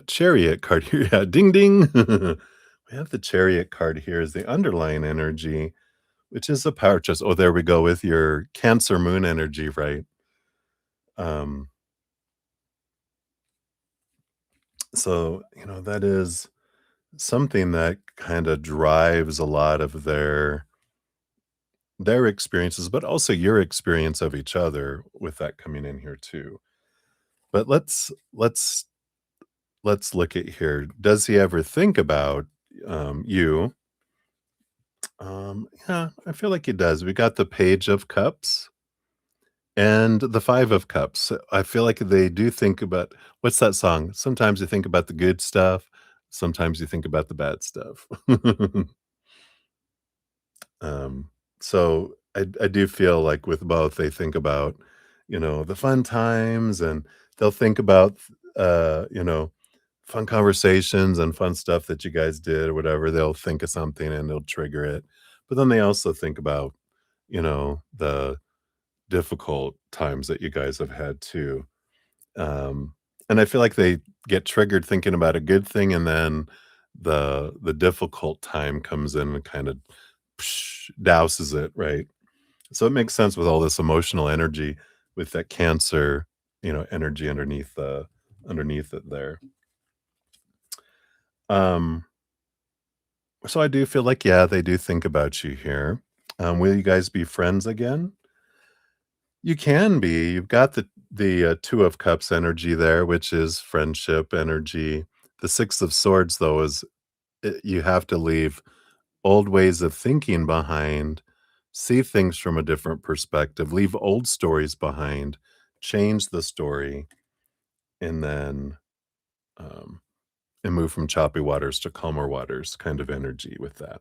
chariot card here. Yeah, ding ding. We have the chariot card here as the underlying energy, which is a power chest. Oh, there we go with your Cancer moon energy, right? Um, so that is something that kind of drives a lot of their experiences, but also your experience of each other with that coming in here too. But let's look at here. Does he ever think about you? Yeah, I feel like he does. We got the Page of Cups and the Five of Cups. I feel like they do think about what's that song? Sometimes you think about the good stuff, sometimes you think about the bad stuff. Um, so I do feel like with both, they think about, the fun times and they'll think about, fun conversations and fun stuff that you guys did or whatever. They'll think of something and they'll trigger it. But then they also think about, the difficult times that you guys have had too. Um, and I feel like they get triggered thinking about a good thing and then the difficult time comes in and kind of douses it, right? So it makes sense with all this emotional energy with that Cancer, energy underneath it there. Um, so I do feel like, yeah, they do think about you here. Will you guys be friends again? You can be. You've got the 2 of Cups energy there, which is friendship energy. The 6 of Swords, though, is you have to leave old ways of thinking behind, see things from a different perspective, leave old stories behind, change the story, and then um, and move from choppy waters to calmer waters kind of energy with that.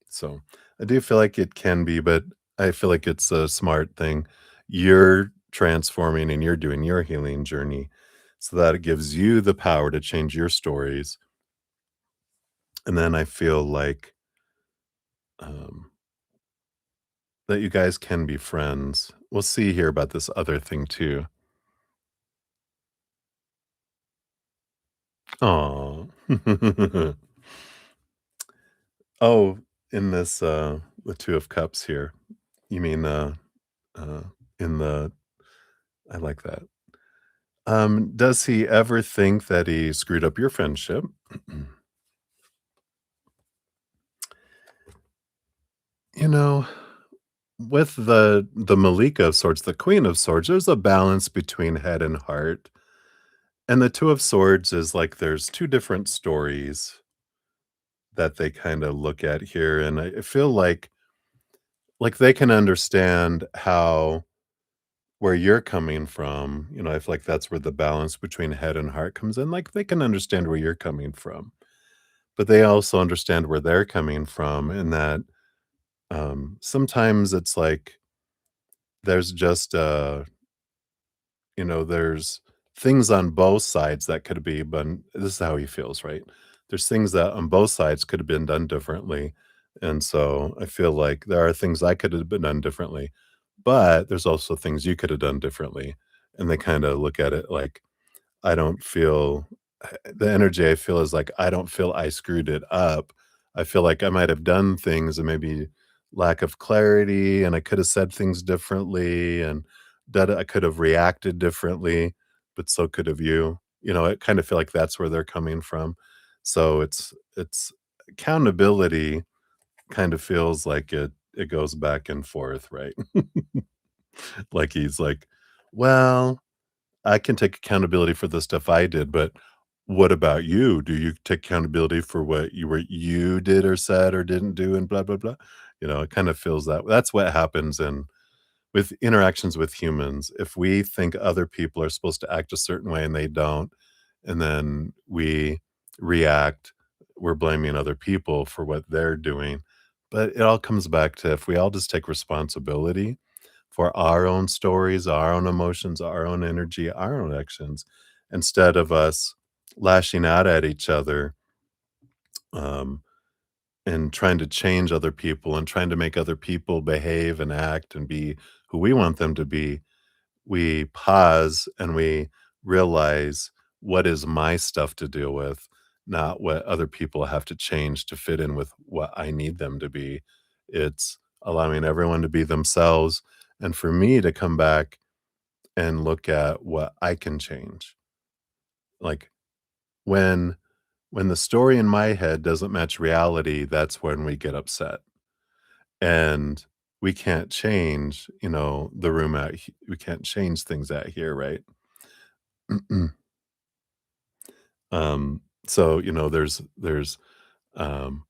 So I do feel like it can be, but I feel like it's a smart thing. You're transforming and you're doing your healing journey so that it gives you the power to change your stories. And then I feel like um, that you guys can be friends. We'll see here about this other thing too. Oh, oh, in this the 2 of Cups here. You mean uh in the I like that. Does he ever think that he screwed up your friendship? You know, with the Malika of Swords, the Queen of Swords, there's a balance between head and heart, and the Two of Swords is like there's 2 different stories that they kinda look at here, and I feel like they can understand how where you're coming from, I feel like that's where the balance between head and heart comes in, like, they can understand where you're coming from, but they also understand where they're coming from in that, sometimes it's like there's just, there's things on both sides that could be but this is how he feels, right? There's things that on both sides could have been done differently, and so I feel like there are things I could have been done differently, but there's also things you could have done differently, and they kinda look at it like, I don't feel the energy I feel is like, I don't feel I screwed it up. I feel like I might have done things and maybe lack of clarity, and I could have said things differently, and that I could have reacted differently, but so could have you. I kind of feel like that's where they're coming from. So it's accountability kind of feels like it goes back and forth, right? Like he's like, well, I can take accountability for the stuff I did, but what about you? Do you take accountability for what you did or said or didn't do and blah blah blah? It kind of feels that's what happens in with interactions with humans. If we think other people are supposed to act a certain way and they don't, and then we react, we're blaming other people for what they're doing. But it all comes back to if we all just take responsibility for our own stories, our own emotions, our own energy, our own actions, instead of us lashing out at each other, um, and trying to change other people and trying to make other people behave and act and be who we want them to be. We pause and we realize what is my stuff to deal with, not what other people have to change to fit in with what I need them to be. It's allowing everyone to be themselves and for me to come back and look at what I can change. Like when when the story in my head doesn't match reality, that's when we get upset. And we can't change, the room we can't change things out here, right? So, there's um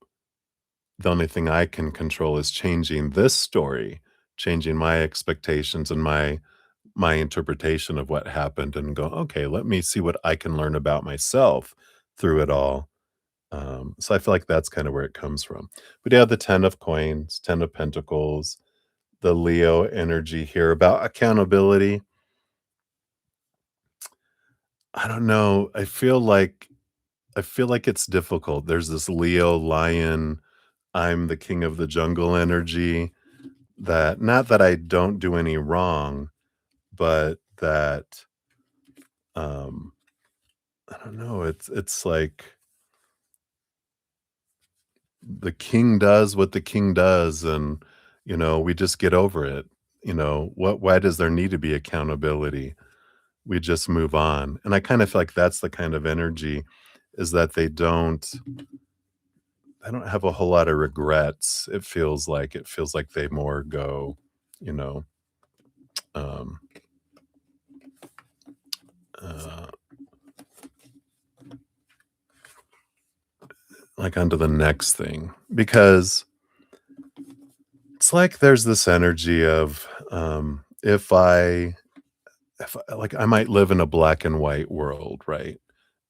the only thing I can control is changing this story, changing my expectations and my interpretation of what happened and go, okay, let me see what I can learn about myself through it all. So I feel like that's kind of where it comes from. But yeah, the 10 of coins, 10 of pentacles, the Leo energy here about accountability. I don't know. I feel like it's difficult. There's this Leo lion, I'm the king of the jungle energy that not that I don't do any wrong, but that um I don't know, it's like the king does what the king does and we just get over it. Why does there need to be accountability? We just move on. And I kind of feel like that's the kind of energy is that they don't have a whole lot of regrets. It feels like they more go, you know, um uh like onto the next thing because it's like there's this energy of if I like I might live in a black and white world, right?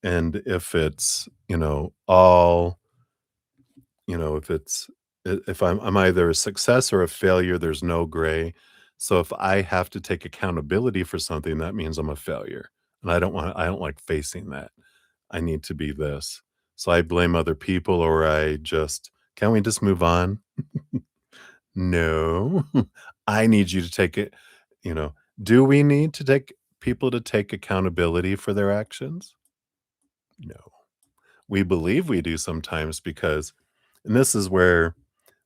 And if it's, all, if if I'm either a success or a failure, there's no gray. So if I have to take accountability for something, that means I'm a failure. And I don't like facing that. I need to be this. So I blame other people or I just can we just move on? No. I need you to take it, you know. Do we need to take people to take accountability for their actions? No. We believe we do sometimes because and this is where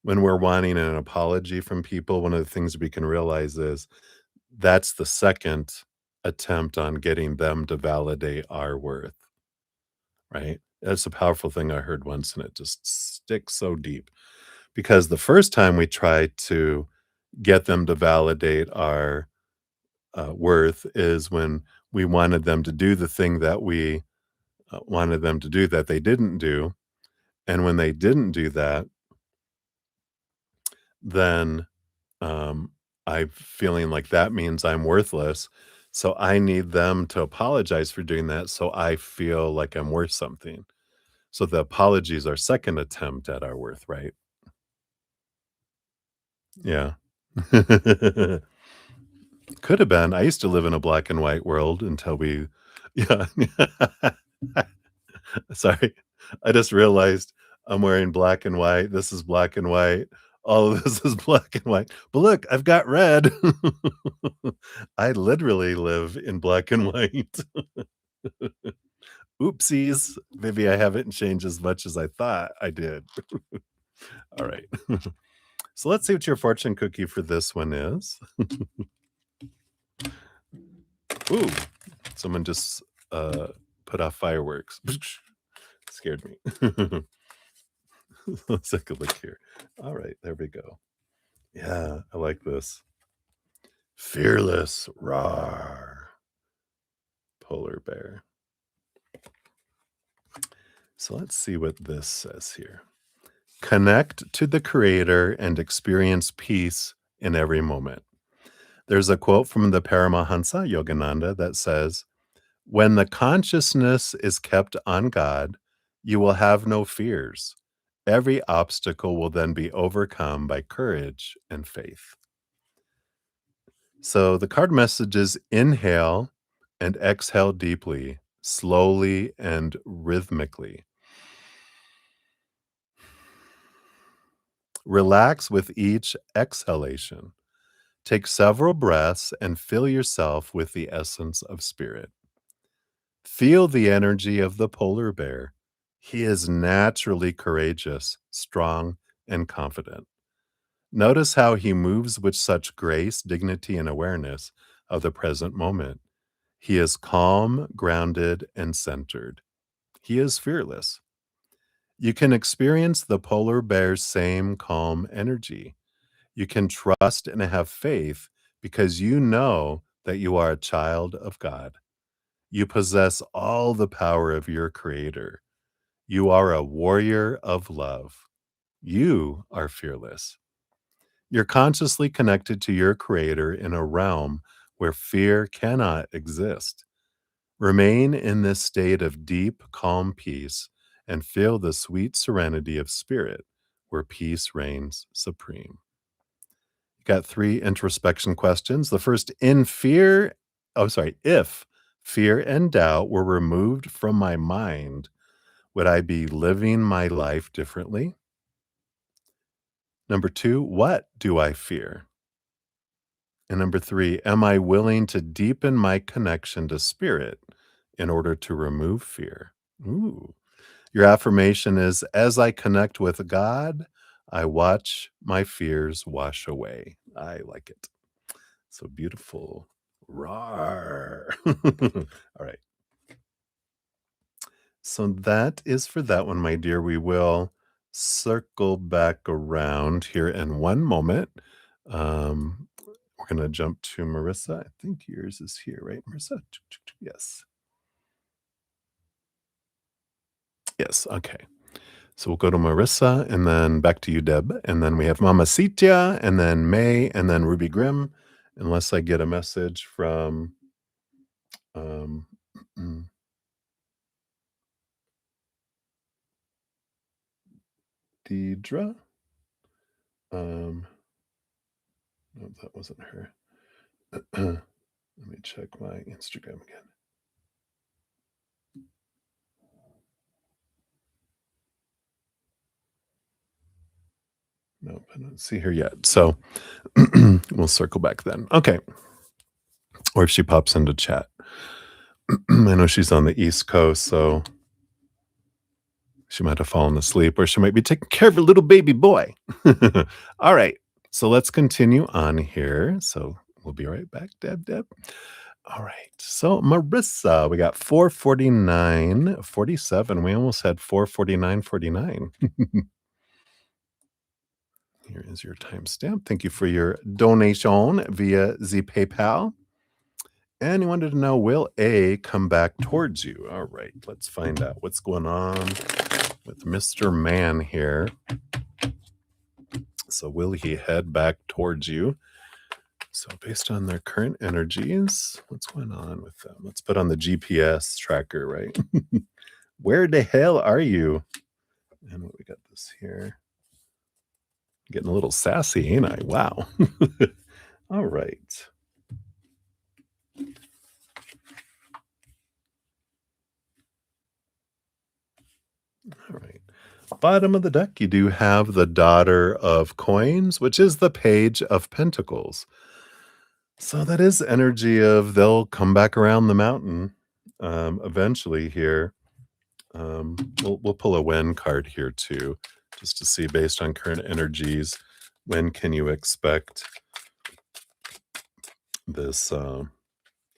when we're wanting an apology from people, one of the things we can realize is that's the second attempt on getting them to validate our worth, right? That's a powerful thing I heard once, and it just sticks so deep because the first time we try to get them to validate our worth is when we wanted them to do the thing that we wanted them to do that they didn't do. And when they didn't do that, then um, I'm feeling like that means I'm worthless. So I need them to apologize for doing that so I feel like I'm worth something. So the apologies are second attempt at our worth, right? Yeah. Could have been. I used to live in a black and white world until we yeah. Sorry. I just realized I'm wearing black and white. This is black and white. All of this is black and white. But look, I've got red. I literally live in black and white. Oopsies. Maybe I haven't changed as much as I thought I did. All right. So let's see what your fortune cookie for this one is. Ooh, someone just put off fireworks. Scared me. Let's take a look here. All right, there we go. Yeah, I like this. Fearless, roar, polar bear. So let's see what this says here. Connect to the creator and experience peace in every moment. There's a quote from the Paramahansa Yogananda that says, when the consciousness is kept on God, you will have no fears. Every obstacle will then be overcome by courage and faith. So the card message is inhale and exhale deeply, slowly and rhythmically. Relax with each exhalation. Take several breaths and fill yourself with the essence of spirit. Feel the energy of the polar bear. He is naturally courageous, strong, and confident. Notice how he moves with such grace, dignity, and awareness of the present moment. He is calm, grounded, and centered. He is fearless. You can experience the polar bear's same calm energy. You can trust and have faith because you know that you are a child of God. You possess all the power of your creator. You are a warrior of love. You are fearless. You're consciously connected to your creator in a realm where fear cannot exist. Remain in this state of deep, calm peace and feel the sweet serenity of spirit where peace reigns supreme. You got 3 introspection questions. The first, if fear and doubt were removed from my mind, would I be living my life differently? Number 2, what do I fear? And number 3, am I willing to deepen my connection to spirit in order to remove fear? Ooh. Your affirmation is, as I connect with God, I watch my fears wash away. I like it. So beautiful. Rawr. All right. So that is for that one, my dear. We will circle back around here in one moment. We're going to jump to Marissa. I think yours is here, right, Marissa? Yes. Yes. Okay. So we'll go to Marissa and then back to you, Deb. And then we have Mama Sitia and then May and then Ruby Grimm, unless I get a message from um, Deidre. No, that wasn't her. Let me check my Instagram again. Nope, I don't see her yet. So we'll circle back then. Okay. Or if she pops into chat. I know she's on the East Coast, so she might have fallen asleep or she might be taking care of her little baby boy. All right. So let's continue on here. So we'll be right back, Deb. All right. So Marissa, we got 449.47. We almost had 449.49. Here is your timestamp. Thank you for your donation via the PayPal. And you wanted to know, will A come back towards you? All right, let's find out what's going on with Mr. Man here. So, will he head back towards you? So, based on their current energies, what's going on with them? Let's put on the GPS tracker, right? Where the hell are you? And we got this here. Getting a little sassy, ain't I? Wow. All right. All right. Bottom of the deck, you do have the Daughter of Coins, which is the Page of Pentacles. So that is energy of they'll come back around the mountain eventually here. We'll pull a when card here too, just to see based on current energies, when can you expect this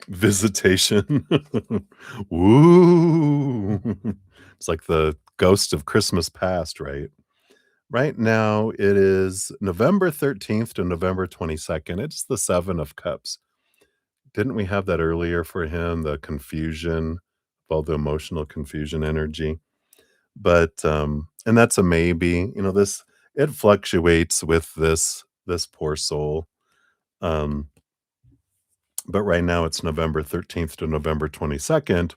visitation? Woo! It's like the ghost of Christmas past, right? Right now, it is November 13th to November 22nd. It's the Seven of Cups. Didn't we have that earlier for him? The confusion, all the emotional confusion energy. But and that's a maybe. You know, this it fluctuates with this poor soul. Um, but right now it's November 13th to November 22nd,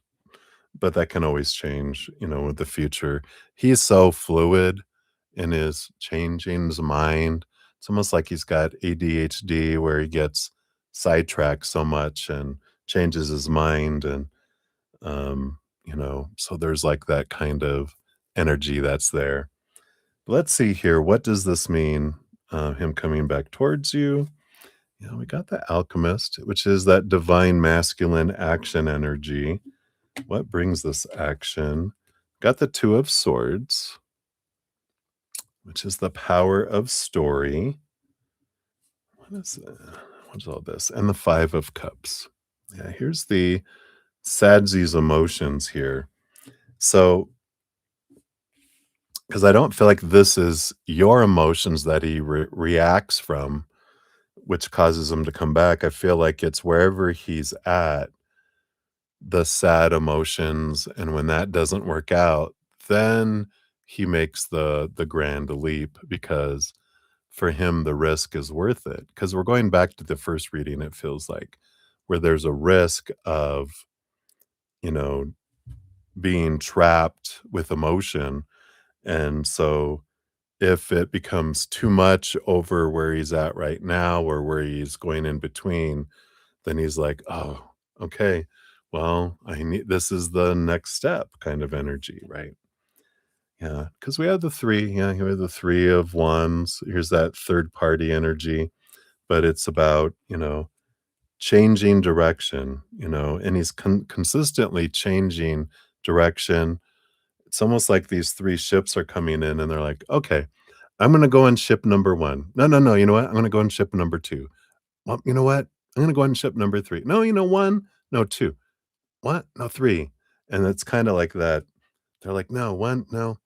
but that can always change, you know, with the future. He's so fluid in his changing his mind. It's almost like he's got ADHD where he gets sidetracked so much and changes his mind and you know, so there's like that kind of energy that's there. Let's see here. What does this mean? Him coming back towards you. You know, we got the alchemist, which is that divine masculine action energy. What brings this action? Got the Two of Swords, which is the power of story. What's all this? And the Five of Cups. Yeah, here's the Sadsies emotions here. So, because I don't feel like this is your emotions that he reacts from, which causes him to come back. I feel like it's wherever he's at, the sad emotions, and when that doesn't work out, then he makes the grand leap because for him the risk is worth it. Because we're going back to the first reading, it feels like, where there's a risk of, you know, being trapped with emotion. And so if it becomes too much over where he's at right now or where he's going in between, then he's like, "Oh, okay. Well, I need this is the next step," kind of energy, right? Yeah, because we have the 3, yeah, here are the 3 of Wands. Here's that third party energy, but it's about, you know, changing direction, you know, and he's consistently changing direction. It's almost like these 3 ships are coming in and they're like, "Okay, I'm gonna go on ship number 1. No, no, no, you know what? I'm gonna go on ship number 2. Well, you know what? I'm gonna go on ship number 3. No, you know, 1? No, 2. What? No, 3." And it's kinda like that. They're like, "No, 1, no,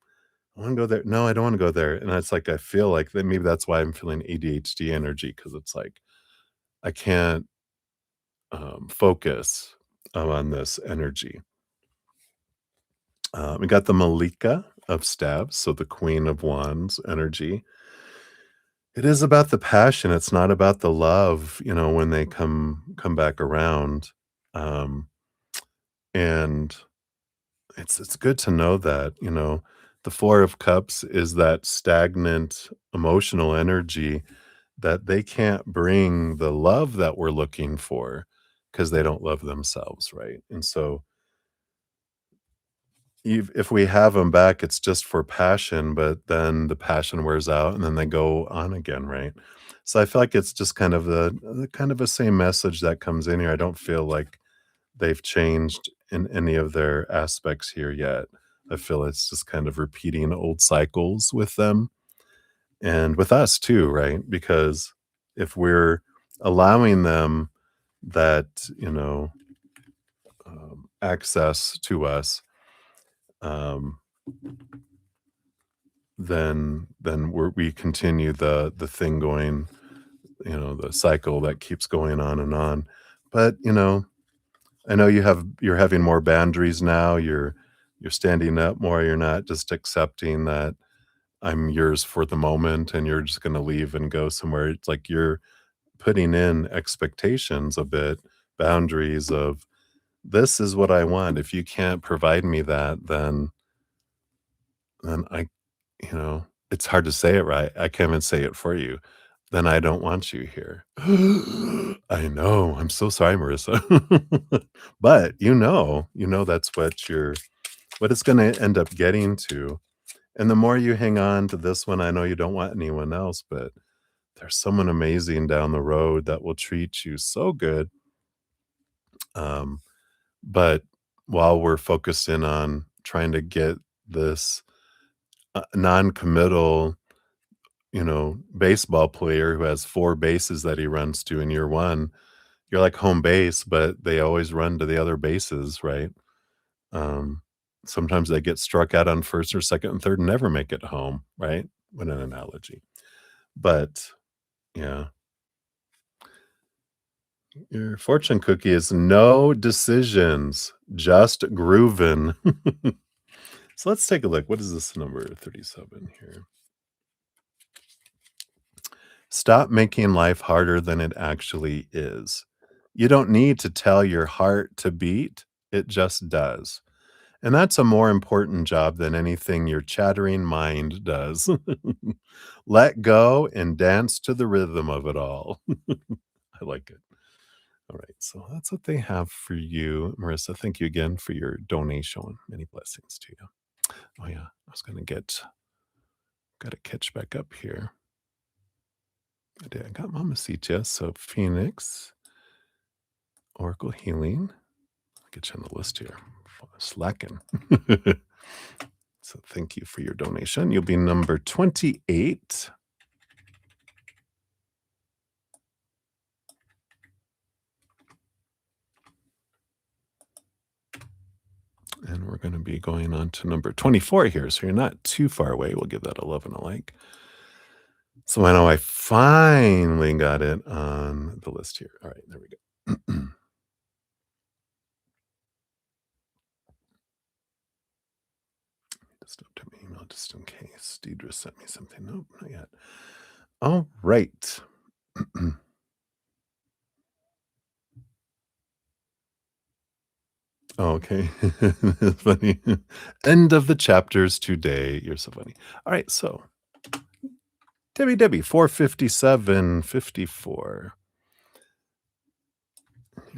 I wanna go there. No, I don't wanna go there." And it's like, I feel like that maybe that's why I'm feeling ADHD energy because it's like, I can't, focus, on this energy. We got the Malika of Staves, so the Queen of Wands energy. It is about the passion, it's not about the love, you know, when they come back around, um, and it's good to know that, you know, the 4 of Cups is that stagnant emotional energy that they can't bring the love that we're looking for because they don't love themselves, right? And so if we have them back, it's just for passion, but then the passion wears out and then they go on again, right? So I feel like it's just kind of the kind of the same message that comes in here. I don't feel like they've changed in any of their aspects here yet. I feel it's just kind of repeating old cycles with them and with us too, right? Because if we're allowing them that, you know, access to us, um, then we continue the thing going, the cycle that keeps going on and on. But, I know you're having more boundaries now. You're standing up more. You're not just accepting that I'm yours for the moment and you're just gonna leave and go somewhere. It's like you're putting in expectations a bit, boundaries of, "This is what I want. If you can't provide me that, then it's hard to say it right. I can't even say it for you. Then I don't want you here." I know. I'm so sorry, Marissa. But that's what it's gonna end up getting to. And the more you hang on to this one, I know you don't want anyone else, but there's someone amazing down the road that will treat you so good. Um, but while we're focused in on trying to get this non-committal, baseball player who has 4 bases that he runs to in year 1, you're like home base, but they always run to the other bases, right? Um, Sometimes they get struck out on first or second and third and never make it home, right? What an analogy. But yeah, your fortune cookie is no decisions, just groovin'. So let's take a look. What is this number 37 here? Stop making life harder than it actually is. You don't need to tell your heart to beat, it just does. And that's a more important job than anything your chattering mind does. Let go and dance to the rhythm of it all. I like it. All right, so that's what they have for you, Marissa. Thank you again for your donation. Many blessings to you. Oh yeah, I was gonna gotta catch back up here. I got Mama Sita, so Phoenix, Oracle Healing. I'll get you on the list here. Slacking. So thank you for your donation. You'll be number 28. And we're going to be going on to number 24 here. So you're not too far away. We'll give that 11 a like. So I know I finally got it on the list here. All right, there we go. Just up to my email just in case. Deidre sent me something. Nope, not yet. All right. Okay. That's funny. End of the chapters today. You're so funny. All right, so Debbie, 457.54.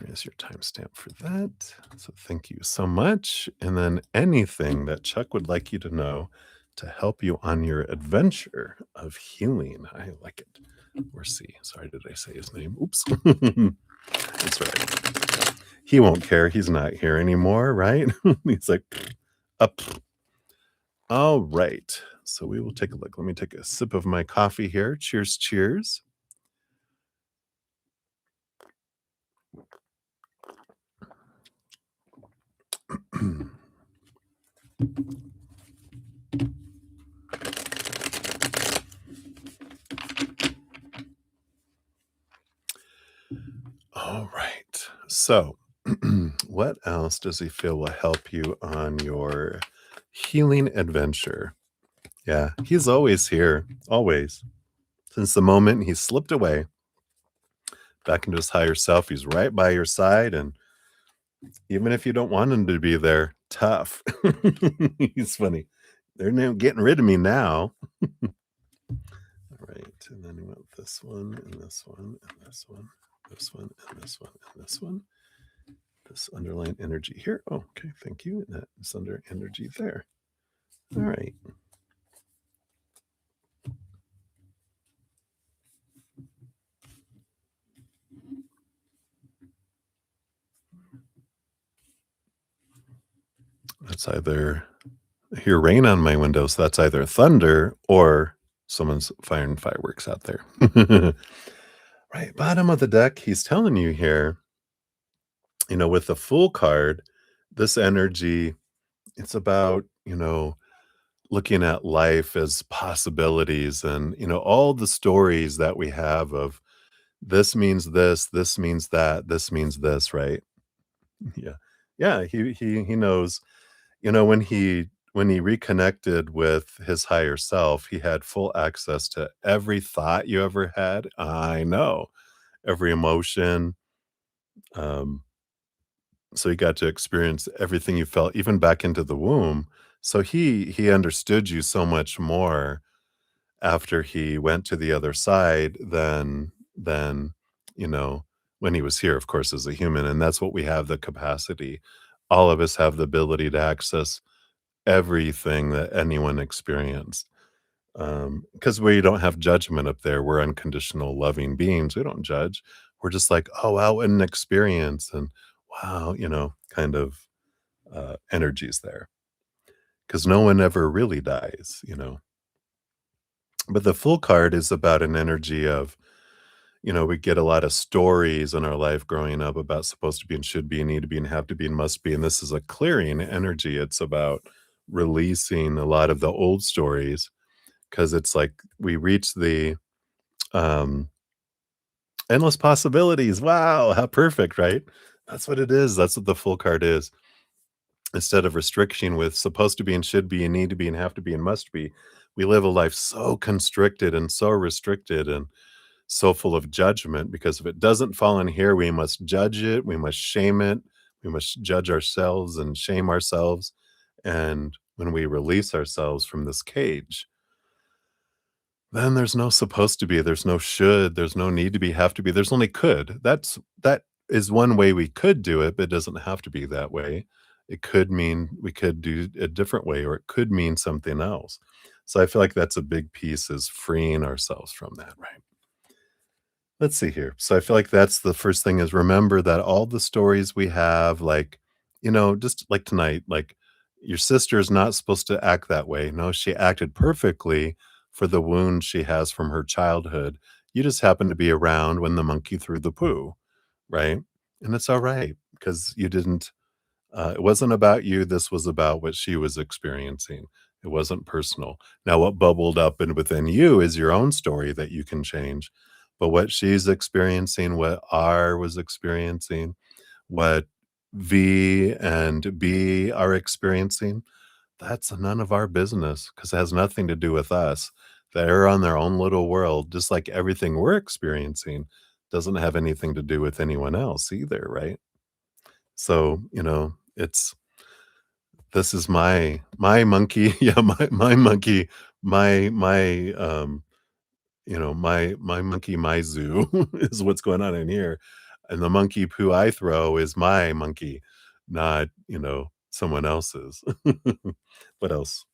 Here's your timestamp for that. So thank you so much. And then anything that Chuck would like you to know to help you on your adventure of healing. I like it. Or C. Sorry, did I say his name? Oops. That's right. He won't care. He's not here anymore, right? He's like, up. All right. So we will take a look. Let me take a sip of my coffee here. Cheers, cheers. All right. So, what else does he feel will help you on your healing adventure? Yeah, he's always here, always. Since the moment he slipped away back into his higher self, he's right by your side. And even if you don't want him to be there, tough. He's funny. They're now getting rid of me now. All right. And then we went this one, and this one, and this one, this one, and this one, and this one. This underlying energy here. Oh, okay, thank you. And that is under energy there. All right. That's either I hear rain on my window, so that's either thunder or someone's firing fireworks out there. Right, bottom of the deck, he's telling you here, with the Fool card, this energy, it's about, looking at life as possibilities and, all the stories that we have of this means that, this means this, right? Yeah. Yeah, he knows, when he reconnected with his higher self, he had full access to every thought you ever had. I know. Every emotion, um, so he got to experience everything you felt even back into the womb. So he understood you so much more after he went to the other side than, you know, when he was here, of course, as a human, and that's what we have the capacity. All of us have the ability to access everything that anyone experienced, because we don't have judgment up there. We're unconditional loving beings. We don't judge. We're just like, "Oh, wow, what an experience," and, "Wow," kind of, energies there, because no one ever really dies. But the Fool card is about an energy of, we get a lot of stories in our life growing up about supposed to be and should be and need to be and have to be and must be, and this is a clearing energy. It's about releasing a lot of the old stories, because it's like we reach the, um, endless possibilities. Wow, how perfect, right? That's what it is. That's what the Fool card is. Instead of restriction with supposed to be and should be and need to be and have to be and must be, we live a life so constricted and so restricted and so full of judgment, because if it doesn't fall in here, we must judge it, we must shame it, we must judge ourselves and shame ourselves. And when we release ourselves from this cage, then there's no supposed to be, there's no should, there's no need to be, have to be, there's only could. That is one way we could do it, but it doesn't have to be that way. It could mean we could do a different way, or it could mean something else. So I feel like that's a big piece, is freeing ourselves from that, right? Let's see here. So I feel like that's the first thing, is remember that all the stories we have, like, just like tonight, like, your sister is not supposed to act that way. No, she acted perfectly for the wound she has from her childhood. You just happened to be around when the monkey threw the poo, right? And it's all right, because you didn't, it wasn't about you. This was about what she was experiencing. It wasn't personal. Now, what bubbled up and within you is your own story that you can change. But what she's experiencing, what R was experiencing, what V and B are experiencing, that's none of our business, because it has nothing to do with us. They're on their own little world, just like everything we're experiencing doesn't have anything to do with anyone else either, right? So, it's this is my monkey, yeah, my monkey, my monkey, my zoo is what's going on in here, and the monkey poo I throw is my monkey, not, someone else's. What else?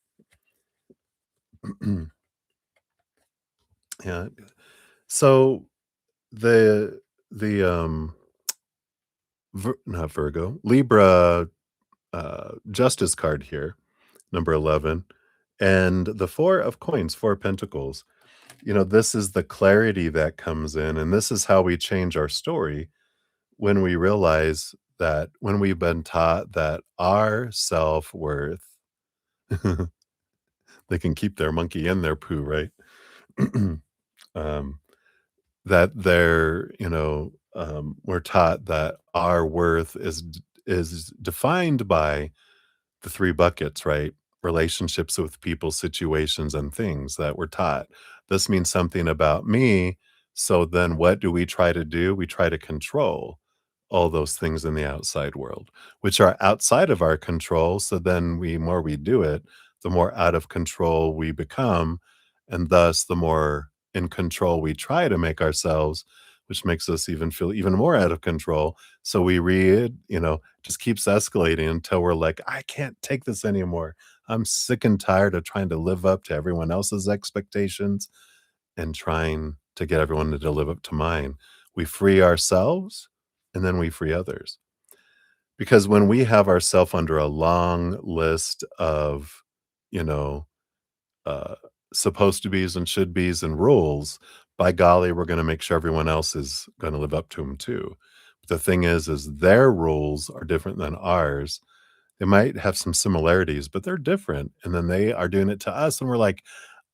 Yeah, so the not Virgo, Libra, Justice card here, number 11, and the 4 of coins, 4 pentacles. This is the clarity that comes in, and this is how we change our story when we realize that when we've been taught that our self-worth, they can keep their monkey in their poo, right? um, that we're taught that our worth is defined by the 3 buckets, right? Relationships with people, situations, and things that we're taught. This means something about me. So then what do we try to do? We try to control all those things in the outside world, which are outside of our control. So then more we do it, the more out of control we become. And thus the more in control we try to make ourselves, which makes us even feel even more out of control. So we read, just keeps escalating until we're like, I can't take this anymore. I'm sick and tired of trying to live up to everyone else's expectations and trying to get everyone to live up to mine. We free ourselves, and then we free others. Because when we have ourselves under a long list of, you know, uh, supposed to be's and should be's and rules, by golly, we're going to make sure everyone else is going to live up to them too. But the thing is their rules are different than ours. They might have some similarities, but they're different, and then they are doing it to us, and we're like,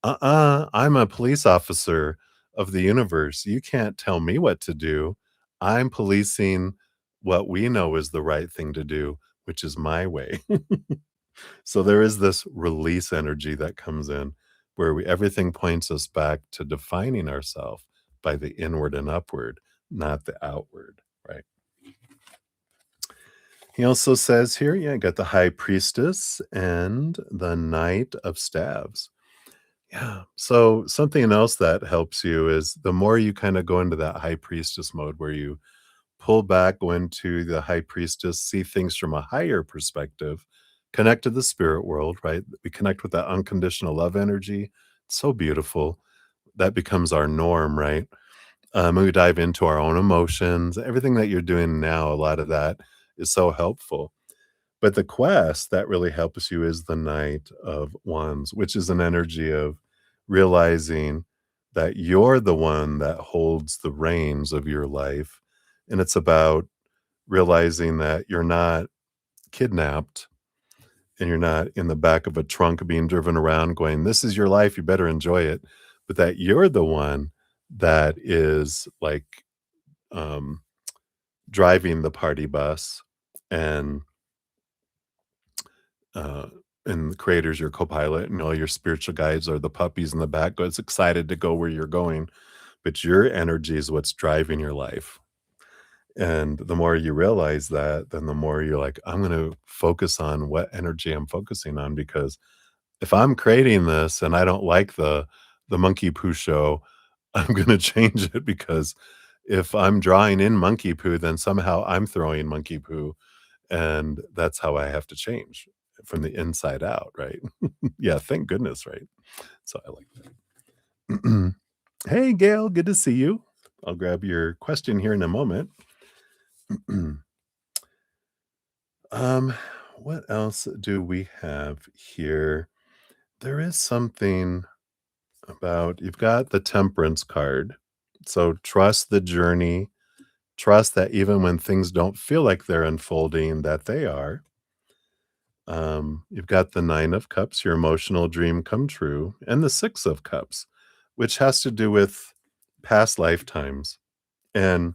"Uh-uh, I'm a police officer of the universe. You can't tell me what to do. I'm policing what we know is the right thing to do, which is my way." So there is this release energy that comes in where we everything points us back to defining ourselves by the inward and upward, not the outward, right? He also says here, yeah, got the high priestess and the knight of staves. Yeah. So something else that helps you is the more you kind of go into that high priestess mode where you pull back, go into the high priestess, see things from a higher perspective, connect to the spirit world, right? We connect with that unconditional love energy. It's so beautiful. That becomes our norm, right? We dive into our own emotions. Everything that you're doing now, a lot of that is so helpful. But the quest that really helps you is the Knight of Wands, which is an energy of realizing that you're the one that holds the reins of your life. And it's about realizing that you're not kidnapped and you're not in the back of a trunk being driven around going, "This is your life, you better enjoy it." But that you're the one that is like um, driving the party bus and uh, and the creator's your co-pilot, and all your spiritual guides are the puppies in the back that's excited to go where you're going. But your energy is what's driving your life. And the more you realize that, then the more you're like, I'm going to focus on what energy I'm focusing on. Because if I'm creating this and I don't like the monkey poo show, I'm going to change it because if I'm drawing in monkey poo, then somehow I'm throwing monkey poo. And that's how I have to change from the inside out, right? Yeah, thank goodness, right? So I like that. Hey, Gail, good to see you. I'll grab your question here in a moment. um, what else do we have here? There is something about you've got the temperance card. So trust the journey, trust that even when things don't feel like they're unfolding, that they are. You've got the 9 of cups, your emotional dream come true, and the 6 of cups, which has to do with past lifetimes. And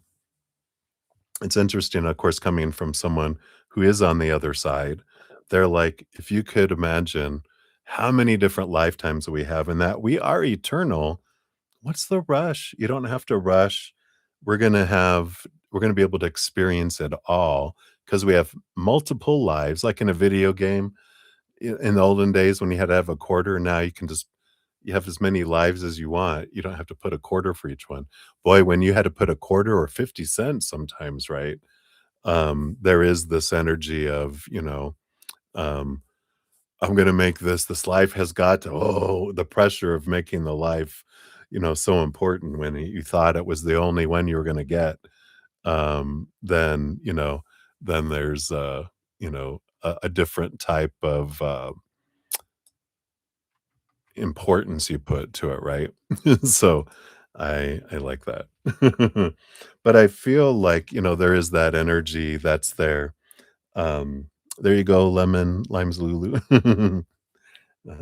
it's interesting, of course, coming from someone who is on the other side. They're like, if you could imagine how many different lifetimes we have and that we are eternal, what's the rush? You don't have to rush. We're going to have, we're going to be able to experience it all because we have multiple lives, like in a video game in the olden days when you had to have a quarter, now you can just you have as many lives as you want. You don't have to put a quarter for each one. Boy, when you had to put a quarter or 50 cents sometimes, right? There is this energy of, um, I'm gonna make this. This life has got to, oh, the pressure of making the life, so important when you thought it was the only one you were gonna get. Then, then there's a different type of importance you put to it, right? So I like that. But I feel like, there is that energy that's there. Um, there you go, lemon limes Lulu.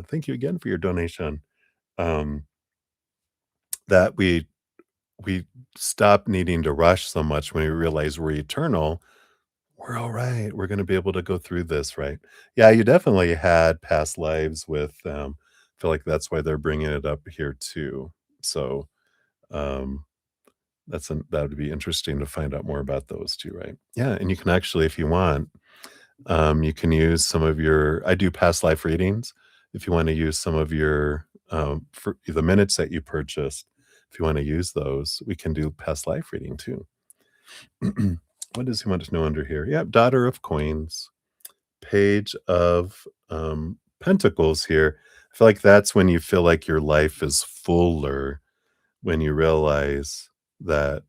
Thank you again for your donation. Um, that we stop needing to rush so much when we realize we're eternal. We're all right. We're going to be able to go through this, right? Yeah, you definitely had past lives with. I feel like that's why they're bringing it up here too. So um, that would be interesting to find out more about those too, right? Yeah, and you can actually, if you want, you can use some of your. I do past life readings. If you want to use some of your for the minutes that you purchased, if you want to use those, we can do past life reading too. What does he want to know under here? Yeah, daughter of coins, page of pentacles here. I feel like that's when you feel like your life is fuller, when you realize that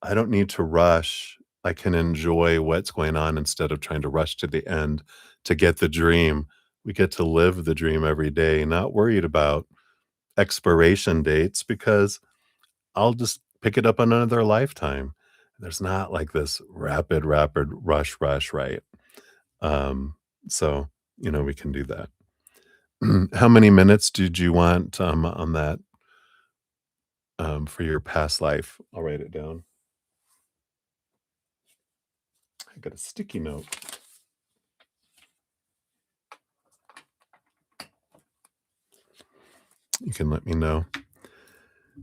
I don't need to rush. I can enjoy what's going on instead of trying to rush to the end to get the dream. We get to live the dream every day, not worried about expiration dates because I'll just pick it up on another lifetime. There's not like this rapid rush, right? So, we can do that. How many minutes did you want, on that, for your past life? I'll write it down. I got a sticky note. You can let me know.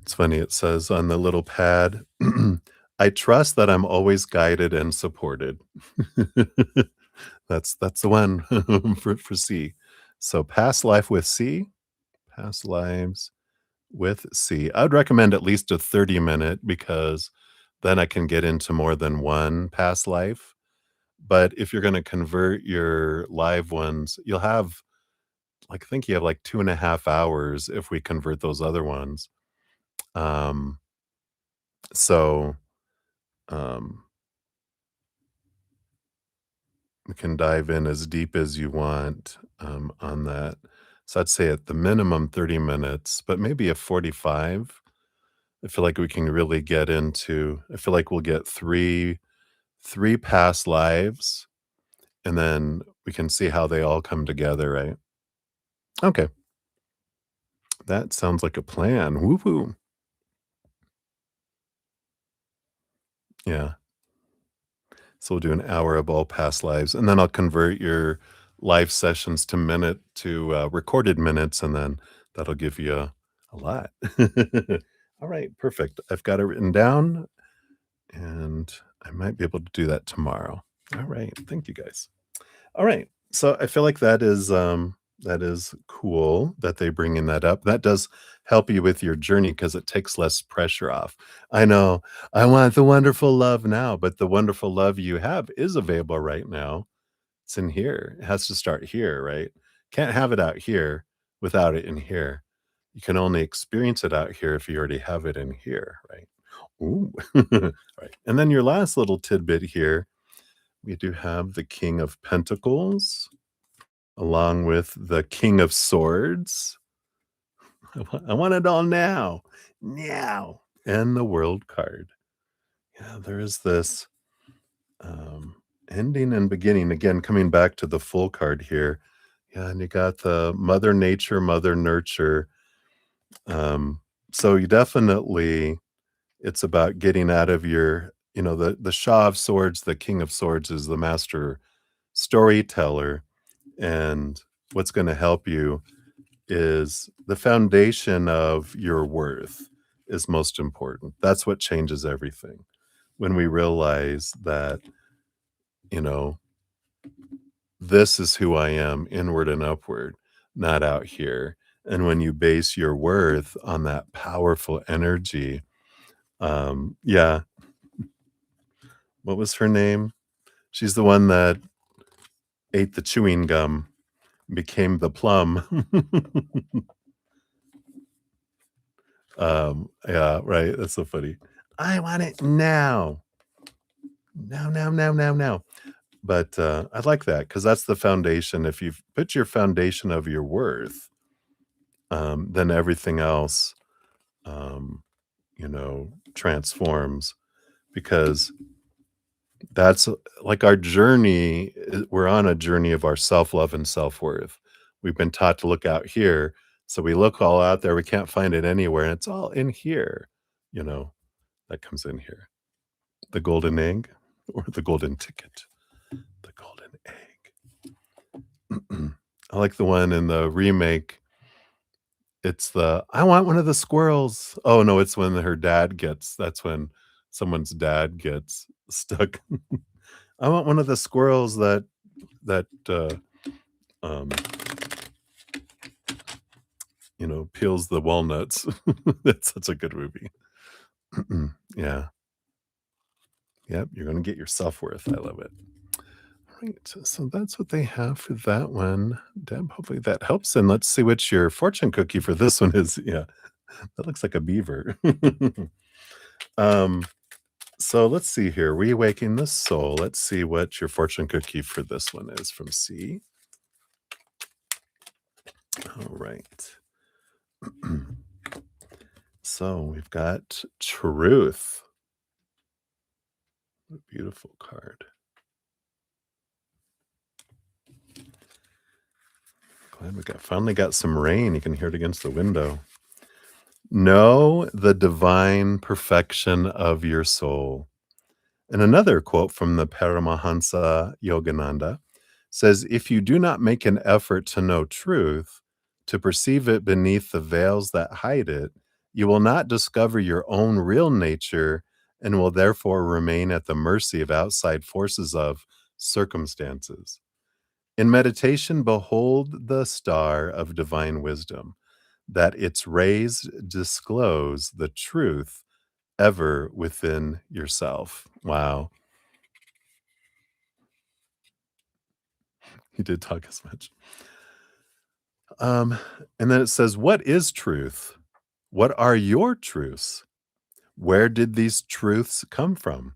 It's funny, it says on the little pad, "I trust that I'm always guided and supported." That's the one for C. So past life with C, past lives with C. I'd recommend at least a 30-minute because then I can get into more than one past life. But if you're gonna convert your live ones, you'll have like, I think you have, like, 2.5 hours if we convert those other ones. Um, so, um, we can dive in as deep as you want, on that. So I'd say at the minimum 30 minutes, but maybe a 45. I feel like we can really get into I feel like we'll get 3 past lives, and then we can see how they all come together, right? Okay, that sounds like a plan. Woo-hoo. Yeah. So we'll do an hour of all past lives, and then I'll convert your live sessions to recorded minutes, and then that'll give you a lot. All right, perfect. I've got it written down, and I might be able to do that tomorrow. All right, thank you guys. All right. So I feel like that is cool that they bring in that up. That does help you with your journey because it takes less pressure off. I know I want the wonderful love now, but the wonderful love you have is available right now. It's in here. It has to start here, right? Can't have it out here without it in here. You can only experience it out here if you already have it in here, right? Ooh. Right. And then your last little tidbit here, we do have the King of Pentacles along with the King of Swords. I want it all now. Now. And the World card. Yeah, there is this um, ending and beginning. Again, coming back to the full card here. Yeah, and you got the Mother Nature, Mother Nurture. Um, so you definitely, it's about getting out of the Shah of Swords, the King of Swords is the master storyteller. And what's going to help you is the foundation of your worth is most important. That's what changes everything. When we realize that, you know, this is who I am, inward and upward, not out here. And when you base your worth on that powerful energy, yeah, what was her name? She's the one that ate the chewing gum, became the plum. Yeah, right. That's so funny. I want it now. Now, now, now, now, now. But I like that because that's the foundation. If you've put your foundation of your worth, then everything else, um, transforms because that's like our journey. We're on a journey of our self love and self worth. We've been taught to look out here. So we look all out there. We can't find it anywhere. And it's all in here, you know, that comes in here. The golden egg or the golden ticket? The golden egg. I like the one in the remake. It's the, "I want one of the squirrels." Oh, no, it's when her dad gets that's when someone's dad gets stuck. "I want one of the squirrels that um, peels the walnuts." That's such a good movie. Yeah. Yep, you're gonna get your self-worth. I love it. Right, so that's what they have for that one. Deb, hopefully that helps, and let's see what your fortune cookie for this one is. Yeah, that looks like a beaver. Um, so let's see here, Reawaking the Soul. Let's see what your fortune cookie for this one is from C. All right. So we've got Truth. What a beautiful card. Glad we finally got some rain. You can hear it against the window. Know the divine perfection of your soul. And another quote from the Paramahansa Yogananda says, if you do not make an effort to know truth, to perceive it beneath the veils that hide it, you will not discover your own real nature and will therefore remain at the mercy of outside forces of circumstances. In meditation, behold the star of divine wisdom, that its rays disclose the truth ever within yourself. Wow. He did talk as much. Um, and then it says, what is truth? What are your truths? Where did these truths come from?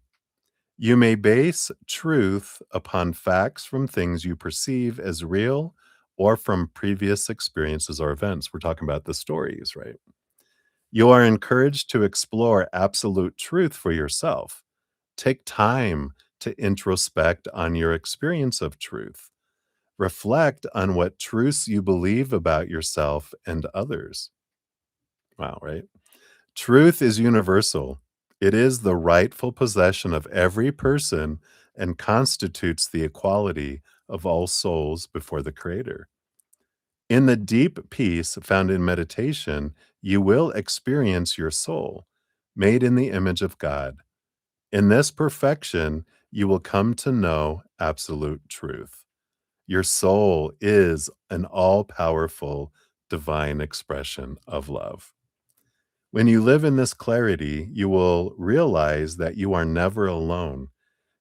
You may base truth upon facts from things you perceive as real or from previous experiences or events. We're talking about the stories, right? You are encouraged to explore absolute truth for yourself. Take time to introspect on your experience of truth. Reflect on what truths you believe about yourself and others. Wow, right? Truth is universal. It is the rightful possession of every person and constitutes the equality of all souls before the Creator. In the deep peace found in meditation, you will experience your soul, made in the image of God. In this perfection, you will come to know absolute truth. Your soul is an all powerful divine expression of love. When you live in this clarity, you will realize that you are never alone.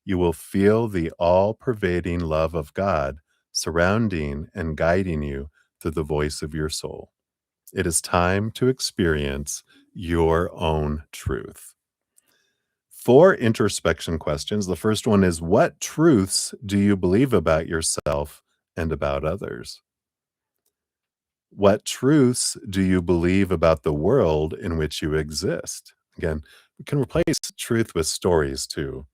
You will feel the all pervading love of God surrounding and guiding you through the voice of your soul. It is time to experience your own truth. 4 introspection questions. The first one is, what truths do you believe about yourself and about others? What truths do you believe about the world in which you exist? Again, we can replace truth with stories too.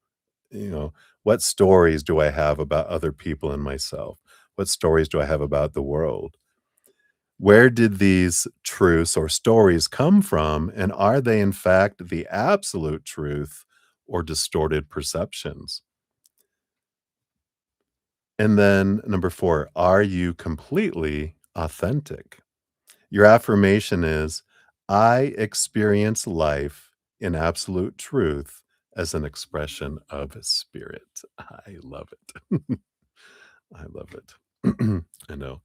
You know, what stories do I have about other people and myself? What stories do I have about the world? Where did these truths or stories come from? And are they, in fact, the absolute truth or distorted perceptions? And then number 4, are you completely authentic? Your affirmation is, I experience life in absolute truth as an expression of spirit. I love it. I love it. I know.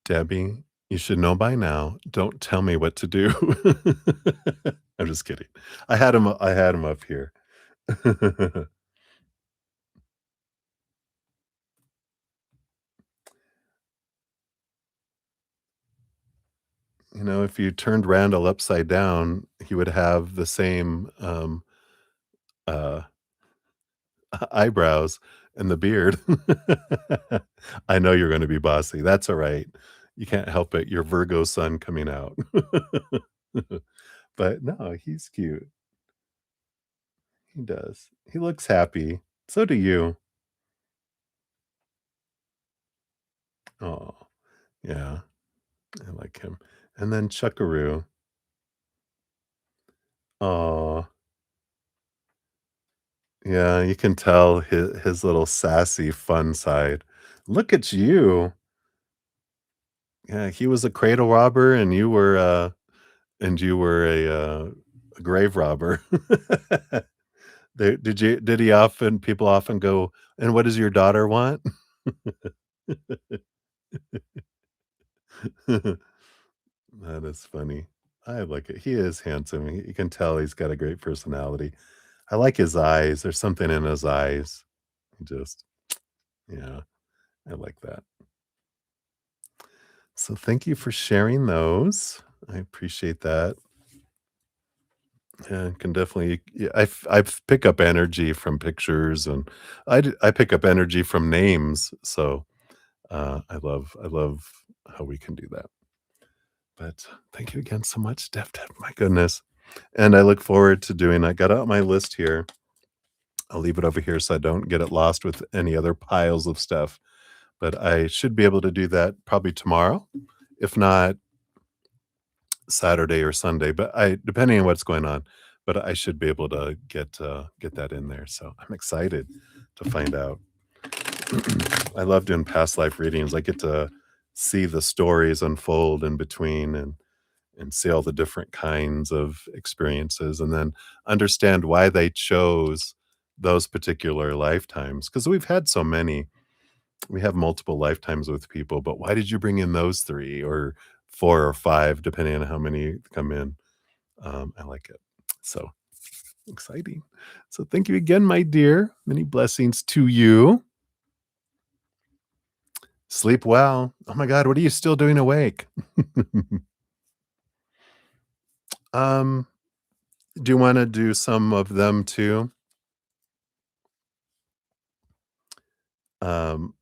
Debbie, you should know by now, don't tell me what to do. I'm just kidding. I had him up here. You know, if you turned Randall upside down, he would have the same, uh, eyebrows and the beard. I know you're gonna be bossy. That's alright. You can't help it. Your Virgo sun coming out. But no, he's cute. He does. He looks happy. So do you. Oh, yeah. I like him. And then Chuckaroo. Oh, yeah, you can tell his little sassy fun side. Look at you. Yeah, he was a cradle robber and you were a grave robber. Did he often people often go, "And what does your daughter want?" That is funny. I like it. He is handsome. You can tell he's got a great personality. I like his eyes. There's something in his eyes. Just yeah, I like that. So thank you for sharing those. I appreciate that. Yeah, can definitely yeah, I pick up energy from pictures and I pick up energy from names. So I love how we can do that. But thank you again so much, Def. My goodness. And I look forward to doing I got out my list here. I'll leave it over here so I don't get it lost with any other piles of stuff. but I should be able to do that probably tomorrow, if not Saturday or Sunday, but I depending on what's going on, but I should be able to get that in there, so I'm excited to find out. I love doing past life readings. I get to see the stories unfold in between and see all the different kinds of experiences and then understand why they chose those particular lifetimes. Because we've had so many. We have multiple lifetimes with people, but why did you bring in those 3 or 4 or 5, depending on how many come in? I like it. So exciting. So thank you again, my dear. Many blessings to you. Sleep well. Oh my god, what are you still doing awake? Um, do you wanna do some of them too? Um,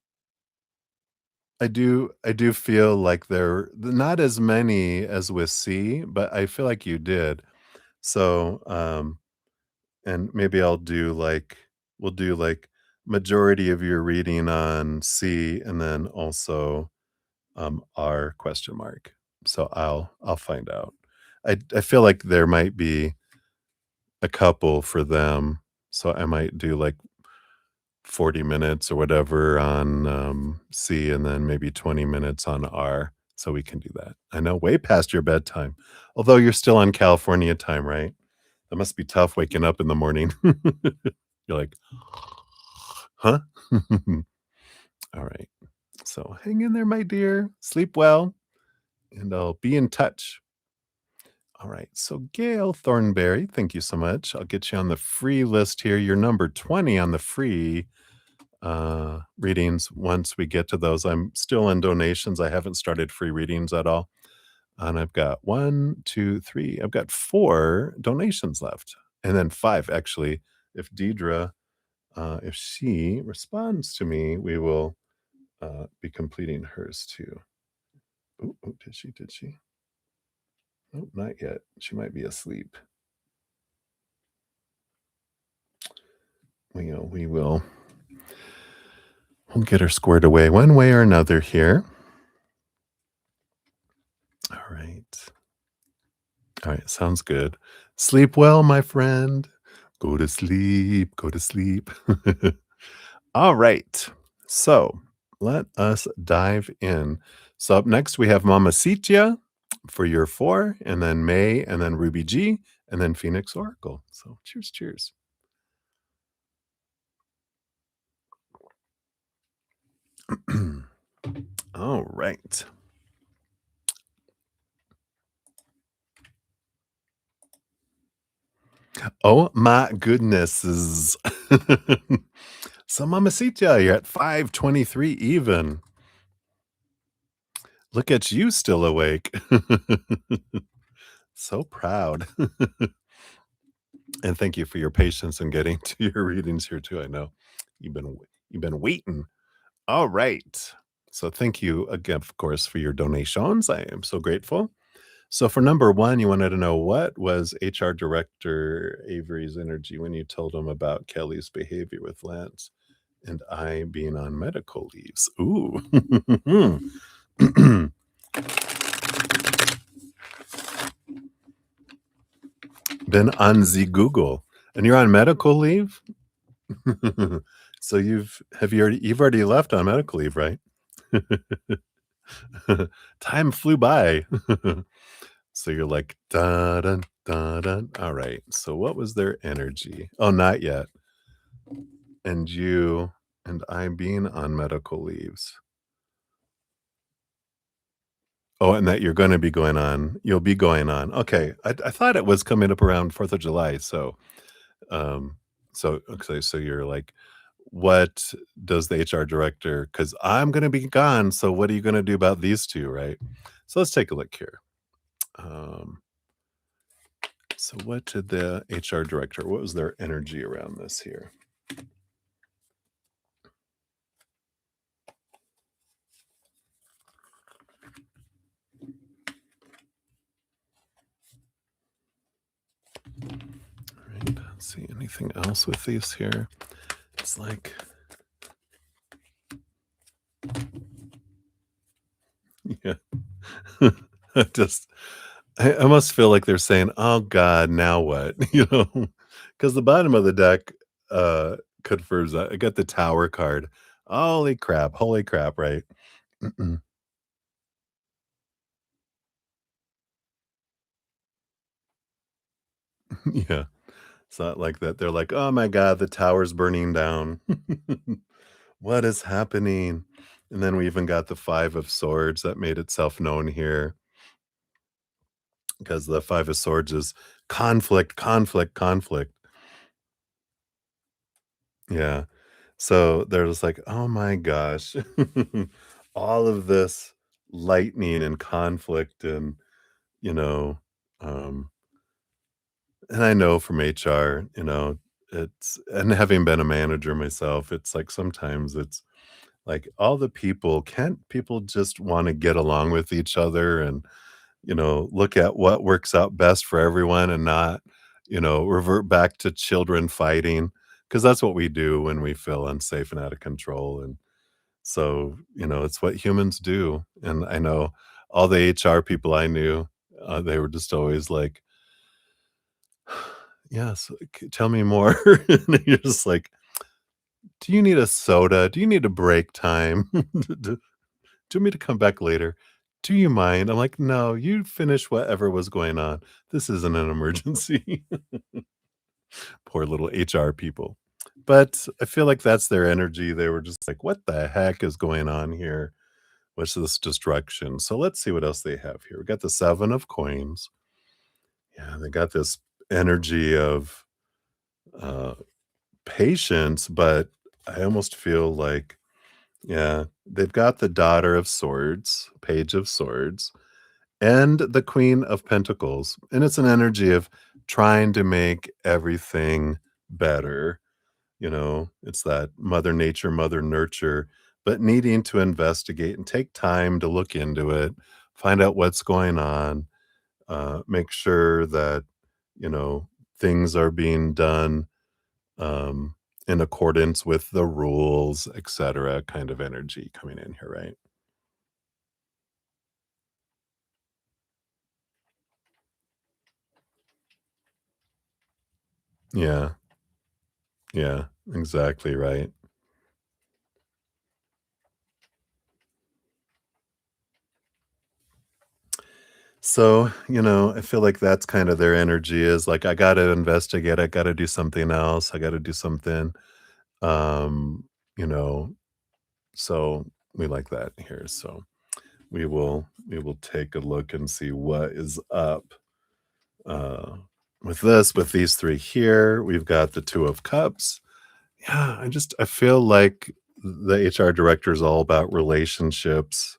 I do feel like there not as many as with C, but I feel like you did. So, and maybe we'll do, like, majority of your reading on C and then also, R question mark. So I'll find out. I feel like there might be a couple for them, so I might do, like, 40 minutes or whatever on, C and then maybe 20 minutes on R, so we can do that. I know, way past your bedtime, although you're still on California time, right? That must be tough waking up in the morning. You're like, "Huh?" Alright. So hang in there, my dear. Sleep well, and I'll be in touch. Alright. So Gail Thornberry, thank you so much. I'll get you on the free list here. You're number 20 on the free readings once we get to those. I'm still in donations. I haven't started free readings at all. And I've got one, two, three. I've got 4 donations left. And then 5, actually. If Deidre, if she responds to me, we will be completing hers too. Oh, oh, did she? Did she? Oh, not yet. She might be asleep. We will. We'll get her squared away one way or another here. All right. All right, sounds good. Sleep well, my friend. Go to sleep. Go to sleep. All right. So let us dive in. So up next we have Mama Sitia for year 4, and then May, and then Ruby G, and then Phoenix Oracle. So cheers, cheers. All right. Oh my goodness. So Mamacita, you're at 523 even. Look at you still awake. So proud. And thank you for your patience in getting to your readings here too. I know you've been waiting. All right. So thank you again, of course, for your donations. I am so grateful. So for number 1, you wanted to know what was HR Director Avery's energy when you told him about Kelly's behavior with Lance and I being on medical leaves. Ooh. Been on the Google. And you're on medical leave? So you've already left on medical leave, right? Time flew by. So you're like, "Da dun, da dun." Alright, so what was their energy? Oh, not yet. And you and I being on medical leaves. Oh, and that you'll be going on. Okay, I thought it was coming up around 4th of July, um, okay, so you're like, "What does the HR director? Because 'cause I'm gonna be gone, so what are you gonna do about these 2, right?" So let's take a look here. Um, so what did the HR director what was their energy around this here? Alright, let's see, anything else with these here? It's like Just I almost feel like they're saying, "Oh god, now what?" You know? Because the bottom of the deck, confirms that. I got the Tower card. Holy crap, right? Yeah. It's not like that. They're like, "Oh my god, the tower's burning down. What is happening?" And then we even got the 5 of swords that made itself known here, because the 5 of swords is conflict, conflict, conflict. Yeah. So they're just like, "Oh my gosh." All of this lightning and conflict and, you know, um and I know from HR, it's and having been a manager myself, it's like sometimes it's like all the people can't people just wanna get along with each other and, look at what works out best for everyone and not, revert back to children fighting, because that's what we do when we feel unsafe and out of control, and so, it's what humans do, and I know all the HR people I knew, they were just always like, "Yes, tell me more." And you're just like, "Do you need a soda? Do you need a break time? Do you want me to come back later? Do you mind?" I'm like, "No, you finish whatever was going on. This isn't an emergency." Poor little HR people. But I feel like that's their energy. They were just like, "What the heck is going on here? What's this destruction?" So let's see what else they have here. We got the 7 of coins. Yeah, they got this energy of, uh, patience, but I almost feel like yeah, they've got the Daughter of Swords, Page of Swords, and the Queen of Pentacles, and it's an energy of trying to make everything better, It's that Mother Nature, Mother Nurture, but needing to investigate and take time to look into it, find out what's going on, make sure that, you know, things are being done, um, in accordance with the rules, etcetera, kind of energy coming in here, right? Yeah, yeah, exactly right. So, I feel like that's kind of their energy is like, I gotta investigate, I gotta do something else, I gotta do something. Um, you know, so we like that here. So we will take a look and see what is up. Uh with these three here, we've got the Two of Cups. Yeah, I feel like the HR director is all about relationships,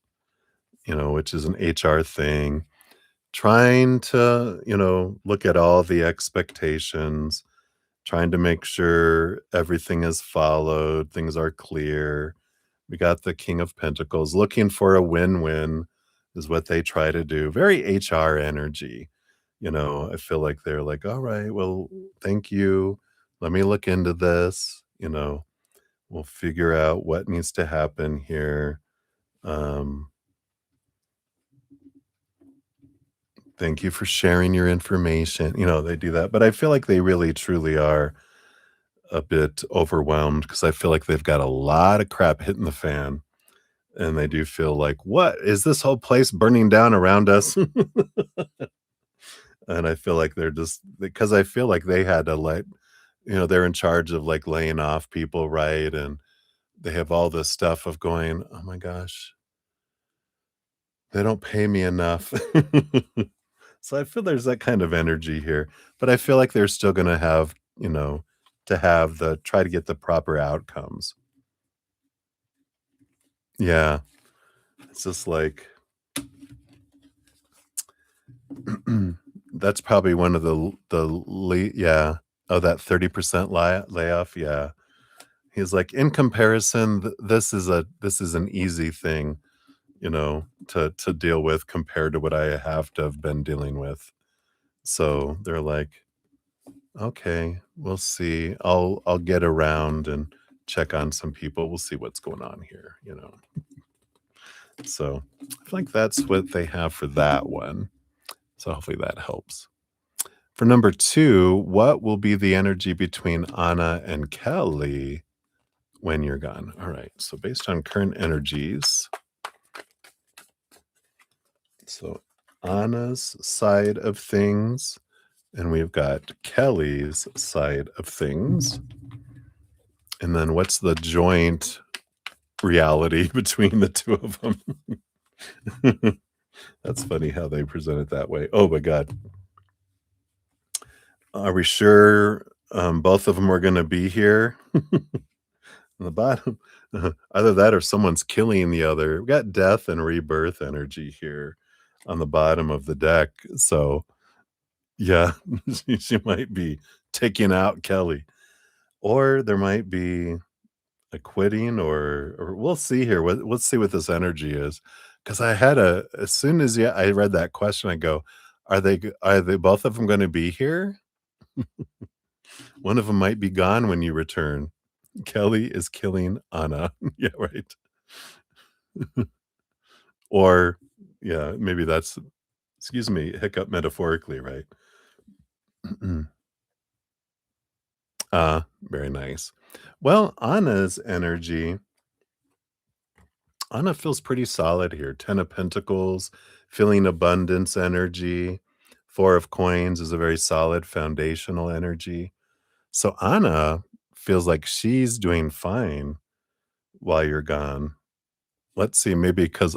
which is an HR thing. Trying to, look at all the expectations, trying to make sure everything is followed, things are clear. We got the King of Pentacles looking for a win-win is what they try to do. Very HR energy. I feel like they're like, "All right, well, thank you. Let me look into this." We'll figure out what needs to happen here. Um, Thank you for sharing your information. They do that, but I feel like they really truly are a bit overwhelmed because I feel like they've got a lot of crap hitting the fan, and they do feel like, "What is this whole place burning down around us?" And I feel like they're just because I feel like they had to they're in charge of like laying off people, right? And they have all this stuff of going, "Oh my gosh, they don't pay me enough." So I feel there's that kind of energy here, but I feel like they're still gonna have, to have the try to get the proper outcomes. Yeah, it's just like that's probably one of yeah. Oh, that 30% layoff, yeah. He's like, "In comparison, this is an easy thing, to deal with compared to what I have to have been dealing with." So, they're like, "Okay, we'll see. I'll get around and check on some people. We'll see what's going on here," So I feel like that's what they have for that one. So hopefully that helps. For number 2, what will be the energy between Anna and Kelly when you're gone? All right. So based on current energies, so Anna's side of things, and we've got Kelly's side of things. And then what's the joint reality between the two of them? That's funny how they present it that way. Oh my god. Are we sure, both of them are gonna be here? On the bottom, either that or someone's killing the other. We got death and rebirth energy here on the bottom of the deck, so, yeah, she might be taking out Kelly, or there might be a quitting or we'll see here. Let's see what this energy is, because I had a as soon as, yeah, I read that question, I go, are they both of them gonna be here? One of them might be gone when you return. Kelly is killing Anna. Yeah, right. Or, yeah, maybe that's excuse me, hiccup metaphorically, right? Very nice. Well, Anna feels pretty solid here. 10 of Pentacles, feeling abundance energy. 4 of Coins is a very solid foundational energy. So Anna feels like she's doing fine while you're gone. Let's see, maybe because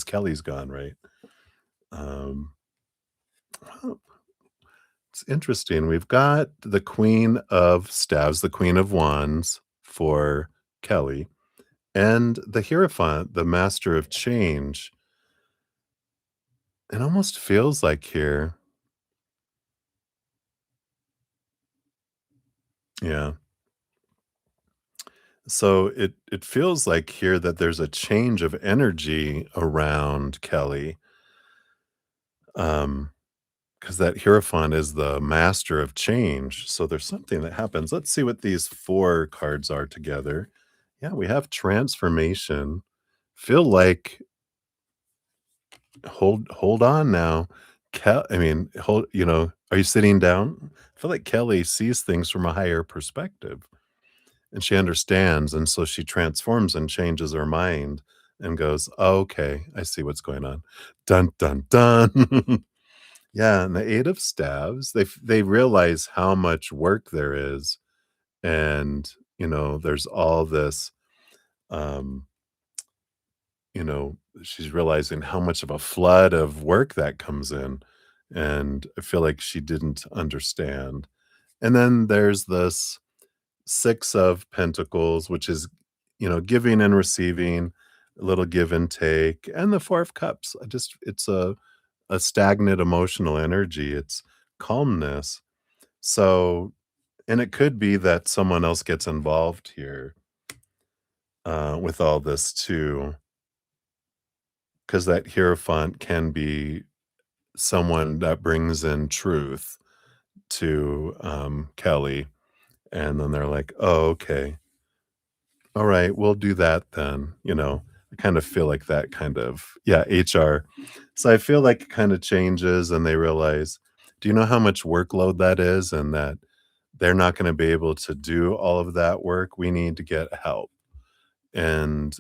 Kelly's gone, right? Um, well, it's interesting. We've got the Queen of Staves, the Queen of Wands for Kelly, and the Hierophant, the Master of Change. It almost feels like here, yeah. So it feels like here that there's a change of energy around Kelly. Because that Hierophant is the master of change. So there's something that happens. Let's see what these 4 cards are together. Yeah, we have transformation. Feel like hold on now. Hold, are you sitting down? I feel like Kelly sees things from a higher perspective and she understands. And so she transforms and changes her mind and goes, oh, okay, I see what's going on. Dun, dun, dun. Yeah, and the 8 of Staves, they realize how much work there is, and, there's all this, um, she's realizing how much of a flood of work that comes in, and I feel like she didn't understand. And then there's this 6 of Pentacles, which is, giving and receiving, a little give and take, and the 4 of Cups. It's a stagnant emotional energy. It's calmness. So, and it could be that someone else gets involved here with all this too, because that Hierophant can be someone that brings in truth to Kelly. And then they're like, oh, okay. All right, we'll do that then. I kind of feel like that kind of, yeah, HR. So I feel like it kind of changes and they realize, do you know how much workload that is? And that they're not going to be able to do all of that work. We need to get help. And,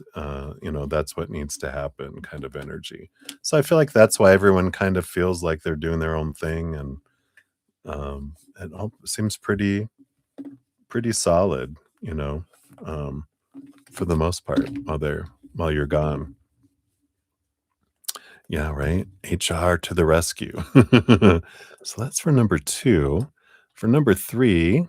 that's what needs to happen kind of energy. So I feel like that's why everyone kind of feels like they're doing their own thing. And it all seems pretty solid, um, for the most part while you're gone. Yeah, right? HR to the rescue. So that's for number 2. For number 3,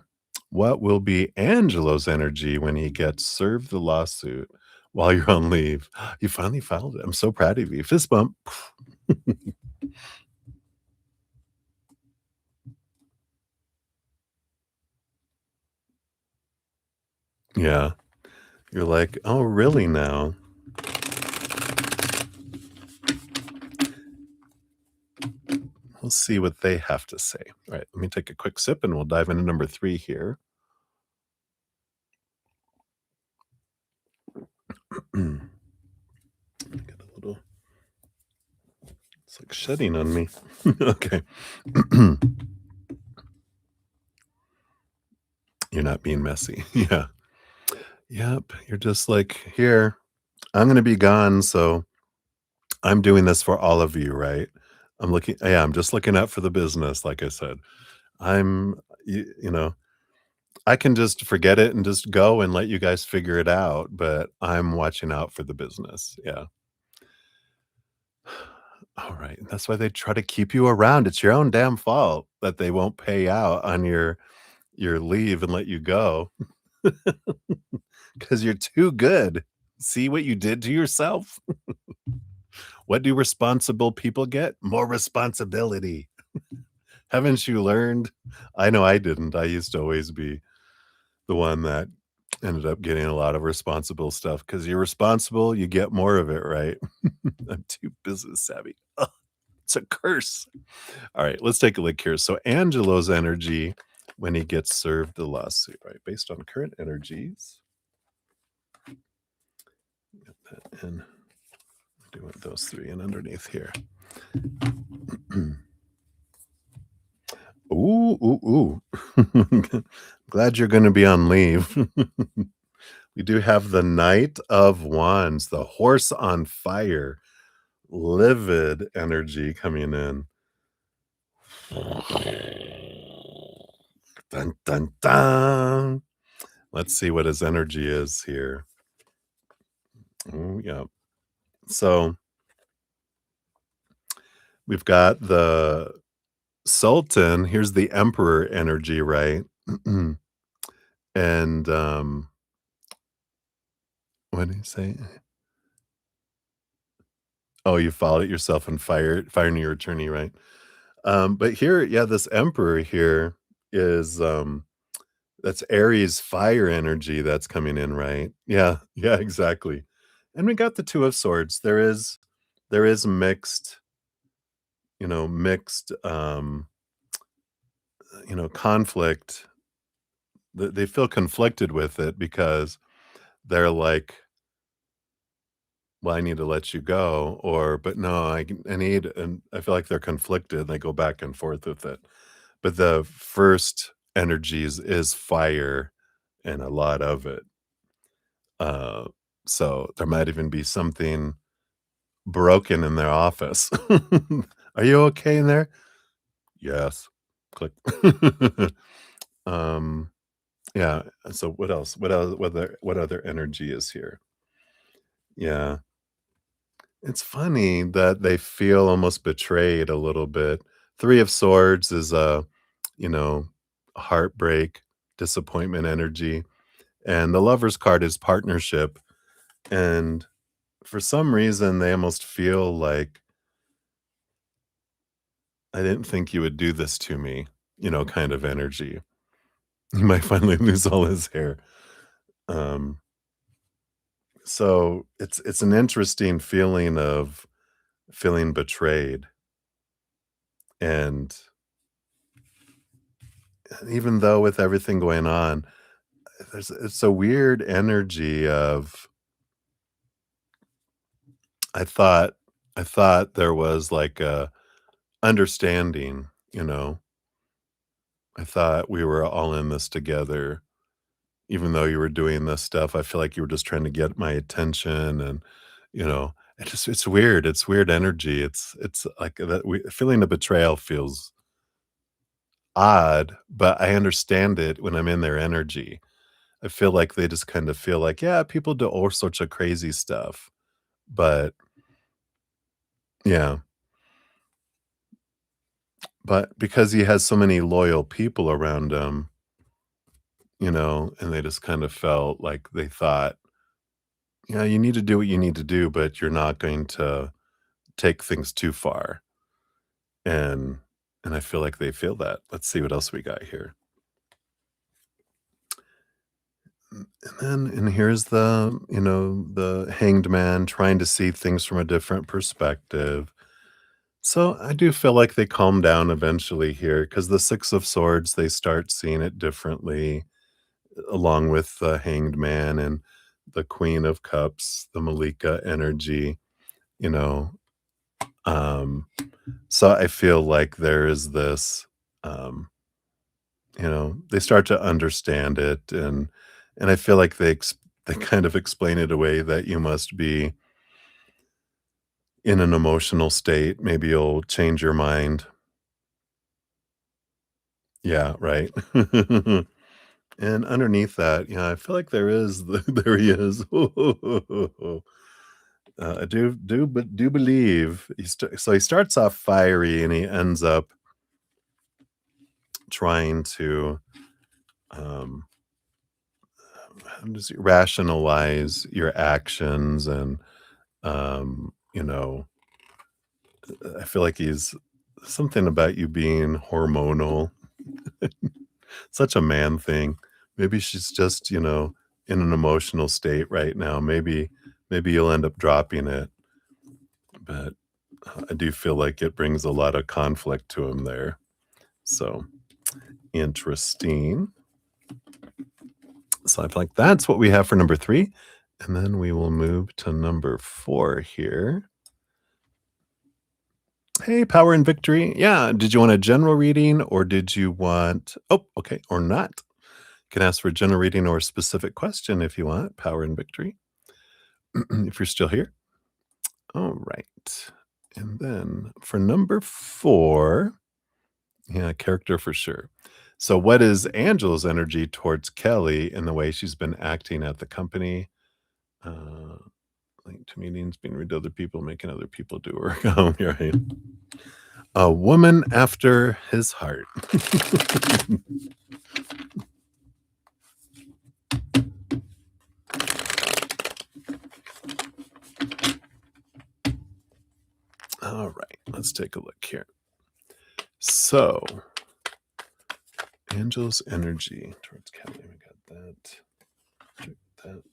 what will be Angelo's energy when he gets served the lawsuit while you're on leave? You finally filed it. I'm so proud of you. Fist bump. Yeah. You're like, "Oh, really now?" We'll see what they have to say. All right, let me take a quick sip and we'll dive into number 3 here. I get a little, it's like shedding on me. Okay. You're not being messy. Yeah. Yep. You're just like, here, I'm going to be gone. So I'm doing this for all of you, right? I'm just looking out for the business. Like I said, I'm, you know, I can just forget it and just go and let you guys figure it out, but I'm watching out for the business. Yeah. All right. That's why they try to keep you around. It's your own damn fault that they won't pay out on your leave and let you go because you're too good. See what you did to yourself? What do responsible people get? More responsibility. Haven't you learned? I know I didn't. I used to always be the one that ended up getting a lot of responsible stuff because you're responsible, you get more of it, right? I'm too business savvy. Ugh, it's a curse. All right, let's take a look here. So Angelo's energy when he gets served the lawsuit, right? Based on current energies. Get that in. Do want those three in underneath here. Ooh, ooh, ooh. Glad you're going to be on leave. We do have the Knight of Wands, the horse on fire, livid energy coming in. Dun, dun, dun. Let's see what his energy is here. Oh, yeah. So we've got the Sultan. Here's the Emperor energy, right? And what did he say? Oh, you followed it yourself and firing your attorney, right? But here, yeah, this Emperor here is that's Aries fire energy that's coming in, right? Yeah, yeah, exactly. And we got the Two of Swords. There is mixed, mixed conflict. They feel conflicted with it because they're like, well, I need to let you go, or but no, I need, and I feel like they're conflicted. They go back and forth with it. But the first energies is fire and a lot of it. Uh, so there might even be something broken in their office. Are you okay in there? Yes. Click. um, yeah. So what else? What other energy is here? Yeah. It's funny that they feel almost betrayed a little bit. Three of Swords is you know, heartbreak, disappointment energy, and the Lover's card is partnership. And for some reason, they almost feel like, "I didn't think you would do this to me," kind of energy. He might finally lose all his hair. Um, so it's an interesting feeling of feeling betrayed, and even though with everything going on, it's a weird energy of I thought I thought there was like a understanding, I thought we were all in this together. Even though you were doing this stuff, I feel like you were just trying to get my attention and, it's weird. It's weird energy. It's like that feeling of betrayal feels odd, but I understand it when I'm in their energy. I feel like they just kind of feel like, yeah, people do all sorts of crazy stuff. But yeah, but because he has so many loyal people around him, and they just kind of felt like they thought, yeah, you need to do what you need to do, but you're not going to take things too far. And I feel like they feel that. Let's see what else we got here. And here's the hanged man trying to see things from a different perspective. So I do feel like they calm down eventually here because the Six of Swords, they start seeing it differently, along with the hanged man and the Queen of Cups, the Malika energy. you know, um, so I feel like there is this, um, they start to understand it, and I feel like they kind of explain it away that you must be in an emotional state. Maybe you'll change your mind. Yeah, right. And underneath that, yeah, I feel like there is there he is. I do believe so he starts off fiery and he ends up trying to, um, how does he rationalize your actions and, you know, I feel like he's something about you being hormonal. Such a man thing. Maybe she's just, in an emotional state right now. Maybe you'll end up dropping it, but I do feel like it brings a lot of conflict to him there. So, interesting. So I feel like that's what we have for number 3, and then we will move to number 4 here. Hey, Power and Victory. Yeah, did you want a general reading or did you want okay, or not. You can ask for a general reading or a specific question if you want, Power and Victory, if you're still here. All right. And then for number 4, yeah, character for sure. So what is Angela's energy towards Kelly in the way she's been acting at the company? Uh, linked to meetings, being rude to other people, making other people do work. Oh, you're right. A woman after his heart. All right, let's take a look here. So, Angel's energy towards Kelly. We got that. Check that.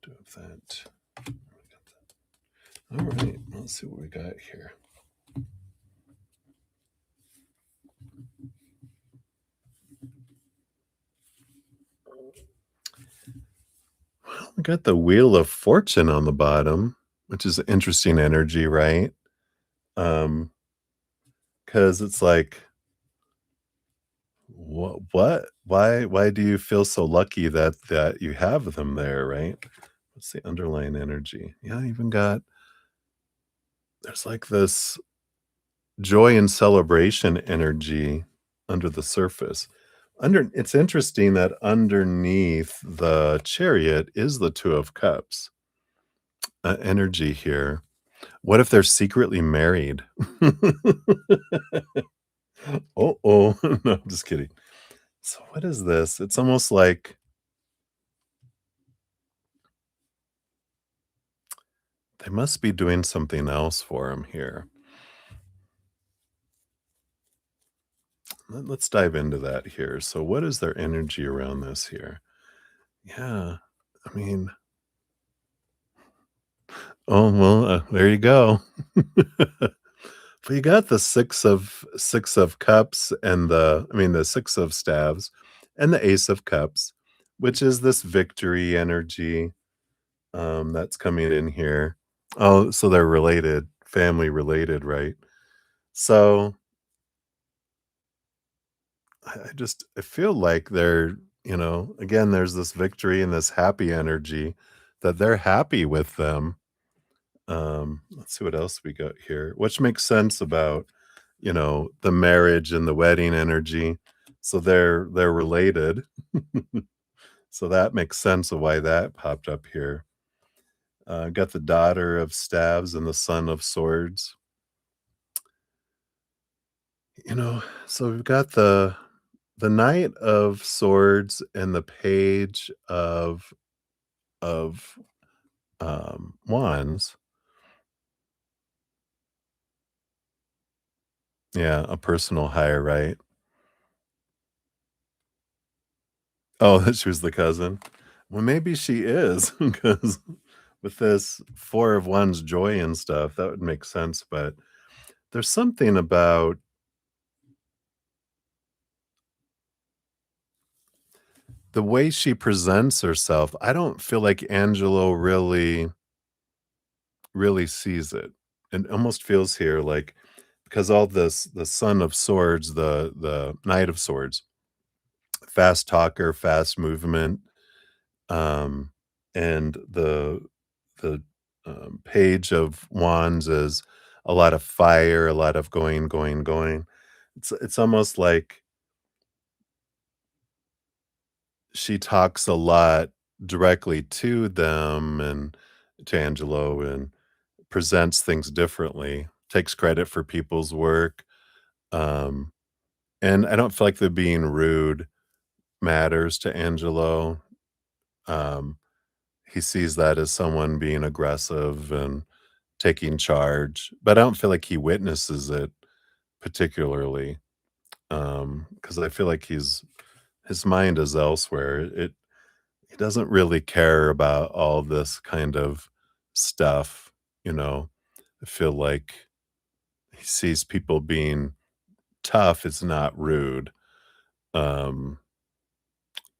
Do that. We got that. All right, let's see what we got here. Well, we got the Wheel of Fortune on the bottom, which is interesting energy, right? Um, because it's like, what? Why do you feel so lucky that you have them there, right? What's the underlying energy? Yeah, I even got there's like this joy and celebration energy under the surface. It's interesting that underneath the Chariot is the Two of Cups, energy here. What if they're secretly married? Oh, no, I'm just kidding. So what is this? It's almost like they must be doing something else for him here. Let's dive into that here. So what is their energy around this here? Yeah, I mean, oh, well, there you go. But you got the 6 of cups and the 6 of staves and the ace of cups, which is this victory energy, that's coming in here. Oh, so they're related, family related, right? So, I feel like again, there's this victory and this happy energy that they're happy with them. Let's see what else we got here, which makes sense about, the marriage and the wedding energy. So they're related. So that makes sense of why that popped up here. Got the daughter of staves and the son of swords. So we've got the knight of swords and the page of wands. Yeah, a personal hire, right? Oh, that she was the cousin? Well, maybe she is, because with this 4 of Wands joy and stuff, that would make sense, but there's something about the way she presents herself. I don't feel like Angelo really really sees it. And almost feels here like because all this the Son of Swords, the Knight of Swords, fast talker, fast movement, um, and the Page of Wands is a lot of fire, a lot of going, going, going. It's almost like she talks a lot directly to them and to Angelo and presents things differently, takes credit for people's work, um, and I don't feel like the being rude matters to Angelo. Um, he sees that as someone being aggressive and taking charge, but I don't feel like he witnesses it particularly, because I feel like his mind is elsewhere. He doesn't really care about all this kind of stuff, you know? I feel like he sees people being tough is not rude. Um,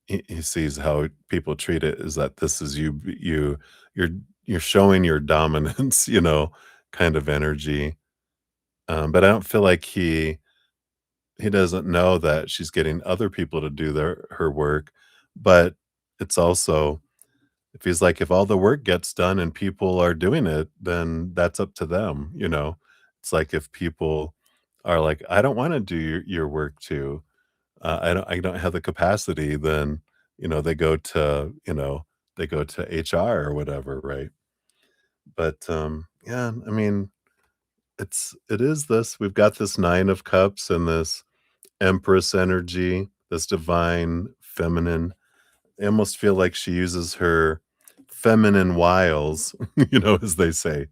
he sees how people treat it is that this is you're you're showing your dominance, kind of energy. But I don't feel like he doesn't know that she's getting other people to do her work, but it's also if he's like, if all the work gets done and people are doing it, then that's up to them, you know? It's like if people are like, "I don't wanna do your work too. I don't have the capacity," then, they go to HR or whatever, right? But, yeah, I mean, it is this we've got this 9 of Cups and this Empress energy, this divine feminine. I almost feel like she uses her feminine wiles, as they say,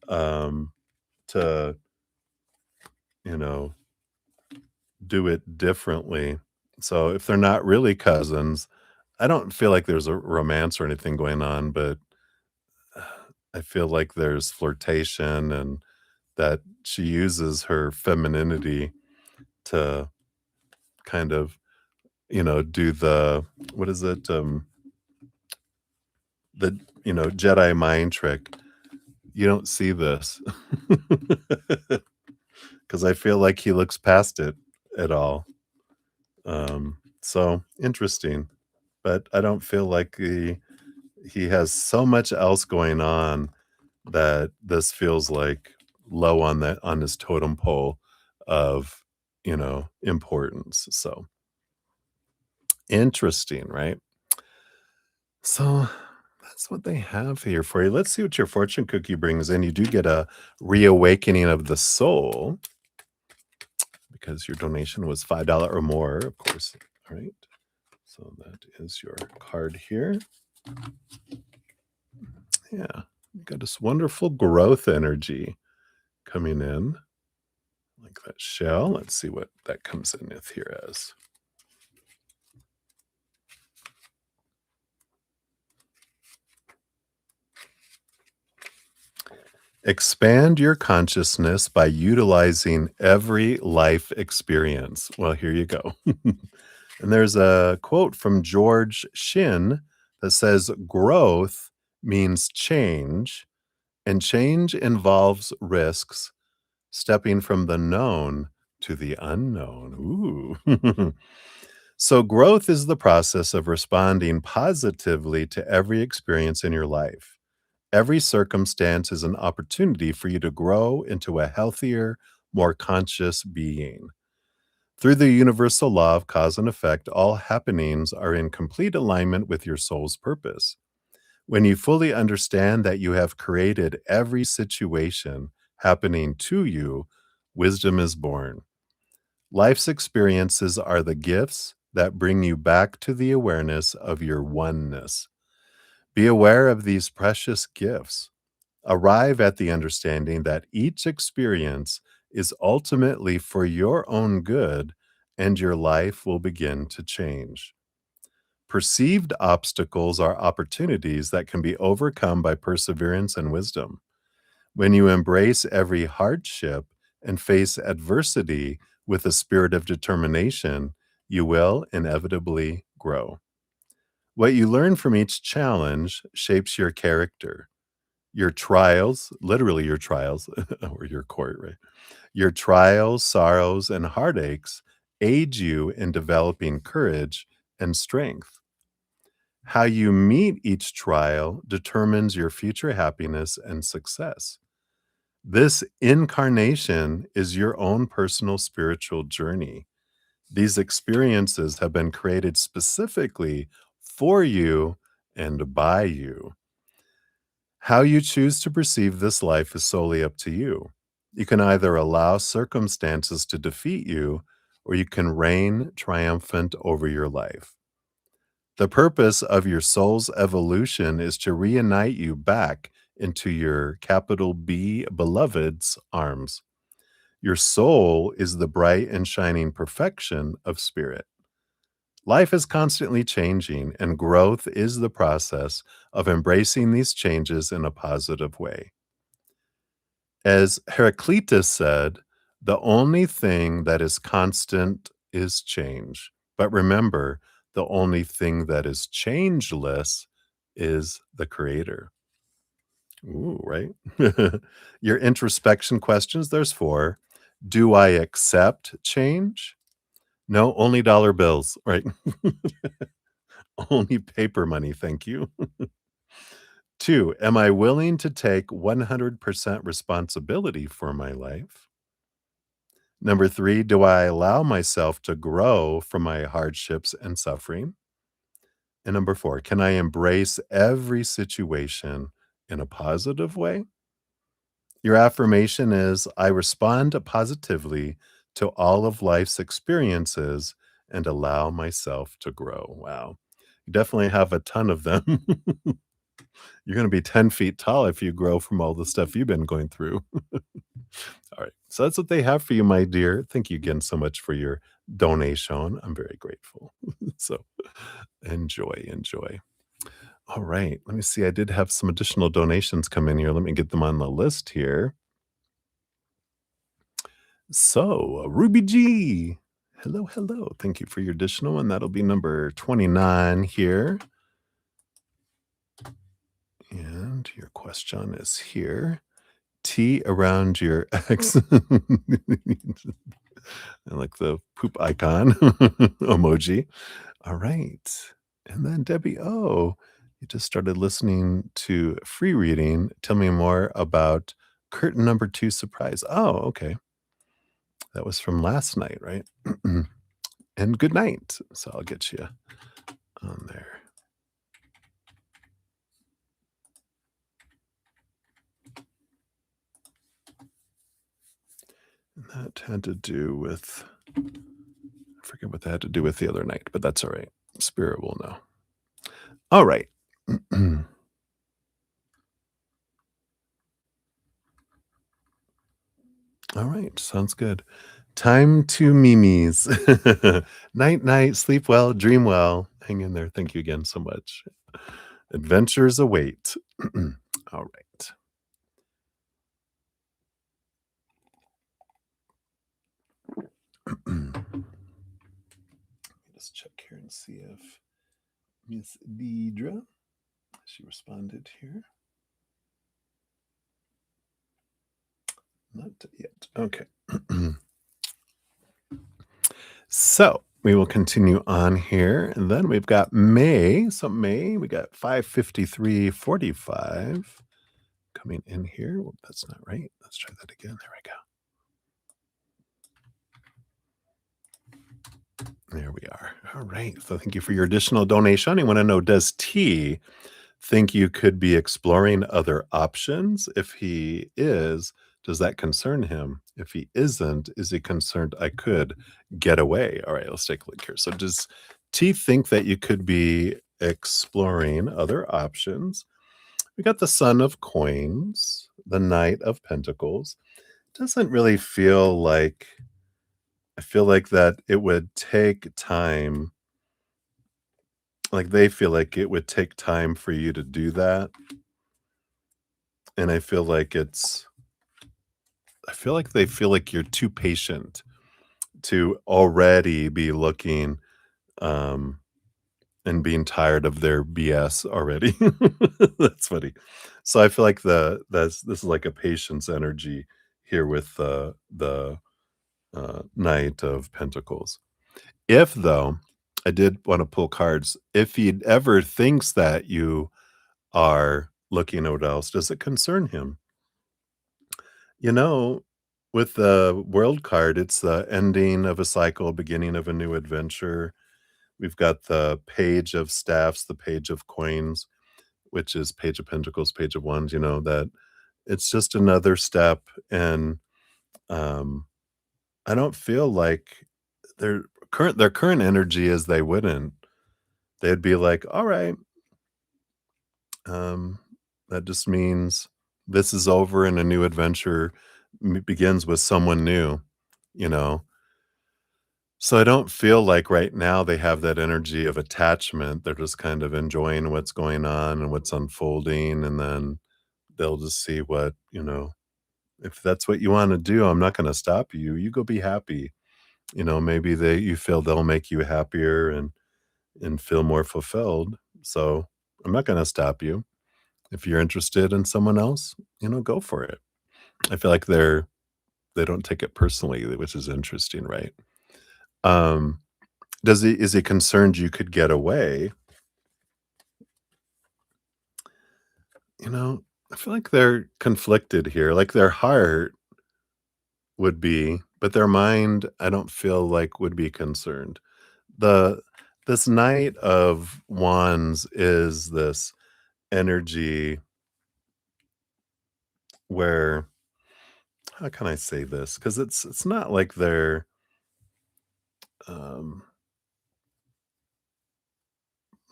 um, to, you know, do it differently. So if they're not really cousins, I don't feel like there's a romance or anything going on, but I feel like there's flirtation and that she uses her femininity to kind of, do the what is it? The, Jedi mind trick. You don't see this because I feel like he looks past it at all. So interesting, but I don't feel like he has so much else going on that this feels like low on his totem pole of, importance. So interesting, right? So that's what they have here for you. Let's see what your fortune cookie brings in. You do get a reawakening of the soul because your donation was $5 or more, of course. All right. So that is your card here. Yeah. You got this wonderful growth energy coming in like that shell. Let's see what that comes in with here as. Expand your consciousness by utilizing every life experience. Well, here you go. And there's a quote from George Shin that says, growth means change, and change involves risks, stepping from the known to the unknown. Ooh. So, growth is the process of responding positively to every experience in your life. Every circumstance is an opportunity for you to grow into a healthier, more conscious being. Through the universal law of cause and effect, all happenings are in complete alignment with your soul's purpose. When you fully understand that you have created every situation happening to you, wisdom is born. Life's experiences are the gifts that bring you back to the awareness of your oneness. Be aware of these precious gifts. Arrive at the understanding that each experience is ultimately for your own good, and your life will begin to change. Perceived obstacles are opportunities that can be overcome by perseverance and wisdom. When you embrace every hardship and face adversity with a spirit of determination, you will inevitably grow. What you learn from each challenge shapes your character. Your trials, literally your trials, or your court, right? Your trials, sorrows, and heartaches aid you in developing courage and strength. How you meet each trial determines your future happiness and success. This incarnation is your own personal spiritual journey. These experiences have been created specifically for you and by you. How you choose to perceive this life is solely up to you. You can either allow circumstances to defeat you, or you can reign triumphant over your life. The purpose of your soul's evolution is to reunite you back into your capital B beloved's arms. Your soul is the bright and shining perfection of spirit. Life is constantly changing, and growth is the process of embracing these changes in a positive way. As Heraclitus said, the only thing that is constant is change. But remember, the only thing that is changeless is the creator. Ooh, right? Your introspection questions, there's four. Do I accept change? No, only dollar bills, right? Only paper money, thank you. Two, am I willing to take 100% responsibility for my life? Number three, do I allow myself to grow from my hardships and suffering? And number four, can I embrace every situation in a positive way? Your affirmation is I respond positively to all of life's experiences and allow myself to grow. Wow. You definitely have a ton of them. You're going to be 10 feet tall if you grow from all the stuff you've been going through. All right. So that's what they have for you, my dear. Thank you again so much for your donation. I'm very grateful. So enjoy, enjoy. All right. Let me see. I did have some additional donations come in here. Let me get them on the list here. So, Ruby G. Hello, hello. Thank you for your additional one. That'll be number 29 here. And your question is here. Tea around your ex. I like the poop icon emoji. All right. And then Debbie O, you just started listening to free reading. Tell me more about curtain number 2 surprise. Oh, okay. That was from last night, right? And good night. So I'll get you on there. And that had to do with, I forget what that had to do with the other night, but that's all right. Spirit will know. All right. All right. Sounds good. Time to Mimi's. Night, night. Sleep well. Dream well. Hang in there. Thank you again so much. Adventures await. All right. Let's check here and see if Miss Deidre, she responded here. Not yet. Okay. So we will continue on here. And then we've got May. So May, we got 5:53:45 coming in here. Well, that's not right. Let's try that again. There we go. There we are. All right. So thank you for your additional donation. I want to know, does T think you could be exploring other options? If he is, does that concern him? If he isn't, is he concerned I could get away? All right, let's take a look here. So does T think that you could be exploring other options? We got the Son of Coins, the Knight of Pentacles. Doesn't really feel like, I feel like that it would take time. Like they feel like it would take time for you to do that. And I feel like they feel like you're too patient to already be looking, um, and being tired of their BS already. That's funny. So I feel like this is like a patience energy here with the Knight of Pentacles. If though, I did want to pull cards. If he ever thinks that you are looking at what else, does it concern him? You know, with the World card, it's the ending of a cycle, beginning of a new adventure. We've got the Page of Staffs, the Page of Coins, which is Page of Pentacles, Page of Wands, that it's just another step. And um, I don't feel like their current energy is they wouldn't. They'd be like, all right, um, that just means this is over and a new adventure begins with someone new, you know. So I don't feel like right now they have that energy of attachment. They're just kind of enjoying what's going on and what's unfolding, and then they'll just see if that's what you wanna do, I'm not gonna stop you. You go be happy. Maybe you feel they'll make you happier and feel more fulfilled. So, I'm not gonna stop you. If you're interested in someone else, go for it. I feel like they don't take it personally, which is interesting, right? Um, is he concerned you could get away? You know, I feel like they're conflicted here. Like their heart would be, but their mind, I don't feel like would be concerned. The this Knight of Wands is this energy where how can I say this? Because it's not like they're um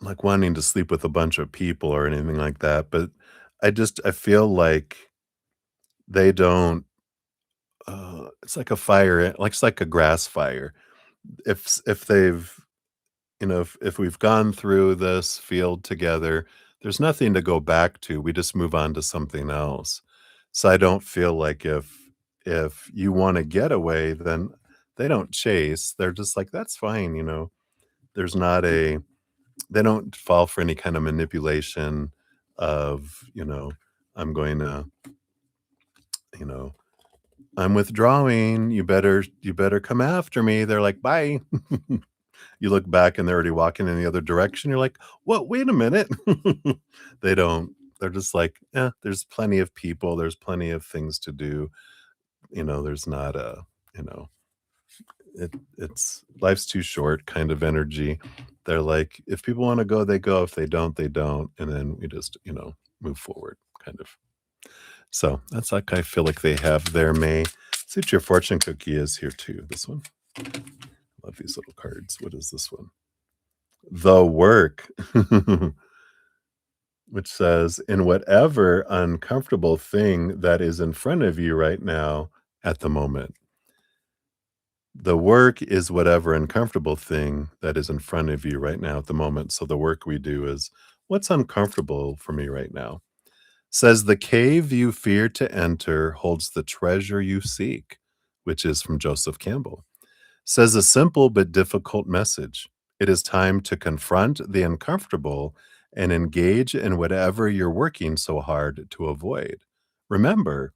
like wanting to sleep with a bunch of people or anything like that, but I feel like they don't it's like a fire, like it's like a grass fire. If they've if we've gone through this field together, there's nothing to go back to. We just move on to something else. So I don't feel like if you want to get away, then they don't chase. They're just like, that's fine. There's not a they don't fall for any kind of manipulation of, I'm going to, you know, I'm withdrawing. You better come after me. They're like, bye. You look back and they're already walking in the other direction. You're like, what? Wait a minute. They don't. They're just like, yeah, there's plenty of people. There's plenty of things to do. There's not you know, it's life's too short kind of energy. They're like, if people want to go, they go. If they don't, they don't. And then we just, move forward kind of. So that's like I feel like they have their May. See what your fortune cookie is here too. This one. Love these little cards. What is this one? The Work, which says, in whatever uncomfortable thing that is in front of you right now at the moment. The work is whatever uncomfortable thing that is in front of you right now at the moment. So the work we do is what's uncomfortable for me right now. Says the cave you fear to enter holds the treasure you seek, which is from Joseph Campbell. Says a simple but difficult message. It is time to confront the uncomfortable and engage in whatever you're working so hard to avoid. Remember,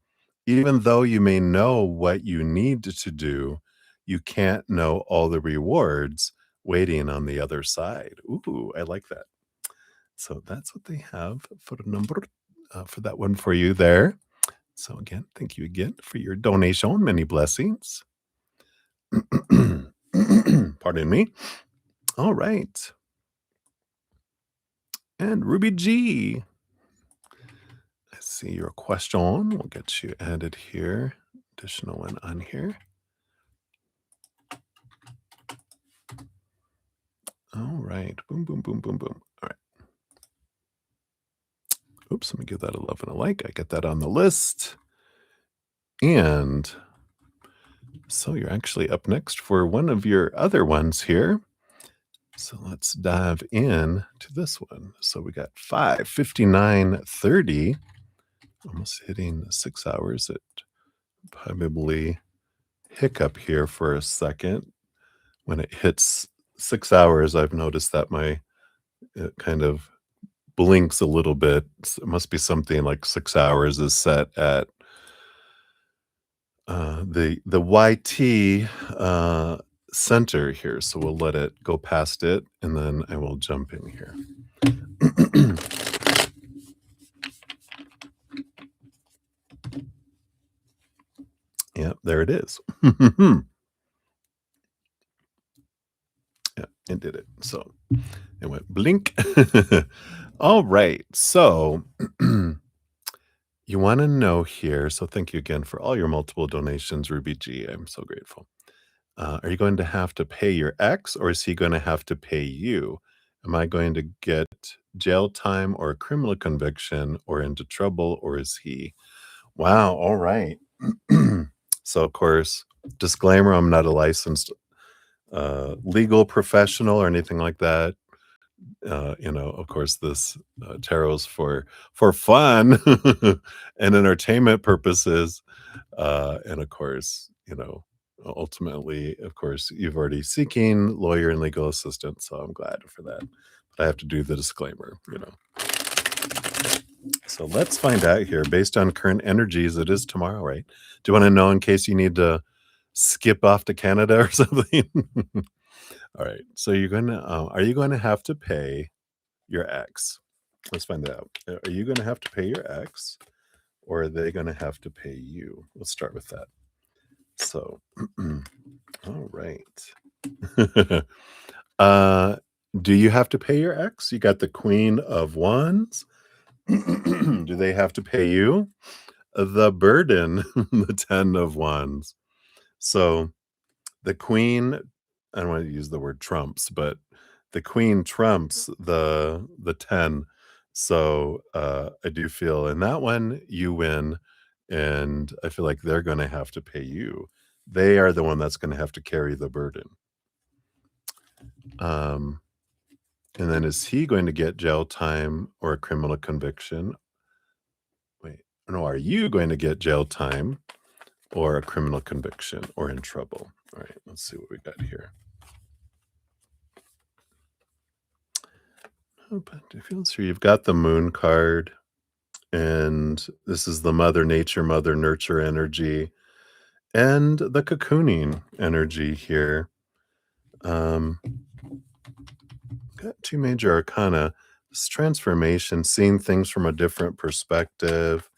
even though you may know what you need to do, you can't know all the rewards waiting on the other side. Ooh, I like that. So that's what they have for the number for that one for you there. So again, thank you again for your donation. Many blessings. Pardon me. All right. And Ruby G. I see your question. We'll get you added here. Additional one on here. All right. Boom, boom, boom, boom, boom. All right. Oops, let me give that a love and a like. I get that on the list. And so you're actually up next for one of your other ones here. So let's dive in to this one. So we got 5:59:30, almost hitting 6 hours. It probably hiccup here for a second. When it hits 6 hours, I've noticed that my it kind of blinks a little bit. It must be something like 6 hours is set at the YT center here. So we'll let it go past it and then I will jump in here. Yep, there it is. Yeah, it did it. So it went blink. All right. So you want to know here. So thank you again for all your multiple donations, Ruby G. I'm so grateful. Are you going to have to pay your ex or is he going to have to pay you? Am I going to get jail time or a criminal conviction or into trouble or is he? Wow. All right. So, of course, disclaimer, I'm not a licensed legal professional or anything like that. Of course, this tarot's for fun and entertainment purposes, and of course, ultimately, of course, you've already seeking lawyer and legal assistance, so I'm glad for that. But I have to do the disclaimer. So let's find out here. Based on current energies, it is tomorrow, right? Do you want to know in case you need to skip off to Canada or something? All right. So are you going to have to pay your ex? Let's find that out. Are you going to have to pay your ex or are they going to have to pay you? Let's start with that. So, all right. uh, do you have to pay your ex? You got the Queen of Wands. Do they have to pay you? The burden, the 10 of Wands. So the Queen, I don't want to use the word trumps, but the Queen trumps the 10. So I do feel in that one you win, and I feel like they're going to have to pay you. They are the one that's going to have to carry the burden. Um, and then is he going to get jail time or a criminal conviction? Wait, no, are you going to get jail time or a criminal conviction or in trouble? All right, let's see what we got here. Oh, but I feel sure you've got the moon card, and this is the mother nature, mother nurture energy, and the cocooning energy here. Got two major arcana. This transformation, seeing things from a different perspective.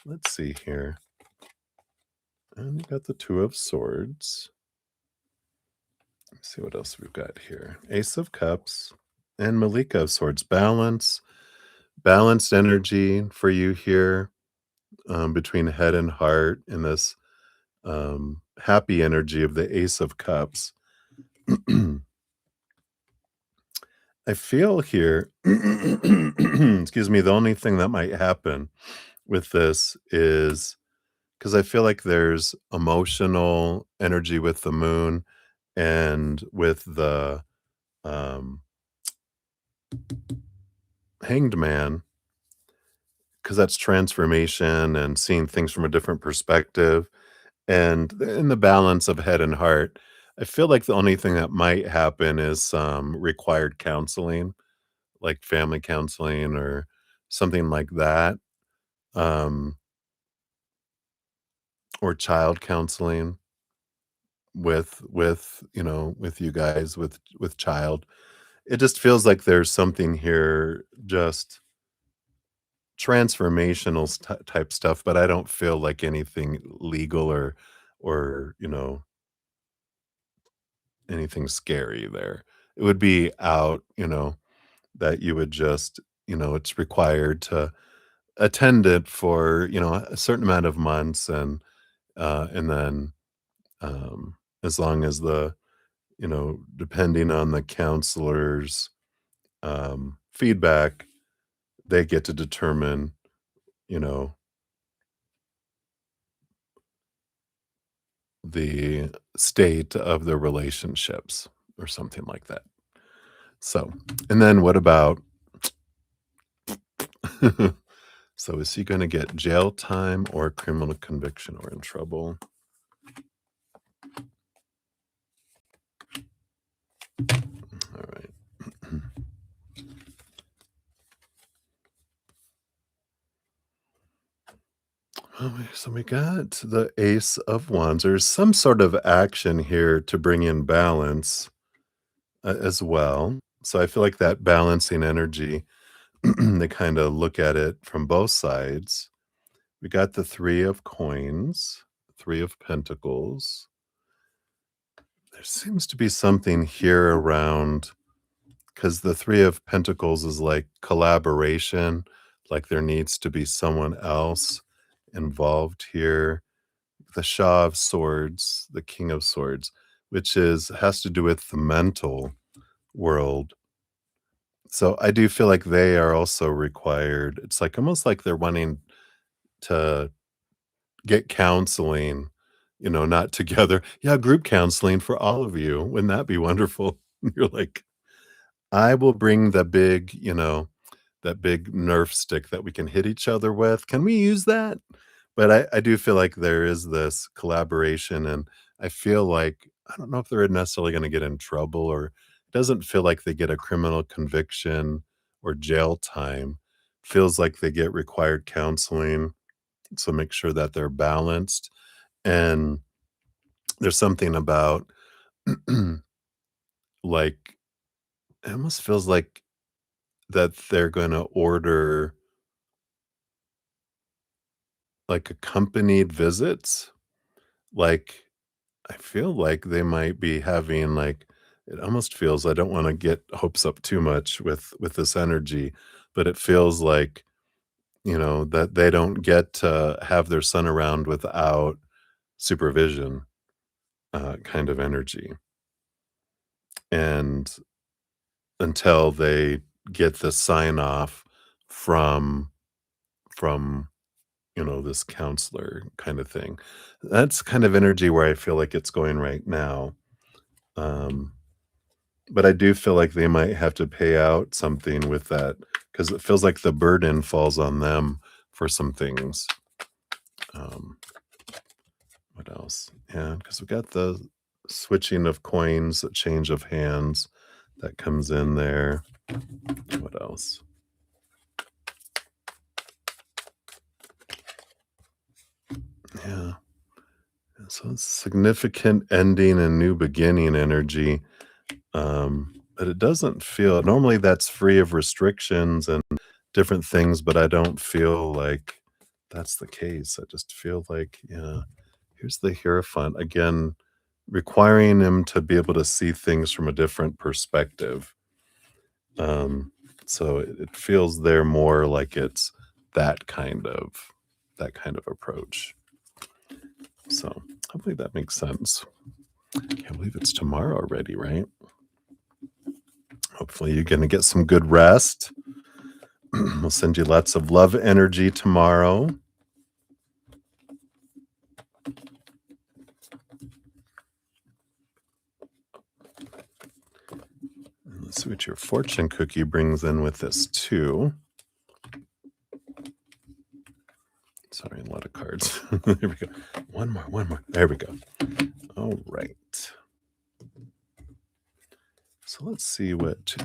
Let's see here. And you got the Two of Swords. Let's see what else we've got here. Ace of Cups and Malika of Swords. Balanced energy for you here, between head and heart in this happy energy of the Ace of Cups. I feel here, excuse me, the only thing that might happen with this is because I feel like there's emotional energy with the moon and with the um, hanged man, because that's transformation and seeing things from a different perspective. And in the balance of head and heart, I feel like the only thing that might happen is some required counseling, like family counseling or something like that, um, or child counseling with you guys with child. It just feels like there's something here, just transformational type stuff, but I don't feel like anything legal or anything scary there. It would be out, that you would just, it's required to attend it for, a certain amount of months and then as long as depending on the counselor's feedback, they get to determine, you know, the state of the relationships or something like that. So, and then what about so is he going to get jail time or criminal conviction or in trouble? All right. So we got the Ace of Wands. There's some sort of action here to bring in balance as well. So I feel like that balancing energy, they kind of look at it from both sides. We got the Three of Coins, Three of Pentacles. There seems to be something here around because the Three of Pentacles is like collaboration, like there needs to be someone else involved here. The Shah of Swords, the King of Swords, which is has to do with the mental world. So I do feel like they are also required. It's like almost like they're wanting to get counseling, not together. Yeah, group counseling for all of you. Wouldn't that be wonderful? You're like, I will bring the big, that big Nerf stick that we can hit each other with. Can we use that? But I do feel like there is this collaboration, and I feel like I don't know if they're necessarily gonna get in trouble, or it doesn't feel like they get a criminal conviction or jail time. Feels like they get required counseling, so make sure that they're balanced, and there's something about, like, it almost feels like that they're gonna order, like, accompanied visits, like I feel like they might be having, like it almost feels I don't wanna get hopes up too much with this energy, but it feels like, that they don't get to have their son around without supervision, kind of energy, and until they get the sign off from from, this counselor kind of thing. That's kind of energy where I feel like it's going right now, um but I do feel like they might have to pay out something with that because it feels like the burden falls on them for some things. Um, what else? Yeah, because we got the switching of coins, a change of hands that comes in there. What else? Yeah. So it's significant ending and new beginning energy. But it doesn't feel normally that's free of restrictions and different things, but I don't feel like that's the case. I just feel like, yeah, here's the Hierophant again, requiring him to be able to see things from a different perspective. Um, so it feels there more like it's that kind of that kind of approach. So hopefully that makes sense. Can't believe it's tomorrow already, right? Hopefully you're gonna get some good rest. We'll send you lots of love energy tomorrow. And let's see what your fortune cookie brings in with this too. Sorry, a lot of cards. There we go. One more. There we go. All right. So let's see what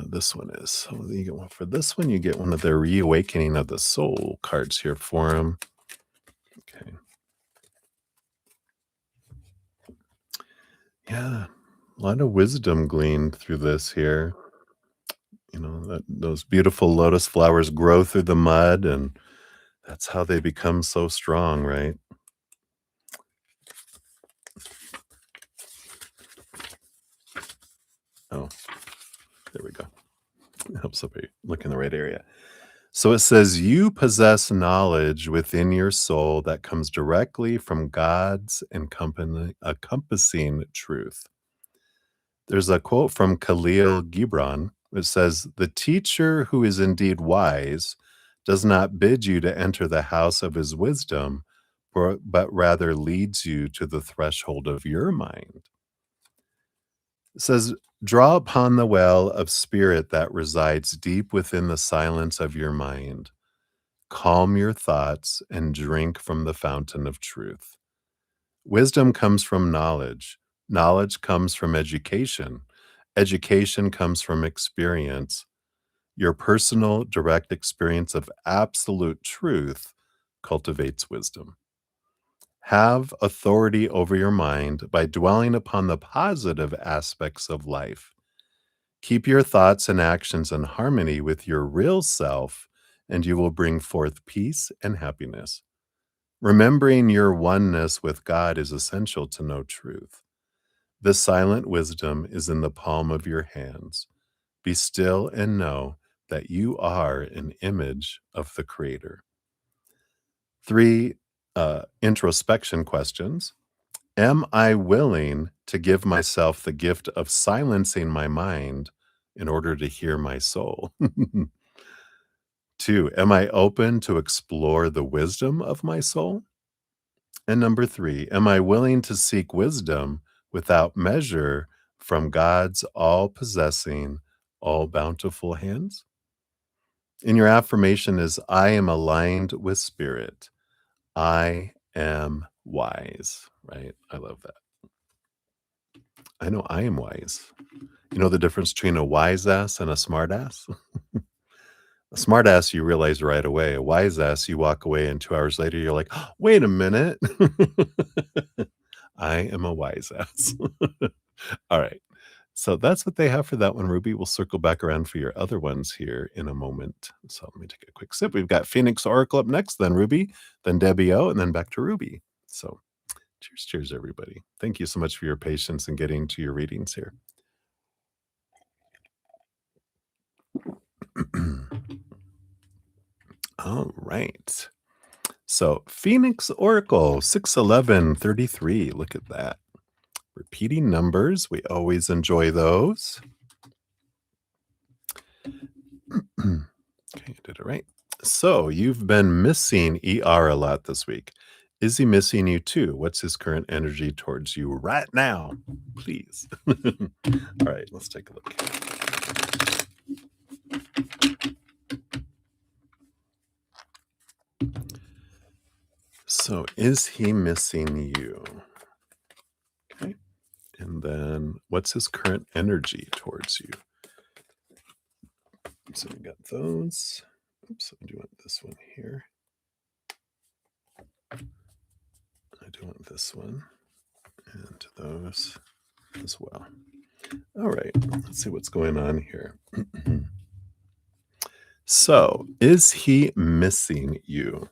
this one is. So you get one for this one. You get one of the reawakening of the soul cards here for him. Okay. Yeah, a lot of wisdom gleaned through this here. That those beautiful lotus flowers grow through the mud, and that's how they become so strong, right? Oh, there we go. It helps if we look in the right area. So it says, you possess knowledge within your soul that comes directly from God's encompassing truth. There's a quote from Khalil Gibran. It says, the teacher who is indeed wise does not bid you to enter the house of his wisdom, but rather leads you to the threshold of your mind. It says, draw upon the well of spirit that resides deep within the silence of your mind. Calm your thoughts and drink from the fountain of truth. Wisdom comes from knowledge. Knowledge comes from education. Education comes from experience. Your personal, direct experience of absolute truth cultivates wisdom. Have authority over your mind by dwelling upon the positive aspects of life. Keep your thoughts and actions in harmony with your real self, and you will bring forth peace and happiness. Remembering your oneness with God is essential to know truth. This silent wisdom is in the palm of your hands. Be still and know that you are an image of the Creator. 3 introspection questions. Am I willing to give myself the gift of silencing my mind in order to hear my soul? 2, am I open to explore the wisdom of my soul? And number 3, am I willing to seek wisdom without measure from God's all possessing, all bountiful hands? And your affirmation is I am aligned with spirit. I am wise, right? I love that. I know I am wise. You know the difference between a wise ass and a smart ass? A smart ass, you realize right away. A wise ass, you walk away and 2 hours later, you're like, "Oh, wait a minute. I am a wise ass." All right. So that's what they have for that one, Ruby. We'll circle back around for your other ones here in a moment. So let me take a quick sip. We've got Phoenix Oracle up next, then Ruby, then Debbie O, and then back to Ruby. So cheers, cheers, everybody. Thank you so much for your patience in getting to your readings here. All right. So Phoenix Oracle 61133. Look at that. Repeating numbers. We always enjoy those. Okay, I did it right. So you've been missing ER a lot this week. Is he missing you too? What's his current energy towards you right now? Please. All right, let's take a look. So is he missing you? Okay. And then what's his current energy towards you? So we got those. Oops, I do want this one here. I do want this one and those as well. All right, let's see what's going on here. So, is he missing you?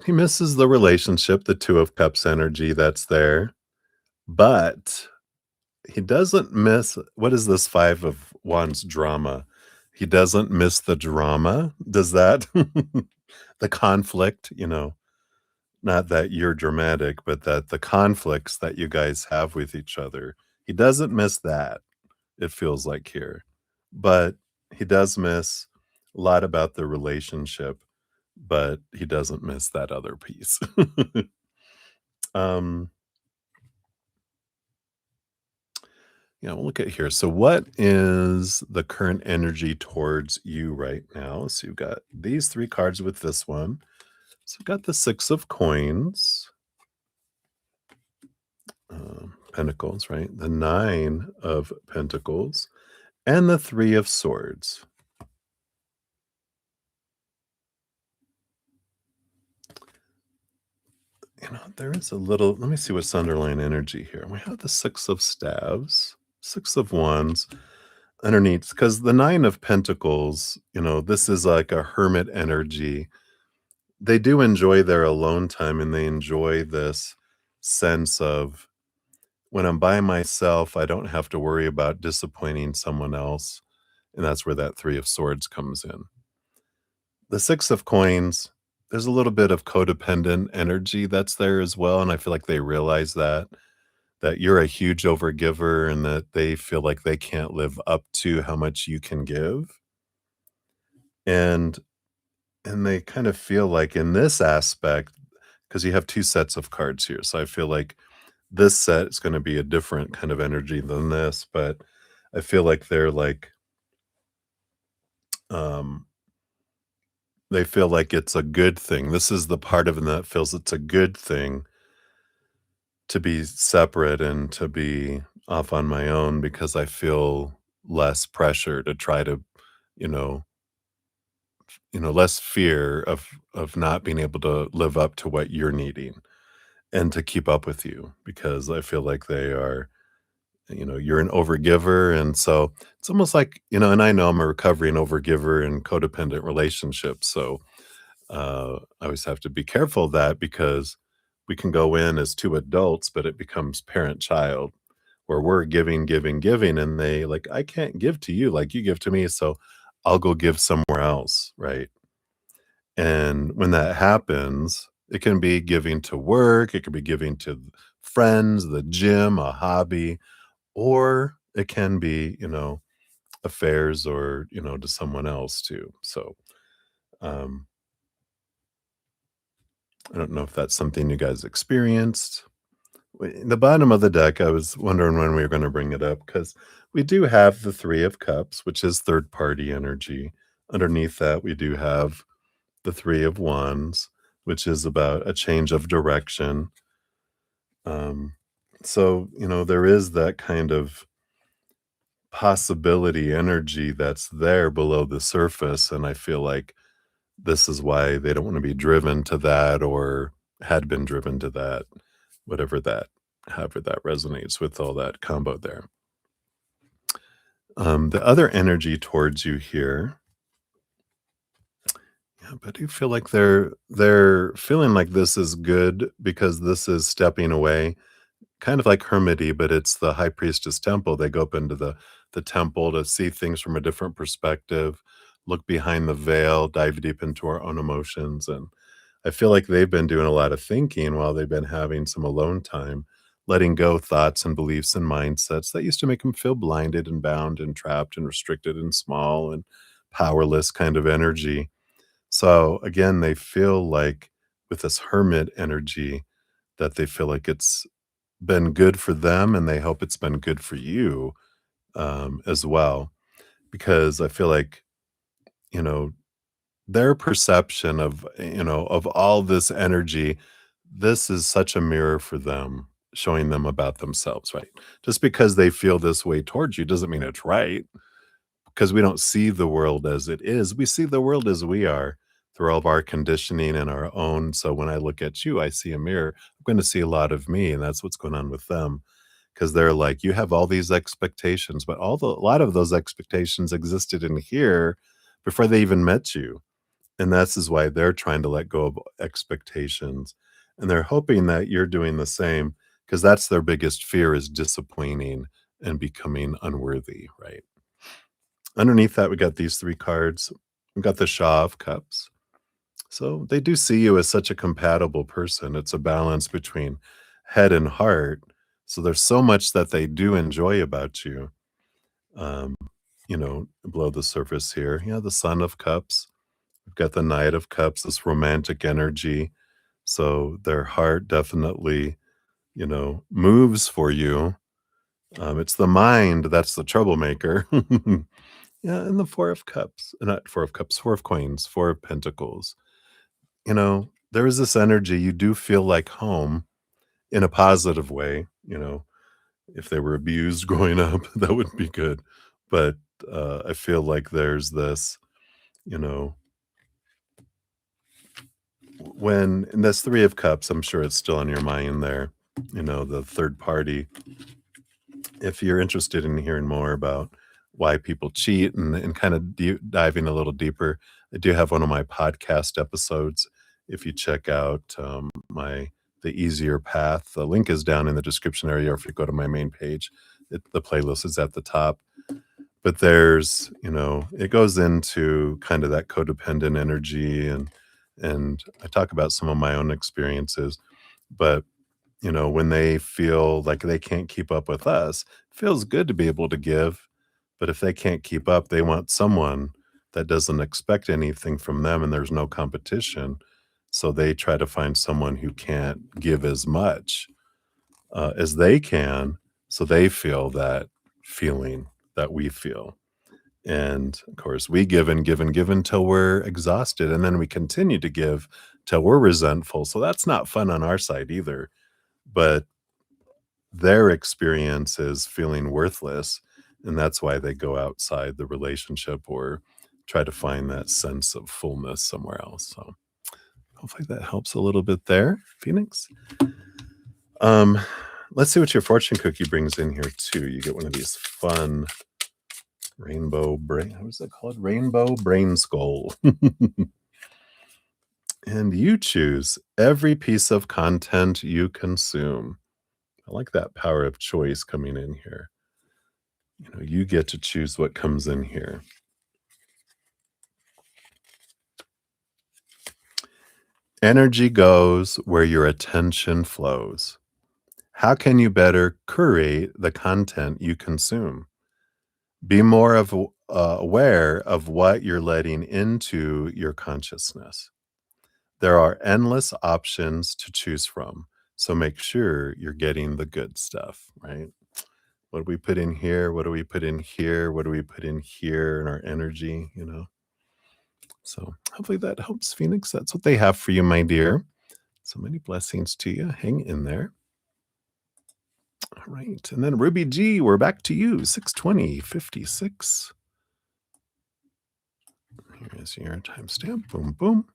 He misses the relationship, the 2 of Cups energy that's there, but he doesn't miss what is this 5 of Wands drama? He doesn't miss the drama. Does that the conflict, not that you're dramatic, but that the conflicts that you guys have with each other. He doesn't miss that, it feels like here. But he does miss a lot about the relationship, but he doesn't miss that other piece. um Yeah, we'll look at here. So, what is the current energy towards you right now? So, you've got these 3 cards with this one. So, you've got the 6 of coins, pentacles, right? The 9 of pentacles, and the 3 of swords. There is a little, let me see what's underlying energy here. We have the 6 of staves, 6 of wands underneath, because the 9 of pentacles, this is like a hermit energy. They do enjoy their alone time, and they enjoy this sense of when I'm by myself, I don't have to worry about disappointing someone else. And that's where that 3 of swords comes in. The 6 of coins, there's a little bit of codependent energy that's there as well. And I feel like they realize that you're a huge overgiver and that they feel like they can't live up to how much you can give. And they kind of feel like in this aspect, because you have 2 sets of cards here. So I feel like this set is gonna be a different kind of energy than this, but I feel like they're like, um, they feel like it's a good thing. This is the part of them that feels it's a good thing to be separate and to be off on my own because I feel less pressure to try to, you know, less fear of not being able to live up to what you're needing and to keep up with you because I feel like they are, you're an overgiver. And so it's almost like, and I know I'm a recovering overgiver in codependent relationships. So I always have to be careful of that because we can go in as two adults, but it becomes parent child where we're giving, giving, giving. And they like, I can't give to you like you give to me. So I'll go give somewhere else. Right. And when that happens, it can be giving to work, it could be giving to friends, the gym, a hobby, or it can be, affairs or, to someone else too. So, um, I don't know if that's something you guys experienced. The bottom of the deck, I was wondering when we were going to bring it up because we do have the Three of Cups, which is third party energy. Underneath that, we do have the Three of Wands, which is about a change of direction. Um, so, there is that kind of possibility energy that's there below the surface. And I feel like this is why they don't want to be driven to that or had been driven to that, whatever that, however that resonates with all that combo there. The other energy towards you here, yeah, but I do feel like they're feeling like this is good because this is stepping away kind of like hermity, but it's the high priestess temple. They go up into the temple to see things from a different perspective, look behind the veil, dive deep into our own emotions. And I feel like they've been doing a lot of thinking while they've been having some alone time, letting go thoughts and beliefs and mindsets that used to make them feel blinded and bound and trapped and restricted and small and powerless kind of energy. So again, they feel like with this hermit energy that they feel like it's been good for them, and they hope it's been good for you, as well, because I feel like, you know, their perception of all this energy, this is such a mirror for them, showing them about themselves, right? Just because they feel this way towards you doesn't mean it's right, because we don't see the world as it is. We see the world as we are through all of our conditioning and our own. So when I look at you, I see a mirror. I'm going to see a lot of me, and that's what's going on with them. Because they're like, you have all these expectations, but a lot of those expectations existed in here before they even met you. And this is why they're trying to let go of expectations. And they're hoping that you're doing the same because that's their biggest fear is disappointing and becoming unworthy, right? Underneath that, we got these three cards. We got the Shaw of Cups. So they do see you as such a compatible person. It's a balance between head and heart. So there's so much that they do enjoy about you. Um, below the surface here. The Sun of Cups. We've got the Knight of Cups, this romantic energy. So their heart definitely, moves for you. It's the mind that's the troublemaker. Yeah, and the Four of Cups, not Four of Cups, Four of Coins, Four of Pentacles. There is this energy. You do feel like home in a positive way. If they were abused growing up, that would be good. But I feel like there's this, you know, when and that's Three of Cups, I'm sure it's still on your mind there. The third party. If you're interested in hearing more about why people cheat and kind of diving a little deeper, I do have one of my podcast episodes. If you check out my the easier path, the link is down in the description area. Or if you go to my main page, the playlist is at the top. But there's, it goes into kind of that codependent energy and I talk about some of my own experiences. But when they feel like they can't keep up with us, it feels good to be able to give. But if they can't keep up, they want someone that doesn't expect anything from them and there's no competition. So they try to find someone who can't give as much as they can. So they feel that feeling that we feel. And of course, we give and give and give until we're exhausted. And then we continue to give till we're resentful. So that's not fun on our side either. But their experience is feeling worthless, and that's why they go outside the relationship or try to find that sense of fullness somewhere else. So hopefully that helps a little bit there, Phoenix. Um, let's see what your fortune cookie brings in here too. You get one of these fun rainbow brain. What is that called? Rainbow brain skull. And you choose every piece of content you consume. I like that power of choice coming in here. You get to choose what comes in here. Energy goes where your attention flows. How can you better curate the content you consume? Be more aware of what you're letting into your consciousness. There are endless options to choose from, so make sure you're getting the good stuff, right? What do we put in here? What do we put in here? What do we put in here in our energy? So hopefully that helps, Phoenix. That's what they have for you, my dear. So many blessings to you. Hang in there. All right. And then Ruby G, we're back to you. 62056. Here is your timestamp. Boom, boom.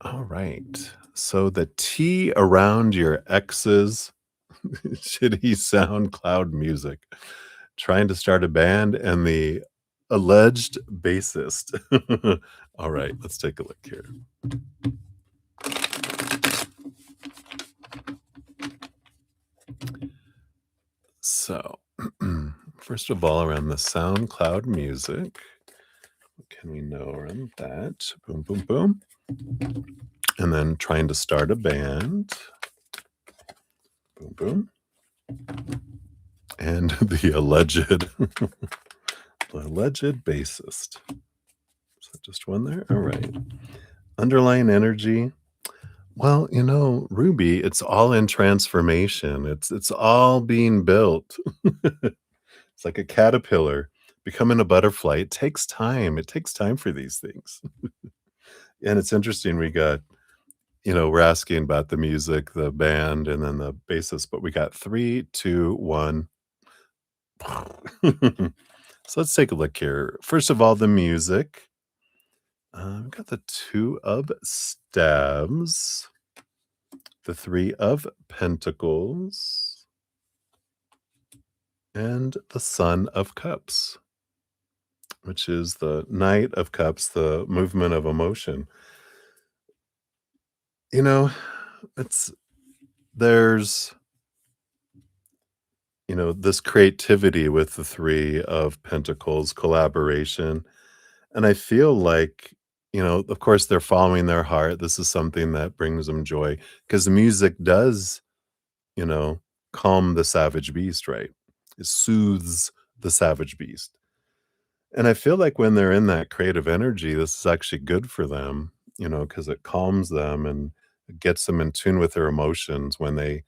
All right. So the T around your X's shitty SoundCloud music. Trying to start a band and the alleged bassist. All right, let's take a look here. So, first of all, around the SoundCloud music, what can we know around that? Boom, boom, boom. And then trying to start a band. Boom, boom. And the alleged bassist. Is that just one there? All right. Underlying energy. Well, Ruby, it's all in transformation. It's all being built. It's like a caterpillar becoming a butterfly. It takes time. It takes time for these things. And it's interesting. We got, we're asking about the music, the band, and then the bassist, but we got 3, 2, 1. So let's take a look here. First of all, the music. We've got the 2 of staves, the 3 of pentacles, and the Son of Cups, which is the Knight of Cups, the movement of emotion. There's this creativity with the 3 of pentacles, collaboration. And I feel like, of course, they're following their heart. This is something that brings them joy because the music does, you know, calm the savage beast, right? It soothes the savage beast. And I feel like when they're in that creative energy, this is actually good for them, because it calms them and it gets them in tune with their emotions when they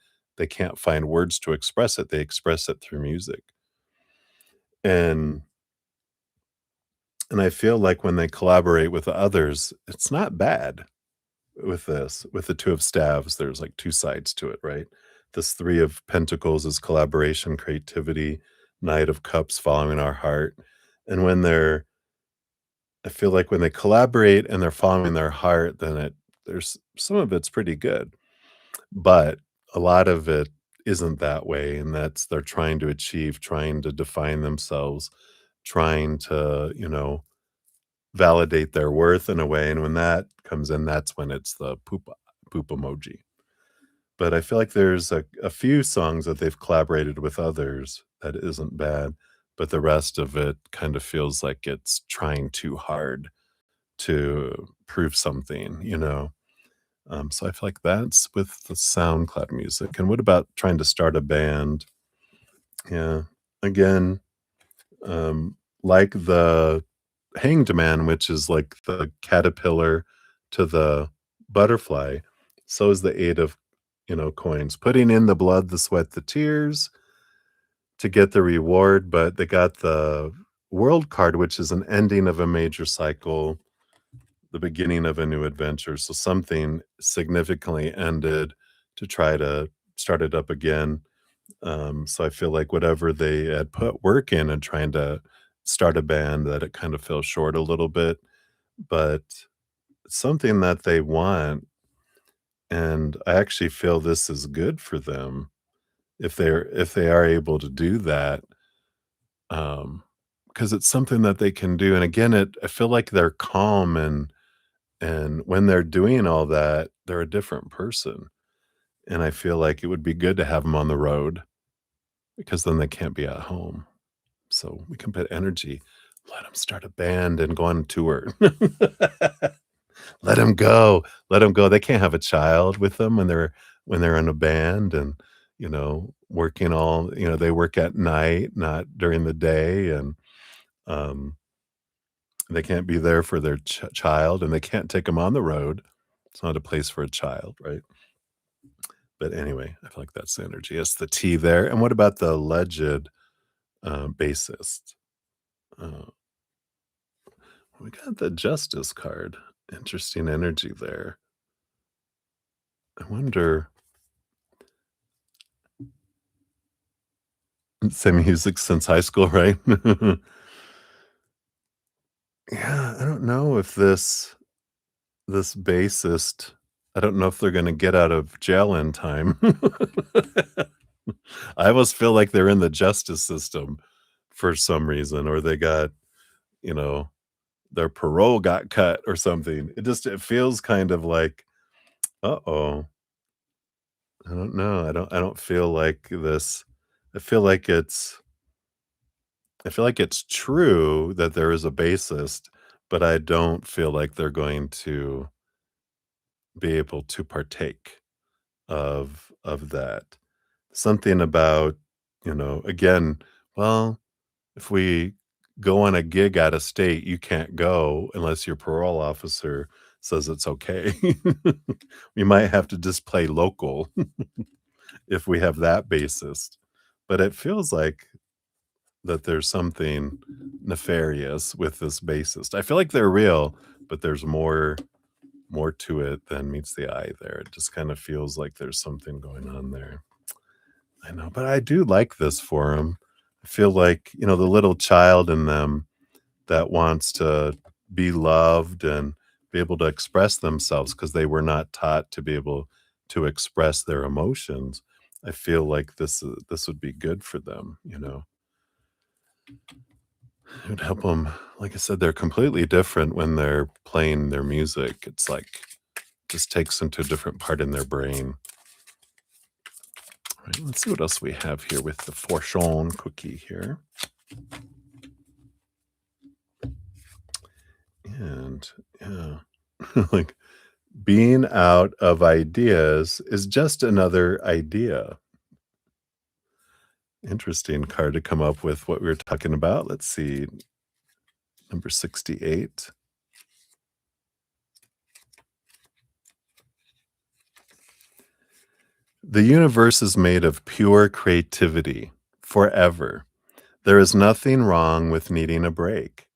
can't find words to express it. They express it through music. And and I feel like when they collaborate with others, it's not bad with this. With the 2 of staves, there's like 2 sides to it, right? This 3 of pentacles is collaboration, creativity, Knight of cups following our heart. And I feel like when they collaborate and they're following their heart, then there's some of it's pretty good. But a lot of it isn't that way. And they're trying to achieve, trying to define themselves, trying to, validate their worth in a way, and when that comes in, that's when it's the poop emoji. But I feel like there's a few songs that they've collaborated with others that isn't bad, but the rest of it kind of feels like it's trying too hard to prove something. So I feel like that's with the SoundCloud music. And what about trying to start a band? Yeah, again, like the Hanged Man, which is like the caterpillar to the butterfly, so is the 8 of, coins. Putting in the blood, the sweat, the tears to get the reward, but they got the World card, which is an ending of a major cycle, the beginning of a new adventure. So something significantly ended to try to start it up again. So I feel like whatever they had put work in and trying to start a band that it kind of fell short a little bit, but it's something that they want, and I actually feel this is good for them if they are able to do that, um, because it's something that they can do, and again, I feel like they're calm and when they're doing all that, they're a different person, and I feel like it would be good to have them on the road because then they can't be at home. So we can put energy. Let them start a band and go on tour. Let them go. Let them go. They can't have a child with them when they're in a band and, working they work at night, not during the day, and, um, they can't be there for their child, and they can't take them on the road. It's not a place for a child, right? But anyway, I feel like that's the energy. It's the T there. And what about the alleged, bassist? Uh, we got the Justice card. Interesting energy there. I wonder. Same music since high school, right? Yeah, I don't know if this bassist, I don't know if they're gonna get out of jail in time. I always feel like they're in the justice system for some reason, or they got, you know, their parole got cut or something. It feels kind of like, "Uh-oh." I don't know. I don't feel like this. I feel like it's true that there is a bassist, but I don't feel like they're going to be able to partake of that. Something about, again, well, if we go on a gig out of state, you can't go unless your parole officer says it's okay. We might have to just play local if we have that bassist. But it feels like that there's something nefarious with this bassist. I feel like they're real, but there's more to it than meets the eye there. It just kind of feels like there's something going on there. I know, but I do like this for him. I feel like, the little child in them that wants to be loved and be able to express themselves because they were not taught to be able to express their emotions. I feel like this would be good for them. It would help them. Like I said, they're completely different when they're playing their music. It's like just takes them to a different part in their brain. All right, let's see what else we have here with the Fortune cookie here. And yeah, like being out of ideas is just another idea. Interesting card to come up with what we were talking about. Let's see, number 68. The universe is made of pure creativity forever. There is nothing wrong with needing a break,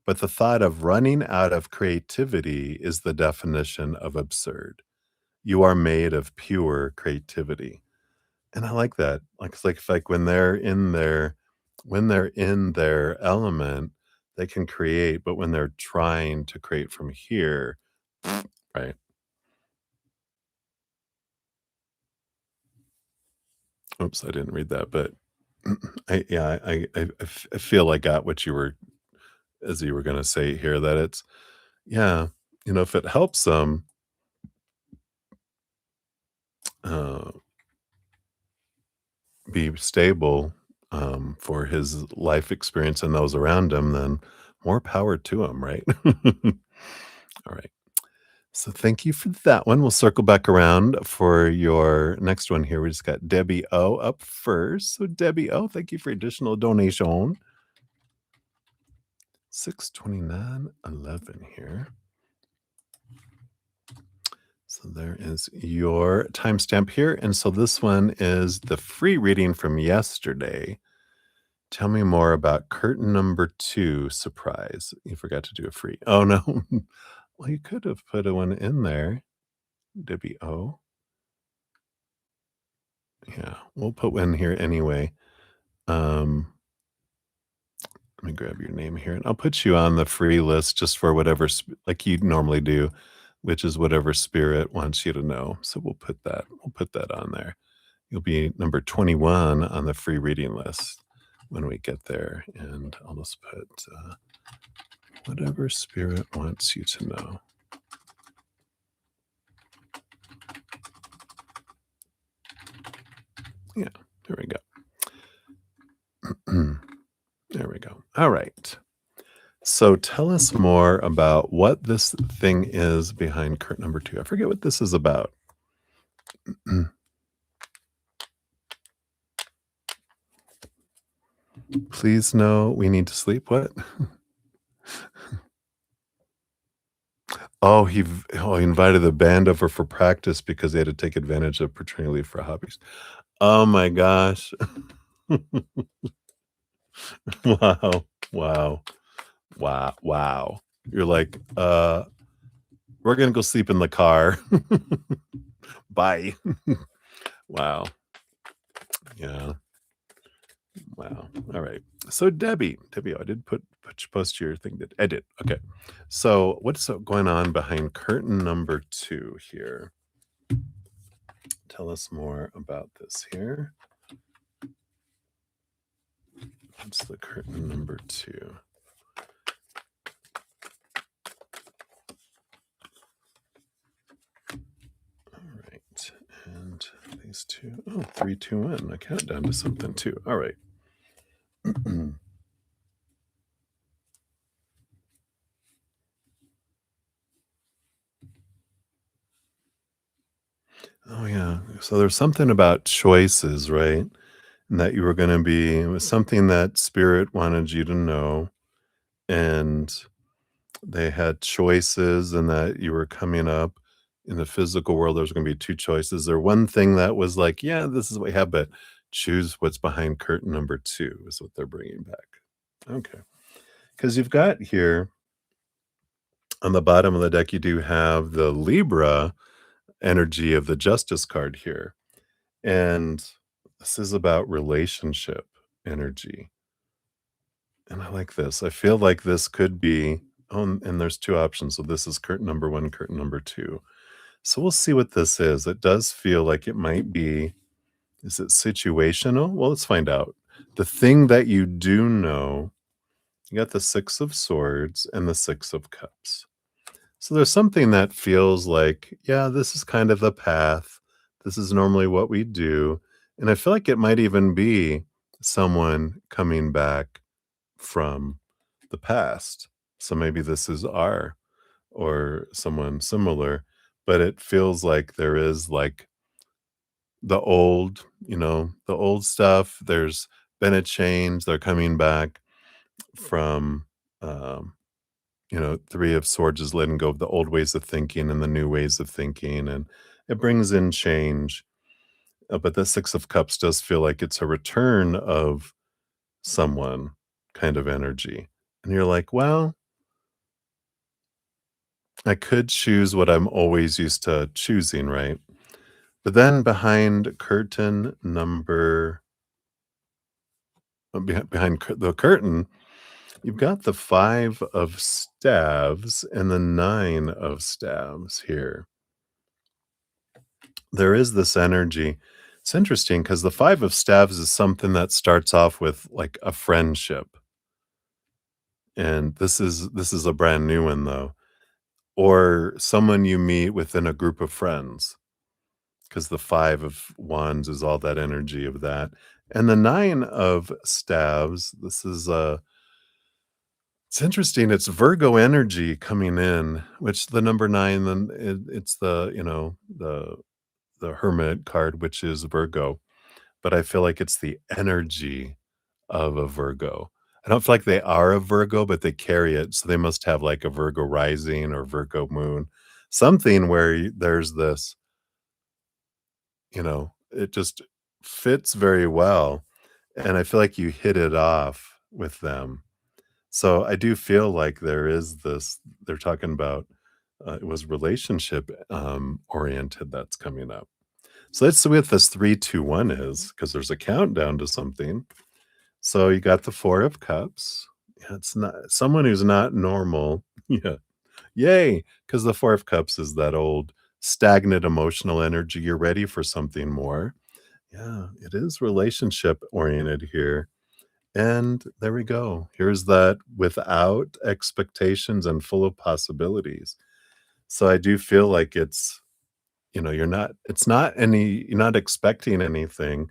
but the thought of running out of creativity is the definition of absurd. You are made of pure creativity. And I like that. Like, it's like when they're in their element, they can create, but when they're trying to create from here, right? Oops, I didn't read that, but I feel I got what you were as you were gonna say here, that it's yeah, if it helps them, uh, be stable, for his life experience and those around him, then more power to him, right? All right. So thank you for that one. We'll circle back around for your next one here. We just got Debbie O up first. So Debbie O, thank you for additional donation. 629.11 here. So there is your timestamp here. And so this one is the free reading from yesterday. Tell me more about curtain number 2, surprise. You forgot to do a free. Oh, no. Well, you could have put a one in there, Debbie O. Yeah, we'll put one here anyway. Let me me grab your name here, and I'll put you on the free list just for whatever, like you normally do, which is whatever spirit wants you to know. So we'll put that on there. You'll be number 21 on the free reading list when we get there, and I'll just put whatever spirit wants you to know. Yeah, there we go. There we go. All right. So tell us more about what this thing is behind curtain number 2. I forget what this is about. Please know we need to sleep. What? He invited the band over for practice because they had to take advantage of paternity leave for hobbies. Oh my gosh. Wow. Wow. Wow. Wow. You're like, we're gonna go sleep in the car. Bye. Wow. Yeah. Wow. All right. So Debbie, I did post your thing. That I did. Okay. So what's going on behind curtain number 2 here? Tell us more about this here. What's the curtain number 2? All right. And these two. Oh, 3, 2, 1. I count down to something too. All right. Oh yeah. So there's something about choices, right? And that you were going to be, it was something that spirit wanted you to know, and they had choices, and that you were coming up in the physical world. There's going to be 2 choices. Or one thing that was like, yeah, this is what we have, but choose what's behind curtain number 2 is what they're bringing back. Okay. Because you've got here on the bottom of the deck, you do have the Libra energy of the Justice card here. And this is about relationship energy. And I like this. I feel like this could be, oh, and there's 2 options. So this is curtain number 1, curtain number 2. So we'll see what this is. It does feel like it might be, is it situational? Well, let's find out. The thing that you do know, you got the 6 of Swords and the 6 of Cups. So there's something that feels like, yeah, this is kind of the path. This is normally what we do. And I feel like it might even be someone coming back from the past. So maybe this is R or someone similar, but it feels like there is like the old, the old stuff. There's been a change. They're coming back from, 3 of Swords is letting go of the old ways of thinking and the new ways of thinking, and it brings in change. But the 6 of Cups does feel like it's a return of someone kind of energy. And you're like, well, I could choose what I'm always used to choosing, right? But then behind curtain number, the curtain, you've got the 5 of Staves and the 9 of Staves here. There is this energy. It's interesting because the 5 of Staves is something that starts off with like a friendship. And this is a brand new one though. Or someone you meet within a group of friends, because the 5 of Wands is all that energy of that. And the 9 of Staves, this is it's interesting. It's Virgo energy coming in, which the number 9, then it's the Hermit card, which is Virgo. But I feel like it's the energy of a Virgo. I don't feel like they are a Virgo, but they carry it. So they must have like a Virgo rising or Virgo moon, something where there's this, it just fits very well. And I feel like you hit it off with them. So I do feel like there is this, they're talking about, it was relationship oriented that's coming up. So let's see what this 3, 2, 1 is, because there's a countdown to something. So you got the 4 of Cups Yeah, it's not someone who's not normal. Yeah. Yay! Because the Four of Cups is that old stagnant emotional energy. You're ready for something more. Yeah, it is relationship oriented here. And there we go. Here's that without expectations and full of possibilities. So I do feel like it's not any, you're not expecting anything,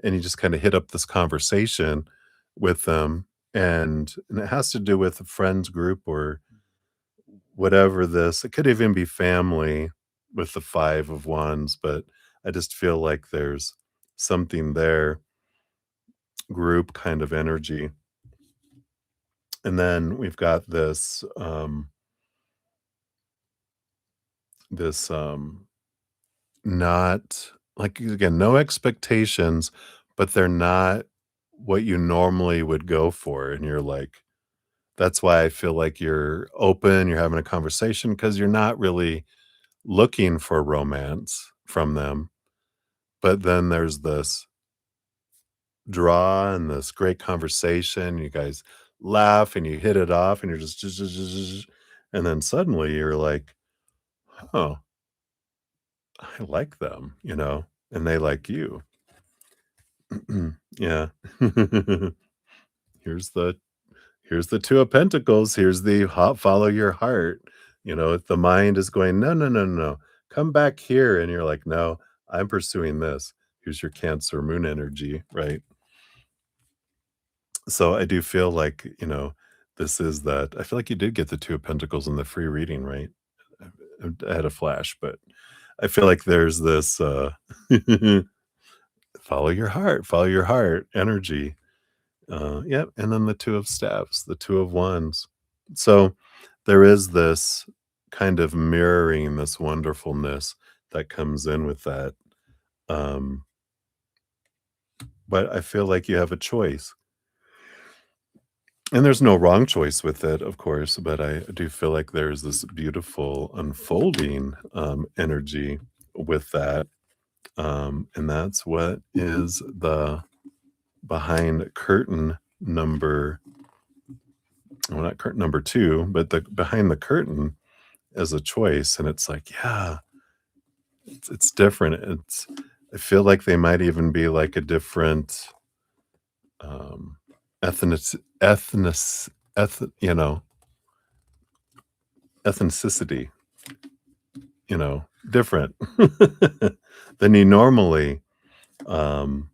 and you just kind of hit up this conversation with them. And it has to do with a friends group or whatever this, it could even be family with the Five of Wands, but I just feel like there's something there, group kind of energy. And then we've got this not like, again, no expectations, but they're not what you normally would go for, and you're like, that's why I feel like you're open, you're having a conversation because 'cause you're not really looking for romance from them. But then there's this draw and this great conversation. You guys laugh and you hit it off and you're just, and then suddenly you're like, oh, I like them, and they like you. Yeah. here's the here's the Two of Pentacles. Here's the follow your heart. If the mind is going, no, no, no, no, no, come back here. And you're like, no, I'm pursuing this. Here's your Cancer moon energy, right? So I do feel like, this is that. I feel like you did get the Two of Pentacles in the free reading, right? I had a flash, but I feel like there's this follow your heart energy. Yep, and then the Two of Staves, the Two of Wands. So there is this kind of mirroring, this wonderfulness that comes in with that. Um, but I feel like you have a choice. And there's no wrong choice with it, of course, but I do feel like there's this beautiful unfolding energy with that. And that's what is the behind curtain number, well, not curtain number two, but the behind the curtain as a choice. And it's like, yeah, it's different. I feel like they might even be like a different um, ethnic, ethnic, ethnicity, different than you normally. Um,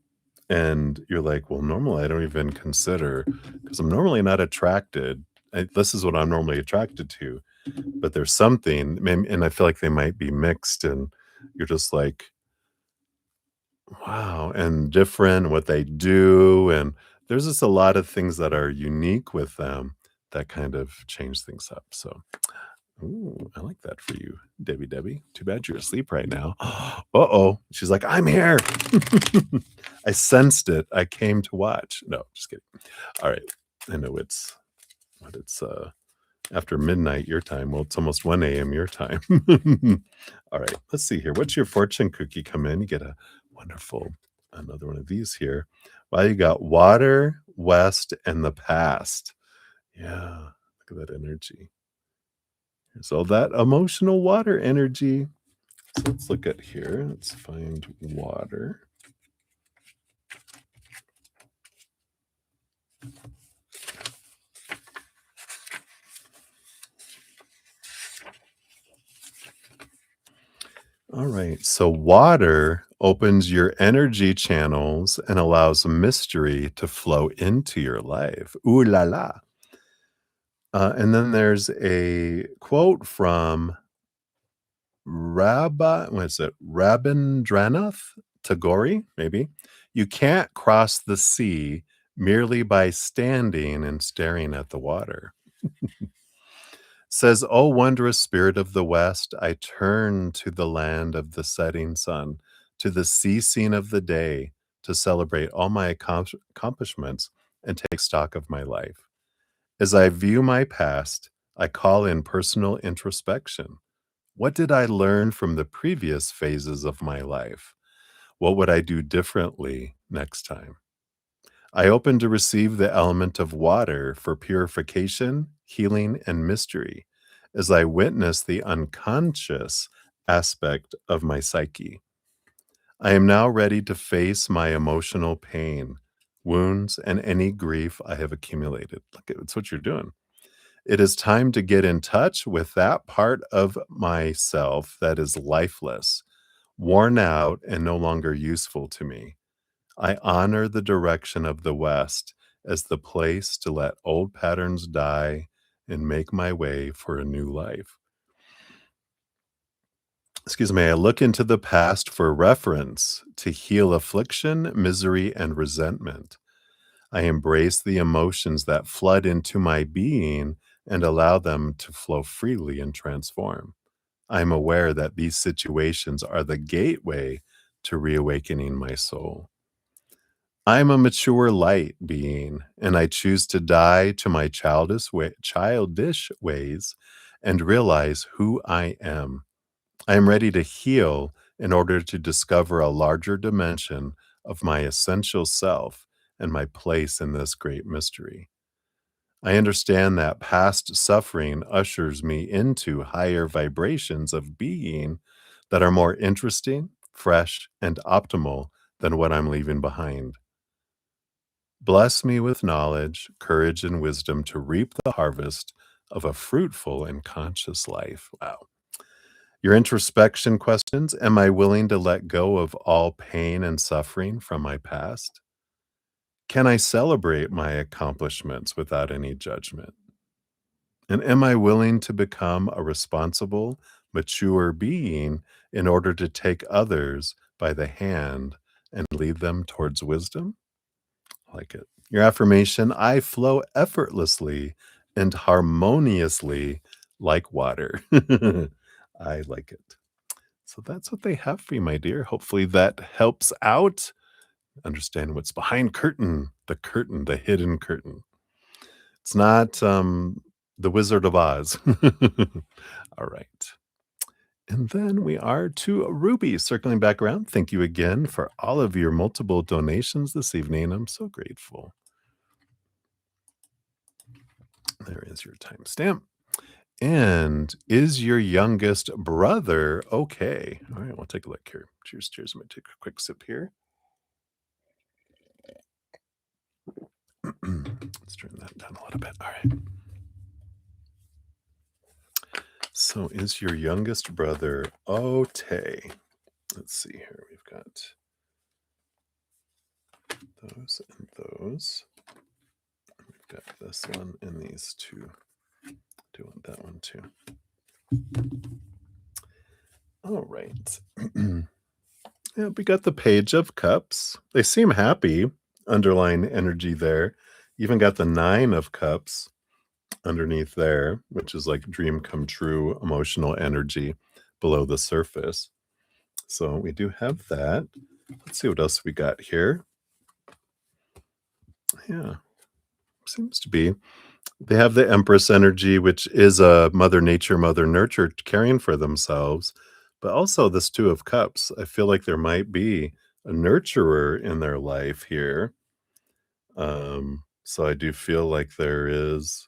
and you're like, well, normally I don't even consider because I'm normally not attracted. This is what I'm normally attracted to, but there's something, and I feel like they might be mixed, and you're just like, wow, and different what they do, and there's just a lot of things that are unique with them that kind of change things up. So, ooh, I like that for you, Debbie. Debbie, too bad you're asleep right now. Uh-oh, she's like, I'm here. I sensed it. I came to watch. No, just kidding. All right, I know it's after midnight your time. Well, it's almost 1 a.m. your time. All right, let's see here. What's your fortune cookie come in? You get a wonderful, another one of these here. Well, you got water, west, and the past. Yeah, look at that energy. Here's all that emotional water energy. So let's look at here. Let's find water. All right. So water opens your energy channels and allows mystery to flow into your life. Ooh la la. And then there's a quote from what is it? Rabindranath Tagore, maybe. You can't cross the sea merely by standing and staring at the water. Says, "O wondrous spirit of the West, I turn to the land of the setting sun, to the ceasing of the day, to celebrate all my accomplishments and take stock of my life. As I view my past, I call in personal introspection. What did I learn from the previous phases of my life? What would I do differently next time? I open to receive the element of water for purification, healing, and mystery as I witness the unconscious aspect of my psyche. I am now ready to face my emotional pain, wounds, and any grief I have accumulated. Look, it's what you're doing. It is time to get in touch with that part of myself that is lifeless, worn out, and no longer useful to me. I honor the direction of the West as the place to let old patterns die and make my way for a new life. Excuse me, I look into the past for reference to heal affliction, misery, and resentment. I embrace the emotions that flood into my being and allow them to flow freely and transform. I'm aware that these situations are the gateway to reawakening my soul. I'm a mature light being, and I choose to die to my childish ways and realize who I am. I am ready to heal in order to discover a larger dimension of my essential self and my place in this great mystery. I understand that past suffering ushers me into higher vibrations of being that are more interesting, fresh, and optimal than what I'm leaving behind. Bless me with knowledge, courage, and wisdom to reap the harvest of a fruitful and conscious life. Wow. Your introspection questions: am I willing to let go of all pain and suffering from my past? Can I celebrate my accomplishments without any judgment? And am I willing to become a responsible, mature being in order to take others by the hand and lead them towards wisdom? I like it. Your affirmation: I flow effortlessly and harmoniously like water. I like it. So that's what they have for you, my dear. Hopefully that helps out. Understand what's behind curtain, the hidden curtain. It's not the Wizard of Oz. All right. And then we are to Ruby circling back around. Thank you again for all of your multiple donations this evening. I'm so grateful. There is your timestamp. And is your youngest brother okay? All right, we'll take a look here. Cheers, cheers. I'm going to take a quick sip here. Let's turn that down a little bit. All right. So, is your youngest brother okay? Let's see here. We've got those and those. We've got this one and these two. Do want that one too. All right. Yeah, we got the Page of Cups. They seem happy. Underlying energy there. Even got the Nine of Cups underneath there, which is like dream come true, emotional energy below the surface. So we do have that. Let's see what else we got here. Yeah, seems to be. They have the Empress energy, which is a Mother Nature, Mother Nurture caring for themselves, but also this Two of Cups. I feel like there might be a nurturer in their life here. So I do feel like there is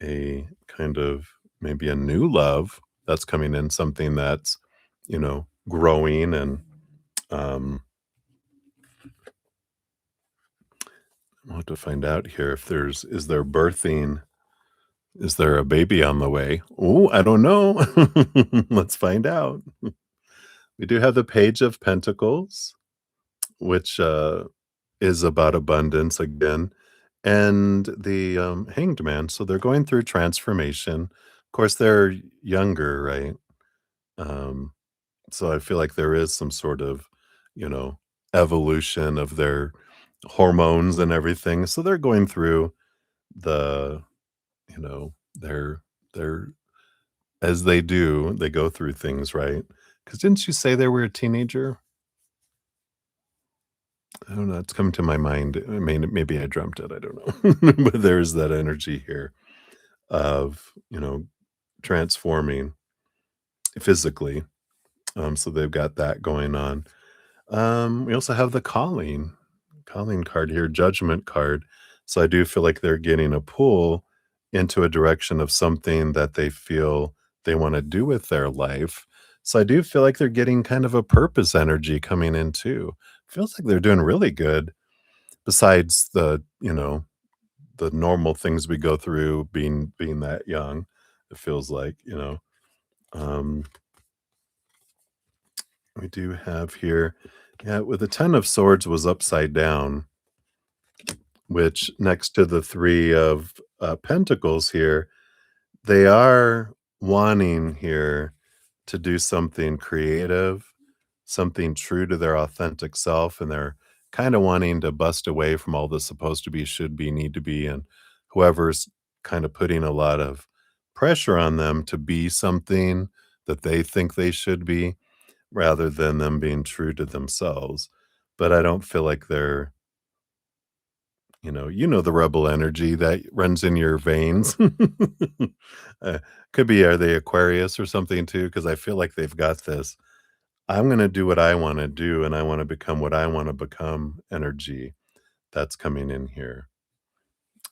a kind of maybe a new love that's coming in, something that's, growing and we'll have to find out here if is there birthing, is there a baby on the way? Oh, I don't know. Let's find out. We do have the Page of Pentacles, which is about abundance again, and the Hanged Man. So they're going through transformation. Of course, they're younger, right? Um, so I feel like there is some sort of, you know, evolution of their hormones and everything. So they're going through the, they're as they do, they go through things, right? Because didn't you say they were a teenager? I don't know. It's coming to my mind. I mean, maybe I dreamt it. I don't know. But there's that energy here of, transforming physically. So they've got that going on. We also have the calling. calling card here, judgment card. So I do feel like they're getting a pull into a direction of something that they feel they want to do with their life. So I do feel like they're getting kind of a purpose energy coming in too. Feels like they're doing really good besides the normal things we go through being that young. It feels like. Um we do have here, yeah, with the 10 of swords was upside down, which next to the 3 of, pentacles here, they are wanting here to do something creative, something true to their authentic self, and they're kinda wanting to bust away from all the supposed to be, should be, need to be, and whoever's kinda putting a lot of pressure on them to be something that they think they should be, rather than them being true to themselves. But I don't feel like they're the rebel energy that runs in your veins. Uh, could be, are they Aquarius or something too? Because I feel like they've got this, "I'm gonna do what I wanna do, and I wanna become what I wanna become" energy that's coming in here.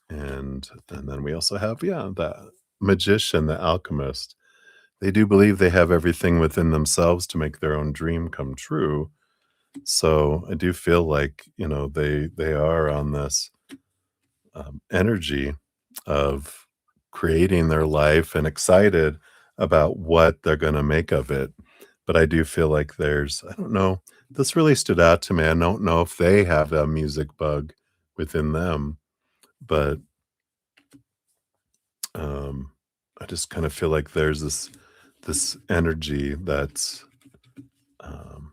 And then we also have, yeah, the magician, the alchemist. They do believe they have everything within themselves to make their own dream come true. So I do feel like, they are on this energy of creating their life and excited about what they're going to make of it. But I do feel like I don't know, this really stood out to me. I don't know if they have a music bug within them, but um, I just kind of feel like there's this energy that's um,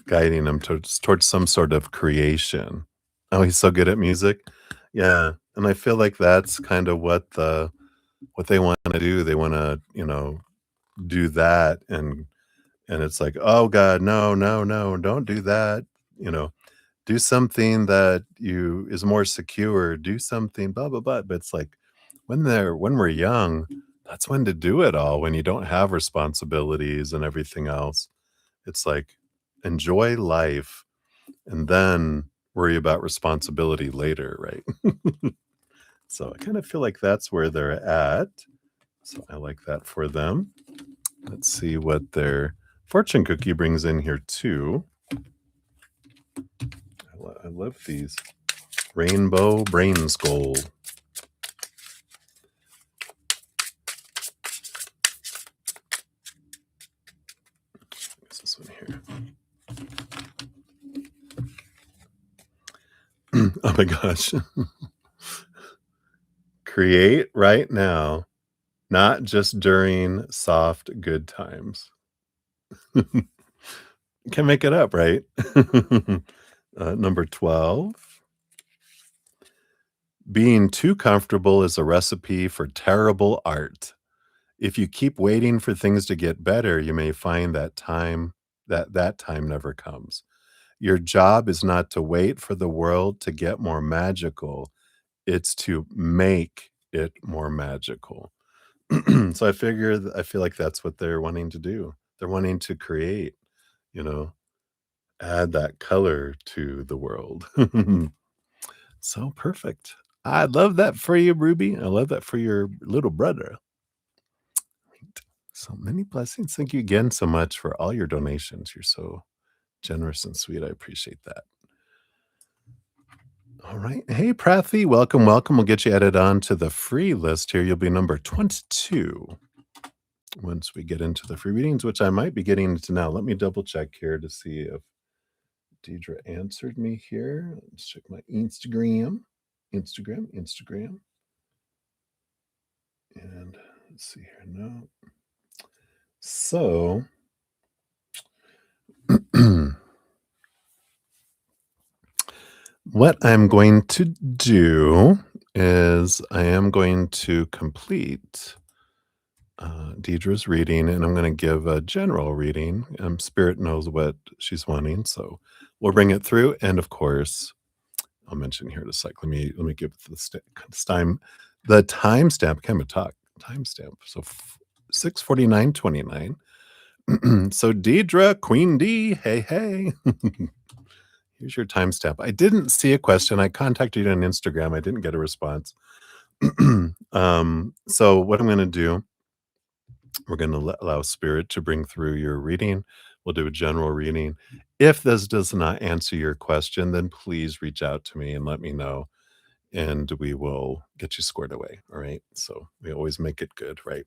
guiding them towards some sort of creation. Oh, he's so good at music. Yeah, and I feel like that's kind of what they wanna do. They wanna, do that, and it's like, "Oh god, no, no, no, don't do that." You know, "Do something that you is more secure, do something blah, blah, blah," but it's like, when we're young, that's when to do it all, when you don't have responsibilities and everything else. It's like, enjoy life and then worry about responsibility later, right? So I kind of feel like that's where they're at. So I like that for them. Let's see what their fortune cookie brings in here too. I love these. Rainbow brain skull. What's this one here? Oh my gosh. Create right now, not just during soft good times. Can make it up, right? Number 12. Being too comfortable is a recipe for terrible art. If you keep waiting for things to get better, you may find that time never comes. Your job is not to wait for the world to get more magical, it's to make it more magical. So I feel like that's what they're wanting to do. They're wanting to create, you know, add that color to the world. So perfect. I love that for you, Ruby. I love that for your little brother. Right. So many blessings. Thank you again so much for all your donations. You're so generous and sweet. I appreciate that. All right. Hey, Prathy, welcome, welcome. We'll get you added on to the free list here. You'll be number 22 once we get into the free readings, which I might be getting into now. Let me double check here to see if Deidre answered me here. Let's check my Instagram. Instagram. And let's see here. No. So what I'm going to do is I am going to complete Deidre's reading, and I'm going to give a general reading. Spirit knows what she's wanting, so we'll bring it through. And of course, I'll mention here in a sec. Let me give the timestamp. Kind of talk timestamp. So 6:49:29. So Deidre, Queen D, hey hey. Here's your timestamp. I didn't see a question. I contacted you on Instagram. I didn't get a response. So what I'm going to do, we're going to allow spirit to bring through your reading. We'll do a general reading. If this does not answer your question, then please reach out to me and let me know, and we will get you squared away. All right. So we always make it good, right?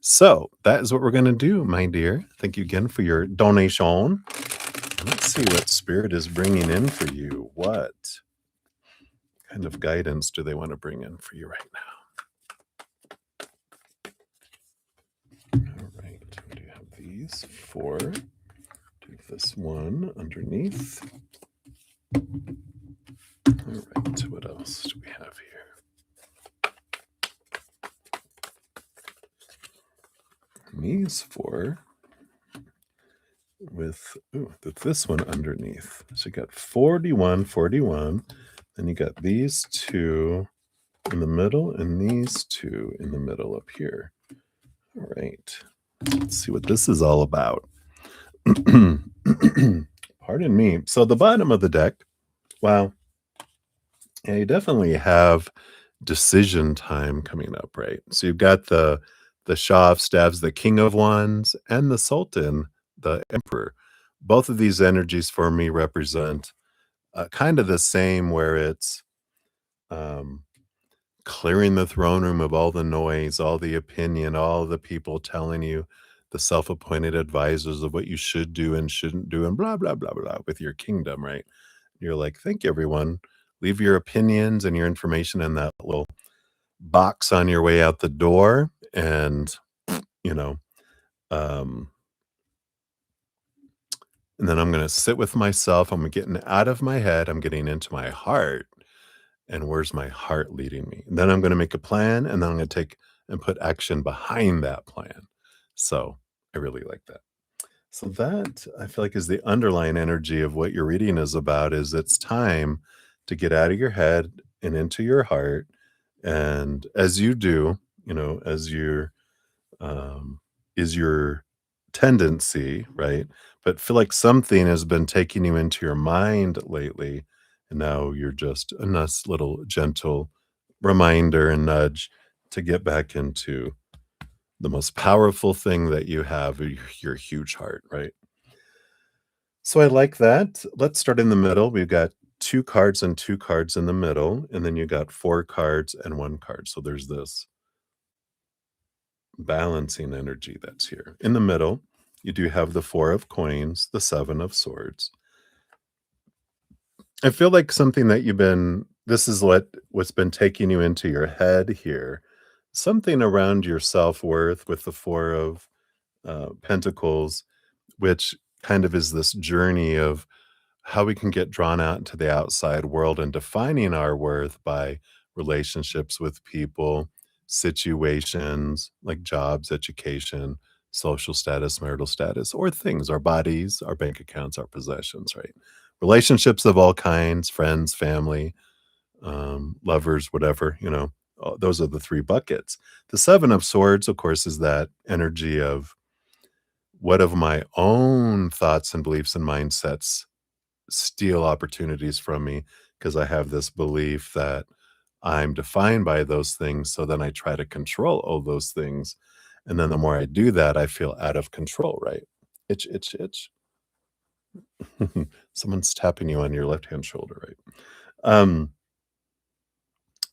So that is what we're going to do, my dear. Thank you again for your donation. Let's see what spirit is bringing in for you. What kind of guidance do they want to bring in for you right now? All right. We do have these 4. Do this one underneath. All right. What else do we have here? These 4 with this one underneath. So you got 41, 41. Then you got these 2 in the middle and these 2 in the middle up here. All right. Let's see what this is all about. Pardon me. So the bottom of the deck, wow. Yeah, you definitely have decision time coming up, right? So you've got the Shah of Staves, the King of Wands, and the Sultan, the Emperor. Both of these energies for me represent kind of the same, where it's um, clearing the throne room of all the noise, all the opinion, all the people telling you, the self-appointed advisors of what you should do and shouldn't do, and blah, blah, blah, blah, with your kingdom, right? You're like, thank you, everyone. Leave your opinions and your information in that little box on your way out the door. And, you know, um, and then I'm going to sit with myself. I'm getting out of my head. I'm getting into my heart. And where's my heart leading me? And then I'm going to make a plan, and then I'm going to take and put action behind that plan. So I really like that. So that, I feel like, is the underlying energy of what your reading is about. Is it's time to get out of your head and into your heart. And as you do, as um, is your tendency, right? But feel like something has been taking you into your mind lately, and now you're just a nice little gentle reminder and nudge to get back into the most powerful thing that you have, your huge heart, right? So I like that. Let's start in the middle. We've got 2 cards and 2 cards in the middle, and then you got 4 cards and 1 card. So there's this balancing energy that's here. In the middle, you do have the 4 of coins, the 7 of swords. I feel like something that this is what's been taking you into your head here. Something around your self-worth with the 4 of pentacles, which kind of is this journey of how we can get drawn out into the outside world and defining our worth by relationships with people, situations like jobs, education, social status, marital status, or things, our bodies, our bank accounts, our possessions, right? Relationships of all kinds, friends, family, lovers, whatever, those are the 3 buckets. The 7 of swords, of course, is that energy of what of my own thoughts and beliefs and mindsets steal opportunities from me, because I have this belief that I'm defined by those things. So then I try to control all those things. And then the more I do that, I feel out of control, right? Itch, itch, itch. Someone's tapping you on your left-hand shoulder, right?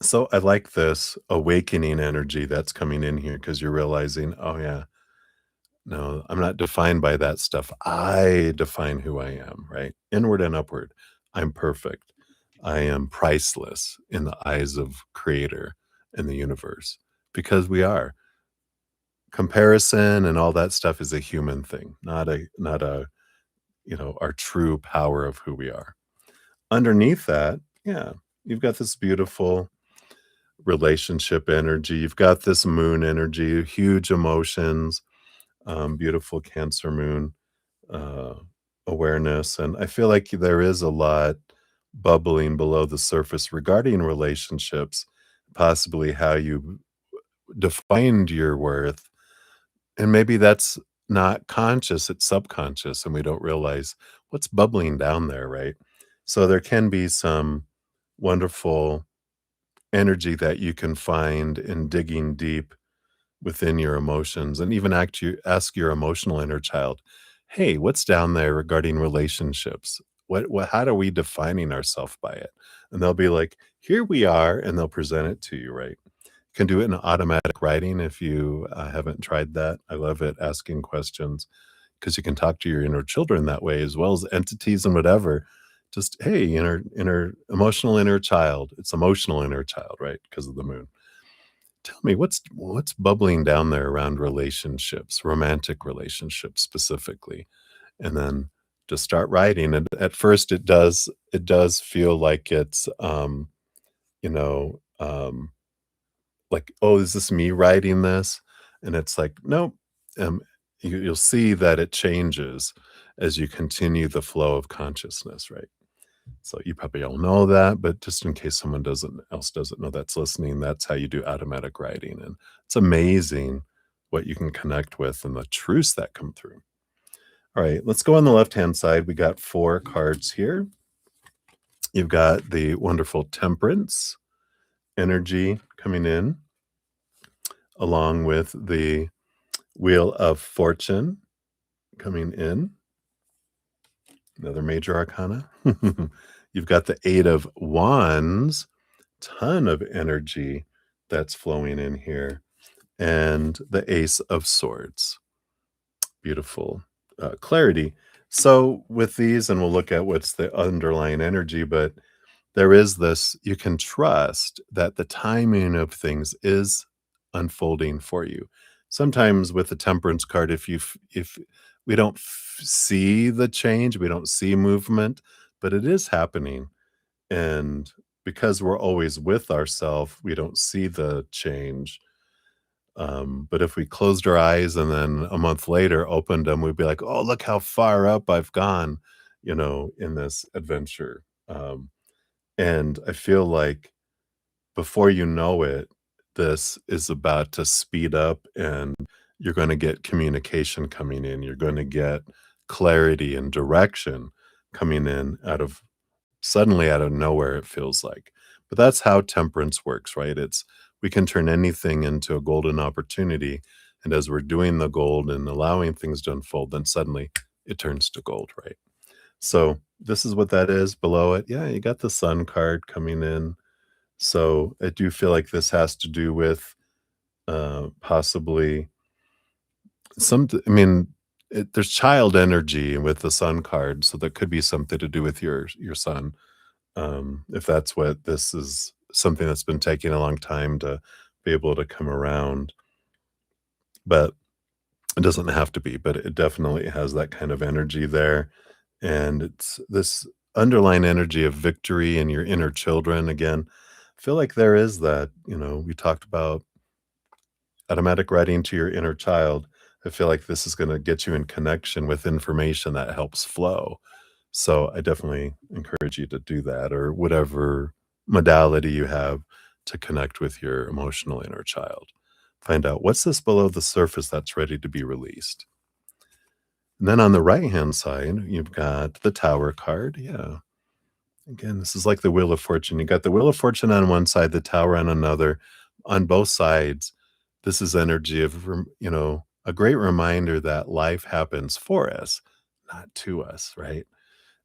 So I like this awakening energy that's coming in here, because you're realizing, oh yeah, no, I'm not defined by that stuff. I define who I am, right? Inward and upward. I'm perfect. I am priceless in the eyes of Creator and the universe, because we are. Comparison and all that stuff is a human thing, not a our true power of who we are. Underneath that, yeah, you've got this beautiful relationship energy. You've got this moon energy, huge emotions, beautiful Cancer moon uh, awareness. And I feel like there is a lot bubbling below the surface regarding relationships, possibly how you defined your worth. And maybe that's not conscious, it's subconscious, and we don't realize what's bubbling down there, right? So there can be some wonderful energy that you can find in digging deep within your emotions, and even ask your emotional inner child, "Hey, what's down there regarding relationships? What how are we defining ourselves by it?" And they'll be like, "Here we are," and they'll present it to you, right? You can do it in automatic writing if you, haven't tried that. I love it, asking questions, because you can talk to your inner children that way as well as entities and whatever. Just, "Hey, inner emotional inner child." It's emotional inner child, right? Because of the moon. Tell me what's bubbling down there around relationships, romantic relationships specifically, and then just start writing. And at first, it does feel like it's you know like, oh, is this me writing this? And it's like, nope. Um, you'll see that it changes as you continue the flow of consciousness, right? So you probably all know that, but just in case someone doesn't know that's listening, that's how you do automatic writing. And it's amazing what you can connect with and the truths that come through. All right, let's go on the left-hand side. We got 4 cards here. You've got the wonderful temperance energy coming in, along with the wheel of fortune coming in, another major arcana. You've got the 8 of wands, ton of energy that's flowing in here, and the ace of swords. Beautiful clarity. So with these, and we'll look at what's the underlying energy, but there is this, you can trust that the timing of things is unfolding for you. Sometimes with the temperance card, if we don't see the change, we don't see movement, but it is happening. And because we're always with ourself, we don't see the change. But if we closed our eyes and then a month later opened them, we'd be like, "Oh, look how far up I've gone, in this adventure." And I feel like before you know it, this is about to speed up, and you're going to get communication coming in. You're going to get clarity and direction coming in suddenly out of nowhere, it feels like. But that's how temperance works, right? We can turn anything into a golden opportunity. And as we're doing the gold and allowing things to unfold, then suddenly it turns to gold, right? So this is what that is below it. Yeah, you got the sun card coming in. So I do feel like this has to do with possibly I mean, there's child energy with the sun card. So that could be something to do with your son. If that's what this is, something that's been taking a long time to be able to come around, but it doesn't have to be, but it definitely has that kind of energy there. And it's this underlying energy of victory in your inner children. Again, I feel like there is that, we talked about automatic writing to your inner child. I feel like this is going to get you in connection with information that helps flow. So I definitely encourage you to do that, or whatever modality you have to connect with your emotional inner child. Find out what's this below the surface that's ready to be released. And then on the right-hand side, you've got the Tower card. Yeah. Again, this is like the Wheel of Fortune. You got the Wheel of Fortune on one side, the Tower on another. On both sides, this is energy of, a great reminder that life happens for us, not to us, right?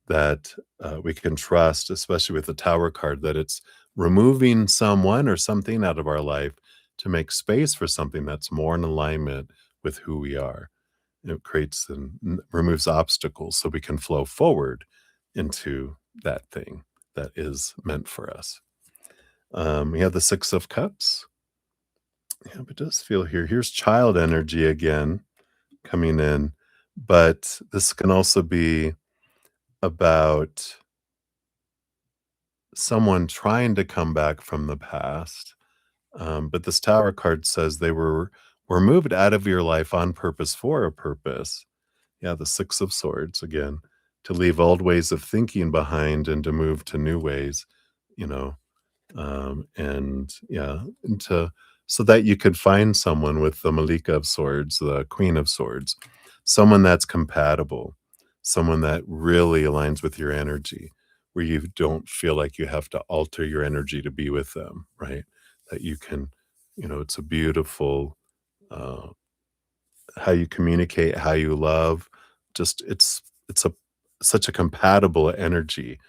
That we can trust, especially with the Tower card, that it's removing someone or something out of our life to make space for something that's more in alignment with who we are. It creates and removes obstacles so we can flow forward into that thing that is meant for us. We have the Six of Cups. Yeah, but it does feel here. Here's child energy again coming in, but this can also be about someone trying to come back from the past. But this Tower card says they were moved out of your life on purpose for a purpose. Yeah, the Six of Swords again, to leave old ways of thinking behind and to move to new ways, you know, and yeah, and so that you could find someone with the Malika of Swords, the Queen of Swords, someone that's compatible, someone that really aligns with your energy, where you don't feel like you have to alter your energy to be with them, right? That you can, it's a beautiful, uh, how you communicate, how you love, just it's a such a compatible energy.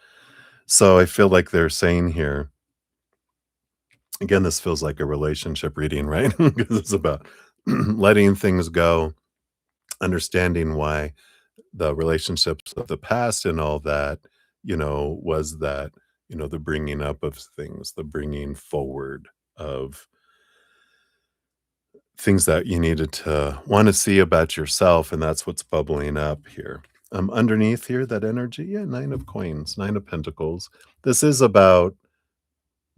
So I feel like they're saying here, again, this feels like a relationship reading, right? Because it's about letting things go, understanding why the relationships of the past and all that, was that, the bringing up of things, the bringing forward of things that you needed to want to see about yourself. And that's what's bubbling up here. Underneath here, that energy, yeah, Nine of Coins, Nine of Pentacles. This is about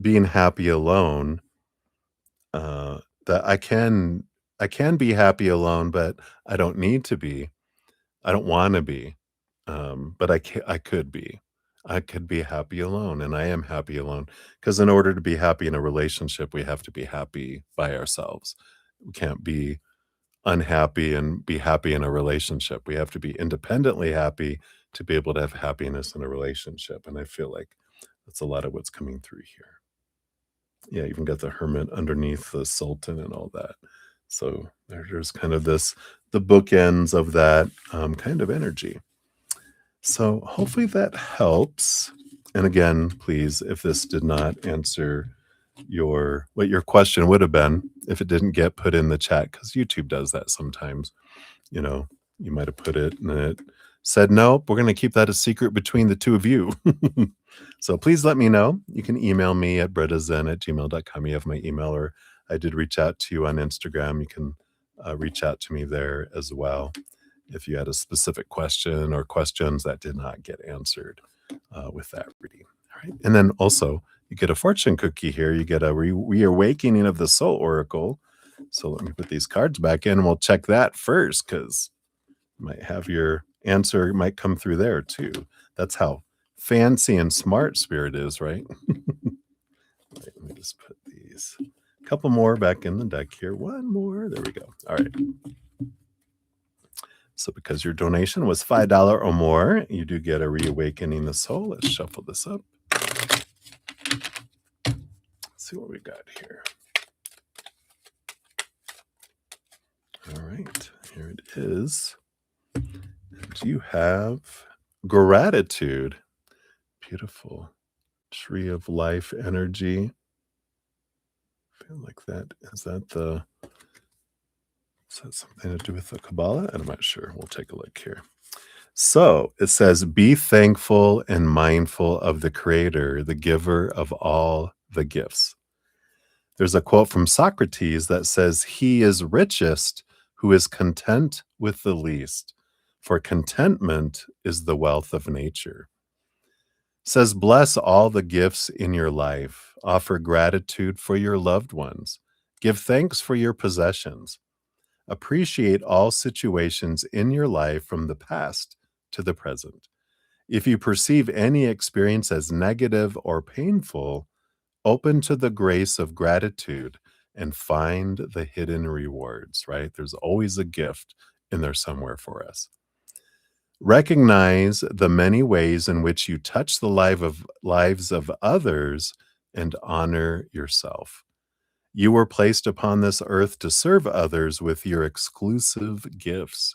being happy alone. Uh, that I can be happy alone, but I don't need to be. I don't wanna be, but I could be. I could be happy alone, and I am happy alone. Because in order to be happy in a relationship, we have to be happy by ourselves. We can't be unhappy and be happy in a relationship. We have to be independently happy to be able to have happiness in a relationship, and I feel like that's a lot of what's coming through here. Yeah, even got the Hermit underneath the Sultan and all that. So there's kind of the bookends of that, kind of energy. So hopefully that helps. And again, please, if this did not answer what your question would have been, if it didn't get put in the chat, because YouTube does that sometimes, you know, you might have put it and it said, nope, we're going to keep that a secret between the two of you. So please let me know. You can email me at bruddaZEN@gmail.com. You have my email, or I did reach out to you on Instagram. You can reach out to me there as well if you had a specific question or questions that did not get answered with that reading. All right. And then also, you get a fortune cookie here. You get a reawakening of the soul oracle. So let me put these cards back in and we'll check that first, because you might have your answer might come through there too. That's how fancy and smart Spirit is, right? Right, let me just put these couple more back in the deck here. One more. There we go. All right. So because your donation was $5 or more, you do get a reawakening the soul. Let's shuffle this up. Let's see what we got here. All right, here it is. And you have gratitude. Beautiful. Tree of life energy. I feel like is that something to do with the Kabbalah? I'm not sure. We'll take a look here. So it says, be thankful and mindful of the Creator, the giver of all the gifts. There's a quote from Socrates that says, he is richest who is content with the least, for contentment is the wealth of nature. It says, bless all the gifts in your life, offer gratitude for your loved ones, give thanks for your possessions, appreciate all situations in your life from the past to the present. If you perceive any experience as negative or painful, open to the grace of gratitude and find the hidden rewards, right? There's always a gift in there somewhere for us. Recognize the many ways in which you touch the lives of others and honor yourself. You were placed upon this earth to serve others with your exclusive gifts.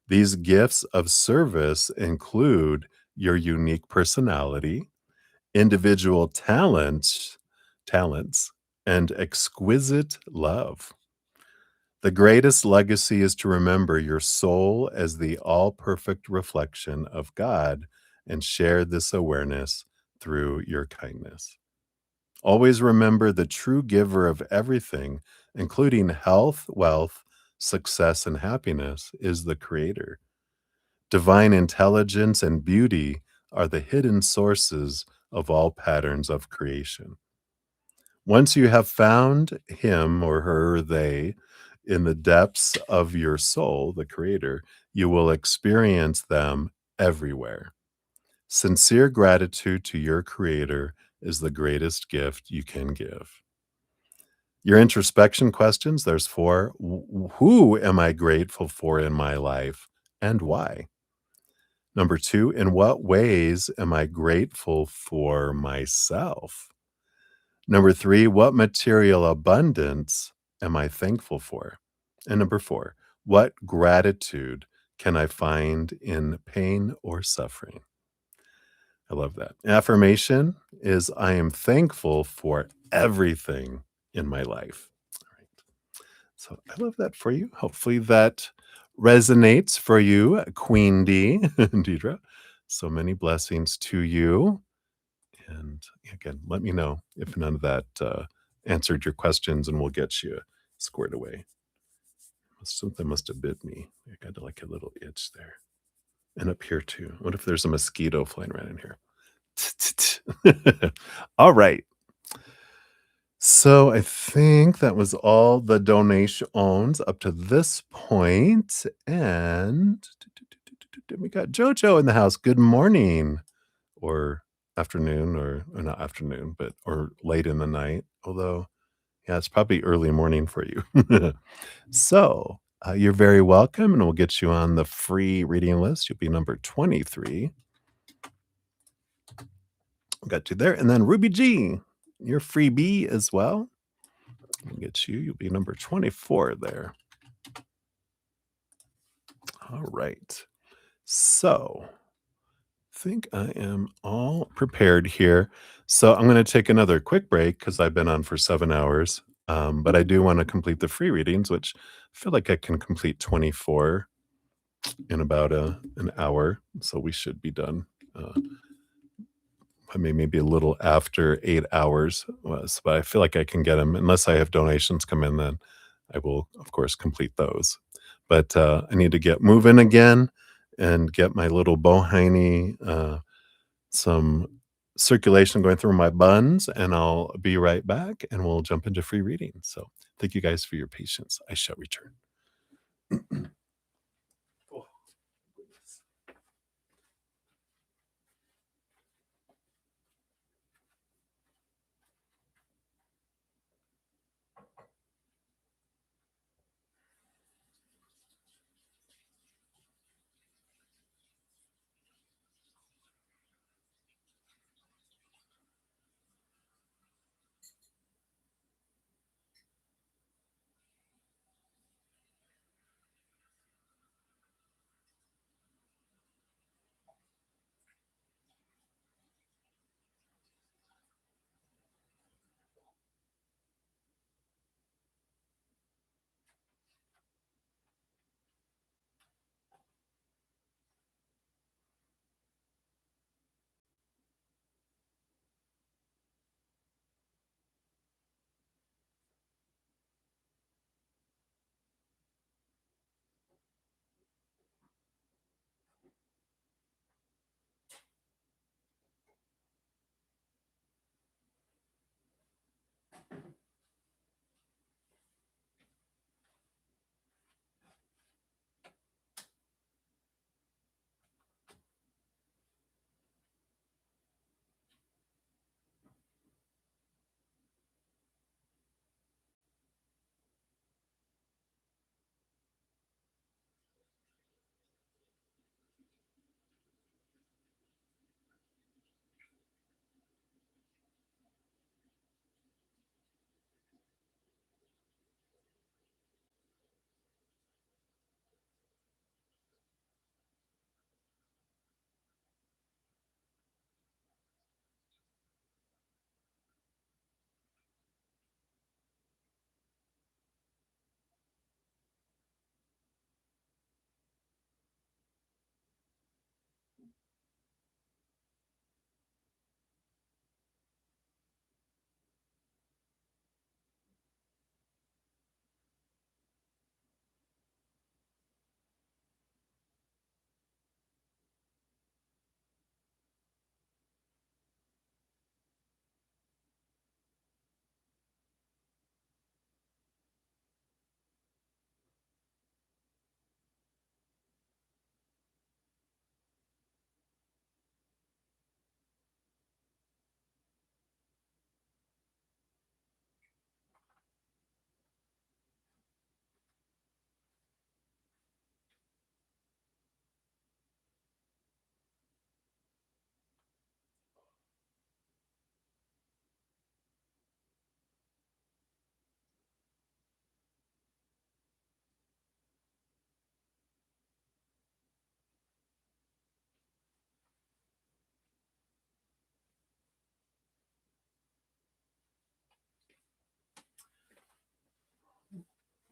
These gifts of service include your unique personality, individual talents, and exquisite love. The greatest legacy is to remember your soul as the all-perfect reflection of God and share this awareness through your kindness. Always remember the true giver of everything, including health, wealth, success, and happiness, is the Creator. Divine intelligence and beauty are the hidden sources of all patterns of creation. Once you have found him or her or they in the depths of your soul, the Creator, you will experience them everywhere. Sincere gratitude to your Creator is the greatest gift you can give. Your introspection questions, there's 4. Who am I grateful for in my life and why? Number 2, in what ways am I grateful for myself? Number 3, what material abundance am I thankful for? And number 4, what gratitude can I find in pain or suffering? I love that. Affirmation is I am thankful for everything in my life. All right. So I love that for you. Hopefully that resonates for you, Queen D, Deidre. So many blessings to you. And again, let me know if none of that answered your questions and we'll get you squared away. Something must have bit me. I got like a little itch there. And up here too. What if there's a mosquito flying around in here? All right. So I think that was all the donations up to this point, and we got Jojo in the house. Good morning, or afternoon, or not afternoon, but or late in the night. Although, yeah, it's probably early morning for you. So you're very welcome, and we'll get you on the free reading list. You'll be number 23. Got you there, and then Ruby G, you're freebie as well. We'll get you. You'll be number 24 there. All right. So I think I am all prepared here. So I'm going to take another quick break because I've been on for 7 hours. But I do want to complete the free readings, which I feel like I can complete 24 in about an hour. So we should be done. I mean, maybe a little after 8 hours, but I feel like I can get them. Unless I have donations come in, then I will, of course, complete those. But I need to get moving again and get my little bohiny, some circulation going through my buns, and I'll be right back and we'll jump into free reading. So thank you guys for your patience. I shall return. Oh, goodness.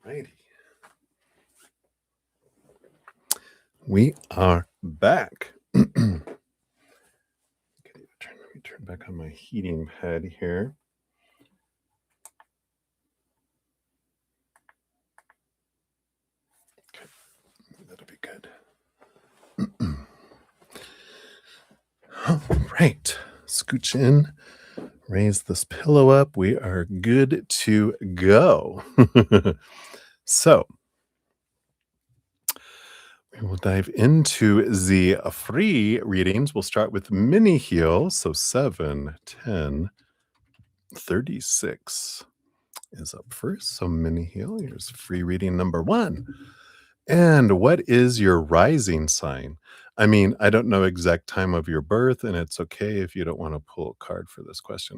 Righty. We are back. Okay, let me turn back on my heating pad here. Okay, that'll be good. All right, scooch in, raise this pillow up. We are good to go. So, we will dive into the free readings. We'll start with mini heal. So 7, 10, 36 is up first. So mini heal. Here's free reading number 1. And what is your rising sign? I mean, I don't know exact time of your birth, and it's okay if you don't want to pull a card for this question.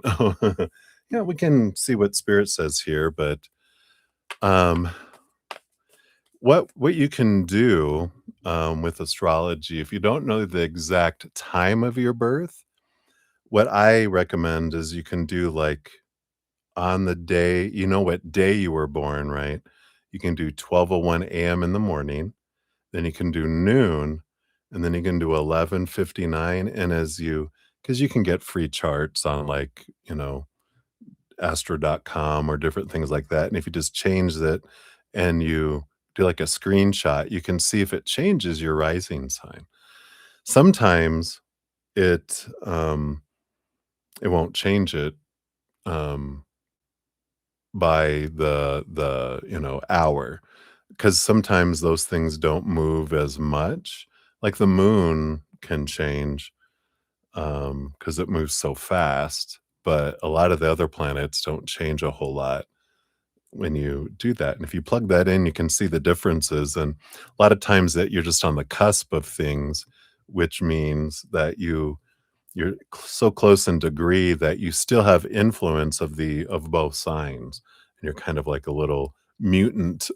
Yeah, we can see what spirit says here, but um what you can do with astrology, if you don't know the exact time of your birth, what I recommend is you can do like on the day, you know what day you were born, right? You can do 12:01 a.m. in the morning, then you can do noon, and then you can do 11:59. And as you, because you can get free charts on like, astro.com or different things like that. And if you just change it and you do like a screenshot, you can see if it changes your rising sign. Sometimes it won't change it um by the hour, because sometimes those things don't move as much. Like the moon can change because it moves so fast, but a lot of the other planets don't change a whole lot when you do that. And if you plug that in, you can see the differences. And a lot of times that you're just on the cusp of things, which means that you're so close in degree that you still have influence of both signs. And you're kind of like a little mutant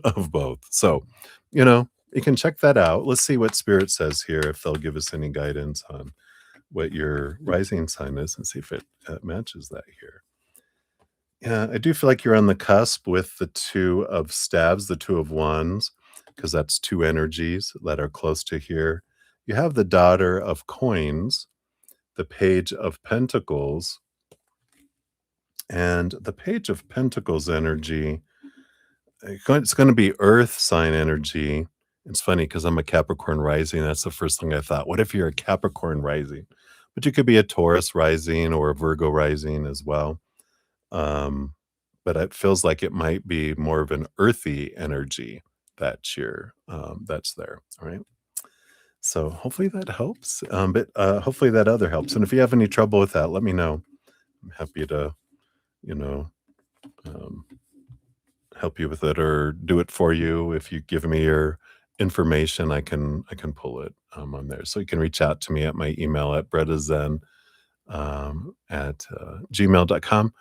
of both. So, you can check that out. Let's see what spirit says here, if they'll give us any guidance on what your rising sign is and see if it matches that here. Yeah, I do feel like you're on the cusp with the 2 of staves, the 2 of wands, because that's 2 energies that are close to here. You have the daughter of coins, the page of pentacles, and the page of pentacles energy, it's going to be earth sign energy. It's funny because I'm a Capricorn rising. That's the first thing I thought. What if you're a Capricorn rising? But you could be a Taurus rising or a Virgo rising as well. Um, but it feels like it might be more of an earthy energy that's there. All right. So hopefully that helps. But hopefully that other helps. And if you have any trouble with that, let me know. I'm happy to, you know, um, help you with it or do it for you. If you give me your information, I can pull it on there. So you can reach out to me at my email at bruddaZEN at gmail.com.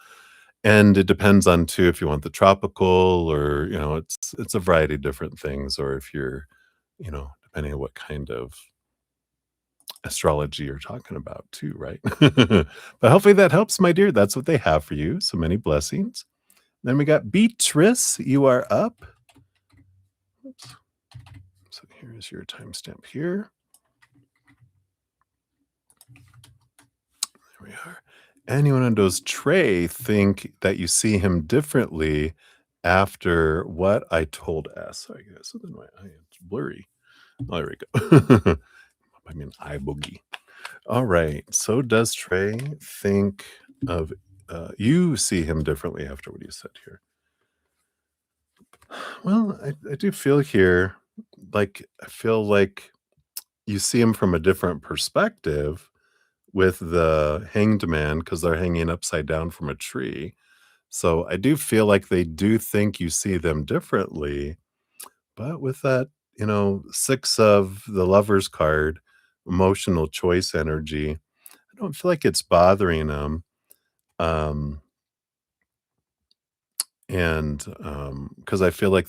And it depends on too if you want the tropical or it's a variety of different things, or if you're depending on what kind of astrology you're talking about too, right? But hopefully that helps, my dear. That's what they have for you. So many blessings. Then we got Beatrice. You are up. Oops. So here is your timestamp here. There we are. Anyone on those Trey think that you see him differently after what I told S? Sorry, guys. Something in my eye. It's blurry. Oh, there we go. I mean, eye boogie. All right. So does Trey think of you see him differently after what you said here? Well, I do feel here I feel like you see him from a different perspective with the hanged man because they're hanging upside down from a tree. So I do feel like they do think you see them differently, but with that, 6 of the Lovers card, emotional choice energy, I don't feel like it's bothering them. Um, and because I feel like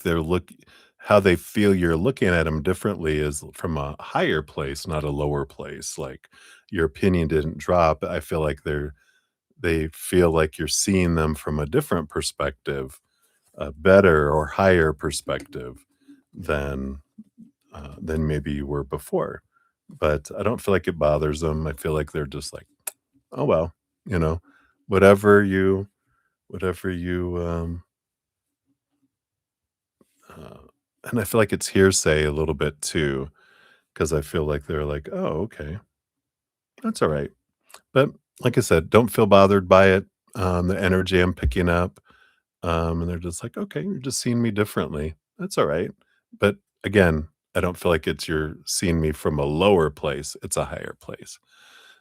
how they feel you're looking at them differently is from a higher place, not a lower place. Like your opinion didn't drop. I feel like they feel like you're seeing them from a different perspective a better or higher perspective than than maybe you were before. But I don't feel like it bothers them. I feel like they're just like, oh well, you know, whatever you whatever you uh, and I feel like it's hearsay a little bit too, because I feel like they're like, oh, okay, that's all right. But like I said, don't feel bothered by it. The energy I'm picking up. And they're just like, "Okay, you're just seeing me differently. That's all right." But again, I don't feel like it's you're seeing me from a lower place, it's a higher place.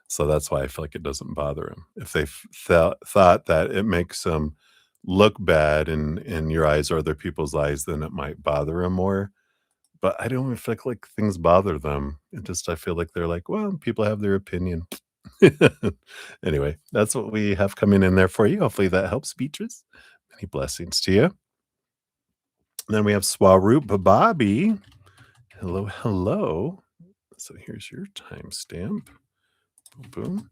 So that's why I feel like it doesn't bother them. If they thought that it makes them look bad in your eyes or other people's eyes, then it might bother them more. But I don't even feel like things bother them. It just I feel like they're like, "Well, people have their opinion." Anyway, that's what we have coming in there for you. Hopefully that helps, Beatrice. Many blessings to you. Then we have Swaroop Bobby. Hello, hello. So here's your timestamp. Boom, boom.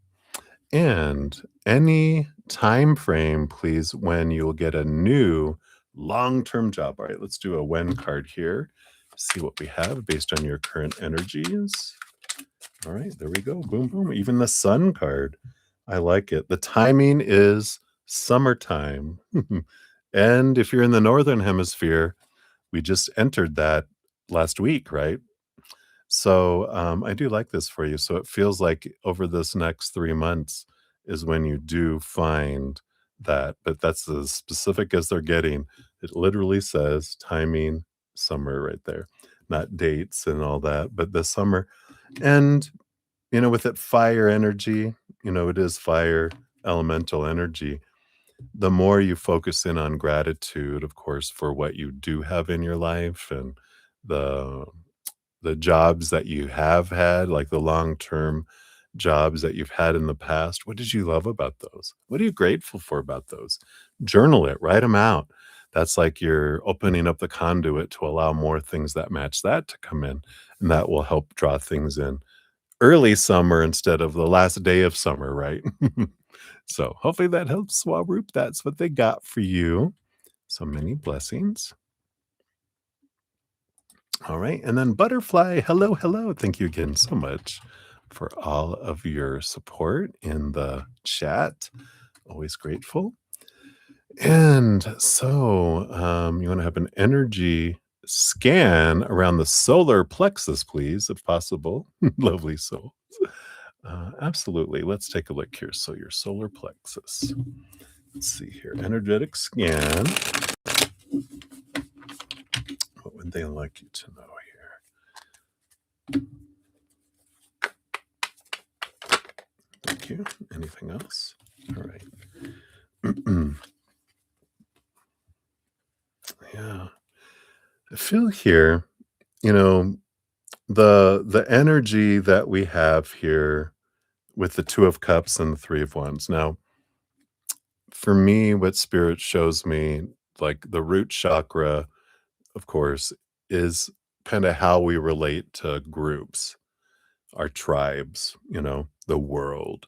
And any time frame, please, when you'll get a new long-term job. All right, let's do a when card here. See what we have based on your current energies. All right, there we go. Boom, boom. Even the sun card. I like it. The timing is summertime. And if you're in the northern hemisphere, we just entered that last week, right? So I do like this for you. So it feels like over this next 3 months is when you do find that, but that's as specific as they're getting. It literally says timing summer right there, not dates and all that, but the summer. And with it fire energy, it is fire elemental energy. The more you focus in on gratitude, of course, for what you do have in your life and the the jobs that you have had, like the long-term jobs that you've had in the past, what did you love about those? What are you grateful for about those? Journal it, write them out. That's like you're opening up the conduit to allow more things that match that to come in, and that will help draw things in early summer instead of the last day of summer, right? So hopefully that helps, Swaroop. That's what they got for you. So many blessings. All right. And then Butterfly, hello, hello. Thank you again so much for all of your support in the chat. Always grateful. And so you want to have an energy scan around the solar plexus, please, if possible. Lovely soul. Absolutely. Let's take a look here. So your solar plexus. Let's see here. Energetic scan. What would they like you to know here? Thank you. Anything else? All right. Yeah. I feel here, you know, the energy that we have here with the 2 of cups and the 3 of wands. Now, for me, what spirit shows me, like the root chakra, of course, is kind of how we relate to groups, our tribes, the world.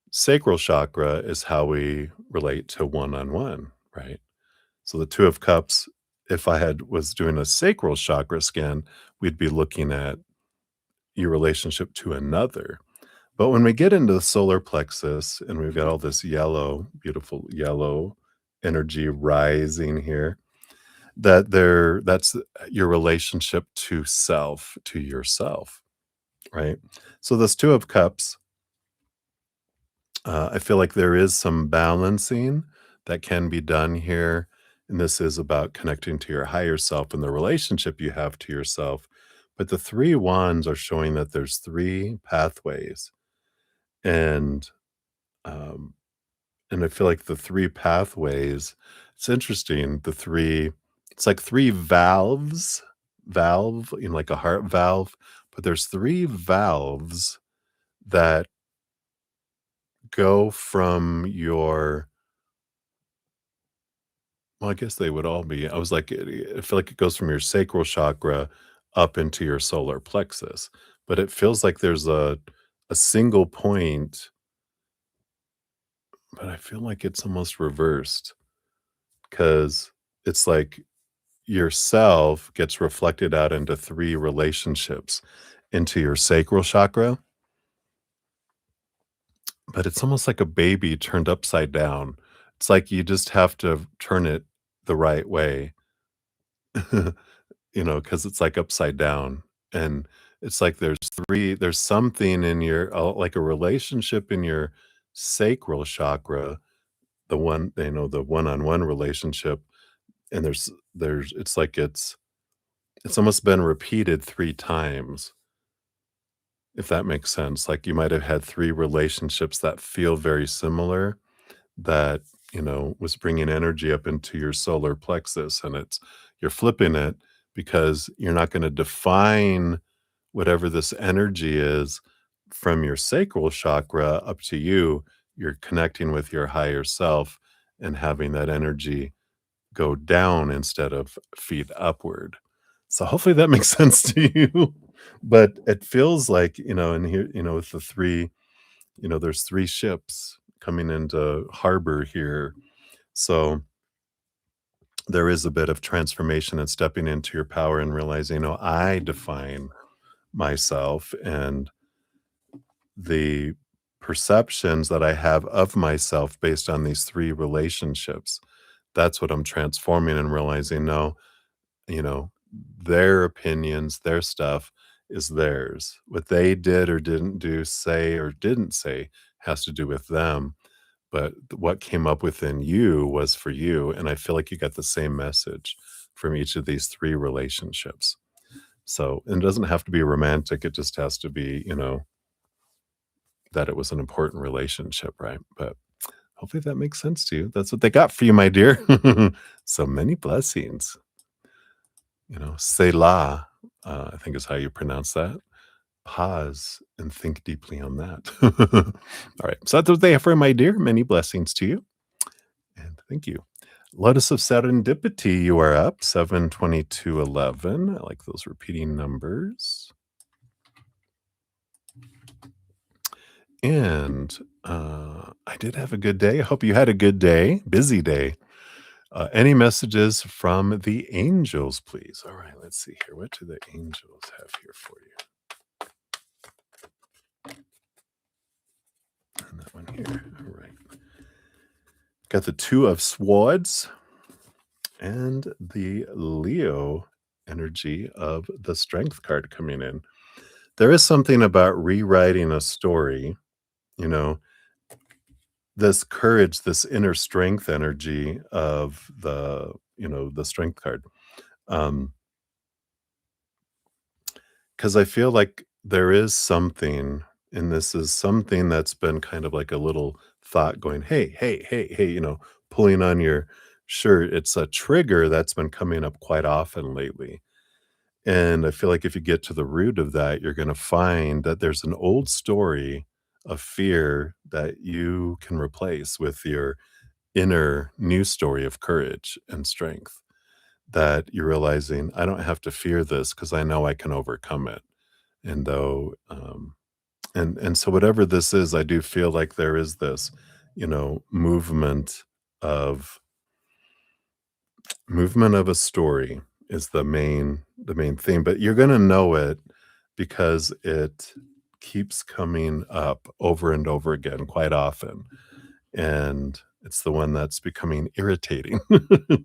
Sacral chakra is how we relate to one-on-one, right? So the 2 of cups, if I was doing a sacral chakra scan, we'd be looking at your relationship to another. But when we get into the solar plexus and we've got all this yellow, beautiful yellow energy rising here, that's your relationship to self, to yourself, right? So this 2 of cups, I feel like there is some balancing that can be done here. And this is about connecting to your higher self and the relationship you have to yourself. But the 3 wands are showing that there's 3 pathways. And um, and I feel like the 3 pathways, it's interesting. It's like 3 valve, like a heart valve, but there's 3 valves that go from your well, I guess they would all be. I was like, I feel like it goes from your sacral chakra up into your solar plexus, but it feels like there's a single point, but I feel like it's almost reversed because it's like yourself gets reflected out into 3 relationships, into your sacral chakra, but it's almost like a baby turned upside down. It's like you just have to turn it the right way, because it's like upside down, and it's like there's something in your like a relationship in your sacral chakra, the one-on-one relationship, and there's it's almost been repeated 3 times, if that makes sense. Like, you might have had 3 relationships that feel very similar that, was bringing energy up into your solar plexus, and you're flipping it because you're not gonna define whatever this energy is from your sacral chakra up to you. You're connecting with your higher self and having that energy go down instead of feed upward. So hopefully that makes sense to you. But it feels like, and here, with the 3, there's 3 ships coming into harbor here. So there is a bit of transformation and stepping into your power and realizing, I define myself, and the perceptions that I have of myself based on these 3 relationships. That's what I'm transforming and realizing, no, you know, their opinions, their stuff is theirs. What they did or didn't do, say or didn't say has to do with them. But what came up within you was for you. And I feel like you got the same message from each of these 3 relationships. So, and it doesn't have to be romantic. It just has to be, that it was an important relationship, right? But hopefully that makes sense to you. That's what they got for you, my dear. So many blessings. Selah, I think is how you pronounce that. Pause and think deeply on that. All right. So that's what they have for you, my dear. Many blessings to you. And thank you. Lotus of Serendipity, you are up 72211. I like those repeating numbers. And I did have a good day. I hope you had a good day, busy day. Any messages from the angels, please? All right, let's see here. What do the angels have here for you? And that one here. All right. Got the 2 of Swords and the Leo energy of the Strength card coming in. There is something about rewriting a story, you know, this courage, this inner strength energy of the Strength card. Because I feel like there is something, and this is something that's been kind of like a little thought going, hey, hey, hey, hey, pulling on your shirt. It's a trigger that's been coming up quite often lately. And I feel like if you get to the root of that, you're going to find that there's an old story of fear that you can replace with your inner new story of courage and strength, that you're realizing, I don't have to fear this because I know I can overcome it. And though, and so whatever this is, I do feel like there is this, movement of a story is the main theme, but you're gonna know it because it keeps coming up over and over again quite often, and it's the one that's becoming irritating.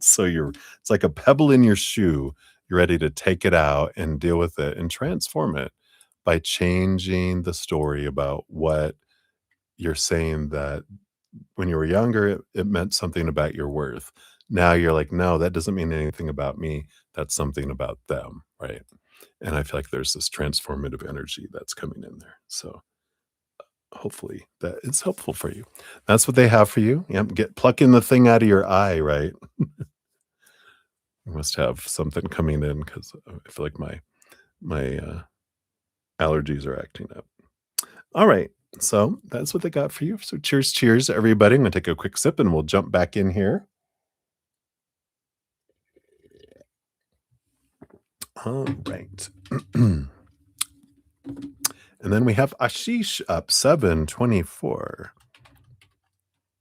So it's like a pebble in your shoe. You're ready to take it out and deal with it and transform it by changing the story about what you're saying, that when you were younger, it meant something about your worth. Now you're like, no, that doesn't mean anything about me. That's something about them, right? And I feel like there's this transformative energy that's coming in there. So hopefully that is helpful for you. That's what they have for you. Yep, plucking the thing out of your eye, right? You must have something coming in because I feel like my allergies are acting up. All right. So that's what they got for you. So cheers, everybody. I'm gonna take a quick sip and we'll jump back in here. All right. And then we have Ashish up 724.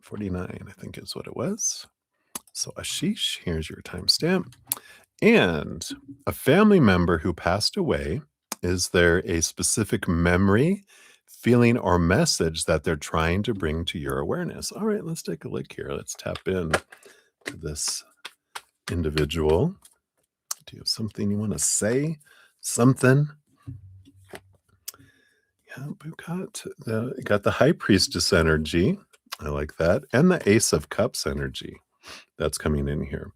49, I think is what it was. So, Ashish, here's your timestamp. And a family member who passed away, is there a specific memory, feeling, or message that they're trying to bring to your awareness? All right, let's take a look here. Let's tap in to this individual. Do you have something you want to say? Something? Yeah, we've got the High Priestess energy. I like that. And the Ace of Cups energy that's coming in here,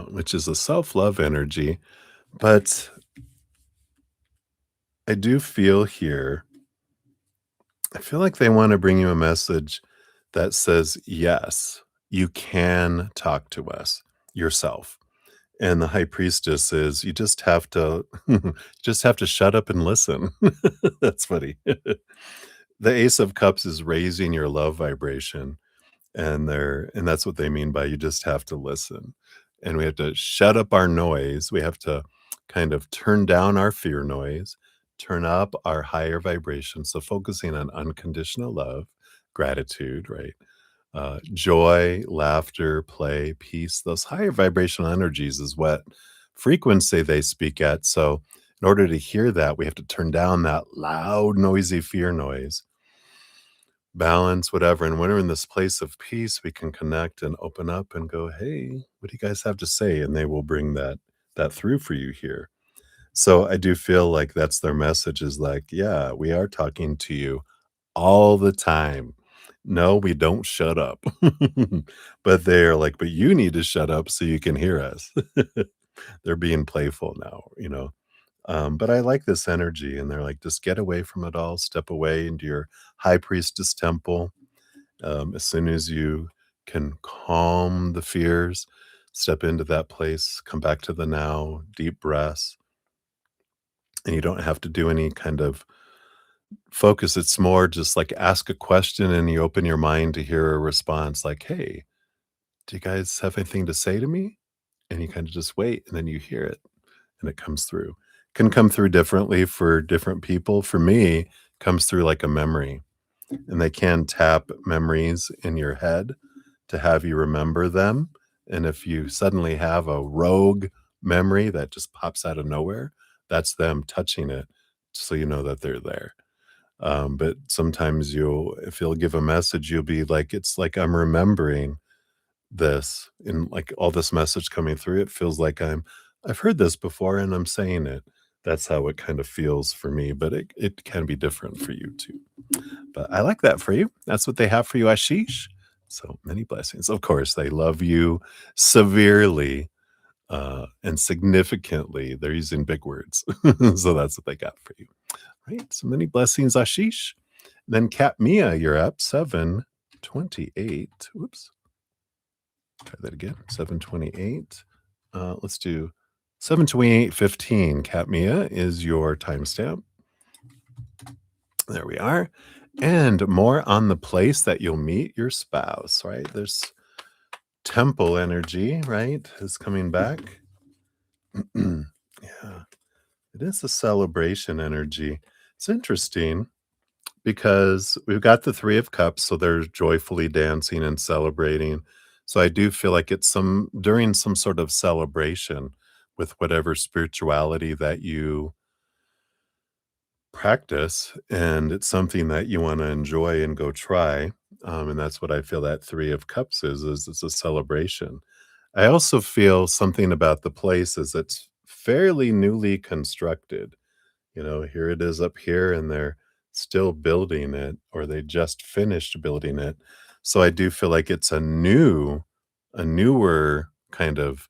which is a self-love energy. But I do feel here, I feel like they want to bring you a message that says, yes, you can talk to us yourself. And the high priestess is, you just have to just have to shut up and listen. That's funny. The Ace of Cups is raising your love vibration, and that's what they mean by you just have to listen. And we have to shut up our noise. We have to kind of turn down our fear noise, turn up our higher vibration. So focusing on unconditional love, gratitude, right? Joy, laughter, play, peace, those higher vibrational energies is what frequency they speak at. So, in order to hear that, we have to turn down that loud, noisy fear noise, balance, whatever. And when we're in this place of peace, we can connect and open up and go, "Hey, what do you guys have to say?" And they will bring that through for you here. So I do feel like that's their message is like, yeah, we are talking to you all the time. No, we don't shut up. But they're like, but you need to shut up so you can hear us. They're being playful now. But I like this energy, and they're like, just get away from it all, step away into your high priestess temple. As soon as you can calm the fears, step into that place, come back to the now, deep breaths, and you don't have to do any kind of focus. It's more just like ask a question and you open your mind to hear a response like, hey, do you guys have anything to say to me? And you kind of just wait and then you hear it and it comes through. Can come through differently for different people. For me, it comes through like a memory. And they can tap memories in your head to have you remember them. And if you suddenly have a rogue memory that just pops out of nowhere, that's them touching it so you know that they're there. But sometimes if you'll give a message, you'll be like, it's like I'm remembering this and like all this message coming through. It feels like I've heard this before and I'm saying it. That's how it kind of feels for me, but it can be different for you too. But I like that for you. That's what they have for you, Ashish. So many blessings. Of course, they love you severely and significantly. They're using big words. So that's what they got for you. Right. So many blessings, Ashish. Then Kat Mia, you're up 728. Whoops. Try that again. 728. Let's do 728:15. Kat Mia is your timestamp. There we are. And more on the place that you'll meet your spouse, right? There's temple energy, right? Is coming back. Yeah. It is a celebration energy. It's interesting because we've got the 3 of cups, so they're joyfully dancing and celebrating. So I do feel like it's during some sort of celebration with whatever spirituality that you practice, and it's something that you wanna enjoy and go try, and that's what I feel that 3 of cups is it's a celebration. I also feel something about the place is it's fairly newly constructed. Here it is up here and they're still building it or they just finished building it. So I do feel like it's a newer kind of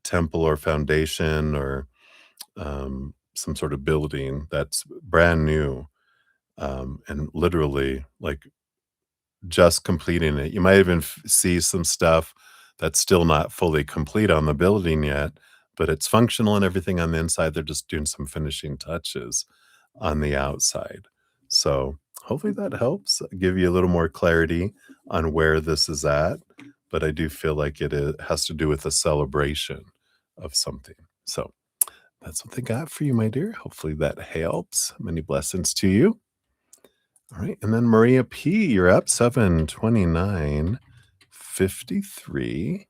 temple or foundation or some sort of building that's brand new and literally like just completing it. You might even see some stuff that's still not fully complete on the building yet, but it's functional and everything on the inside. They're just doing some finishing touches on the outside. So hopefully that helps give you a little more clarity on where this is at. But I do feel like has to do with a celebration of something. So that's what they got for you, my dear. Hopefully that helps. Many blessings to you. All right. And then Maria P, you're up 7:29:53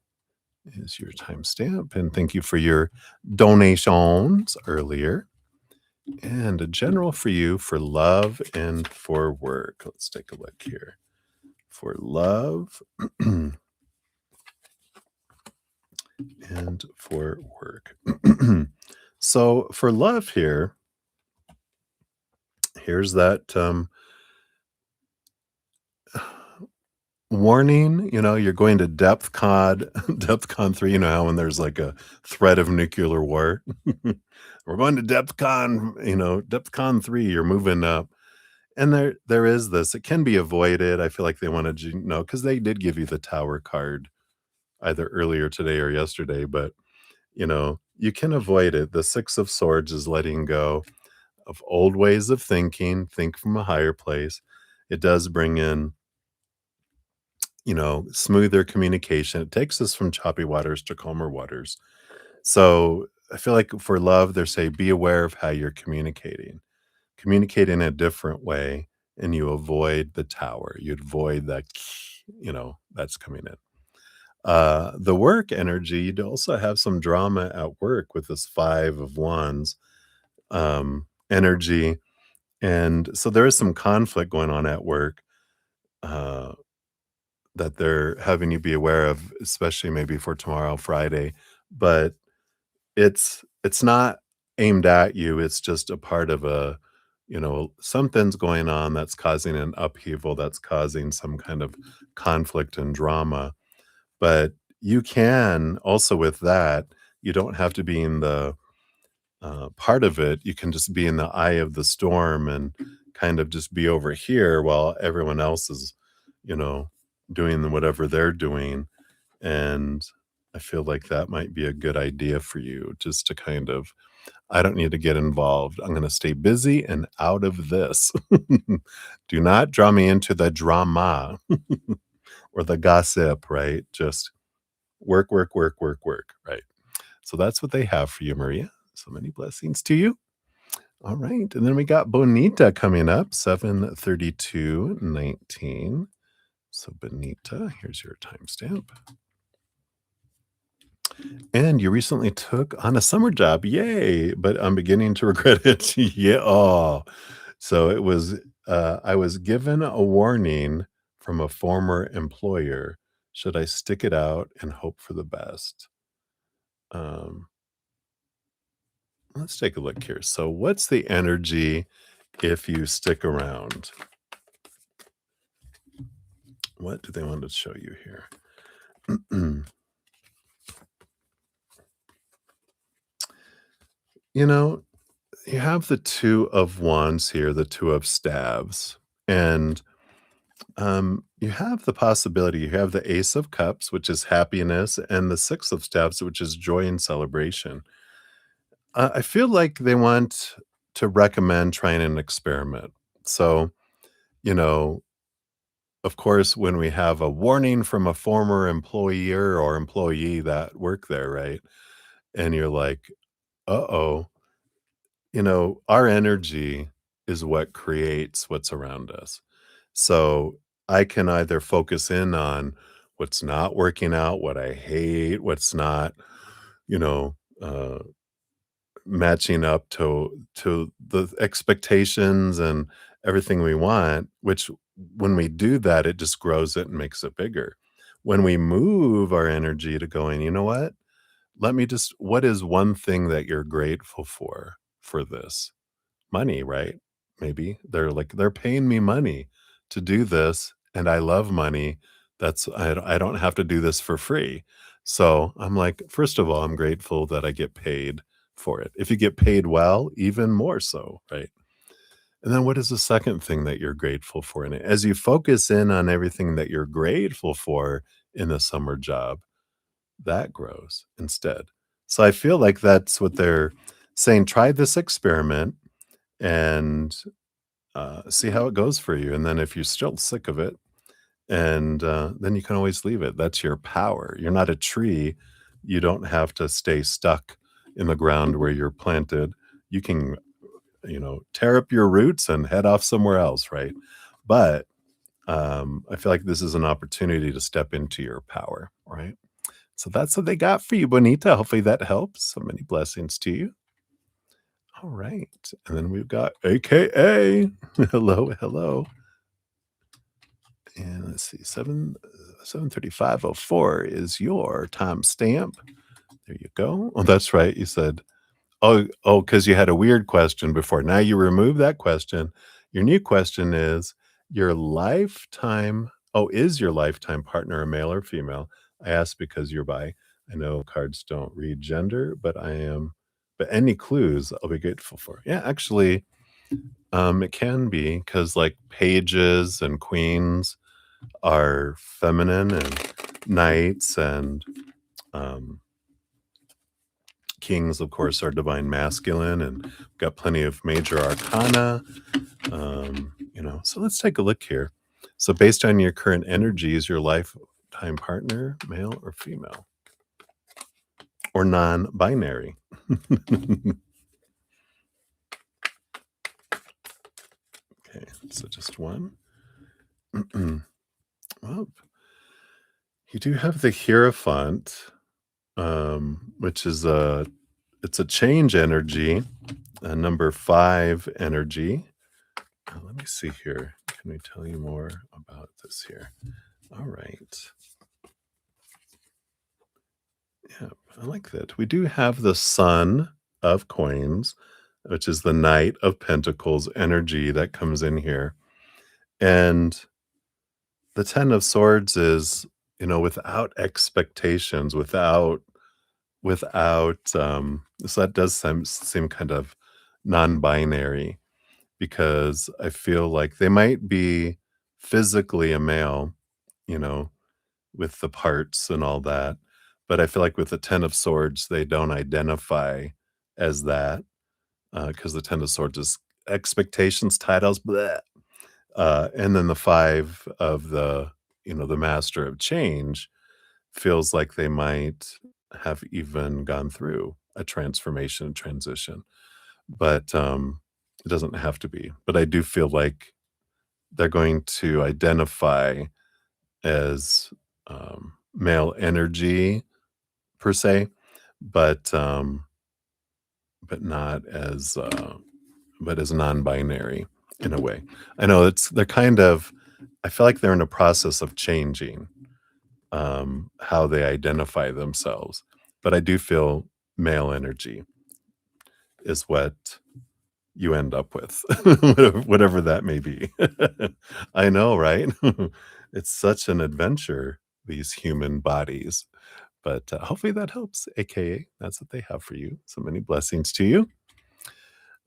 is your timestamp. And thank you for your donations earlier. And a general for you for love and for work. Let's take a look here. For love and for work. So for love here, here's that warning, you're going to DEFCON 3, how when there's like a threat of nuclear war. We're going to DEFCON 3, you're moving up. And there is this. It can be avoided. I feel like they wanted you because they did give you the tower card either earlier today or yesterday, but you can avoid it. The 6 of Swords is letting go of old ways of thinking, think from a higher place. It does bring in smoother communication. It takes us from choppy waters to calmer waters. So I feel like for love, they say be aware of how you're communicating. Communicate in a different way, and you avoid the tower. You avoid that, that's coming in. The work energy, you'd also have some drama at work with this 5 of Wands energy. And so there is some conflict going on at work. That they're having you be aware of, especially maybe for tomorrow, Friday, but it's not aimed at you, it's just a part of something's going on that's causing an upheaval, that's causing some kind of conflict and drama, but you can also with that, you don't have to be in the, part of it, you can just be in the eye of the storm and kind of just be over here while everyone else is, you know, doing whatever they're doing. And I feel like that might be a good idea for you just to kind of, I don't need to get involved. I'm going to stay busy and out of this. Do not draw me into the drama or the gossip, right? Just work, work, work, work, work, right? So that's what they have for you, Maria. So many blessings to you. All right. And then we got Bonita coming up, 7:32:19. So Bonita, here's your timestamp. And you recently took on a summer job. Yay. But I'm beginning to regret it. Yeah. Oh. So it was I was given a warning from a former employer. Should I stick it out and hope for the best? Um, let's take a look here. So what's the energy if you stick around? What do they want to show you here? You know, you have the 2 of Wands here, the 2 of Staves, and, you have the possibility, you have the Ace of Cups, which is happiness, and the 6 of Staves, which is joy and celebration. I feel like they want to recommend trying an experiment. So, you know, of course, when we have a warning from a former employer or employee that work there, right? And you're like, "Uh-oh." Our energy is what creates what's around us. So I can either focus in on what's not working out, what I hate, what's not, you know, uh, matching up to the expectations and everything we want, which when we do that, it just grows it and makes it bigger. When we move our energy to going, you know what? What is one thing that you're grateful for this? Money, right? Maybe they're like, they're paying me money to do this, and I love money. I don't have to do this for free. So I'm like, first of all, I'm grateful that I get paid for it. If you get paid well, even more so, right? And then what is the second thing that you're grateful for in it? As you focus in on everything that you're grateful for in the summer job, that grows instead. So I feel like that's what they're saying. Try this experiment and see how it goes for you. And then if you're still sick of it, and then you can always leave it. That's your power. You're not a tree. You don't have to stay stuck in the ground where you're planted. You can, tear up your roots and head off somewhere else, right? But I feel like this is an opportunity to step into your power, right? So that's what they got for you, Bonita. Hopefully that helps. So many blessings to you. All right. And then we've got AKA. Hello, hello. And let's see, 7:35:04 is your timestamp. There you go. Oh, that's right. You said, because you had a weird question before. Now you remove that question. Your new question is your lifetime. Oh, is your lifetime partner a male or female? I asked because you're bi. I know cards don't read gender, but I am. But any clues, I'll be grateful for. Yeah, actually, it can be because like pages and queens are feminine, and knights and um, kings, of course, are divine masculine, and got plenty of major arcana. So let's take a look here. So, based on your current energy, is your lifetime partner male or female or non binary? Okay, so just one. Well, you do have the Hierophant, which is it's a change energy, a number 5 energy. Let me see here. Can we tell you more about this here? All right. Yeah, I like that. We do have the Sun of Coins, which is the Knight of Pentacles energy that comes in here. And the 10 of Swords is, without expectations, so that does seem kind of non-binary, because I feel like they might be physically a male, you know, with the parts and all that, but I feel like with the 10 of Swords, they don't identify as that, because the 10 of Swords is expectations, titles, bleh. And then the 5 of the Master of Change feels like they might have even gone through a transformation and transition, but, it doesn't have to be. But I do feel like they're going to identify as, male energy per se, but, not as, but as non-binary in a way. I know they're kind of I feel like they're in a process of changing, how they identify themselves, but I do feel male energy is what you end up with, whatever that may be. I know, right? It's such an adventure, these human bodies, but, hopefully that helps, AKA, that's what they have for you. So many blessings to you.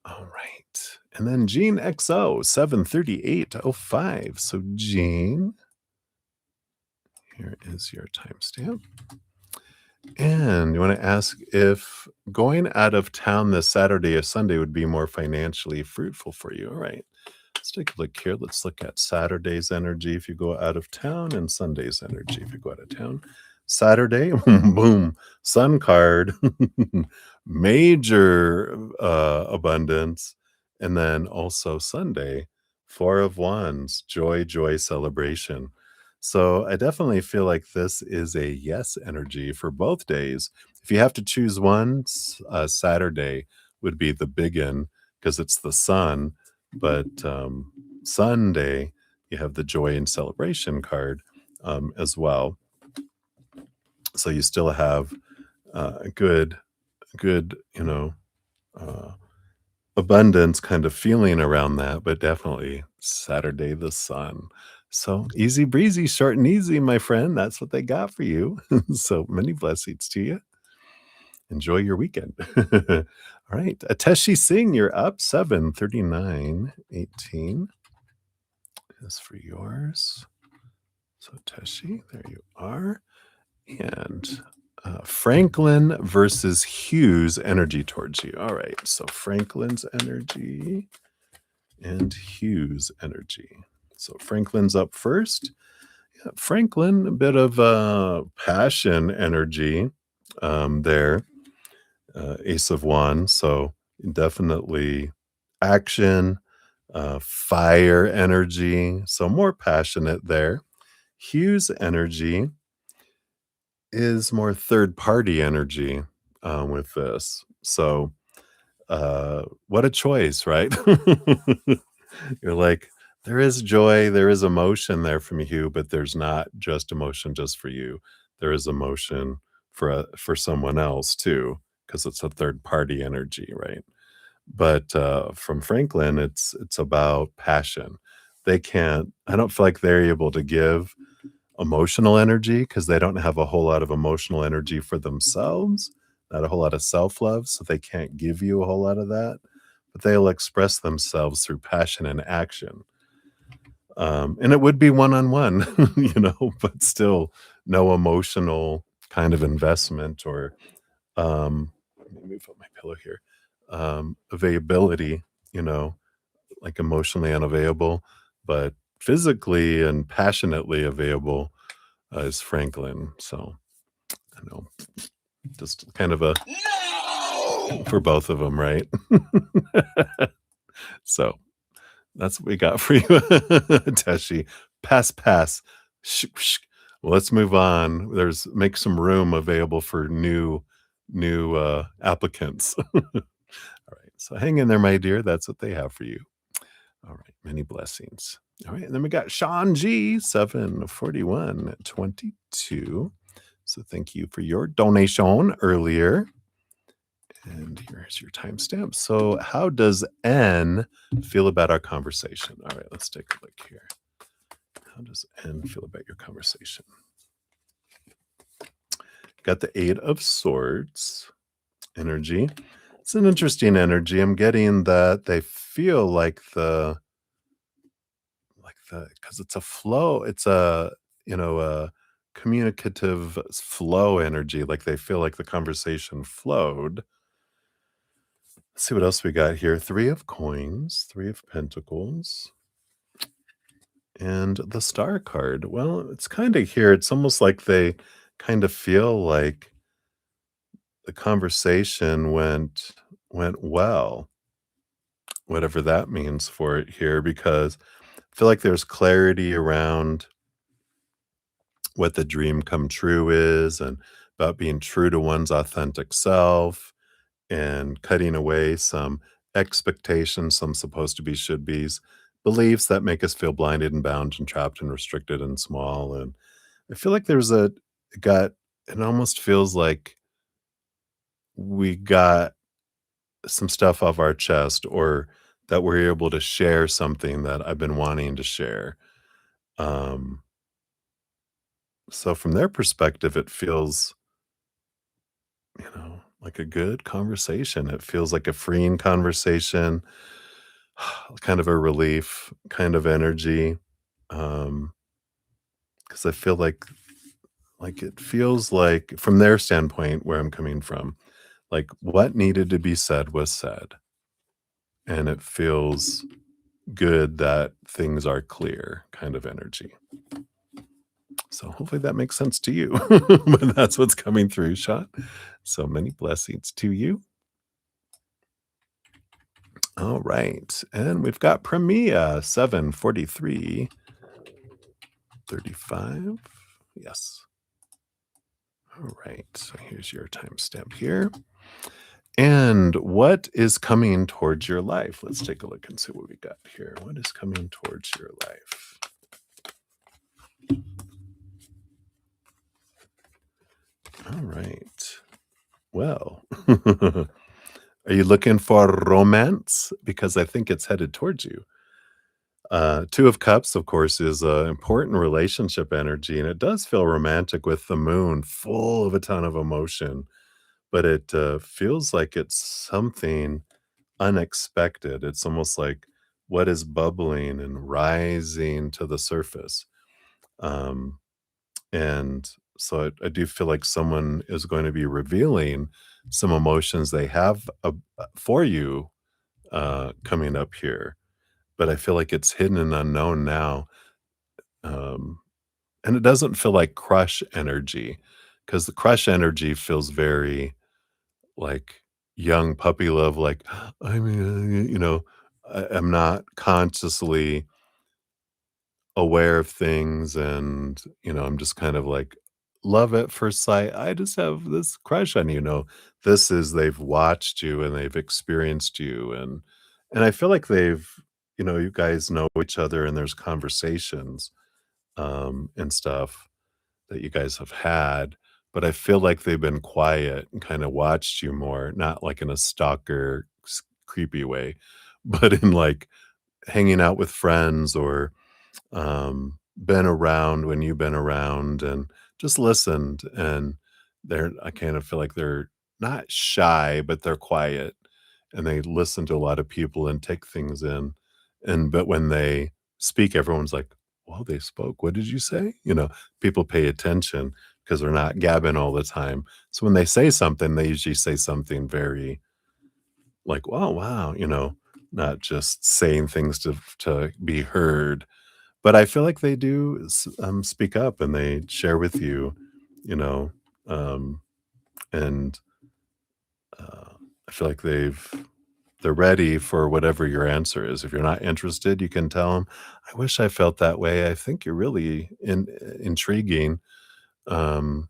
All right, and then Gene XO, 7:38:05. So, Gene, here is your timestamp. And you want to ask if going out of town this Saturday or Sunday would be more financially fruitful for you. All right. Let's take a look here. Let's look at Saturday's energy if you go out of town, and Sunday's energy if you go out of town. Saturday, boom, sun card, major abundance. And then also Sunday, 4 of Wands, joy, joy, celebration. So I definitely feel like this is a yes energy for both days. If you have to choose one, Saturday would be the big one because it's the sun. But Sunday, you have the joy and celebration card as well. So you still have a good, uh, abundance kind of feeling around that, but definitely Saturday, the sun. So easy breezy, short and easy, my friend. That's what they got for you. So many blessings to you. Enjoy your weekend. All right. Ateshi Singh, you're up 7:39:18 is for yours. So Teshi, there you are. And Franklin versus Hugh's energy towards you. All right. So Franklin's energy and Hugh's energy. So Franklin's up first. Yeah, Franklin, a bit of passion energy there. Ace of Wands. So definitely action, Fire energy, so more passionate there. Hugh's energy is more third party energy with this. So, what a choice, right? You're like, there is joy, there is emotion there from you, but there's not just emotion just for you. There is emotion for someone else too, because it's a third party energy, right? But from Franklin, it's about passion. They can't. I don't feel like they're able to give emotional energy because they don't have a whole lot of emotional energy for themselves, not a whole lot of self love, so they can't give you a whole lot of that. But they'll express themselves through passion and action. And it would be one on one, but still no emotional kind of investment or let me move up my pillow here. Availability, you know, like emotionally unavailable, but physically and passionately available is Franklin. So I know just kind of a No! for both of them, right? So that's what we got for you, Teshi. Pass, pass. Well, let's move on. There's make some room available for new applicants. All right. So hang in there, my dear. That's what they have for you. All right. Many blessings. All right. And then we got Sean G, 74122. So thank you for your donation earlier. And here's your timestamp. So, how does N feel about our conversation? All right, let's take a look here. How does N feel about your conversation? Got the Eight of Swords energy. It's an interesting energy. I'm getting that they feel because it's a flow. It's a communicative flow energy. Like they feel like the conversation flowed. Let's see what else we got here. Three of Coins, Three of Pentacles, and the Star card. Well, it's kind of here. It's almost like they kind of feel like the conversation went well, whatever that means for it here, because I feel like there's clarity around what the dream come true is and about being true to one's authentic self and cutting away some expectations, some supposed to be should be's, beliefs that make us feel blinded and bound and trapped and restricted and small. And I feel like there's a got it almost feels like we got some stuff off our chest or that we're able to share something that I've been wanting to share. Um, so from their perspective, it feels, like a good conversation. It feels like a freeing conversation, kind of a relief kind of energy. Because I feel like it feels like from their standpoint where I'm coming from, like what needed to be said was said. And it feels good that things are clear kind of energy. So hopefully that makes sense to you. But that's what's coming through, Sean. So many blessings to you. All right. And we've got Premia 74335. Yes. All right. So here's your timestamp here. And what is coming towards your life? Let's take a look and see what we got here. What is coming towards your life? All right. Well, are you looking for romance? Because I think it's headed towards you. Two of Cups, of course, is an important relationship energy, and it does feel romantic with the moon full of a ton of emotion, but it feels like it's something unexpected. It's almost like what is bubbling and rising to the surface. Um, and so I do feel like someone is going to be revealing some emotions they have for you coming up here. But I feel like it's hidden and unknown now. Um, and it doesn't feel like crush energy because the crush energy feels very like young puppy love, like, I mean, am not consciously aware of things and, I'm just kind of like love at first sight. I just have this crush on you, this is they've watched you and they've experienced you and I feel like you guys know each other and there's conversations and stuff that you guys have had, but I feel like they've been quiet and kind of watched you more, not like in a stalker creepy way, but in like hanging out with friends or been around when you've been around and just listened. And I kind of feel like they're not shy, but they're quiet and they listen to a lot of people and take things in. But when they speak, everyone's like, well, they spoke. What did you say? People pay attention because they're not gabbing all the time. So when they say something, they usually say something very like, wow, wow, not just saying things to be heard, but I feel like they do speak up and they share with you, you know, um, and I feel like they're ready for whatever your answer is. If you're not interested, you can tell them, "I wish I felt that way. I think you're really intriguing, um,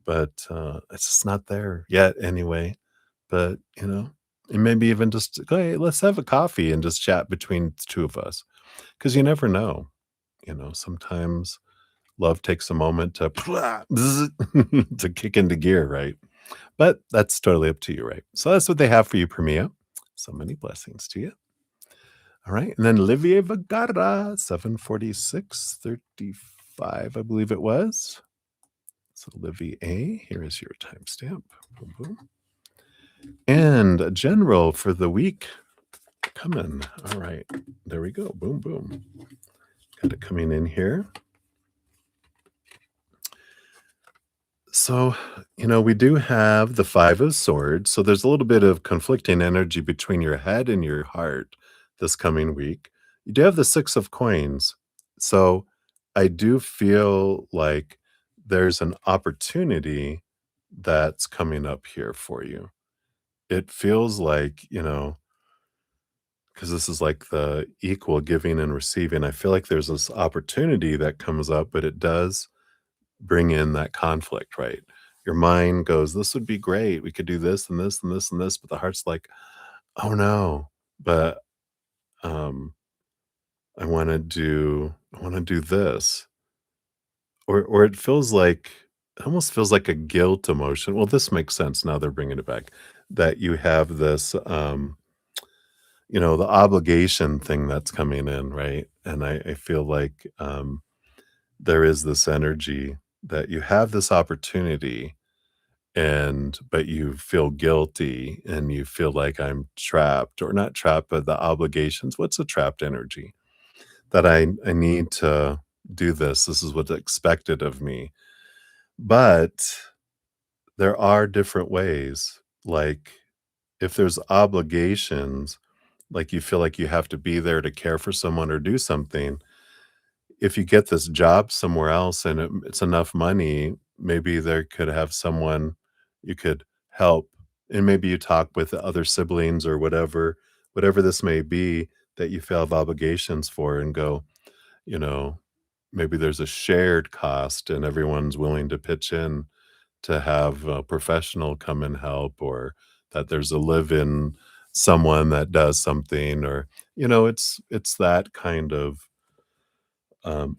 but it's just not there yet, anyway." But and maybe even just, hey, let's have a coffee and just chat between the two of us, because you never know. Sometimes love takes a moment to to kick into gear, right? But that's totally up to you, right? So that's what they have for you, Premia. So many blessings to you. All right. And then Olivier Vagara, 746:35, I believe it was. So Olivier, here is your timestamp. Boom, boom. And general for the week coming. All right. There we go. Boom, boom. Got it coming in here. So, we do have the 5 of swords, so there's a little bit of conflicting energy between your head and your heart this coming week. You do have the 6 of coins. So, I do feel like there's an opportunity that's coming up here for you. It feels like, because this is like the equal giving and receiving. I feel like there's this opportunity that comes up, but it does bring in that conflict, right? Your mind goes, "This would be great. We could do this and this and this and this," but the heart's like, "Oh no, but um, I want to do this," or it almost feels like a guilt emotion. Well, this makes sense now. They're bringing it back that you have this, the obligation thing that's coming in, right? And I feel like there is this energy that you have this opportunity but you feel guilty and you feel like I'm trapped, or not trapped, but the obligations. What's a trapped energy? That I need to do this. This is what's expected of me. But there are different ways. Like if there's obligations, like you feel like you have to be there to care for someone or do something, if you get this job somewhere else and it's enough money, maybe there could have someone you could help, and maybe you talk with the other siblings or whatever this may be that you feel have obligations for and go, you know, maybe there's a shared cost and everyone's willing to pitch in to have a professional come and help, or that there's a live-in someone that does something, or it's that kind of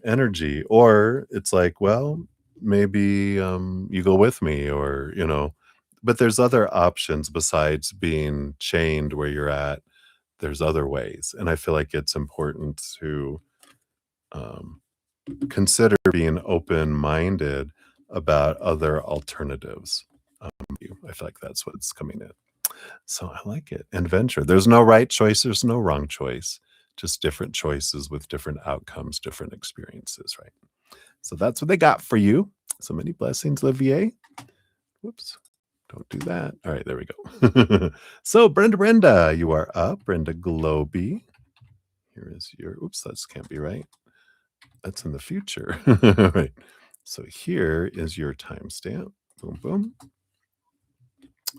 energy. Or it's like, well, maybe you go with me, or but there's other options besides being chained where you're at. There's other ways, and I feel like it's important to um, consider being open-minded about other alternatives. I feel like that's what's coming in. So I like it. And venture. There's no right choice, there's no wrong choice. Just different choices with different outcomes, different experiences, right? So that's what they got for you. So many blessings, Olivier. Whoops. Don't do that. All right, there we go. So Brenda, you are up. Brenda Globy. Here is your, oops, that can't be right. That's in the future. Right. So here is your timestamp. Boom, boom.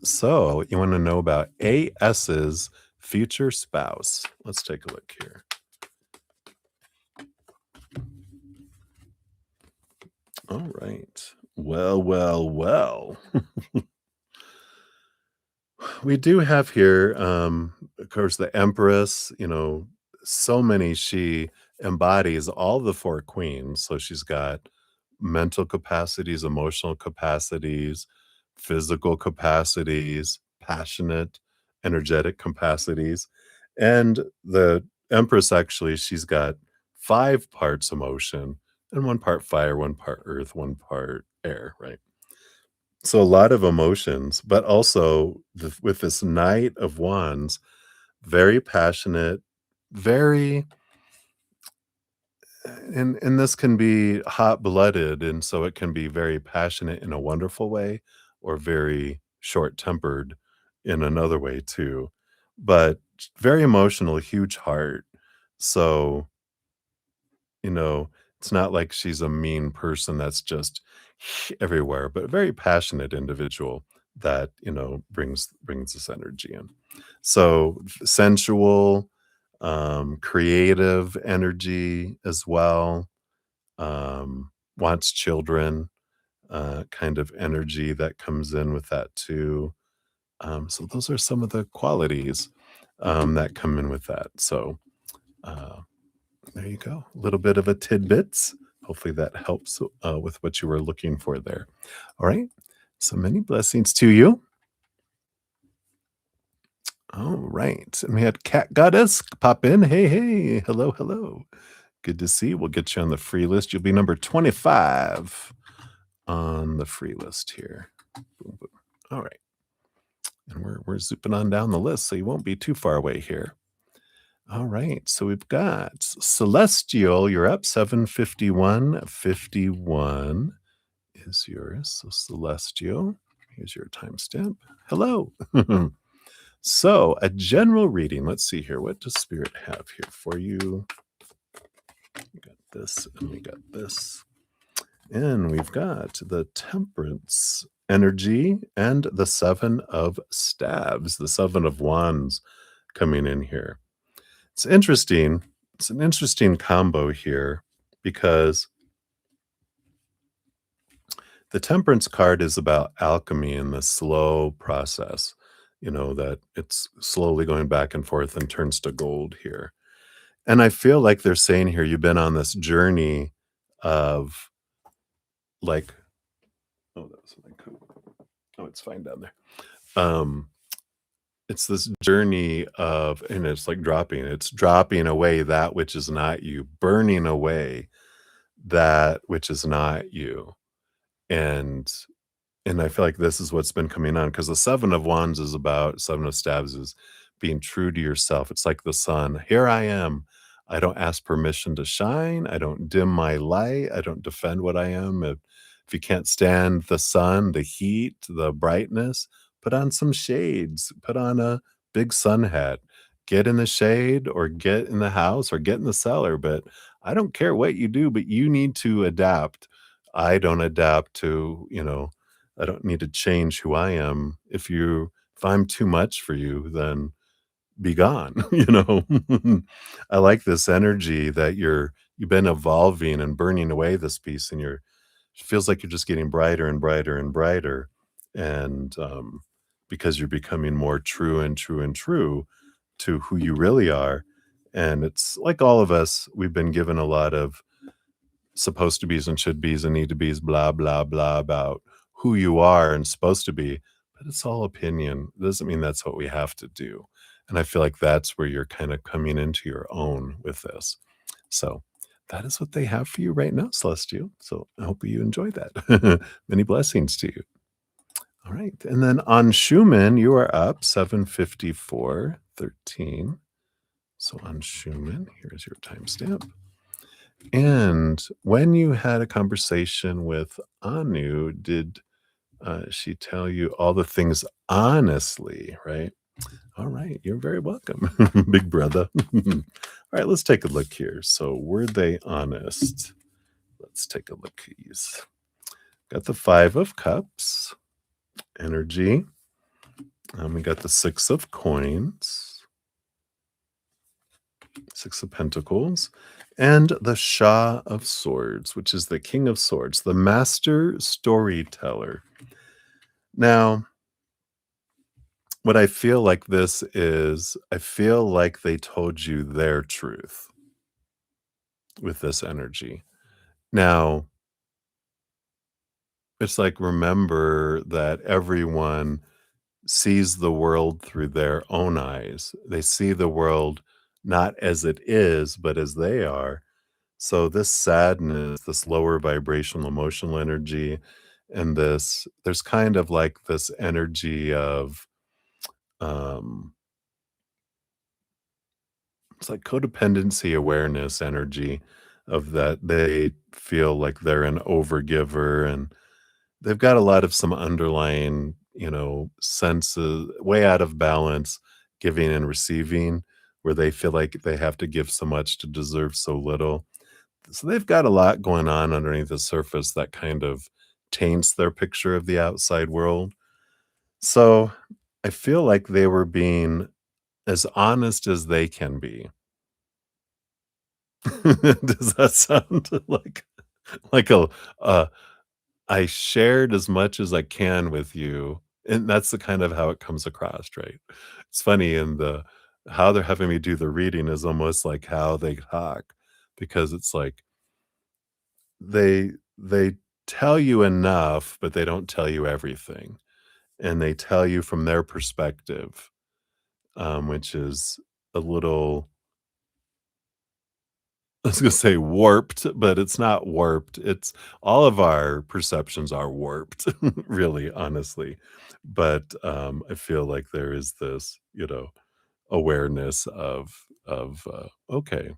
So you want to know about AS's future spouse. Let's take a look here. All right. Well, well, well. We do have here, of course, the Empress, so many she embodies all the 4 queens. So she's got mental capacities, emotional capacities, physical capacities, passionate, energetic capacities. And the Empress actually, she's got 5 parts emotion and 1 part fire, 1 part earth, 1 part air, right? So a lot of emotions, but also with this Knight of Wands, very passionate, very and this can be hot-blooded, and so it can be very passionate in a wonderful way or very short-tempered in another way too. But very emotional, huge heart. So you know, it's not like she's a mean person that's just everywhere, but a very passionate individual that, brings this energy in. So sensual, creative energy as well, wants children, kind of energy that comes in with that too. So those are some of the qualities that come in with that. So uh, there you go. A little bit of a tidbits. Hopefully that helps with what you were looking for there. All right. So many blessings to you. All right. And we had Cat Goddess pop in. Hey, hey. Hello, hello. Good to see you. We'll get you on the free list. You'll be number 25 on the free list here. Boom, boom. All right. And we're zooping on down the list, so you won't be too far away here. All right. So we've got Celestial. You're up 751.51 is yours. So Celestial, here's your timestamp. Hello. So a general reading. Let's see here. What does Spirit have here for you? We got this and we got this. And we've got the Temperance energy and the 7 of Staves, the 7 of Wands coming in here. It's interesting. It's an interesting combo here because the Temperance card is about alchemy and the slow process, that it's slowly going back and forth and turns to gold here. And I feel like they're saying here, you've been on this journey of like, oh, that was my coat. Oh, it's fine down there. It's this journey of, and it's dropping away that which is not you, burning away that which is not you. And I feel like this is what's been coming on because the 7 of Wands is about 7 of Staves is being true to yourself. It's like the sun. Here I am. I don't ask permission to shine. I don't dim my light. I don't defend what I am. If you can't stand the sun, the heat, the brightness, put on some shades. Put on a big sun hat. Get in the shade or get in the house or get in the cellar. But I don't care what you do, but you need to adapt. I don't adapt to, I don't need to change who I am. If I'm too much for you, then be gone, I like this energy that you've been evolving and burning away this piece and it feels like you're just getting brighter and brighter and brighter. And because you're becoming more true and true and true to who you really are. And it's like all of us, we've been given a lot of supposed to be's and should be's and need to be's, blah, blah, blah about who you are and supposed to be, but it's all opinion. It doesn't mean that's what we have to do. And I feel like that's where you're kind of coming into your own with this. So that is what they have for you right now, Celestial. So I hope you enjoy that. Many blessings to you. All right. And then on Schumann, you are up 754.13. So on Schumann, here's your timestamp. And when you had a conversation with Anu, did she tell you all the things honestly, right? All right, you're very welcome, big brother. All right, let's take a look here. So, were they honest? Let's take a look. He's got the 5 of Cups, energy. We got the 6 of Coins. Six of Pentacles, and the Shah of Swords, which is the King of Swords, the master storyteller. Now, what I feel like this is, I feel like they told you their truth with this energy. Now, it's like, remember that everyone sees the world through their own eyes. They see the world not as it is, but as they are. So this sadness, this lower vibrational emotional energy, and this, there's kind of like this energy of, um, it's like codependency awareness energy of that they feel like they're an overgiver, and they've got a lot of some underlying, senses way out of balance, giving and receiving, where they feel like they have to give so much to deserve so little. So they've got a lot going on underneath the surface that kind of taints their picture of the outside world. So I feel like they were being as honest as they can be. Does that sound like a I shared as much as I can with you, and that's the kind of how it comes across, right? It's funny, and the how they're having me do the reading is almost like how they talk, because it's like they tell you enough, but they don't tell you everything, and they tell you from their perspective, which is a little, I was gonna say warped, but it's not warped. It's all of our perceptions are warped, really, honestly. But I feel like there is this, awareness of okay,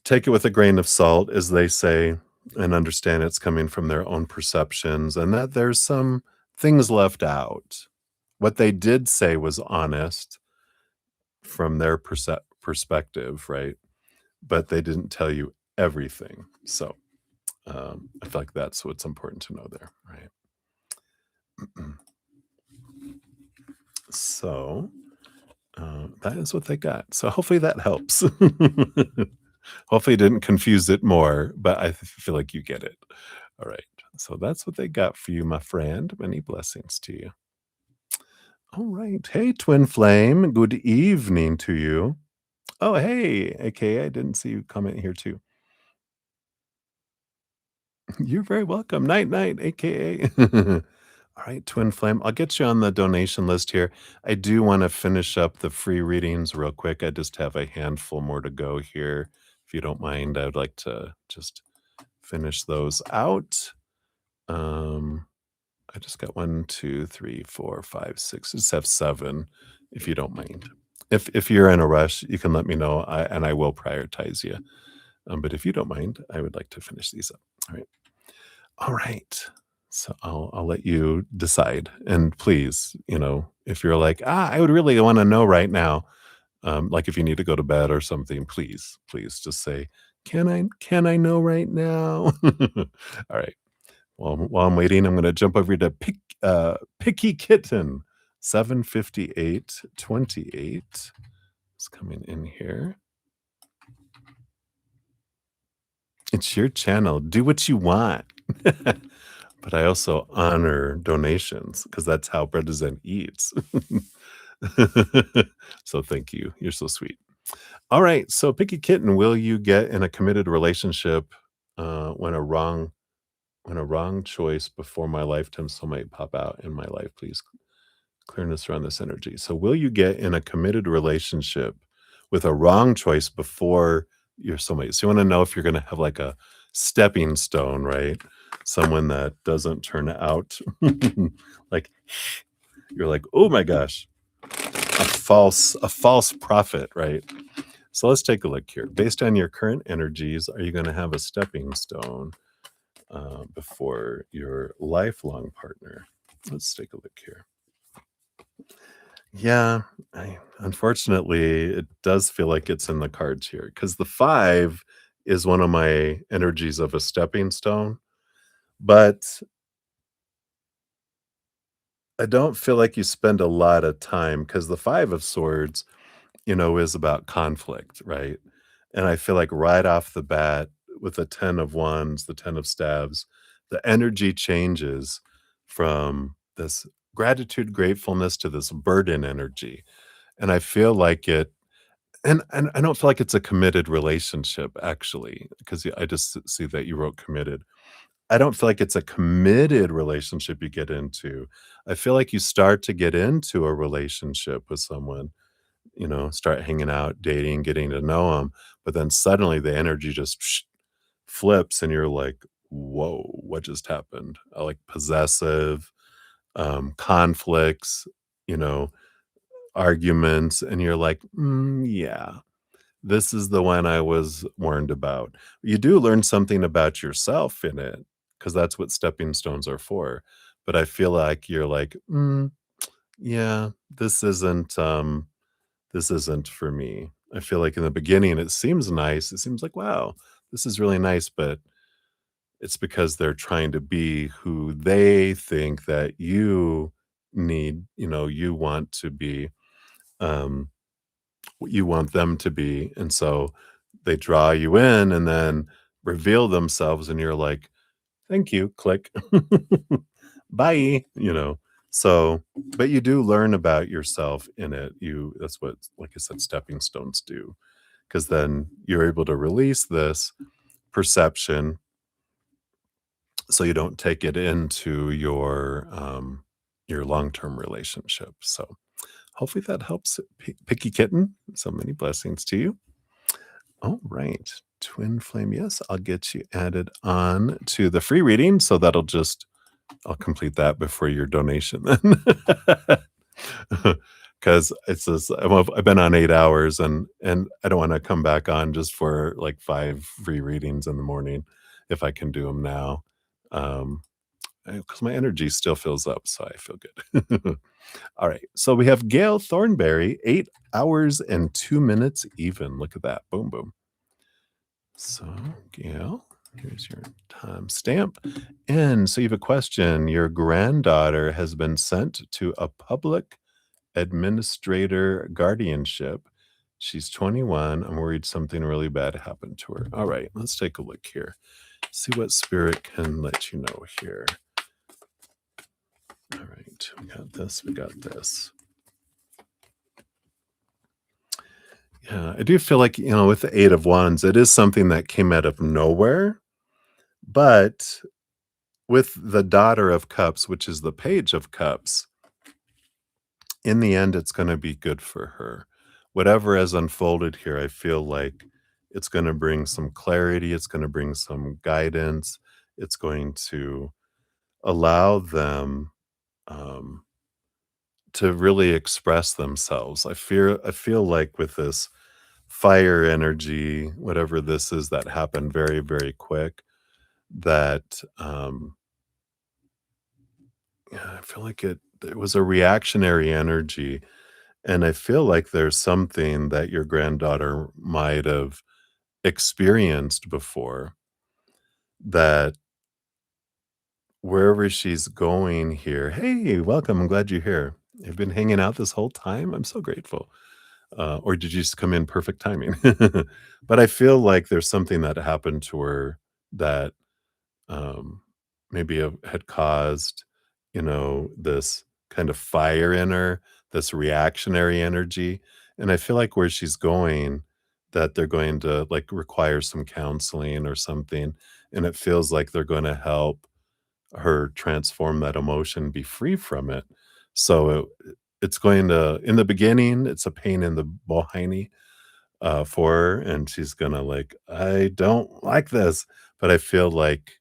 take it with a grain of salt, as they say, and understand it's coming from their own perceptions, and that there's some things left out. What they did say was honest from their perspective, right? But they didn't tell you everything. So I feel like that's what's important to know there, right? So that is what they got. So hopefully that helps. Hopefully it didn't confuse it more, but I feel like you get it. All right. So that's what they got for you, my friend. Many blessings to you. All right. Hey, Twin Flame. Good evening to you. Oh, hey, AKA. I didn't see you comment here too. You're very welcome. Night, night, AKA. All right, Twin Flame. I'll get you on the donation list here. I do want to finish up the free readings real quick. I just have a handful more to go here. If you don't mind, I would like to just finish those out. Um, I just got 1, 2, 3, 4, 5, 6. I just have 7, if you don't mind. If you're in a rush, you can let me know, and I will prioritize you. But if you don't mind, I would like to finish these up. All right. All right. So I'll let you decide. And please, if you're like, I would really want to know right now, like if you need to go to bed or something, please just say, can I know right now? All right. Well, while I'm waiting, I'm gonna jump over to Picky Kitten. 75828 is coming in here. It's your channel. Do what you want. But I also honor donations because that's how bruddaZEN eats. So thank you. You're so sweet. All right. So Picky Kitten, will you get in a committed relationship when a wrong choice before my lifetime soulmate pop out in my life? Please clearness around this energy. So will you get in a committed relationship with a wrong choice before your soulmate? So you want to know if you're going to have like a stepping stone, right? Someone that doesn't turn out like you're like, oh my gosh, a false prophet, right? So let's take a look here. Based on your current energies, are you going to have a stepping stone before your lifelong partner? Let's take a look here. Yeah, unfortunately, it does feel like it's in the cards here because the 5 is one of my energies of a stepping stone, but I don't feel like you spend a lot of time because the 5 of swords is about conflict, right? And I feel like right off the bat, with the 10 of wands, the 10 of staves, the energy changes from this gratitude, gratefulness to this burden energy. And I feel like and I don't feel like it's a committed relationship actually, because I just see that you wrote committed. I don't feel like it's a committed relationship you get into. I feel like you start to get into a relationship with someone, start hanging out, dating, getting to know them, but then suddenly the energy just flips and you're like, "Whoa, what just happened?" Like possessive, conflicts, you know, arguments, and you're like, yeah, this is the one I was warned about." You do learn something about yourself in it, because that's what stepping stones are for. But I feel like you're like, yeah, this isn't for me. I feel like in the beginning it seems nice. It seems like, wow, this is really nice, but it's because they're trying to be who they think that you need, you want to be, um, what you want them to be. And so they draw you in and then reveal themselves, and you're like, thank you, click. Bye, So, but you do learn about yourself in it. That's what, like I said, stepping stones do, because then you're able to release this perception so you don't take it into your long-term relationship. So hopefully that helps, picky kitten. So many blessings to you. All right. Twin flame, yes, I'll get you added on to the free reading. So I'll complete that before your donation then. Because it's this, I've been on 8 hours, and I don't want to come back on just for like 5 free readings in the morning if I can do them now. Um, because my energy still fills up, so I feel good. All right, so we have Gail Thornberry, 8 hours and 2 minutes even. Look at that, boom, boom. So, Gail, here's your timestamp. And so you have a question. Your granddaughter has been sent to a public administrator guardianship. She's 21. I'm worried something really bad happened to her. All right, let's take a look here. See what spirit can let you know here. All right, we got this, we got this. Yeah, I do feel like, with the Eight of Wands, it is something that came out of nowhere. But with the Daughter of Cups, which is the Page of Cups, in the end, it's going to be good for her. Whatever has unfolded here, I feel like it's going to bring some clarity. It's going to bring some guidance. It's going to allow them um, to really express themselves. I feel like with this fire energy, whatever this is that happened very, very quick, that yeah, I feel like it was a reactionary energy. And I feel like there's something that your granddaughter might have experienced before, that wherever she's going here, hey, welcome. I'm glad you're here. You've been hanging out this whole time. I'm so grateful. Or did you just come in perfect timing? But I feel like there's something that happened to her that um, maybe had caused, this kind of fire in her, this reactionary energy. And I feel like where she's going, that they're going to like require some counseling or something. And it feels like they're going to help her transform that emotion, be free from it. So it's going to, in the beginning, it's a pain in the behind for her. And she's going to like, I don't like this. But I feel like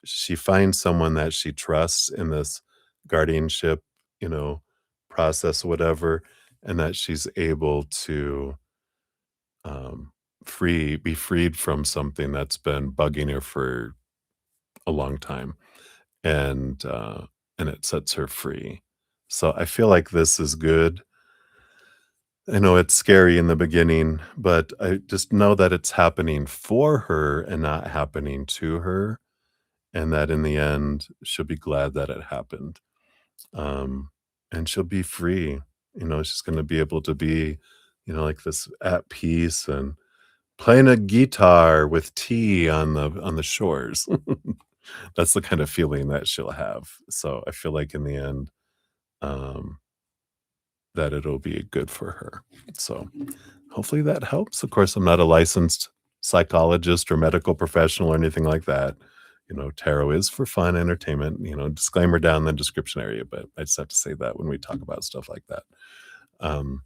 she finds someone that she trusts in this guardianship, you know, process, whatever, and that she's able to um, be freed from something that's been bugging her for a long time, and and it sets her free. So I feel like this is good. I know it's scary in the beginning, but I just know that it's happening for her and not happening to her, and that in the end, she'll be glad that it happened. Um, and she'll be free. She's going to be able to be like this at peace and playing a guitar with tea on the shores. That's the kind of feeling that she'll have. So I feel like in the end, um, that it'll be good for her. So hopefully that helps. Of course, I'm not a licensed psychologist or medical professional or anything like that. Tarot is for fun, entertainment, disclaimer down in the description area, but I just have to say that when we talk about stuff like that. Um,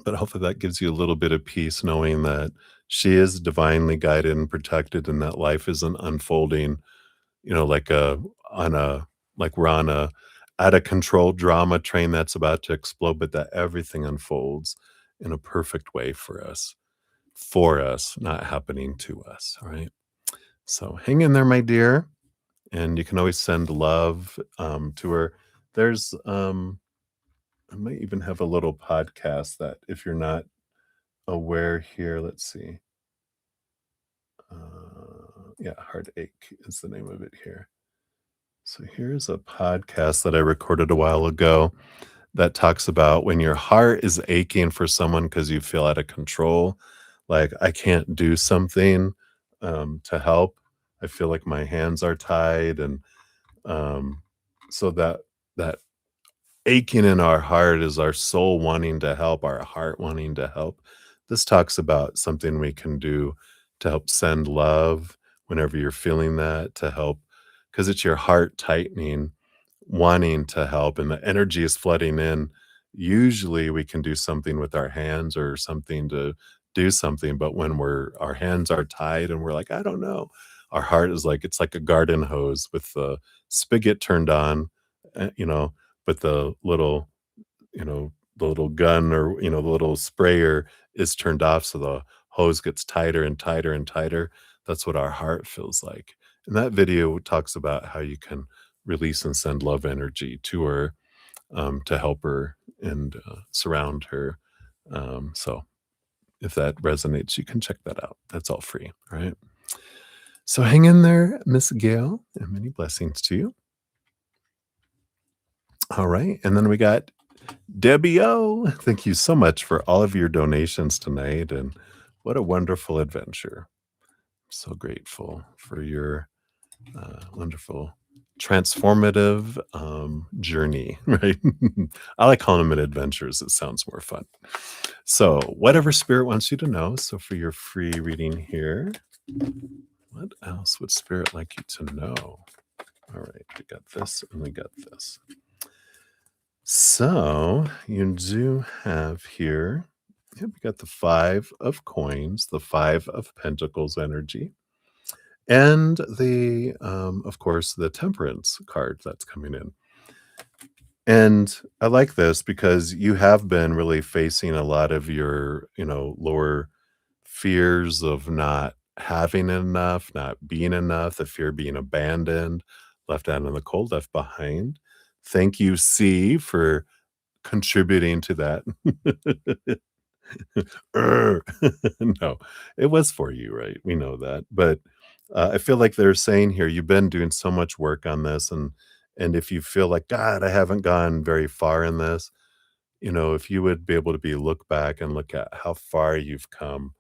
but hopefully that gives you a little bit of peace knowing that she is divinely guided and protected and that life isn't unfolding, like we're on a out of control drama train that's about to explode, but that everything unfolds in a perfect way for us, not happening to us. All right. So hang in there, my dear. And you can always send love to her. There's I might even have a little podcast that if you're not aware here, let's see. Yeah, Heartache is the name of it here. So here's a podcast that I recorded a while ago that talks about when your heart is aching for someone because you feel out of control, like I can't do something to help. I feel like my hands are tied, and um, so that aching in our heart is our soul wanting to help, our heart wanting to help. This talks about something we can do to help send love whenever you're feeling that, to help because it's your heart tightening, wanting to help, and the energy is flooding in. Usually we can do something with our hands or something to do something, but when our hands are tied and we're like, I don't know, our heart is like it's like a garden hose with the spigot turned on, uh, but the little gun or, the little sprayer is turned off, so the hose gets tighter and tighter and tighter. That's what our heart feels like. And that video talks about how you can release and send love energy to her, to help her and surround her. So if that resonates, you can check that out. That's all free. All right. So hang in there, Miss Gail, and many blessings to you. All right. And then we got Debbie O. Thank you so much for all of your donations tonight. And what a wonderful adventure. So grateful for your wonderful transformative journey, right? I like calling them adventures. It sounds more fun. So, whatever spirit wants you to know. So, for your free reading here, what else would spirit like you to know? All right, we got this and we got this. So, you do have here, we got the 5 of coins, the 5 of pentacles energy, and of course, the temperance card that's coming in. And I like this because you have been really facing a lot of your, lower fears of not having enough, not being enough, the fear of being abandoned, left out in the cold, left behind. Thank you, C, for contributing to that. Er, no, it was for you, right? We know that. But I feel like they're saying here, you've been doing so much work on this. And if you feel like, God, I haven't gone very far in this, if you would be able to look back and look at how far you've come,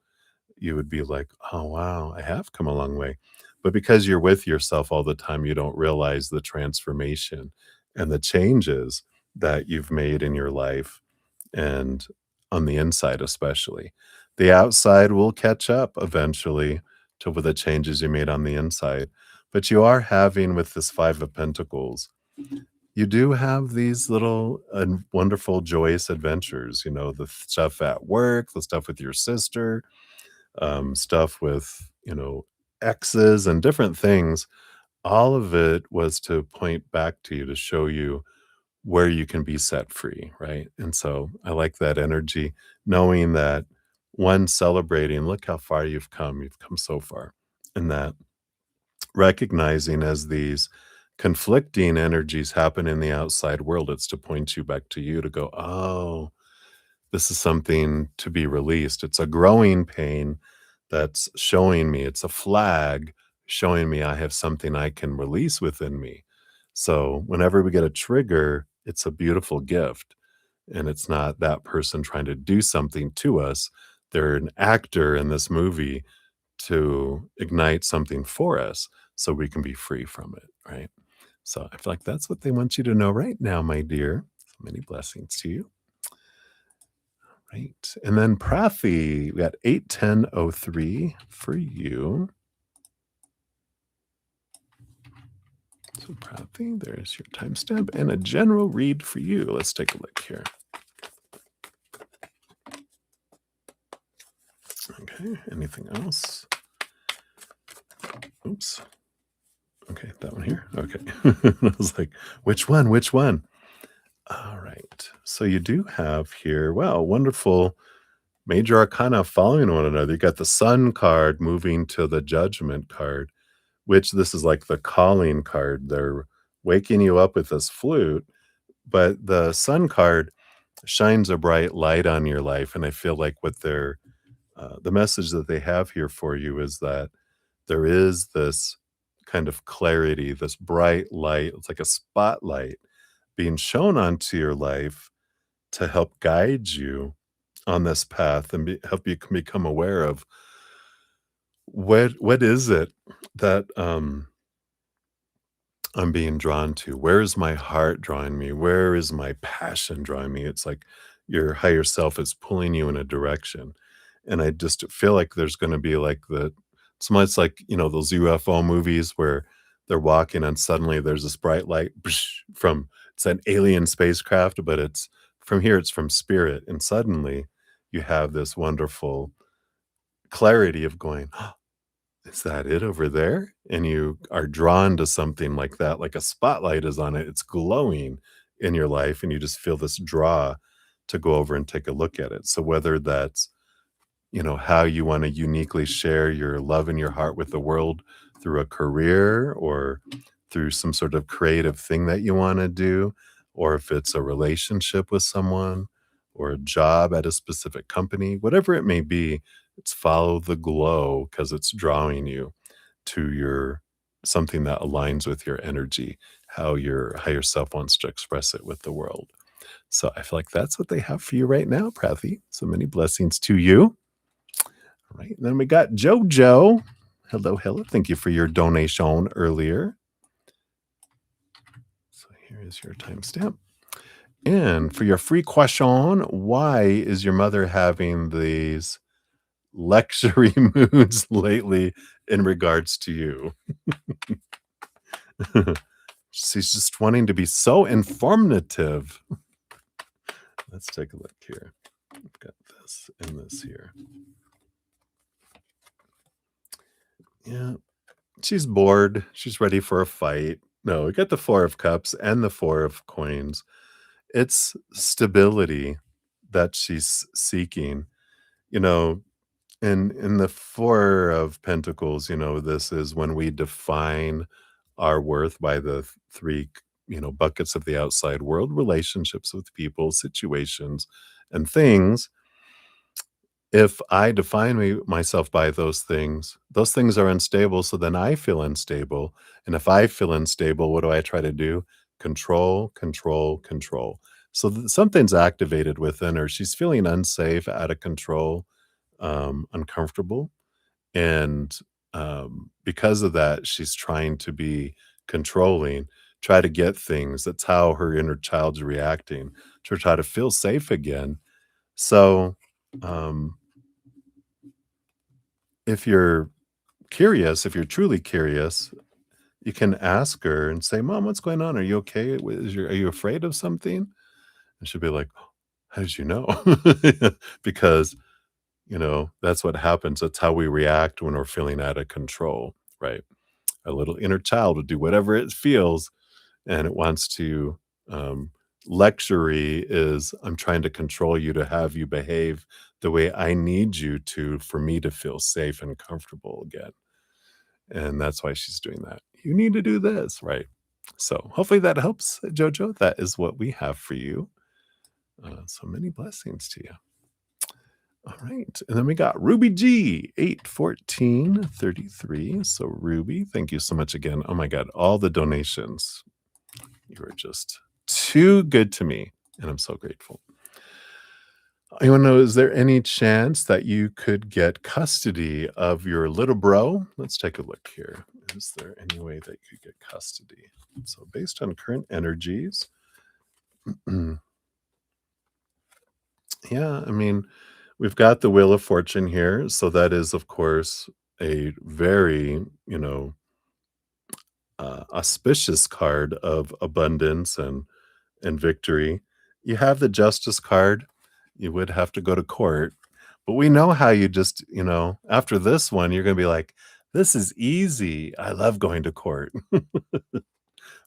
you would be like, oh, wow, I have come a long way. But because you're with yourself all the time, you don't realize the transformation and the changes that you've made in your life and on the inside, especially. The outside will catch up eventually to the changes you made on the inside. But you are having with this 5 of Pentacles, you do have these little wonderful, joyous adventures, the stuff at work, the stuff with your sister, stuff with, exes and different things. All of it was to point back to you to show you where you can be set free, right? And so I like that energy, knowing that one, celebrating, look how far you've come so far, and that recognizing as these conflicting energies happen in the outside world, it's to point you back to you to go, oh, this is something to be released. It's a growing pain that's showing me, it's a flag showing me I have something I can release within me. So whenever we get a trigger, it's a beautiful gift. And it's not that person trying to do something to us. They're an actor in this movie to ignite something for us so we can be free from it, right? So I feel like that's what they want you to know right now, my dear. So many blessings to you. Right. And then Prathi, we got 81003 for you. So Prathi, there's your timestamp and a general read for you. Let's take a look here. Okay, anything else? Oops. Okay, that one here. Okay. I was like, which one? Which one? All right. So you do have here, wow, wonderful major arcana following one another. You got the Sun card moving to the Judgment card, which this is like the calling card. They're waking you up with this flute, but the Sun card shines a bright light on your life. And I feel like what they're, the message that they have here for you is that there is this kind of clarity, this bright light. It's like a spotlight being shown onto your life to help guide you on this path and help you become aware of what is it that I'm being drawn to. Where is my heart drawing me? Where is my passion drawing me? It's like your higher self is pulling you in a direction. And I just feel like there's going to be like it's much like, those UFO movies where they're walking and suddenly there's this bright light from, it's an alien spacecraft, but it's from here, it's from spirit. And suddenly you have this wonderful clarity of going, is that it over there? And you are drawn to something like that, like a spotlight is on it. It's glowing in your life, and you just feel this draw to go over and take a look at it. So whether that's, how you want to uniquely share your love in your heart with the world through a career or through some sort of creative thing that you want to do, or if it's a relationship with someone or a job at a specific company, whatever it may be, it's follow the glow because it's drawing you to your something that aligns with your energy, how your higher self wants to express it with the world. So I feel like that's what they have for you right now, Prathi. So many blessings to you. All right. And then we got Jojo. Hello, hello. Thank you for your donation earlier. So here is your timestamp. And for your free question, why is your mother having these luxury moods lately in regards to you? She's just wanting to be so informative. Let's take a look here. I've got this and this here. Yeah, she's bored. She's ready for a fight. No, we got the Four of Cups and the Four of Coins. It's stability that she's seeking. You know, in the Four of Pentacles, this is when we define our worth by the three, buckets of the outside world: relationships with people, situations, and things. If I define myself by those things are unstable, so then I feel unstable. And if I feel unstable, what do I try to do? Control, control, control. So something's activated within her. She's feeling unsafe, out of control, uncomfortable. And because of that, she's trying to be controlling, try to get things. That's how her inner child's reacting, to try to feel safe again. So, if you're curious, if you're truly curious, you can ask her and say, "Mom, what's going on? Are you okay? Are you afraid of something?" And she'll be like, "How did you know?" Because, that's what happens. That's how we react when we're feeling out of control, right? A little inner child would do whatever it feels, and it wants to, luxury is, I'm trying to control you to have you behave the way I need you to, for me to feel safe and comfortable again. And that's why she's doing that. You need to do this, right? So hopefully that helps, Jojo. That is what we have for you. So many blessings to you. All right. And then we got Ruby G, 81433. So Ruby, thank you so much again. Oh my God, all the donations. You are just too good to me. And I'm so grateful. I wanna know, is there any chance that you could get custody of your little bro? Let's take a look here. Is there any way that you could get custody? So based on current energies, yeah, I mean, we've got the Wheel of Fortune here, so that is, of course, a very, auspicious card of abundance and victory. You have the Justice card. You would have to go to court, but we know how you just, after this one, you're gonna be like, "This is easy. I love going to court."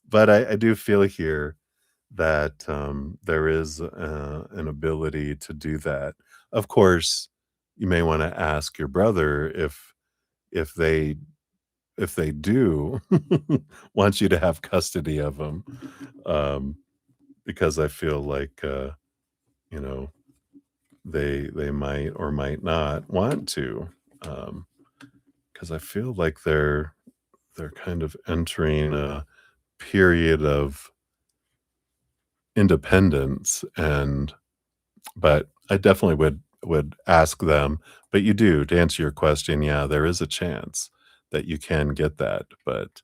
But I do feel here that, there is, an ability to do that. Of course, you may wanna ask your brother if they if they do want you to have custody of him, um, because I feel like, you know, they might or might not want to, because I feel like they're kind of entering a period of independence, but I definitely would ask them, but you do, to answer your question, yeah, there is a chance that you can get that, but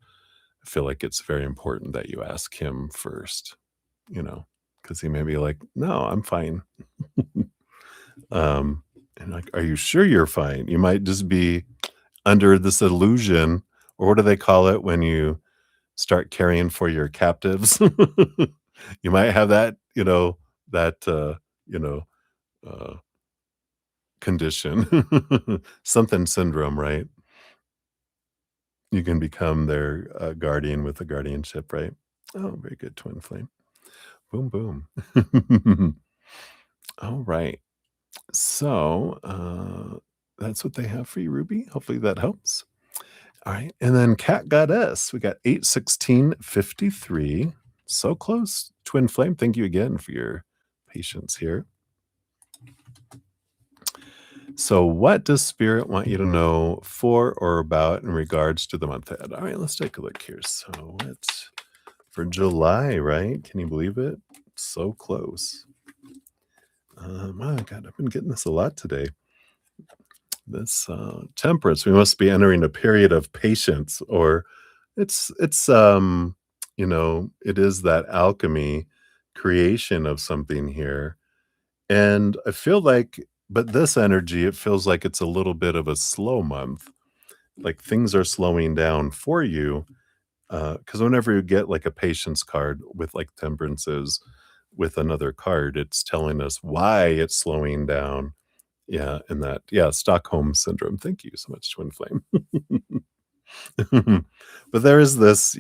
I feel like it's very important that you ask him first, because he may be like, "No, I'm fine." Um, and like, "Are you sure you're fine?" You might just be under this illusion, or what do they call it when you start caring for your captives? You might have that, you know, uh, condition. Something syndrome, right? You can become their, guardian with a guardianship, right? Oh, very good, twin flame. Boom, boom. All right. So, that's what they have for you, Ruby. Hopefully that helps. All right. And then Cat Goddess, we got 81653. So close. Twin Flame, thank you again for your patience here. So, what does Spirit want you to know for or about in regards to the month ahead? All right, let's take a look here. So, it's for July, right? Can you believe it? So close. My God, I've been getting this a lot today. This temperance, we must be entering a period of patience, or it is that alchemy creation of something here. And I feel like, but this energy, it feels like it's a little bit of a slow month. Like things are slowing down for you. Because whenever you get like a patience card with like temperances with another card, it's telling us why it's slowing down. Yeah, and that, yeah, Stockholm syndrome. Thank you so much, Twin Flame. But there is this,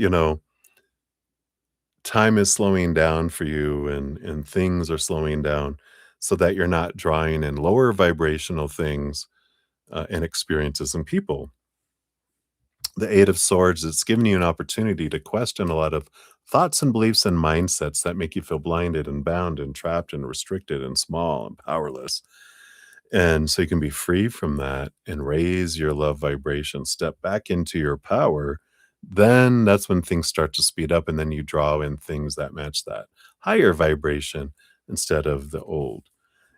time is slowing down for you and things are slowing down so that you're not drawing in lower vibrational things and experiences and people. The Eight of Swords, it's giving you an opportunity to question a lot of thoughts and beliefs and mindsets that make you feel blinded and bound and trapped and restricted and small and powerless. And so you can be free from that and raise your love vibration, step back into your power. Then that's when things start to speed up. And then you draw in things that match that higher vibration instead of the old.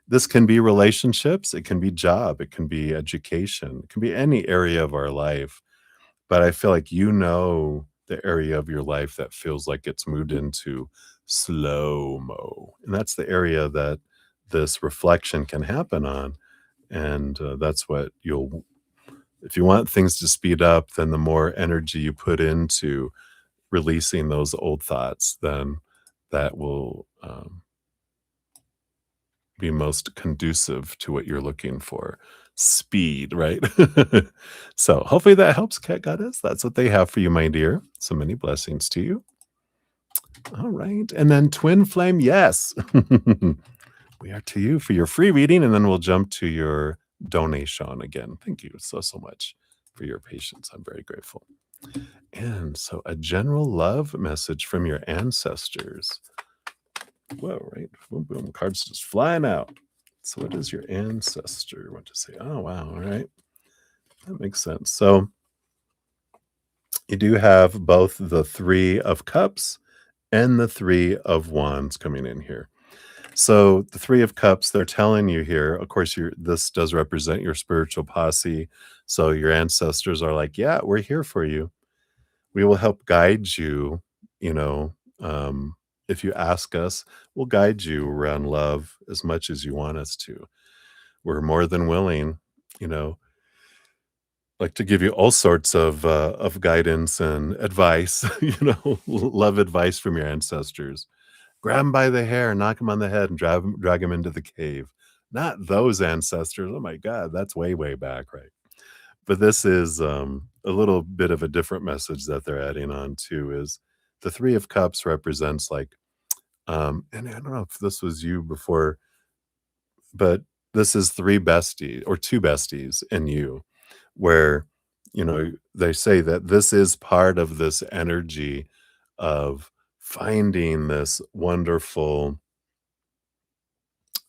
This can be relationships, it can be job, it can be education, it can be any area of our life. But I feel like the area of your life that feels like it's moved into slow mo. And that's the area that this reflection can happen on. And that's what if you want things to speed up, then the more energy you put into releasing those old thoughts, then that will be most conducive to what you're looking for. Speed, right? So hopefully that helps, Cat Goddess. That's what they have for you, my dear. So many blessings to you. All right. And then Twin Flame, yes. We are to you for your free reading, and then we'll jump to your donation again. Thank you so, so much for your patience. I'm very grateful. And so, a general love message from your ancestors. Whoa, right? Boom, boom. Cards just flying out. So, what is your ancestor? What to say? Oh, wow. All right. That makes sense. So, you do have both the Three of Cups and the Three of Wands coming in here. So the 3 of Cups, they're telling you here, of course, this does represent your spiritual posse. So your ancestors are like, "Yeah, we're here for you. We will help guide you, you know, if you ask us, we'll guide you around love as much as you want us to. We're more than willing, you know, like to give you all sorts of guidance and advice, love advice from your ancestors. Grab him by the hair, knock him on the head, and drag him into the cave. Not those ancestors. Oh my God, that's way, way back, right? But this is a little bit of a different message that they're adding on too. Is the 3 of Cups represents like, and I don't know if this was you before, but this is 3 besties or 2 besties in you, where they say that this is part of this energy of finding this wonderful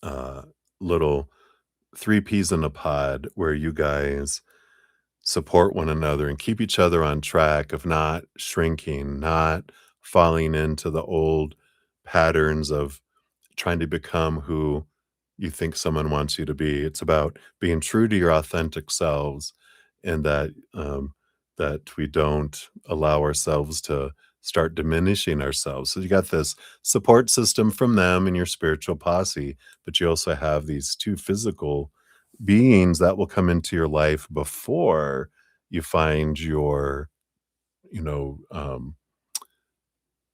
uh, little 3 peas in a pod where you guys support one another and keep each other on track of not shrinking, not falling into the old patterns of trying to become who you think someone wants you to be. It's about being true to your authentic selves, and that we don't allow ourselves to start diminishing ourselves. So you got this support system from them and your spiritual posse, but you also have these 2 physical beings that will come into your life before you find your, you know, um,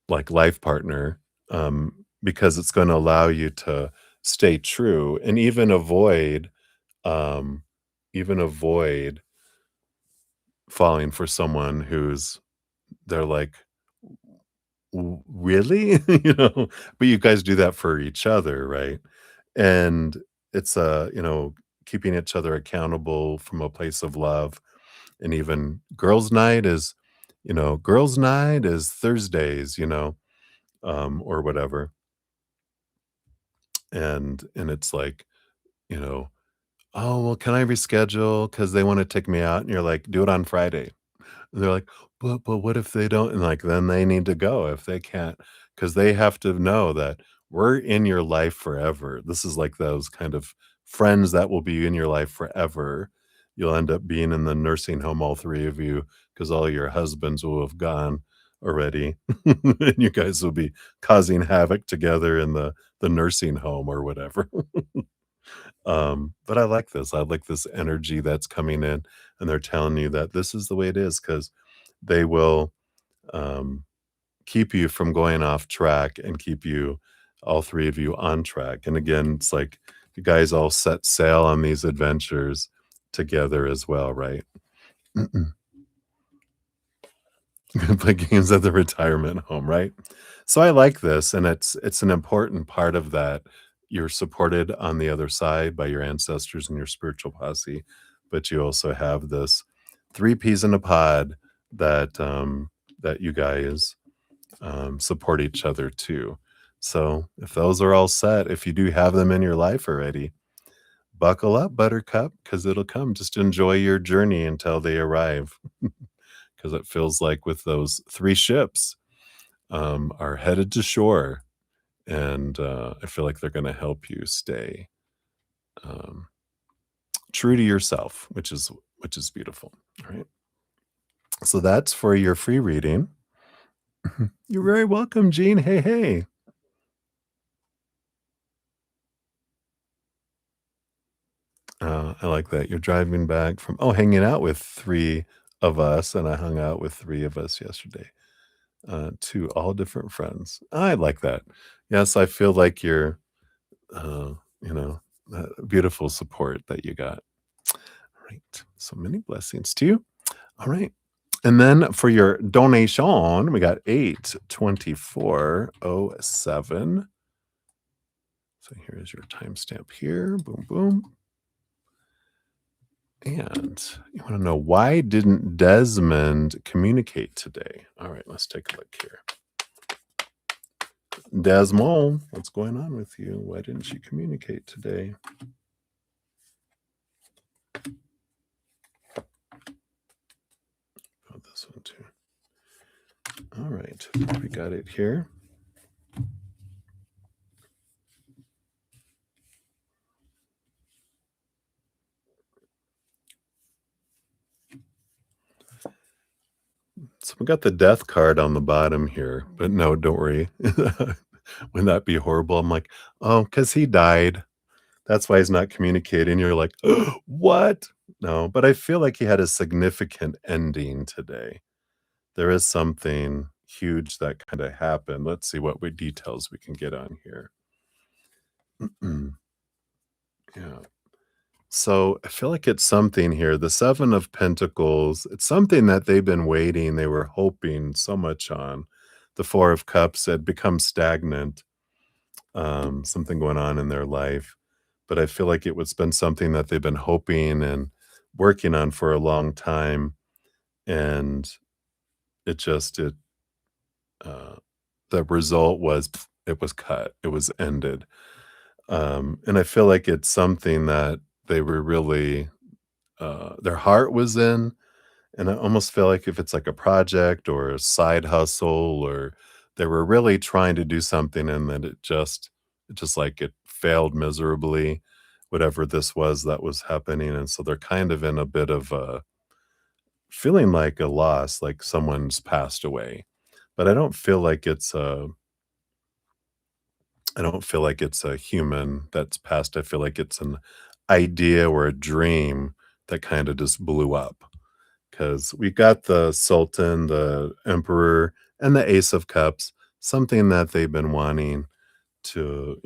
like life partner, because it's going to allow you to stay true and um, even avoid falling for someone who's they're like, Really?" But you guys do that for each other, right? And it's, keeping each other accountable from a place of love. And even girls' night is Thursdays, or whatever. And it's like, you know, "Oh, well, can I reschedule? Because they wanna take me out." And you're like, "Do it on Friday." And they're like, "But what if they don't?" And, like, then they need to go if they can't, because they have to know that we're in your life forever. This is like those kind of friends that will be in your life forever. You'll end up being in the nursing home, all 3 of you, because all your husbands will have gone already, and you guys will be causing havoc together in the nursing home or whatever. But I like this. I like this energy that's coming in, and they're telling you that this is the way it is because they will um, keep you from going off track and keep you, all 3 of you, on track. And again, it's like you guys all set sail on these adventures together as well, right? Play games at the retirement home, right? So I like this, and it's an important part of that. You're supported on the other side by your ancestors and your spiritual posse, but you also have this 3 peas in a pod that you guys, support each other too. So if those are all set, if you do have them in your life already, buckle up, buttercup, because 'cause it'll come. Just enjoy your journey until they arrive, because it feels like with those 3 ships, are headed to shore, and, I feel like they're gonna help you stay, um, true to yourself, which is beautiful, right? So that's for your free reading. You're very welcome, Jean. Hey, hey. I like that. You're driving back from hanging out with 3 of us, and I hung out with 3 of us yesterday, 2 all different friends. I like that. Yes, I feel like you're, uh, you know, beautiful support that you got. Right. So many blessings to you. All right. And then for your donation, we got 82407. So here's your timestamp here. Boom, boom. And you want to know, why didn't Desmond communicate today? All right, let's take a look here. Desmond, what's going on with you? Why didn't you communicate today? Oh, this one too. All right, we got it here. So we got the death card on the bottom here, but no, don't worry. Wouldn't that be horrible? I'm like, oh, because he died. That's why he's not communicating. You're like, what? No, but I feel like he had a significant ending today. There is something huge that kind of happened. Let's see what details we can get on here. Yeah. So I feel like it's something here. The Seven of Pentacles, it's something that they've been waiting, they were hoping so much on. The Four of Cups had become stagnant, something going on in their life. But I feel like it was been something that they've been hoping and working on for a long time. And it just, uh, the result was it was cut, it was ended. And I feel like it's something that they were really their heart was in, and I almost feel like if it's like a project or a side hustle or they were really trying to do something and then it just like it failed miserably, whatever this was that was happening, and so they're kind of in a bit of a feeling like a loss, like someone's passed away. But I don't feel like it's a human that's passed. I feel like it's an idea or a dream that kind of just blew up. Because we got the Sultan, the Emperor, and the Ace of Cups, something that they've been wanting to,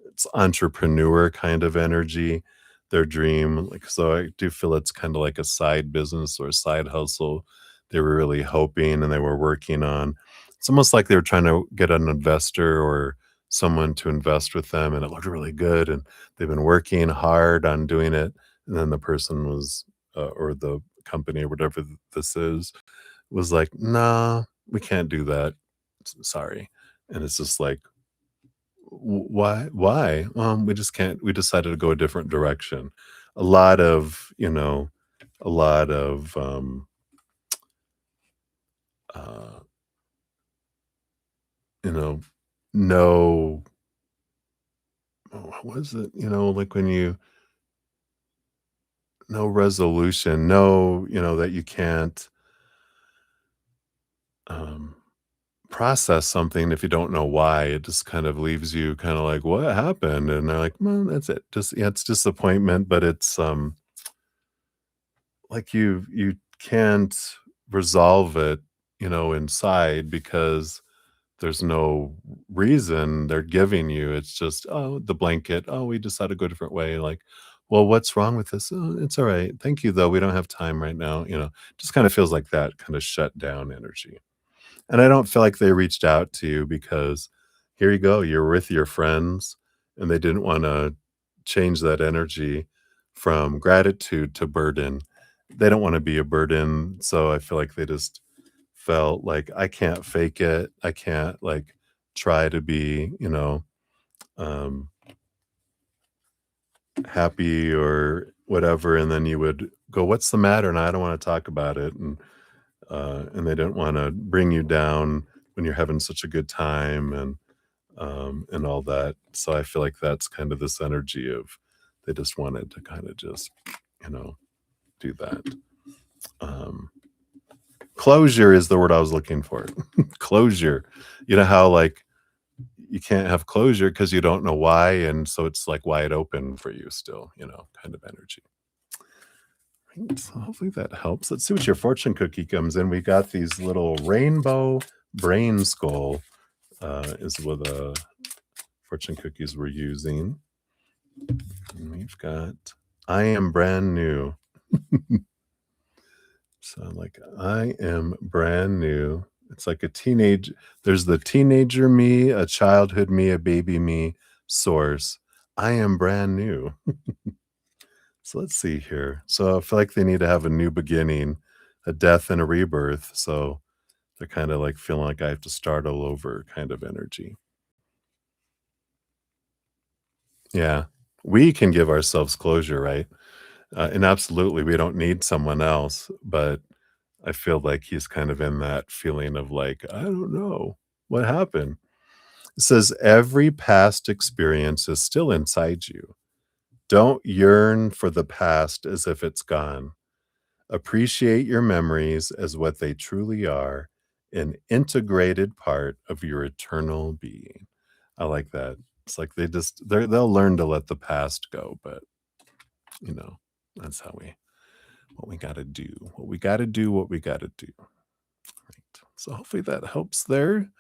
it's entrepreneur kind of energy, their dream. Like, so I do feel it's kind of like a side business or a side hustle they were really hoping and they were working on. It's almost like they were trying to get an investor or someone to invest with them, and it looked really good. And they've been working hard on doing it. And then the person was, or the company or whatever this is, was like, nah, we can't do that. Sorry. And it's just like, why? We just can't, we decided to go a different direction. A lot of, a lot of, uh, you know, no, what is it? Like when you, no resolution, no, that you can't, um, process something if you don't know why. It just kind of leaves you kind of like, what happened? And they're like, well, that's it. Just, yeah, it's disappointment, but it's, like you can't resolve it, inside because there's no reason they're giving you. It's just, oh, the blanket. Oh, we decided to go a different way. Like, well, what's wrong with this? Oh, it's all right. Thank you, though. We don't have time right now. Just kind of feels like that kind of shut down energy. And I don't feel like they reached out to you because here you go. You're with your friends and they didn't want to change that energy from gratitude to burden. They don't want to be a burden. So I feel like they just felt like I can't fake it. I can't like try to be, um, happy or whatever. And then you would go, what's the matter? And I don't want to talk about it. And they don't want to bring you down when you're having such a good time and all that. So I feel like that's kind of this energy of they just wanted to kind of just, you know, do that. Um, Closure is the word I was looking for. Closure. You know how like you can't have closure because you don't know why, and so it's like wide open for you still, kind of energy. Right, so hopefully that helps. Let's see what your fortune cookie comes in. We got these little rainbow brain skull is what the fortune cookies we're using. And we've got I am brand new. So like I am brand new. It's like a teenage there's the teenager me, a childhood me, a baby me source. I am brand new. So let's see here. So I feel like they need to have a new beginning, a death and a rebirth. So they're kind of like feeling like I have to start all over kind of energy. Yeah. We can give ourselves closure, right? And absolutely, we don't need someone else. But I feel like he's kind of in that feeling of like, I don't know what happened. It says, every past experience is still inside you. Don't yearn for the past as if it's gone. Appreciate your memories as what they truly are, an integrated part of your eternal being. I like that. It's like they'll learn to let the past go, but you know, that's how we what we gotta do. What we gotta do, what we gotta do. Right. So hopefully that helps there.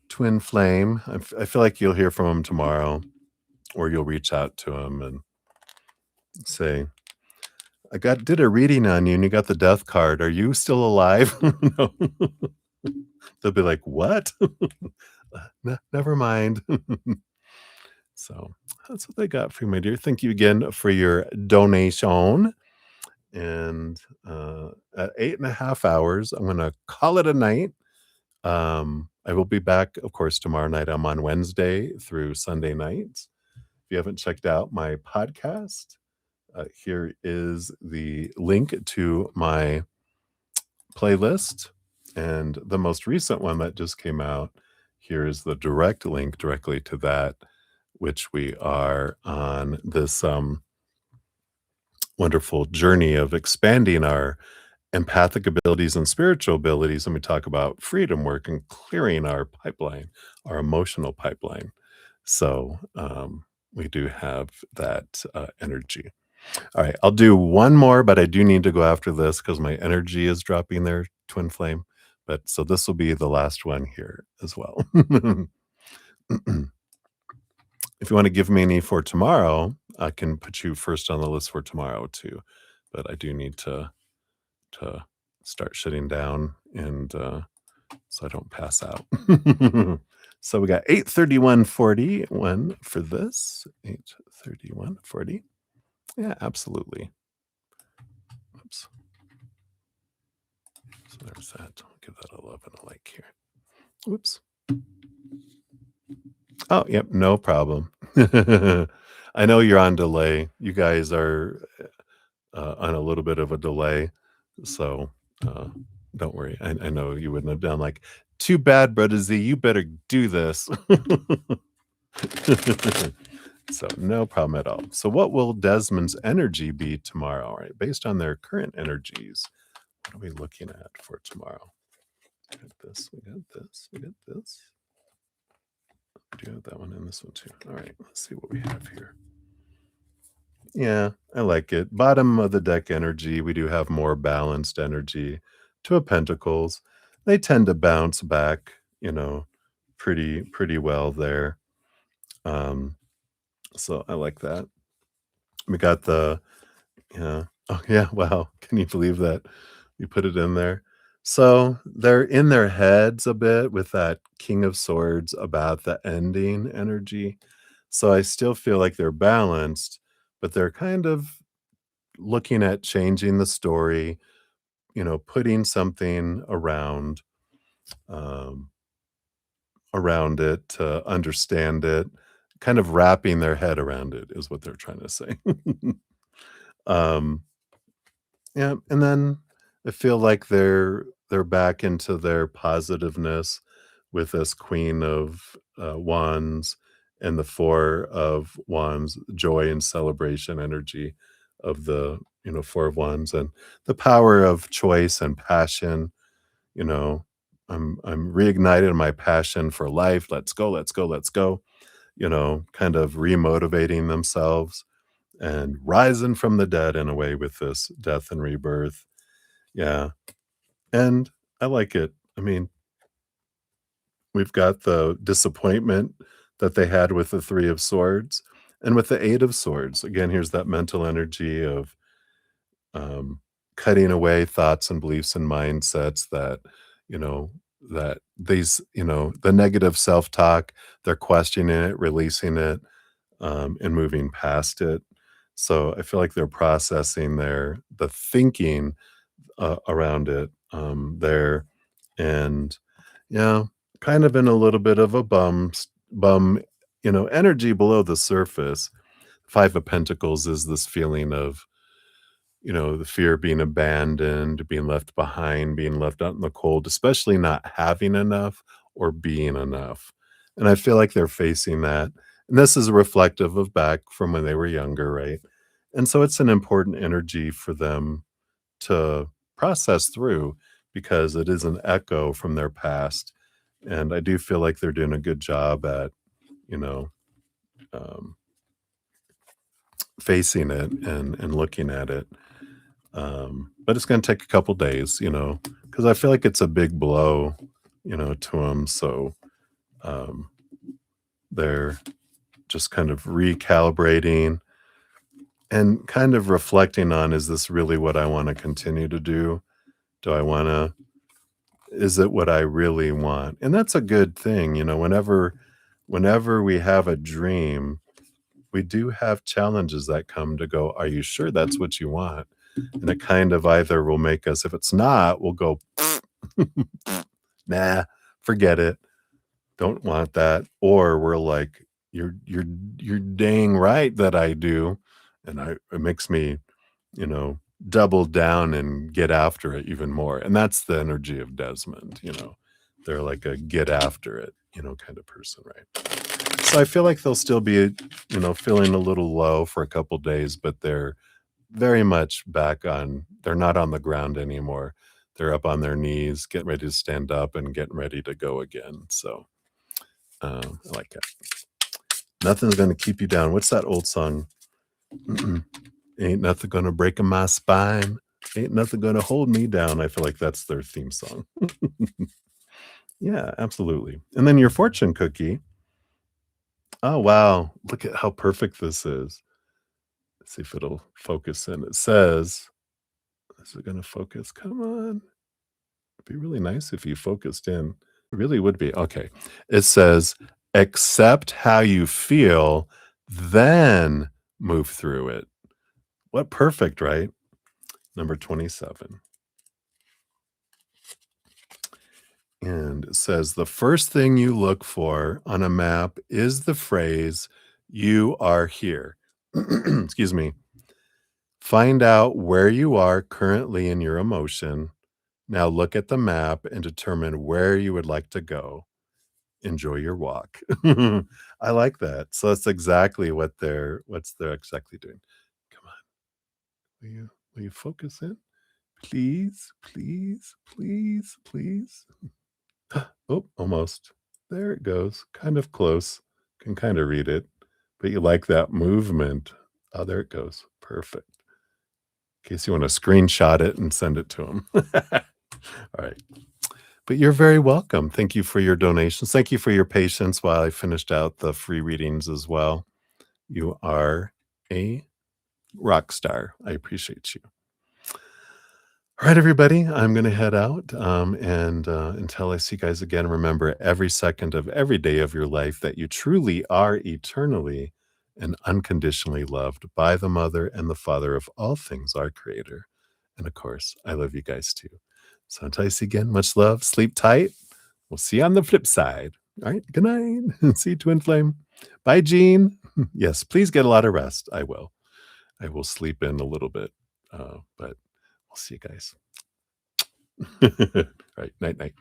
Twin flame. I feel like you'll hear from him tomorrow, or you'll reach out to him and say, I got did a reading on you and you got the death card. Are you still alive? No. They'll be like, "What?" Never mind. So, that's what they got for you, my dear. Thank you again for your donation, and, at 8.5 hours, I'm gonna call it a night. I will be back, of course, tomorrow night. I'm on Wednesday through Sunday nights. If you haven't checked out my podcast, here is the link to my playlist, and the most recent one that just came out, here is the direct link directly to that, which we are on this, wonderful journey of expanding our empathic abilities and spiritual abilities, and we talk about freedom work and clearing our pipeline, our emotional pipeline. So, we do have that, energy. Alright, I'll do one more, but I do need to go after this because my energy is dropping there, twin flame. But so this will be the last one here as well. If you wanna give me any for tomorrow, I can put you first on the list for tomorrow too, but I do need to start shutting down and, so I don't pass out. So we got 8:31:41 for this, 8:31:40. Yeah, absolutely. Oops. So there's that. I'll give that a love and a like here. Whoops. Oh, yep, no problem. I know you're on delay. You guys are on a little bit of a delay, so uh, don't worry. I know you wouldn't have done like, too bad, brother Z. You better do this. So no problem at all. So what will Desmond's energy be tomorrow? All right, based on their current energies, what are we looking at for tomorrow? We got this. We got this. We got this. We do have that one and this one too. All right, let's see what we have here. Yeah, I like it. Bottom of the deck energy, we do have more balanced energy. Two of Pentacles, they tend to bounce back, pretty well there. Um, so I like that. We got the yeah. Oh yeah, wow. Can you believe that? You put it in there. So they're in their heads a bit with that King of Swords about the ending energy. So I still feel like they're balanced, but they're kind of looking at changing the story, putting something um, around it to understand it, kind of wrapping their head around it is what they're trying to say. um, yeah, and then I feel like they're back into their positiveness with this Queen of Wands and the Four of Wands, joy and celebration energy of the Four of Wands and the power of choice and passion. You know, I'm reignited in my passion for life. Let's go, let's go, let's go. Kind of remotivating themselves and rising from the dead in a way with this death and rebirth. Yeah. And I like it. I mean, we've got the disappointment that they had with the Three of Swords and with the Eight of Swords. Again, here's that mental energy of um, cutting away thoughts and beliefs and mindsets you know, that the negative self talk, they're questioning it, releasing it, and moving past it. So I feel like they're processing the thinking around it there, and yeah, kind of in a little bit of a bum, energy below the surface. Five of Pentacles is this feeling of the fear of being abandoned, being left behind, being left out in the cold, especially not having enough or being enough. And I feel like they're facing that. And this is reflective of back from when they were younger, right? And so it's an important energy for them to process through because it is an echo from their past. And I do feel like they're doing a good job at, you know, um, facing it and looking at it. But it's going to take a couple days, because I feel like it's a big blow, to them. So um, they're just kind of recalibrating and kind of reflecting on, is this really what I want to continue to do? Do I want to, is it what I really want? And that's a good thing, whenever we have a dream, we do have challenges that come to go, are you sure that's what you want? And it kind of either will make us, if it's not, we'll go, nah, forget it. Don't want that. Or we're like, you're dang right that I do. And it makes me, you know, double down and get after it even more. And that's the energy of Desmond. They're like a get after it, kind of person, right? So I feel like they'll still be, feeling a little low for a couple days, but they're very much they're not on the ground anymore. They're up on their knees, getting ready to stand up and getting ready to go again. So I like it. Nothing's going to keep you down. What's that old song? Ain't nothing going to break my spine. Ain't nothing going to hold me down. I feel like that's their theme song. Yeah, absolutely. And then your fortune cookie. Oh, wow. Look at how perfect this is. Let's see if it'll focus in. It says, is it going to focus? Come on. It'd be really nice if you focused in. It really would be. Okay. It says, accept how you feel, then move through it. What perfect, right? Number 27. And it says, the first thing you look for on a map is the phrase, you are here. Excuse me. Find out where you are currently in your emotion. Now look at the map and determine where you would like to go. Enjoy your walk. I like that. So that's exactly what's they're exactly doing. Come on. Will you focus in? Please, please, please, please. Oh, almost. There it goes. Kind of close. Can kind of read it. But you like that movement. Oh, there it goes. Perfect. In case you want to screenshot it and send it to them. All right. But you're very welcome. Thank you for your donations. Thank you for your patience while I finished out the free readings as well. You are a rock star. I appreciate you. All right, everybody, I'm going to head out. And until I see you guys again, remember every second of every day of your life that you truly are eternally and unconditionally loved by the mother and the father of all things, our creator. And of course, I love you guys too. So until I see you again, much love. Sleep tight. We'll see you on the flip side. All right. Good night. See you, Twin Flame. Bye, Jean. Yes, please get a lot of rest. I will. I will sleep in a little bit. But we'll see you guys. All right. Night, night.